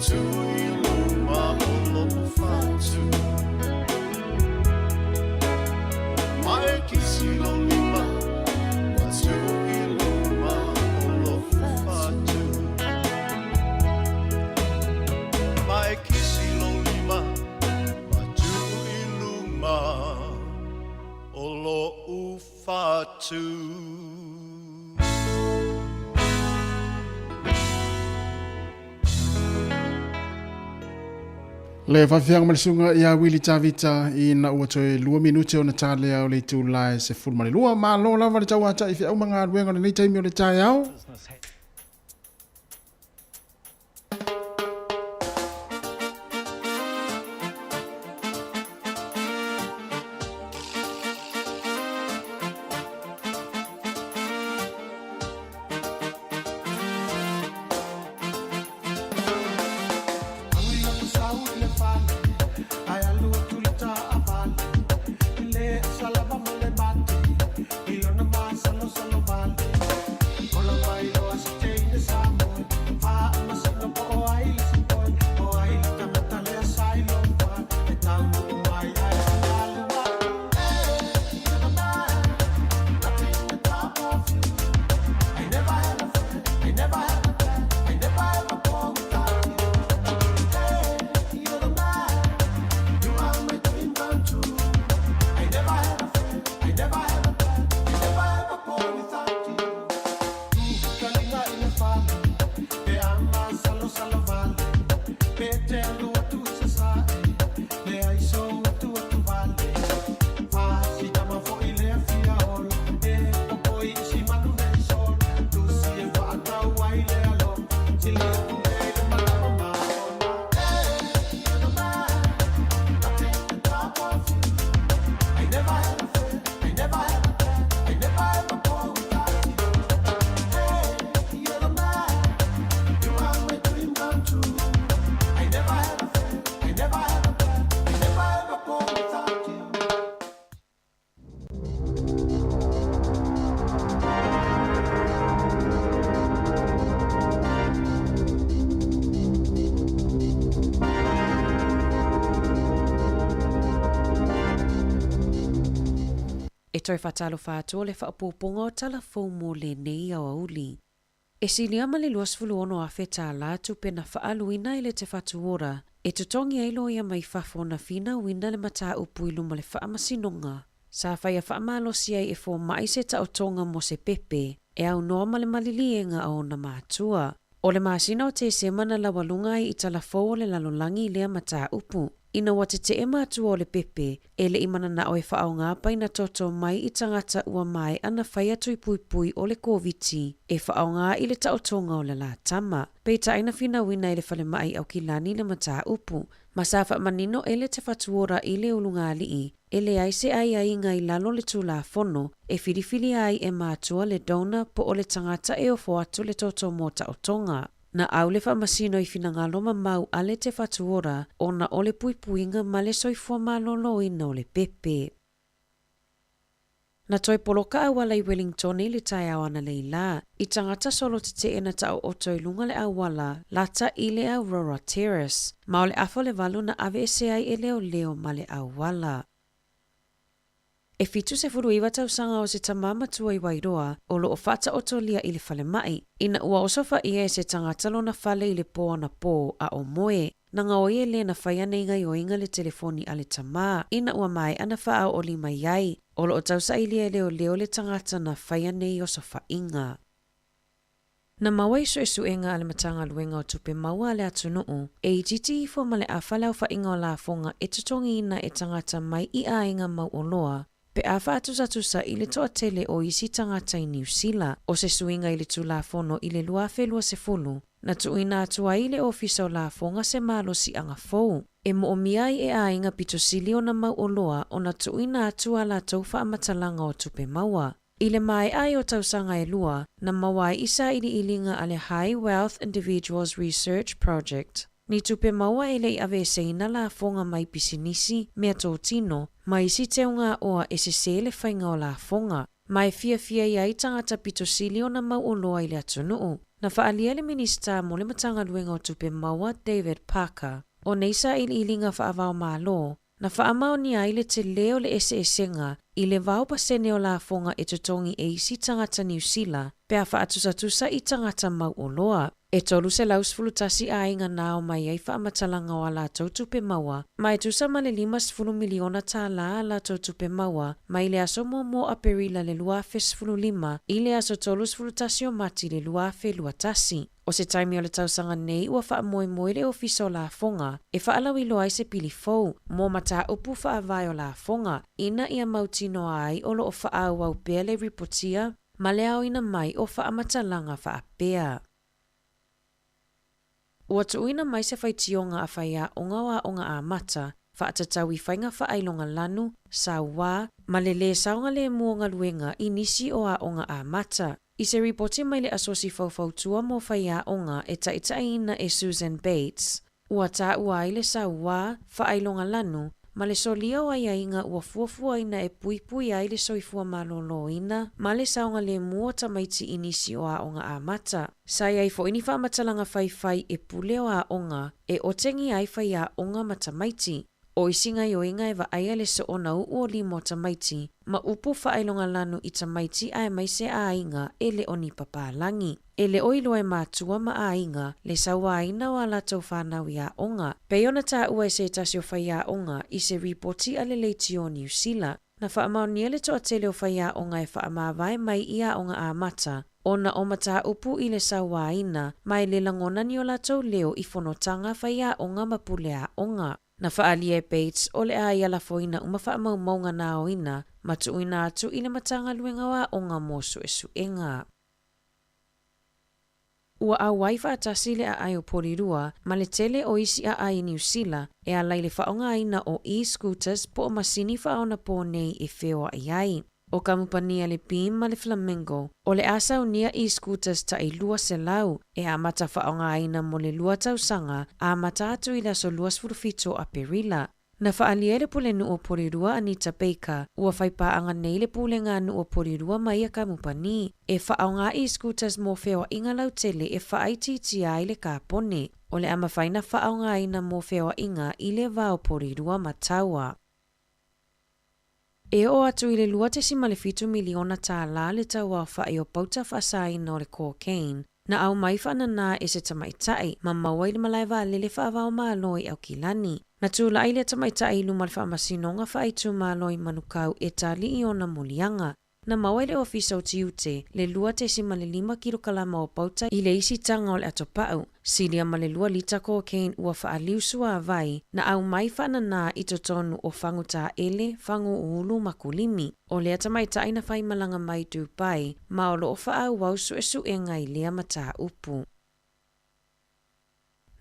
tu i luma o lo fatu ma e kisi lo lima tu i luma o lo fatu ma e kisi lo lima tu i luma o lo fatu Le whawhianga malisunga ia Willi Tavita i na ua toe 2 minute o na tāle au le tū lai se fulmane lua ma lo lava le tau ata i fi au mga aruenga le nei taimi o le tae au. toi whatalo whātua le whaapoponga o talafou mō le nei au auli. E silia ma le luasfulu ono a whetā lātu pena whaaluina i le te whatuora, e tutongi ailo ia mai whafona fina wina le mata upu ilu ma le whaamasinonga. Sa whaia whaamalosi ai e fō mai se tautonga mo se pepe, e au noa ma le malilienga o na mātua. O le māsina o te semana la walunga i talafou le lalolangi lea mata upu. ina wa te te matu o le pepe, e le imana na o e whaau ngā pai na toto mai i tangata ua mai ana whai atu i pui pui o le COVID-19, e whaau ngā i le taotonga o le la tama. Pei ta aina whina wina i le whale mai au ki lani le mata upu. Masafa manino ele te whatuora i le ulunga lii, ele ai se ai inga i lalo le tūla fono, e whiriwhiri ai e mātua le dona po o le tangata e o foatu le toto mota o tonga. Na au le whamasino i whinangaloma mau ale te whatuora o na o le puipuinga ma le soifua malolo ina o le pepe. Na toi poloka awala i Wellington i le tai awana le ila, i tangata solo te ena tau o toi lunga le awala, lata i le Aurora Terrace, ma o le afo le valu na ave ese ai e leo ma le awala. E fitu se furu iwa tau sanga o se tamama tua i wairoa, o lo o fata o tolia i le fale mai, ina ua osofa ia e se tangata lo na fale i le po na po a o moe, na nga oie le na whaiana inga i o inga le telefoni a le tama, ina ua mai ana wha o li mai ai, o lo o tau sa ilia leo le tangata na whaiana i osofa inga. Na maua iso e suenga ale matanga luenga o tupe maua le atunuu, e i titi i fo male a whalau wha inga o la fonga e tutongi ina e tangata mai i a inga mau o loa, pe a whaatusa i le toa tele o isi tangata i New Zealand, o se suinga i le tu la fono i le lua whelua se fulu, na tuina atua i le ofisa o la fonga se malo si anga fou. E mo o miai e a inga pito silio na mau o loa o na tuina atua la taufa amatalanga o tupe maua. I le mai ai o tausanga e lua, na mawai isa ili ilinga ale High Wealth Individuals Research Project. Ni tupe maua ele i ave seina la fonga mai pisinisi, mea tō tino, mai si teunga oa e se sele whainga o la fonga. Mai fia iai tangata pito silio na mau o loa i le atunuu. Na whaalia le minista mo le matanga luenga o tupe maua David Parker. O neisa ili ilinga whaavao malo, na whaamao ni aile te leo le esenga i le vau pasene o la fonga e tutongi e isi tangata New Zealand, pea whaatusa i tangata mau o loa. E tolu se lausfulutasi a inga nao mai ei whaamatalanga o la tautupe maua, mai tusa ma le 5 miliona tā la tautupe maua, mai le aso mo a perila le lua fesfulu lima, i le aso tolu sfulutasi o mati le lua fe lua tasi. O se taimi o le tausanga nei ua whaamoe le ofiso la fonga, e whaalawi loa i se pili fou, mo mata upu whaavai o la fonga, ina ia mautino ai o lo o whaau au pea le ripotia, ma le au ina mai o whaamatalanga whaapea. Ua tuina mai se whaitionga a whaia onga a mata, whaatatau i whainga whaailonga lanu, saua, ma le saunga le muonga luenga i nisi o a onga a mata. I se ripoti mai le asosi fautua mo whaia onga e taitaina e Susan Bates. Ua ta ua i le saua, whaailonga lanu, ma le solia o aia inga ua fuafua ina e pui ai le soifua malolo ina, ma le saunga le mua tamaiti inisi o a onga a mata. Sai ai fo ini whaamatalanga whai e pule o a onga, e otengi ai whai a onga matamaiti. O isinga i o inga e wa aia le so ona o limo tamaiti, ma upu whaailonga lanu i tamaiti ai mai se a inga e le oni papalangi. E le oilo e mātua ma a inga, le sawa ina o ala tau whanau i a onga. Peiona tā ua e se tasi o whai a onga i se ripoti ale leiti o New Zealand. Na whaamau ni ele toa tele o whai a onga e whaamawai mai i a onga a mata. Ona o mata upu i le sawa ina, mai le langona ni o la tau leo i whanotanga whai a onga mapule a onga. Na whaalia Bates o le a iala foina uma whaamau maunga na o ina, matu ina atu i le matanga luenga wa onga mosu e suenga. Ua a waifa atasi le a ai o porirua, ma le tele o isi a ai New Zealand, e a lai le whaonga aina o e-scooters po o masini whaona po nei e wheoa ai. O kamupania le Beam ma le Flamingo, o le asa o nia e-scooters ta i lua se lau, e a mata whaonga aina mo le lua tausanga, a mata atu i la so luas furufito a perila. Na whaalia le pule nu o porirua Anita Baker, ua whaipaanga nei le pule ngā nu o porirua mai a kamupani, e whaonga e-scooters mo wheoa inga lau tele e whaaititi ai le kāpone, o le ama whaina whaonga aina mo wheoa inga i le vau porirua mataua. E o atu i le 25 miliona tā la le taua whae o pauta whaasaina o le cocaine, na au mai whanana e se tamaitai, ma maua i le malaiwa le whaavao maaloi au kilani. Na tūla i le tamaitai luma le whaamasinonga whaaitu maaloi manukau e tali i ona mulianga. Na maua le ofisa o tiute, le lua te si male 5 kilokalama o pauta i le isi tanga o le atopau. Silia male 2 lita cocaine ua whaaliu sua avai na au mai whanana i totonu o whanguta ele, whangu ulu makulimi. O lea tamaita aina whai malanga mai Dubai, ma o lo o whaau wausu e suenga i lea mata upu.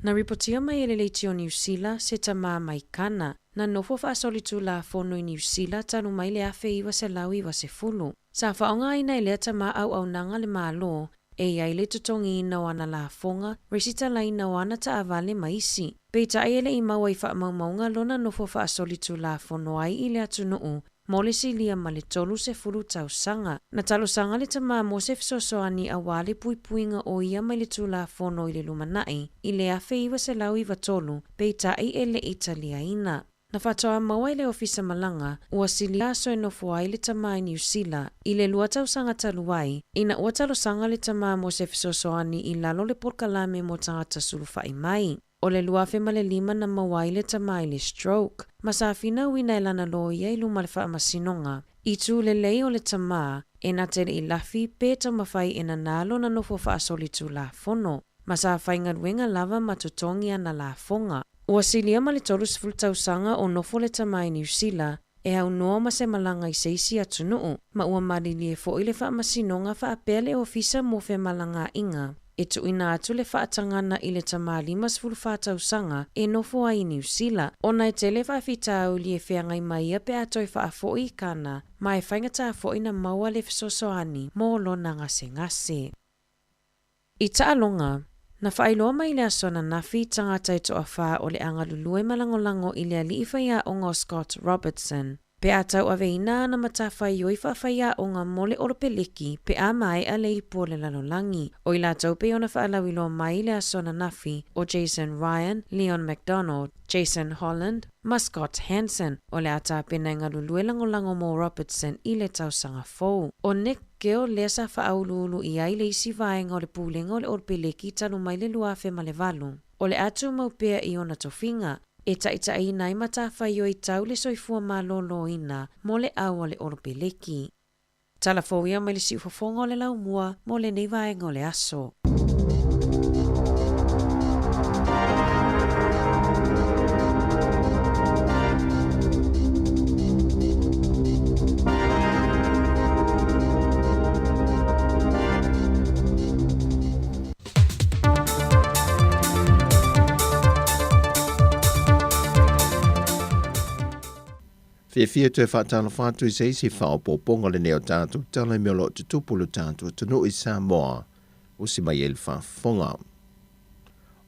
Na ripotia mai ele leiti o New Zealand se tamaa mai kana, na nofo whaasolitu la fono i New Zealand tanu mai le afe iwa se lau iwa se fulu. Sa whaonga ina i lea tamaa au nanga le malo, e iai le tutongi ina wana la fonga, resita la ina wana ta avale maisi. Peita ele i maua i wha maumaunga lona nofo whaasolitu la fono ai i le atunuu, mole si lia ma le tolu se fulu tau sanga. Na talo sanga le tamaa mo se fisosoani a wale puipuinga o ia mai le tula fono i le lumanai, i le afe iwa se lau iwa tolu, peita i ele Italia ina. Na whatoa maua i le ofisa malanga, ua sili aso e nofo ai le tamaa i New Zealand, i le lua tau sanga taluai, ina ua talo sanga le tamaa mo se fisosoani i lalo le porkalame mo tangata sulufa i mai. O le lua fe ma le 5 na maua i le tamaa i le stroke, masafina wina e lana loia i luma le wha masinonga. I tu le lei o le tamaa, e na tere i lafi pe tamawhai e na nalo na nofo wha asolitu la fono. Masafai ngaruenga lava matutongi ana la fonga. Ua silia ma le tolu sifultau sanga o nofo le tamaa i New Zealand, e hau noa ma se malanga i seisi atunuu, ma ua marili e fo i le wha masinonga wha apea le ofisa mo fe malanga inga. E tu ina atu le whaatangana i le tamaa 5 sifulfatau sanga e nofo ai New Zealand. Ona e tele whaafitau li e whiangai mai a pe atoi whaafo i kana, ma e whaingata fo ina maua le fisosoani mo lona ngase. I taalonga, na whaailoa mai le asona nafi tangata i toa wha o le angalulue malangolango i le aliiwhaia o ngā Scott Robertson. Pe atau ave ina na matawhai oi whaawhaia o ngā mole oropeleki pe a mai a le ipo le lalolangi. O ila tau pe ona whaalawilo mai le asona nafi o Jason Ryan, Leon MacDonald, Jason Holland, ma Scott Hansen o le ata pena ngalulue langolango mo Robertson i le tausanga fou. O Nick Gill le sa whaaululu i ai le isi vaenga o le pulenga o le oropeleki tanu mai le luafe ma le valu. O le atu maupea i ona tofinga. E taita i nai matawhai o i tau le soifua malolo ina mo le au o le oropeleki. Talafouia mai le siufofonga o le laumua mo le nei vaenga o le aso. Fia te whaatala whātu i seisi whao pōponga le neo tātou tala i meolo te tupulu tātou tunu i Samoa o si mai ele whaafonga.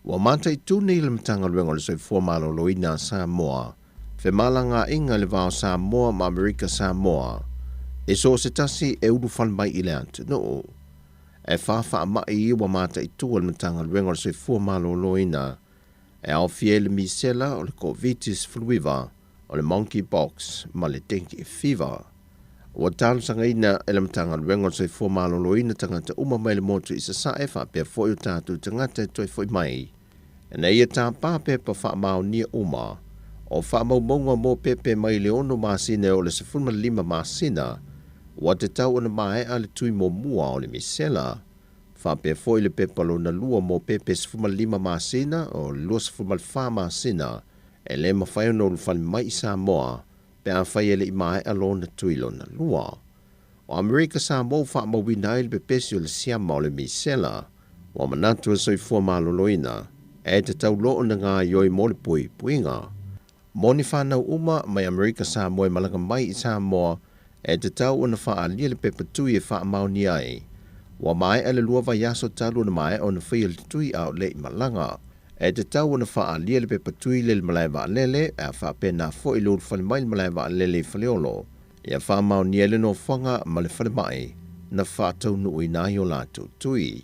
Wa mata i tūne i le matanga luenga le soi fuamalo loina Samoa, fe malanga inga le vao Samoa ma Amerika Samoa, e so se tasi e uru whanmai i le atu no. E whawha mai i wa mata i tūa le matanga luenga le soi fuamalo loina, e au fiele misela o le Covitis fluiva, o le monkeypox ma le dengue fever. Ua talo sanga ina e le matanga luenga o se fuamalo ina tangata uma mai le motu i sa sae wha pia foi o tātou tangata toi foi mai. E na ia tā pāpe pa wha mao nia uma, o wha mau maunga mō pepe mai le ono māsine o le se fulma 5 māsina, ua te tau ana mai a le tui mō mua o le misela. Wha pia foi le pepalo na lua mō pepe se fulma 5 māsina o lua se fulma 4 māsina, e le mawhai no lufani mai i Samoa, pe a whai ele i mai alona tuilo na lua. O Amerika Samoa wha mawina i le pepesi o le siama o le misela, wa manatu a soi fuamalo loina, e te tau loo na ngā ioi mo le pui puinga. Moni whanau uma mai Amerika Samoa i malanga mai i Samoa, e te tau na wha alia le pepatui e wha mauni ai, wa mai ele lua vai aso talu na mai o na whai le tui au le i malanga. E te tau na wha alia le pepatui le malai wa lele, e a wha pena fo i lor whale mai le malai wa lele i whaleolo. Ia wha mauni ele no whanga ma le whale mai, na wha tau nui nai o lātou tui.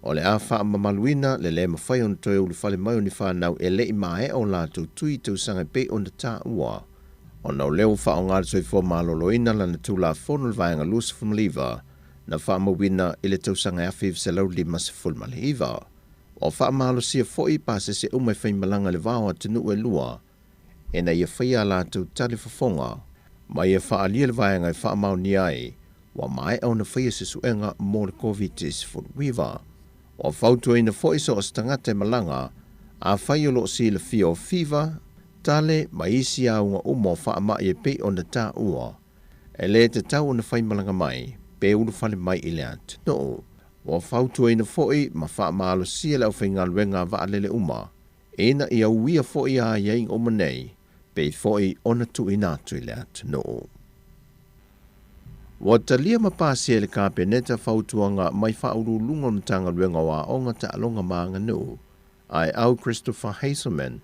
O le a wha mamaluina le le mawhai on toi o le whale mai o ni whanau e le i mae o lātou tui tau sanga pe o na tā ua. O nau leo wha o ngāra soi fo maloloina la na tū la whono le vaenga lusa fulmaliva, na wha mawina i le tau sanga awhiv se lau 5 se fulmaliva. O wha mahalo sia foi pase se umai whai malanga le vawa tenu e lua, e na ia whai a lātou tali whafonga, ma ia wha alia le vaenga i wha mau ni ai, wa mai au na whaia se suenga mo le COVID-19 wiva. Wa whautua ina fwoi so o stangate malanga, a whaio lo si le fio fiva, tale maisi a unga umo wha ma e pe o na tā ua. E le te tau na whai malanga mai, pe ulu whale mai i lea no. Wa whautua ina fwoi ma wha maalo si le au whainga luenga wa alele uma, ina i au wia fwoi a yaing o manei, pe fwoi ona tu inatu i lea no. Wa talia mapasi e le kapeneta whautuanga mai whaurulunga mtanga luenga wa onga ta alonga maanga no, ai au Christopher Hazelman,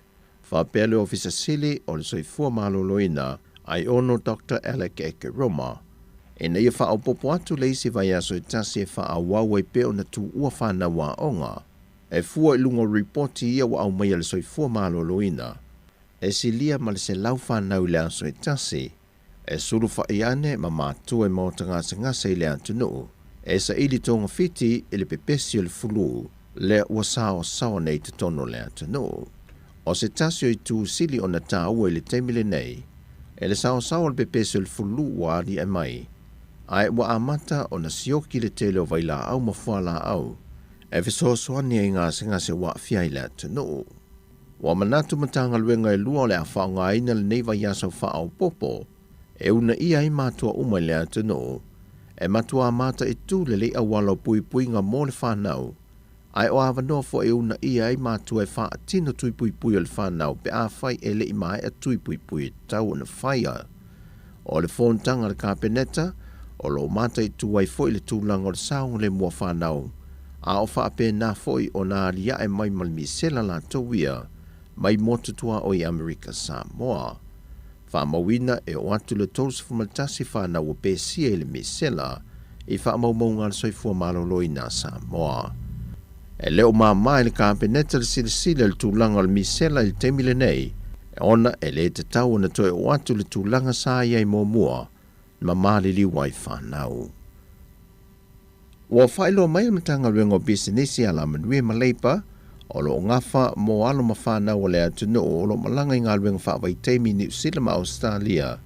whapele ofisa sili o le soifua maloloina, ai ono Dr. Alec Eke Roma. E na ia whao popo atu leisi vai aso e tasi e whao wawai peo na tu ua whana wa onga. E fua ilungo reporti ia wa au mai le soifua maloloina. E silia ma le se lau whanau le aso e tasi. E suru whaiane ma mātua e mauta ngasa i le antunu. E sa ili tonga fiti ili pepesi o le fulu. Le ua sao sao nei te tono le antunu. O se tasio i tu sili o na tā ua i le temile nei. E le sao sao le pepesi o le fulu wa ali e mai. Ai wa amata o na sioki le tele o vaila au mawhala au. E viso soani e ngase wa fiai le antunu. Wa manatu matanga luenga e lua le a whao ngā ina le neiva yaso whao popo. E una ia i matua umai le atano, e matua mata e tu le awalo pui pui ngā mō le whanau. Ai o awanoa fo e una ia i matua e wha atino tui pui pui o le whanau, pe a whai e le i mai a tui pui pui tau na whaia. O le whontanga le kapeneta, o lo mata i tu ai fo i le tūlanga o le saunga le mua whanau. A o wha ape nā fo i o nā ria e mai malmi sela la tauia, mai motutua o i Amerika Samoa. Whamawina e o atu le tolus fumaltasi whana ua pēsia i le misela i whamaumaunga le soifua maloloi nā Samoa. E leo māma i le kāpeneta le silasila le tūlanga le misela i le temile nei, e ona e le te tau na toi o atu le tūlanga sā iai mōmua, ma māli liwa i whanau. Ua whailo mai matanga luenga o bisinesi ala manue maleipa, o lo ngafa mo alo mawhana o le atunu o lo malanga i ngā luenga whaawai teimi New Zealand ma Australia.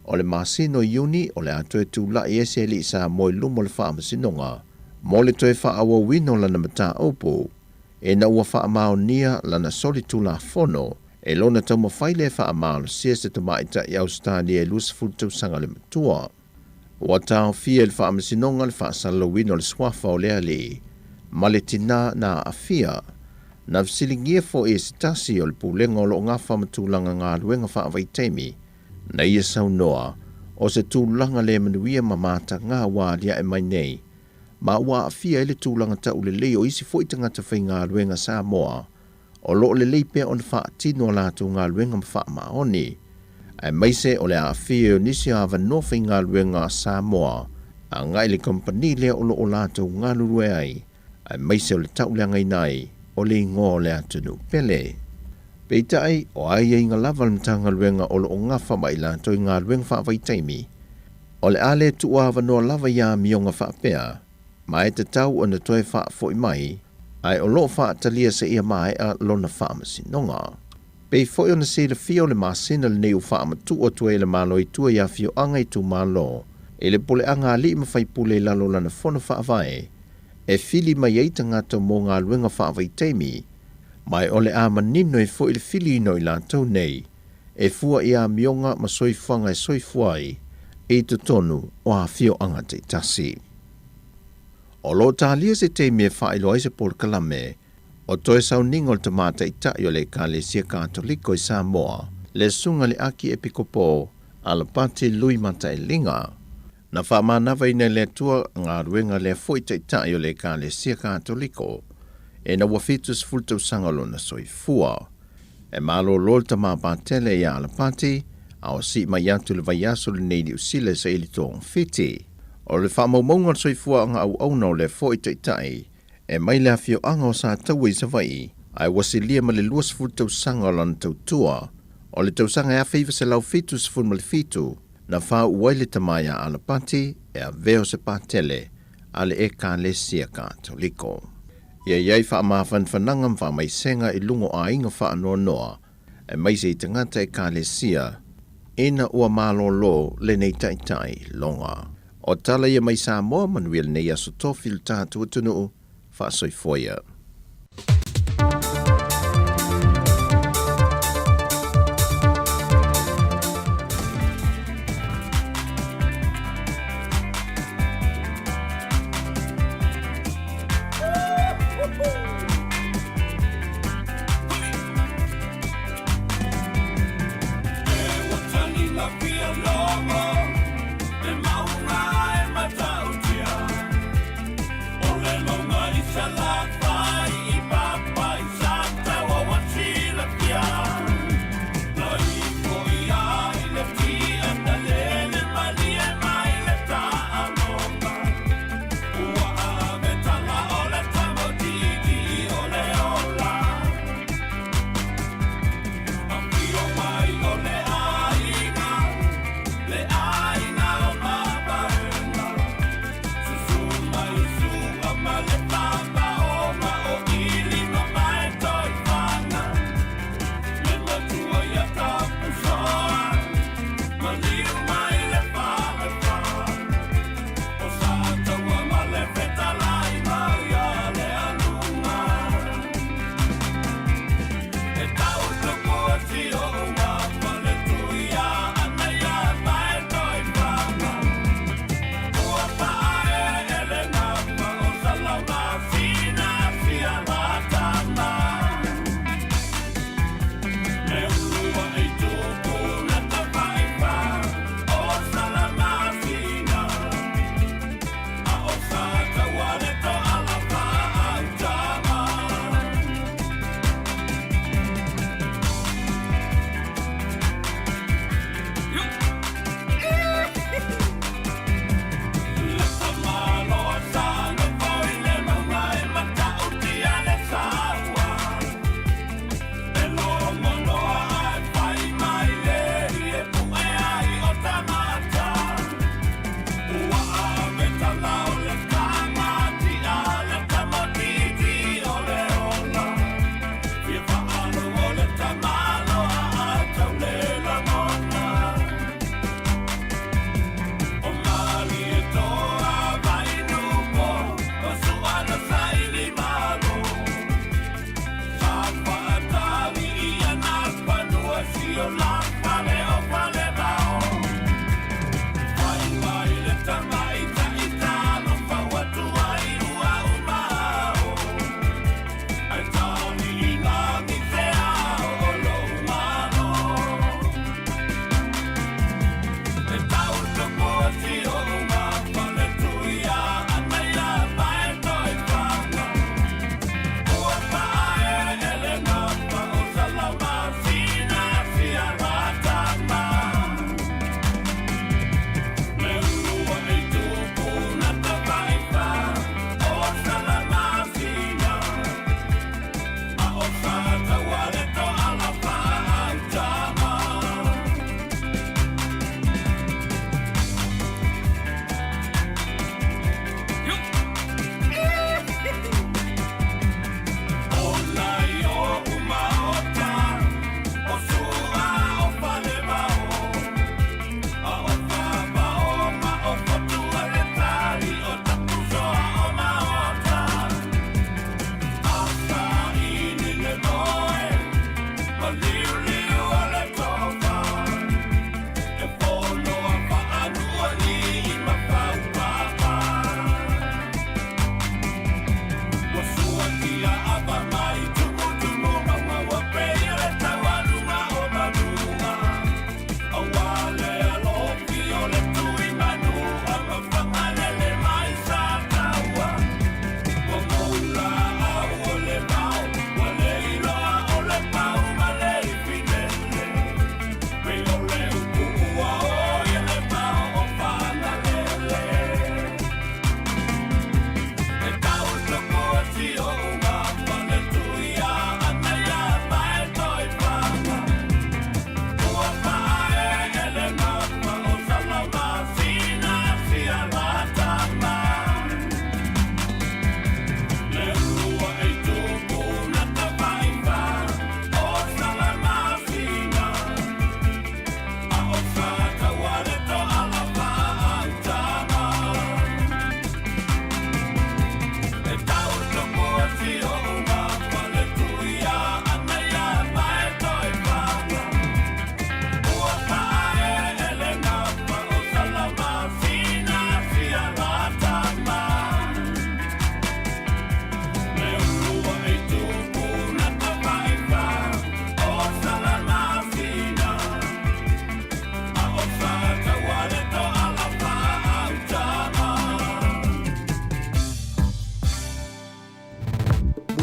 O le masino iuni o le atoe tūla i ese li sa mo i lumo le whaamasinonga. Mo le toe whaawa wino lana mata opo. E na ua whaamao nia lana soli tūla fono. E lona tau mawhaile whaamao sia se tamaita i Australia e lusa fultau sanga le matua. Ua tau fia le whaamasinonga le whaasalo wino le swafa o lea li. Ma le tina na afia. Na fsilingia fo e sitasi o le pulenga o lo ngafa matulanga ngā luenga whaawai teimi. Na ia sau noa, o se tūlanga le manuia mamata ngā wālia e mai nei. Ma wā awhia e le tūlanga tau le leo isi fo i tangata whai ngā luenga Samoa. O lo le leipea o na wha atino lātu ngā luenga ma wha maoni. E maise o le awhia o nisi awa no whai ngā luenga Samoa. A ngai le kompani lea o lo o lātu ngā lurue ai. E maise o le tau le ngai nai. O le ngō le atunu pele. Peitai o ai e inga lava le mtanga luenga o lo o ngafa mai la toi ngā luenga whaawai taimi. O le ale tu awa noa lava ia mionga whaapea. Ma e te tau o na toi wha foi mai. Ai o lo wha talia se ia mai a lona whaamasi nonga. Pei foi o na se le fio le masina le neu whaamatu o tue le malo i tua ia fio anga i tu malo. E le pole anga li ma whai pule lalo lana fono whaavae. E fili mai eita ngata mō ngā luenga whaawai teimi, mai ole a manino e fo i le fili ino i lātou nei, e fua i a mionga ma soifuanga e soifuai, e to tonu o a fio anga te tasi. O lo tālia se teimi e whaelo aise por kalame, o toe sau ningo le tamata i tai o le Kalesia Katoliko i Samoa, le sunga le aki e pikopo, ala pati lui mata e linga. Na whamanawa ina le tua ngā ruenga le foita i tai o le Kalesia Katoliko, e na wafitus fultau sangalo na soifua. E malo lol tama pātele i ala pati, a o si mai atu le vaiaso le neidi usile sa ili tōng fiti. O le whamaumaunga soifua anga au auna o le foita i tai, e mai le afio anga o sa tau i sa vai, ai wasilia ma le luas fultau sangalo na tautua, o le tausanga e awhiva se lau fitus fun ma le fitu, na wha uaile tamaya ala pati e a veo se patele ale e Kalesia Katoliko. Ia iai wha mawhan whanangam wha mai senga i lungo a inga wha noa noa e mai se i tangata e Kalesia ina ua malo lo le nei tai tai longa. O tala ia mai Samoa manuel nei aso tofi le tātua tunu whaasoifoia.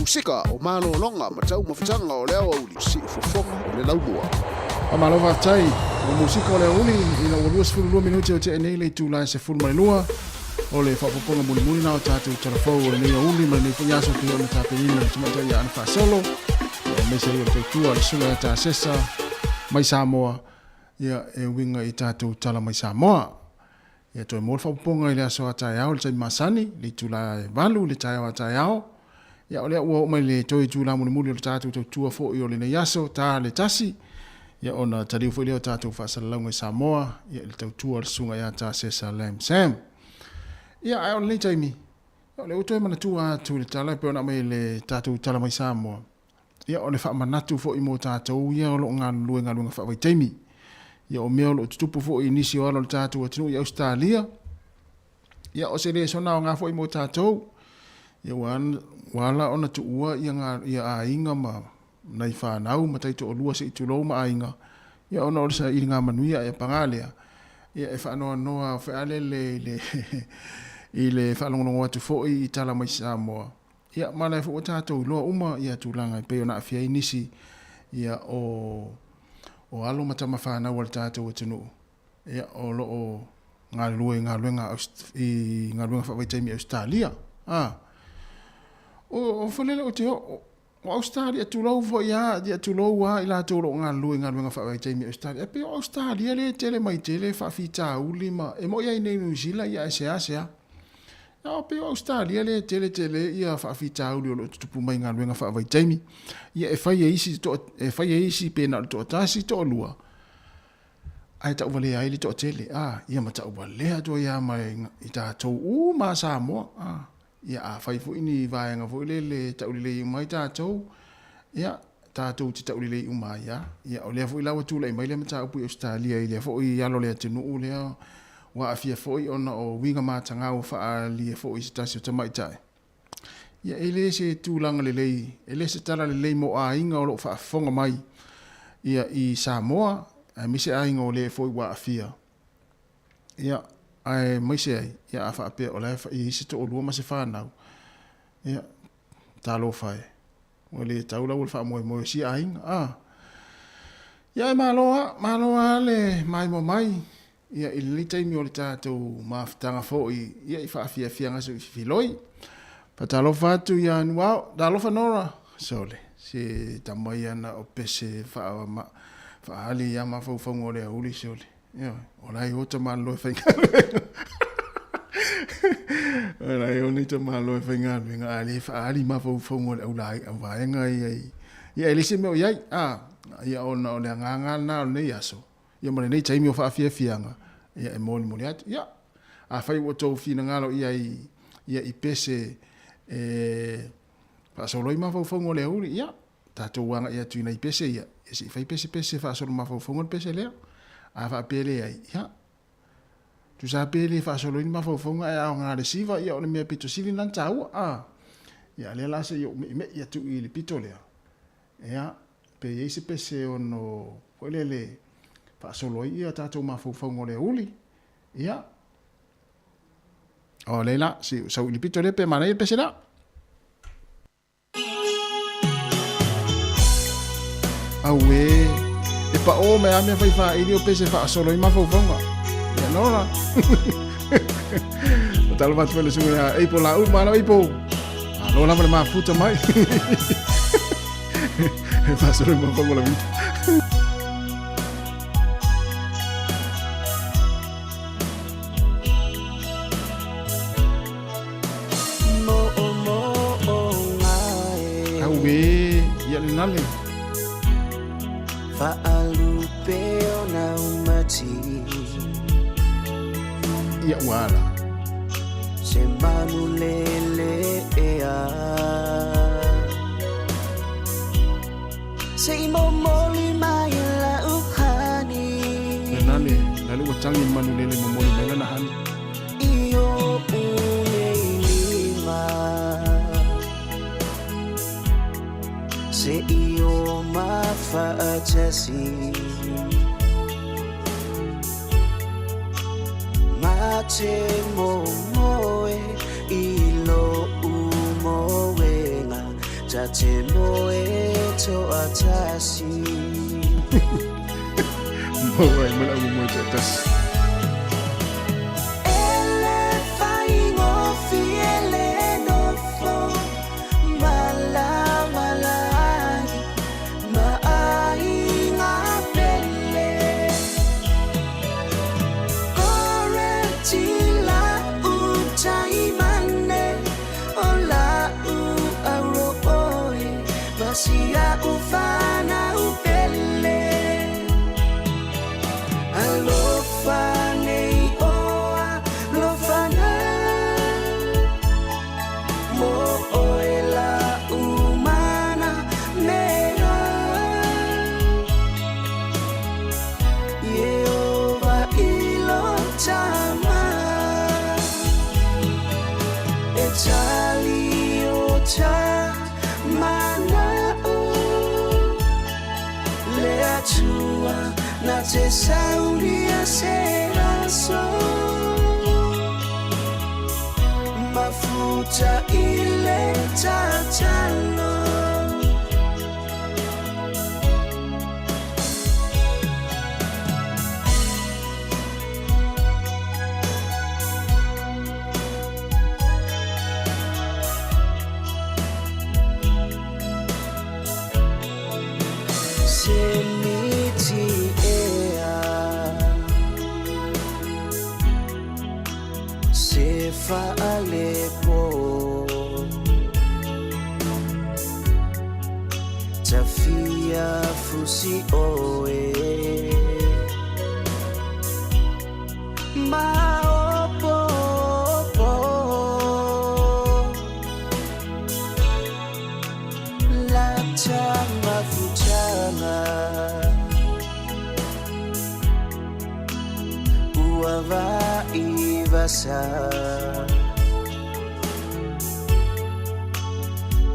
musika o malo longa matau mafutanga o leo uli si fofonga o le laumua. Amalova tai o musika o le uli ina o 22 minuti o te nei le tula se fulmalua o le whapoponga muli na o tātou tarafau o le nei uli ma nei punyaso ki o na tāpelina le tumata ia ana whaasolo ia mese i o te tua le sunga tā sesa mai Samoa ia e winga i tātou tala mai Samoa ia toi mōl whapoponga i le aso a tai au le tai masani le tula e valu le tai au a tai au ia o le ua o mai le toi tula muli o le tātou tua fo i o le nei aso tā le tasi ia ona tariu fo i leo tātou whaasalaunga i Samoa ia le tau tua le sunga ia tā sesa Lam Sam. Ia ai o nei taimi. O le uto e manatua atu le tala pe ona mai le tātou tala mai Samoa. Ia o le whaamanatu fo i mō tātou ia o lo ngā luenga whaawai taimi. Ia o mea o lo tutupu fo i nisi o alo le tātou atinu i Australia. Ia o se le sona o ngā fo i mō tātou. Ia wala ona tu ua ia a inga ma nei whanau ma taito o lua se i tulou ma a inga. Ia ona o sa i ngā manuia e pangalea. Ia e whaanoa noa whaale le i le whaalongonongo atu fo i tala mai Samoa. Ia mana e fo o tātou loa uma ia tūlanga i peo na awhia inisi ia o alo matama whanau al tātou atinu. Ia o lo o ngā luenga i ngā luenga whawaitai Australia. O whalele o te o Australia tulou fo ia dia tulou wa ila tolo nga luenga whawaitai Australia. Pe Australia le tele mai tele whawhita uli ma e mo ia i New Zealand ia e sea. Ia pe Australia le tele ia whawhita uli o lo tupu mai ngā luenga whawaitai. Ia e whai eisi pe na to tasi to lua. Ai ta wale ai le to tele. Ia ma ta wale ato ia mai i tātou ma Samoa. Ia a whai fu ini vāenga fu le taulilei mai tātou. Ia tātou ti taulilei umai ia. Ia o lea fu i lawa tūlai mai le mata upu i Australia i lea fu i alo lea tinu u lea. Wa a fia fu i ona o winga mātanga o wha lia fu i sitasi o tamaitai. Ia e le se tūlanga le lei. E le se tala le lei mo a inga o lo wha fonga mai. Ia i Samoa. A mise a inga o le fu i wa a fia. Ia ai mai se ai ia a whaape o lai i se to o lua ma se whanau ia talo whae o le taula ul wha moe si aing ia e maloa le mai mo mai ia i li taimi o le tātou maafutanga fo ia i whaafia ngaso i filoi pa talo whatu ia nuao talo whanora sole se tamai ana o pese whaali ia mawhauwhangu o le auli sole ia olai o ta malo e whaingaluenga. Olai o ni ta malo e whaingaluenga. Ali mawhauwhangu o ulai au vaenga iai. Ia elise meo iai. Ia ona o le ngangana o nei aso. Ia mone nei taimi o whaafia fianga. Ia e moli atu. Ia. A whai o tau fina ngalo iai. Ia i pese. Whaasoloi mawhauwhangu o le auri. Ia. Tātou wanga ia tuina i pese ia. Ia si whai pese whaasolo mawhauwhangu o pese leo. A fa pele ai ya tu sa pele fa solo ni ma fo fonga ya nga de siva ya o me pito sili nan tau ya le la se yo me ya tu il pito le ya pe ese pese ono le fa solo ya ta tu ma fo fonga le uli ya o le la si sa il pito le pe mana il pese la awe e pa o me ame fai fa ili o pese fa solo i mafaufonga ia nora o talo matu fele sunga ia eipo la mana eipo alo lama le mafuta mai fa solo i mafaufonga la vita awe ia le nale Fa'alupeo na umati ia wala se manulele ea se momoli mai la uhani nane lalu watangi manulele momoli mai la hani iyo unelima se iyo mafa'atasi mate momoe ilo umowenga tate moe to atasi Moe mala mo to tas. ele fai no fiele no fo mala mala ma ai nga pele corretti la utaimane ola u aroi masia ufana upele alofane oa lofana mo oela umana mera Yehova ilotama etaliota mana leatua na te sauria seraso mafuta ile tatano Semiti ea Sefa Aleppo Tafia Fusi Oe Maopo Lata Mafutana Uava Ivasa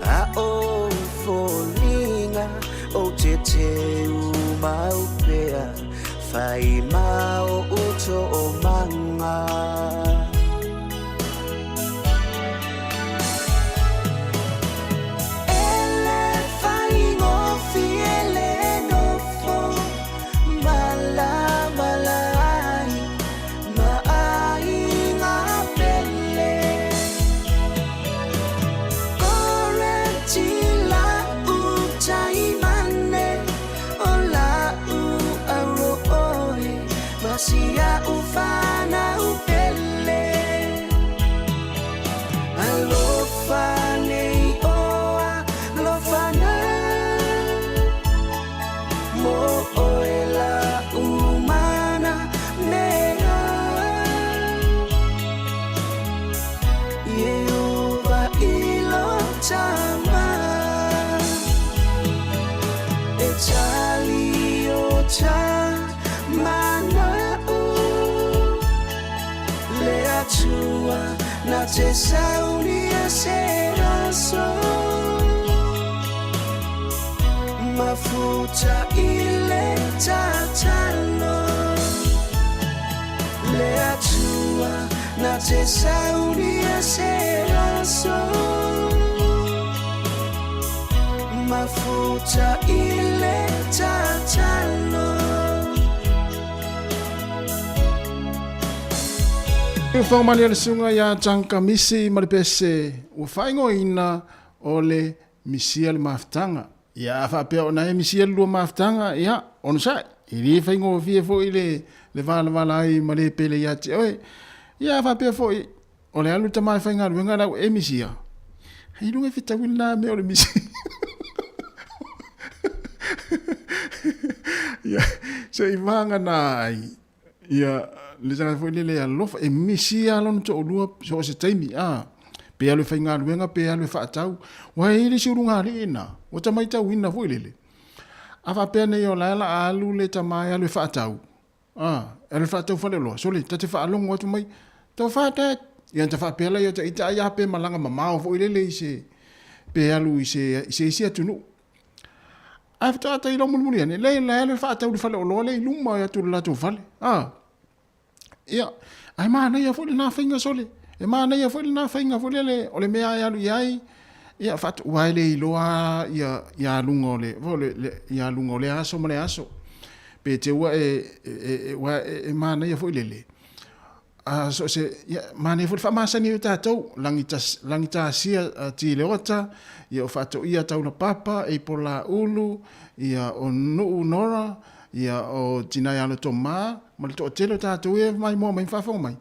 A Foninga O Tete Umaupea Fai Mao Uto Manga Masia ufana upele alofane oa lofana mo oela umana mera Yehova ilotama etaliota mana leatua na te sauria seraso mafuta ile tatano leatua na te sauria seraso mafuta ile tatano Whangmani ale sunga ya tanka misi maripese ua whaingo ina o le misia le maftanga. Ia whapea o na e misia le lua maftanga, ia, ono sai. Iri whaingo fie fo i le wala ai ma le pele ia te oe. Ia whapea fo i o le alu tamai whainga ruenga lau e misia. Hei runga whitawil na me o le misia. Ia, so i vanga na ai. Ia, le tanga foi le alofa e misia lona to olua so se taimi pe alu fainga luenga pe alu fa tau wa ile si urunga lina o tamai tau ina foi lele afa pe ne yo la alu le tamai alu fa tau alu fa tau fale lo so le tate fa along o tamai to fa ta ia ta fa pe la yo ta ita ya pe malanga mama foi lele se pe alu se tunu after ta ilo mulmuli ne le alu fa tau fale lo le luma ya tu la tu fale ia ai mana ia foi na fainga sole e mana ia foi na fainga foi le o le mea ia lu iai ia fat wai le loa ia lungole ia lungole aso mole aso pe te wa e mana ia foi lele a so se mana foi fa masa ni tatou langita sia ti leota ia fato ia tau na papa e pola ulu ia o nu nora ia o tina ia lo toma ma le to telo tatou e mai mo mai fa fo mai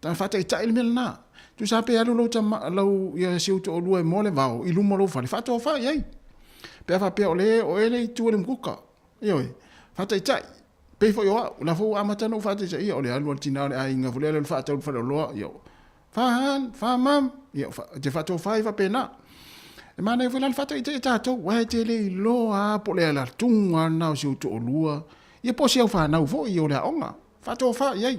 ta fata ita il melna tu sape alu lo tama lo ia siu to lu e mole vao i lumo lo fa le fato fa ia pe fa pe ole o ele tu le mkuka io fata ita pe fo yo na fo amata no fata ita ia ole alu tina le ai nga fo le fa to fa lo io fa mam io te fato fa pena e mana fo la fata ita to wa te le lo a po le la tunga na siu to lua ia po sia fa na fo io le onga fato fa ia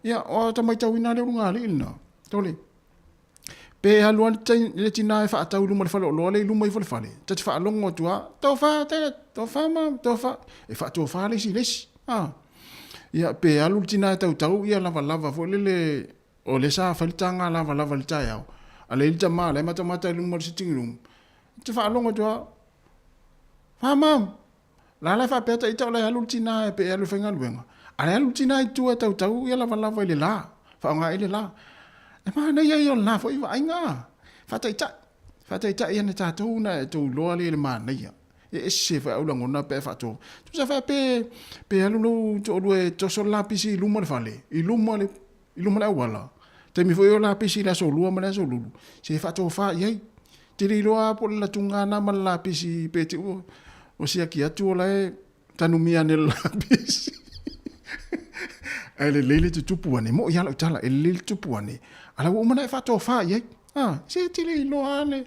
ia o ta mai tau ina le runga le ina tole pe aluan le tina e fa tau lu mo le falo lo le lu mai fo le fale ta fa longo tua to fa ma to fa e fa to fa le si ia pe alu tina tau ia lava fo le o le sa fa tanga lava le tai au ale il tama le mata lu mo sitting room ta fa longo tua fa ma la fa pe ta ita le alu tina pe alu fenga luenga ale alu tina tu tau ia lava ile la fa nga ile la e mana ia yo na fo iwa ainga fata ita ia na tatu na tu lo le mana ia e se fa ulang ona pe fa tu sa fa pe alu to lo to so la pisi lumo le fale i lumo le wala te mi fo yo la pisi la so lumo la so lulu se fa to fa ia te ri lo a po la tunga na ma la pisi pe ti o sia ki atu la tanumia ne la pisi ele lele tu tupuane mo ia la tala ele lele tupuane ala wo mana fa to fa ye se ti le lo ane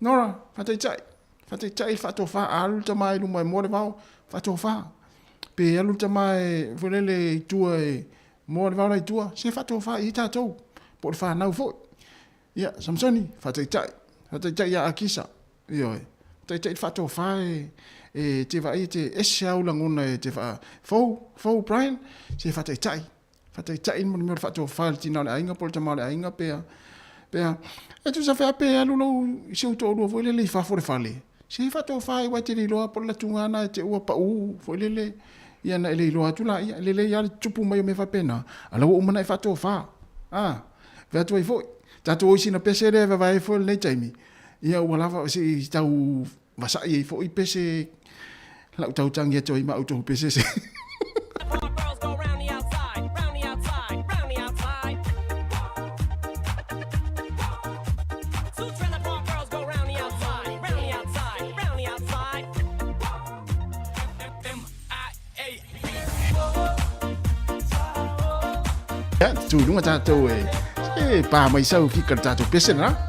nora fa tai fa to fa al ta mai lu mai mo le vao fa to fa pe alu ta mai volele tu mo le vao le tu se fa to fa i ta to por fa na fo ia samsoni fa tai ya akisa yo tai fa to fa e te va te esau langona te fa fo Brian se fa tai mo me fa to fa tina le ainga por tamale ainga pe e tu sa fa pe alu lo se to lo vo le fa for fale se fa to fa wa te lo por la tungana te u pa u fo le ia na le lo atu la le ya tupu mai me fa pena ala o mana fa to fa va to fo ta to si na pese le va fo le taimi ia wala fa si tau masa i fo i pese la tau tang ye toi ma auto pese se ya tu dunga ta to pa mai sau fi kan ta to pese na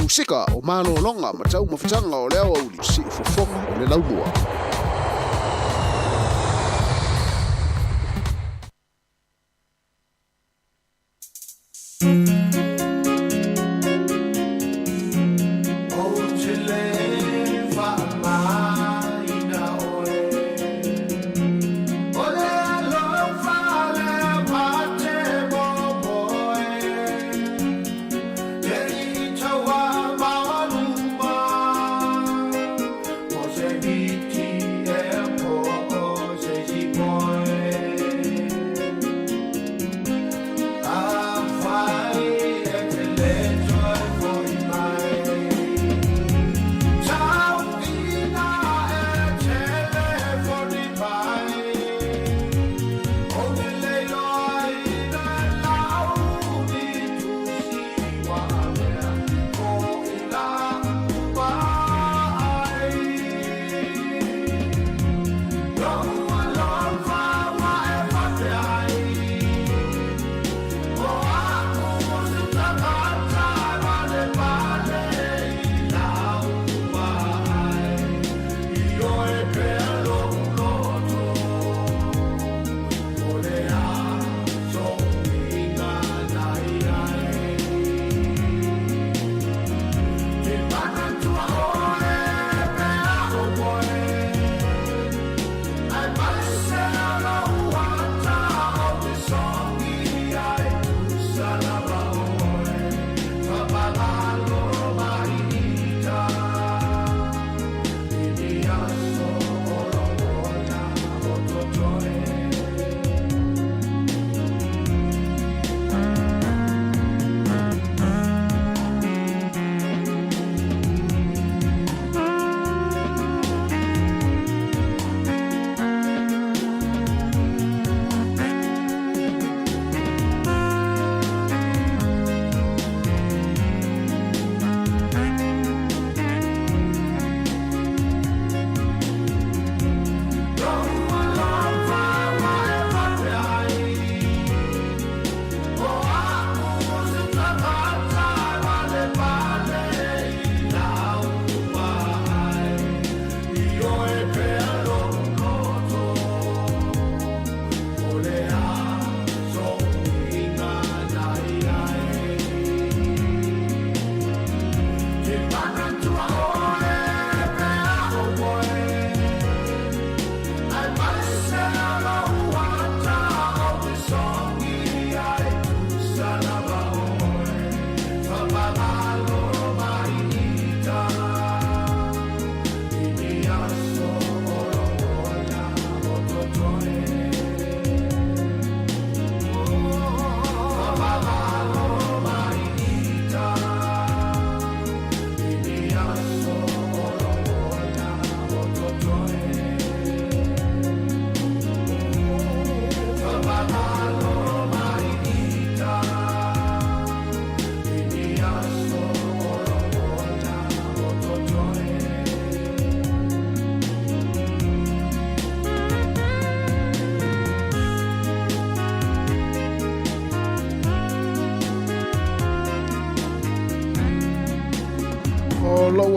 sika o malo longa ma tau mafutanga o leo au li si fofonga o le laumua.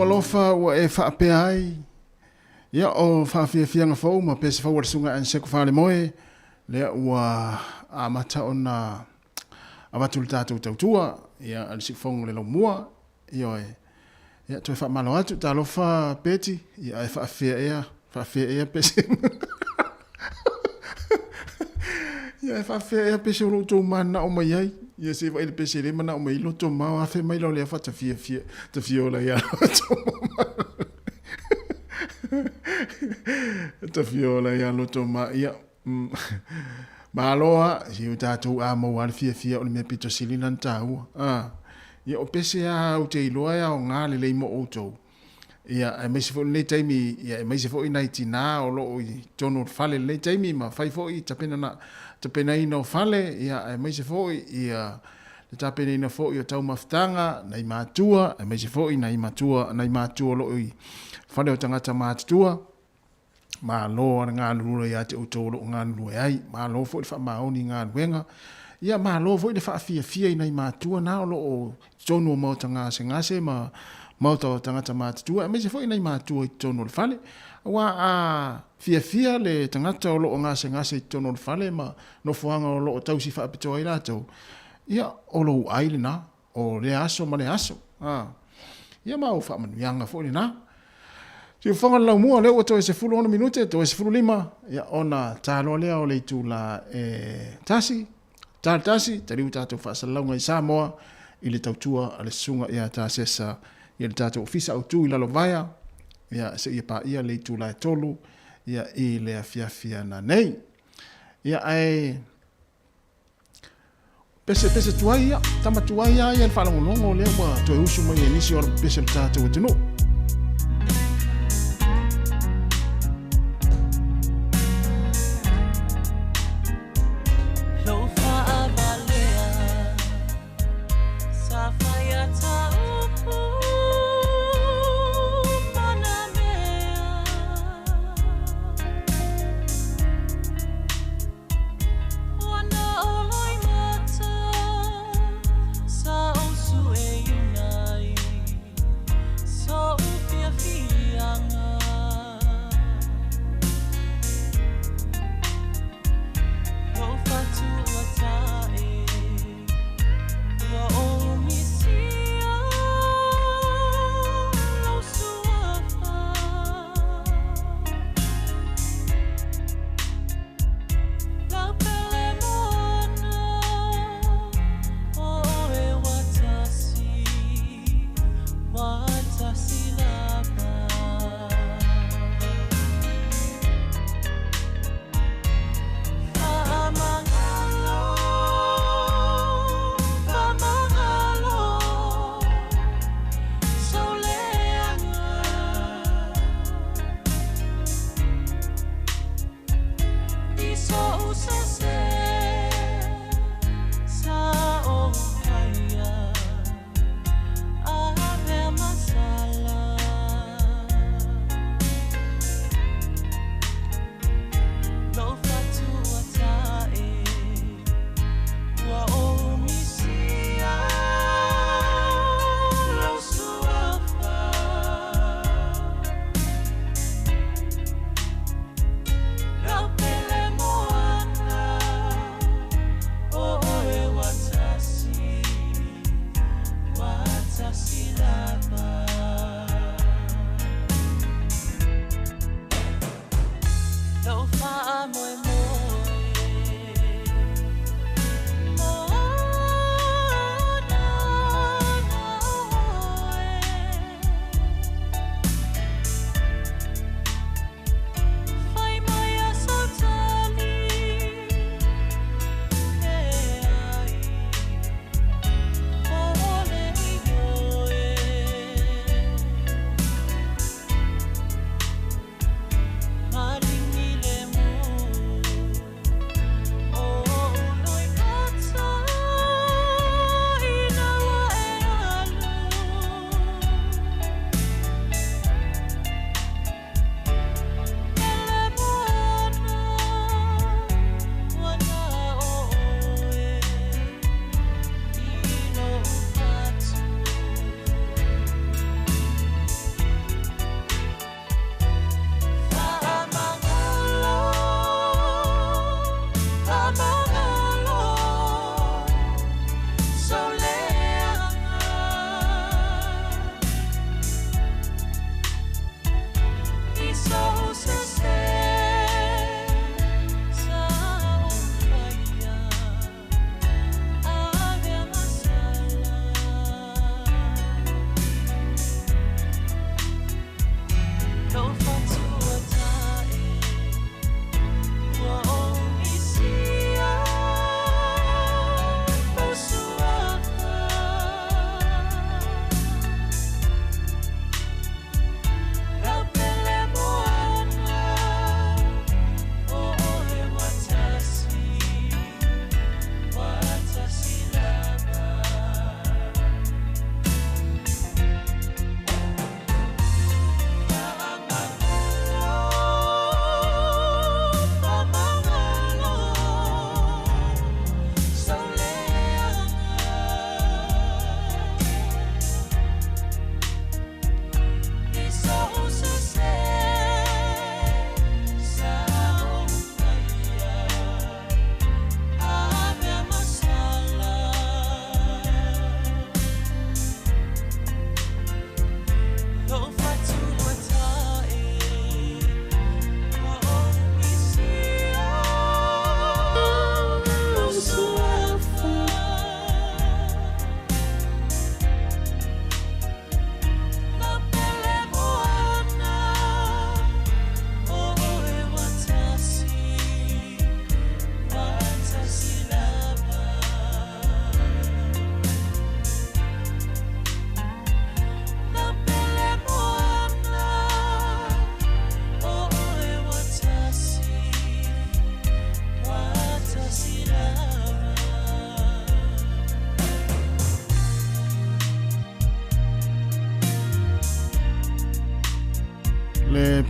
Alofa wa e whaapea ai. Ia o whaafiafianga whau ma pesa whau sunga an seko whale moe. Lea ua amata o na awatul tātou tautua. Ia alisik whongo le lau mua. Ia oe. Ia toi whaamalo atu ta alofa peti. Ia e whaafia ea. Whaafia ea pese. Ia e whaafia ea pese o loto mana o mai ai. Ia se vai le pese le mana o mai loto mau afe mai lo le fa fia te fiola ia te fiola ia loto ma ia maloa si uta tu a mo al fia o me pito silina tau ia o pese a o te loa o ngale le mo auto ia e me se fo le taimi ia e me se fo ina tina o lo i tono fale le taimi ma fai fo i tapena na te pena ina o fale, ia e meise fōi, ia te pena ina fōi o tau maftanga, nei mātua, e meise fōi nei mātua lo i whane o tangata mātua, mā loa ngā lura ia te utoro ngā lua ai, mā loa fōi wha maoni ngā luenga, ia malo foi le fia ina i matua na o lo tonu mo tanga se ngase ma mau tangata matua me se foi ina i matua i tonu le fale wa a fia le tangata o lo ngase i tonu le fale ma no fuanga o lo tau si fa pito i lato ia o lo aile na o le aso ma le aso ia mau fa man yanga foi na si fonga la mua le o to se fulu 1 minute to se fulu 5 ia ona talo le o le tula tasi tari utato fa salonga i Samoa i le tautua ale sunga ia ta sesa ia le tato ofisa autu i lalo vaya ia se ia pa ia le tula e tolu ia i le afia na nei ia ai pese tuaia tama tuaia ia le falongo le wa to usu mo ia nisi or pese tato utino So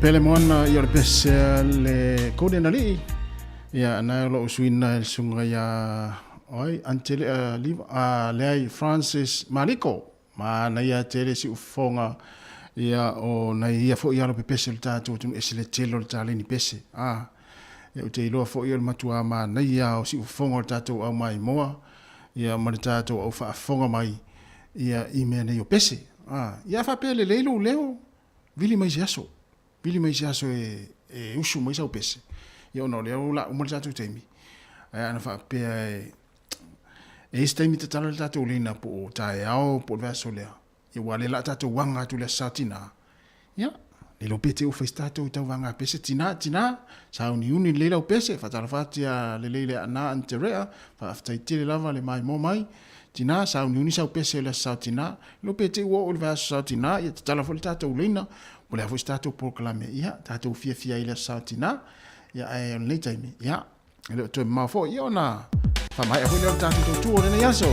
pele moana ia le pese le kode na li ia na lo suina el sunga ia oi antele le ai Francis Maliko ma na ia tele si ufonga ia o na ia fo ia lo pese le tatu tu esile telo le tale ni pese ia te lo fo ia matua ma na ia o si ufonga le tatu au mai moa ia ma le tatu au fa fonga mai ia ime na yo pese ia fa pele le leo vili mai jaso e usu mai sa pese ia no le la mo tatu temi ana fa pe e stemi te tala tatu lina po tai au po verso le ia wale la tatu wanga tu le satina ia le lo pete o festato ta wanga pese tina sa uni le la pese fa tala fatia le ana anterea fa after tele lava le mai mo mai tina sa uni sa pese le satina lo pete o verso satina ia tala fo tatu lina o le stato proclame ia tatu fia ile satina ia ai on later me ia le to ma fo ia na fa mai ho le tatu tu ne yaso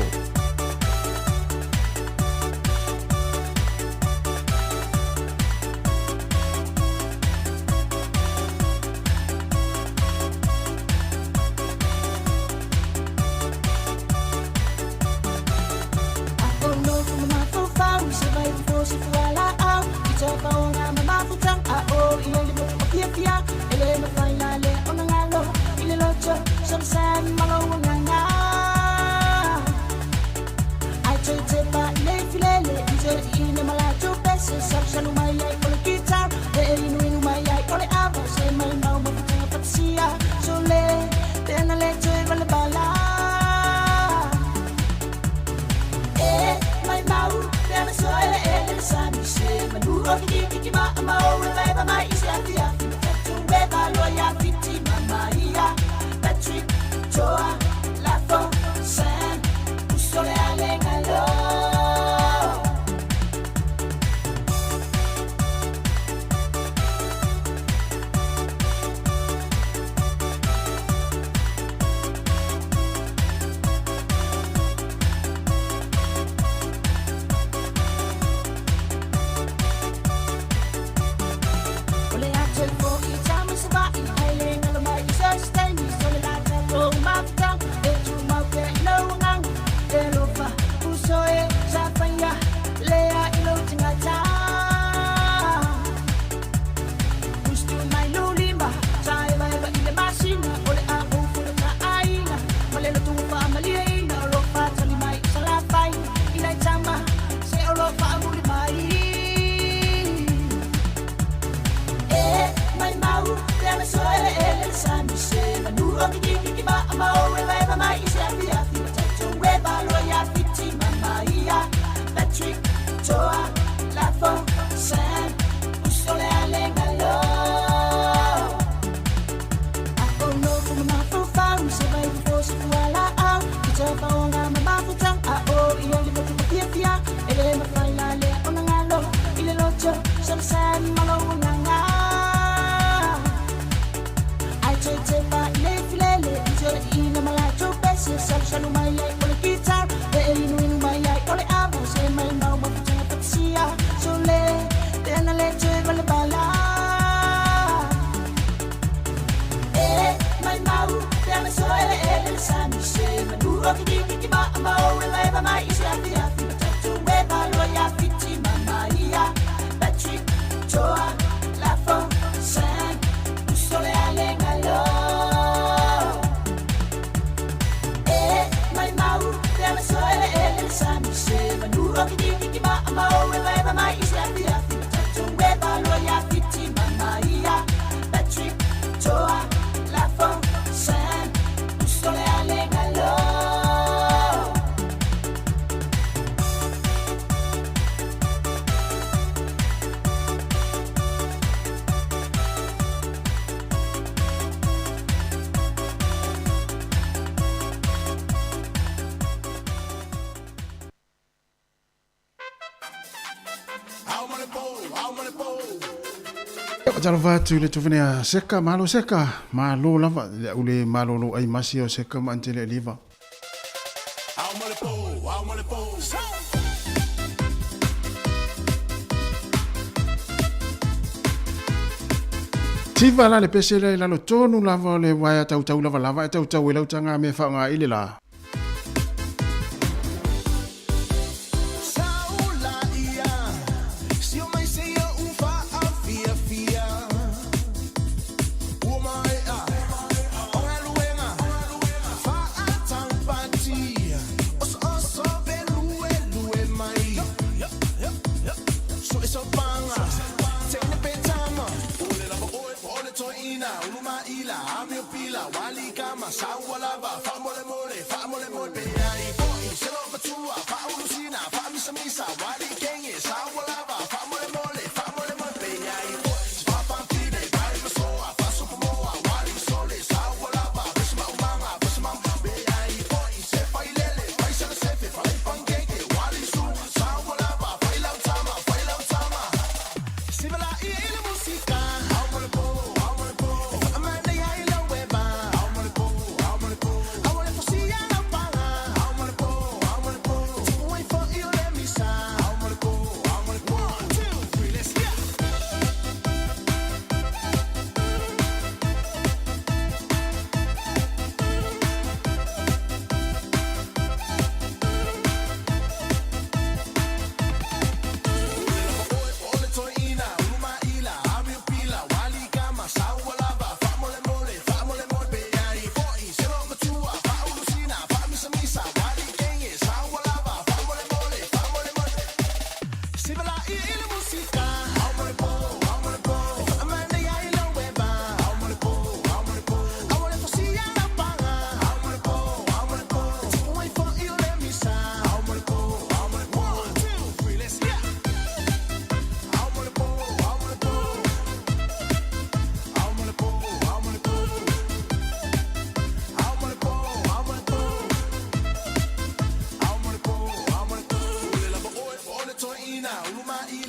Jalo vatu le tuvenia seka malo lava le ule malo lo ai masio seka mantele liva. Tiva la le pese le la lo tonu lava le waya tau lava lava tau lau tanga me whaanga ile la.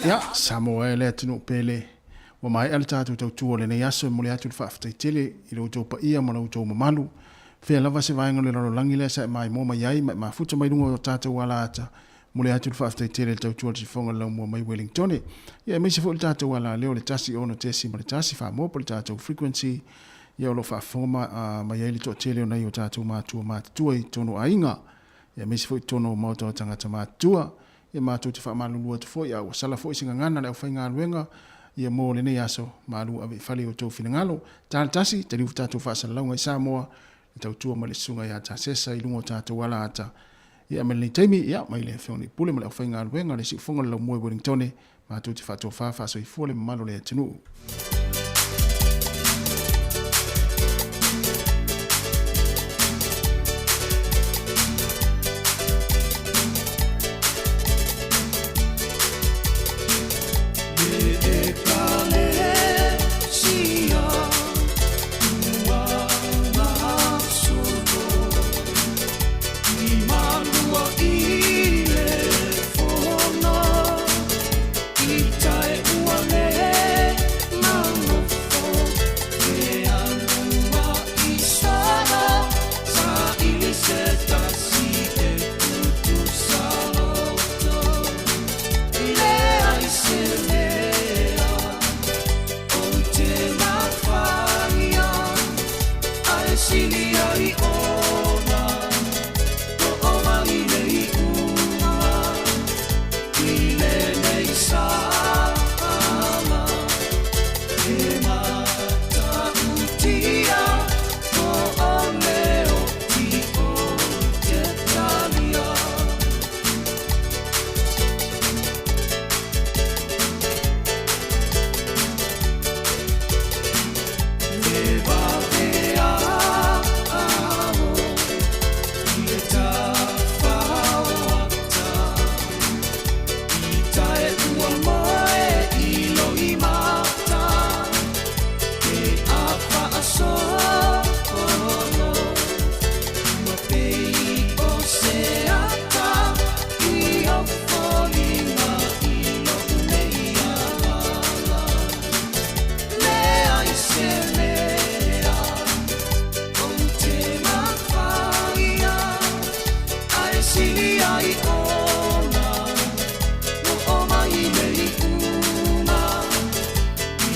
Ya, Samoa le tinu pele. Wa mai ala tatu tau tua le nei aso mo le atu le whaafatai tele i lo tau pa ia mo lo tau mamalu. Whea lava se vaenga le raro langi le sa mai mo mai ai ma futa mai rungo o tatu wala ata. Mo le atu le whaafatai tele tau tua le sifonga lau mua mai Wellingtone. Ia me se fu le tatu wala leo le tasi ono tesi ma le tasi wha mo po le tatu frequency. Ia o lo whaafonga mai ai le toa tele o nei o tatu mātua mātua i tono ainga. Ia me se fu i tono mautoa tangata mātua. Ia mātou te whaamalulua te fo, ia o sala fo i singa ngana le au whainga aluenga, ia mō le nei aso maalu ave whale o tau whingalo. Tāna tasi, te riu tātou whaasala launga i Samoa, i tau tua ma le sunga ia tā sesa i lungo tātou wala ata. Ia me le teimi, ia mai le whione pule ma le au whainga aluenga, le si ufonga le lau moe Wellingtone, mātou te whātou whaafaso i fōle mamalo le atinu. Sili ai o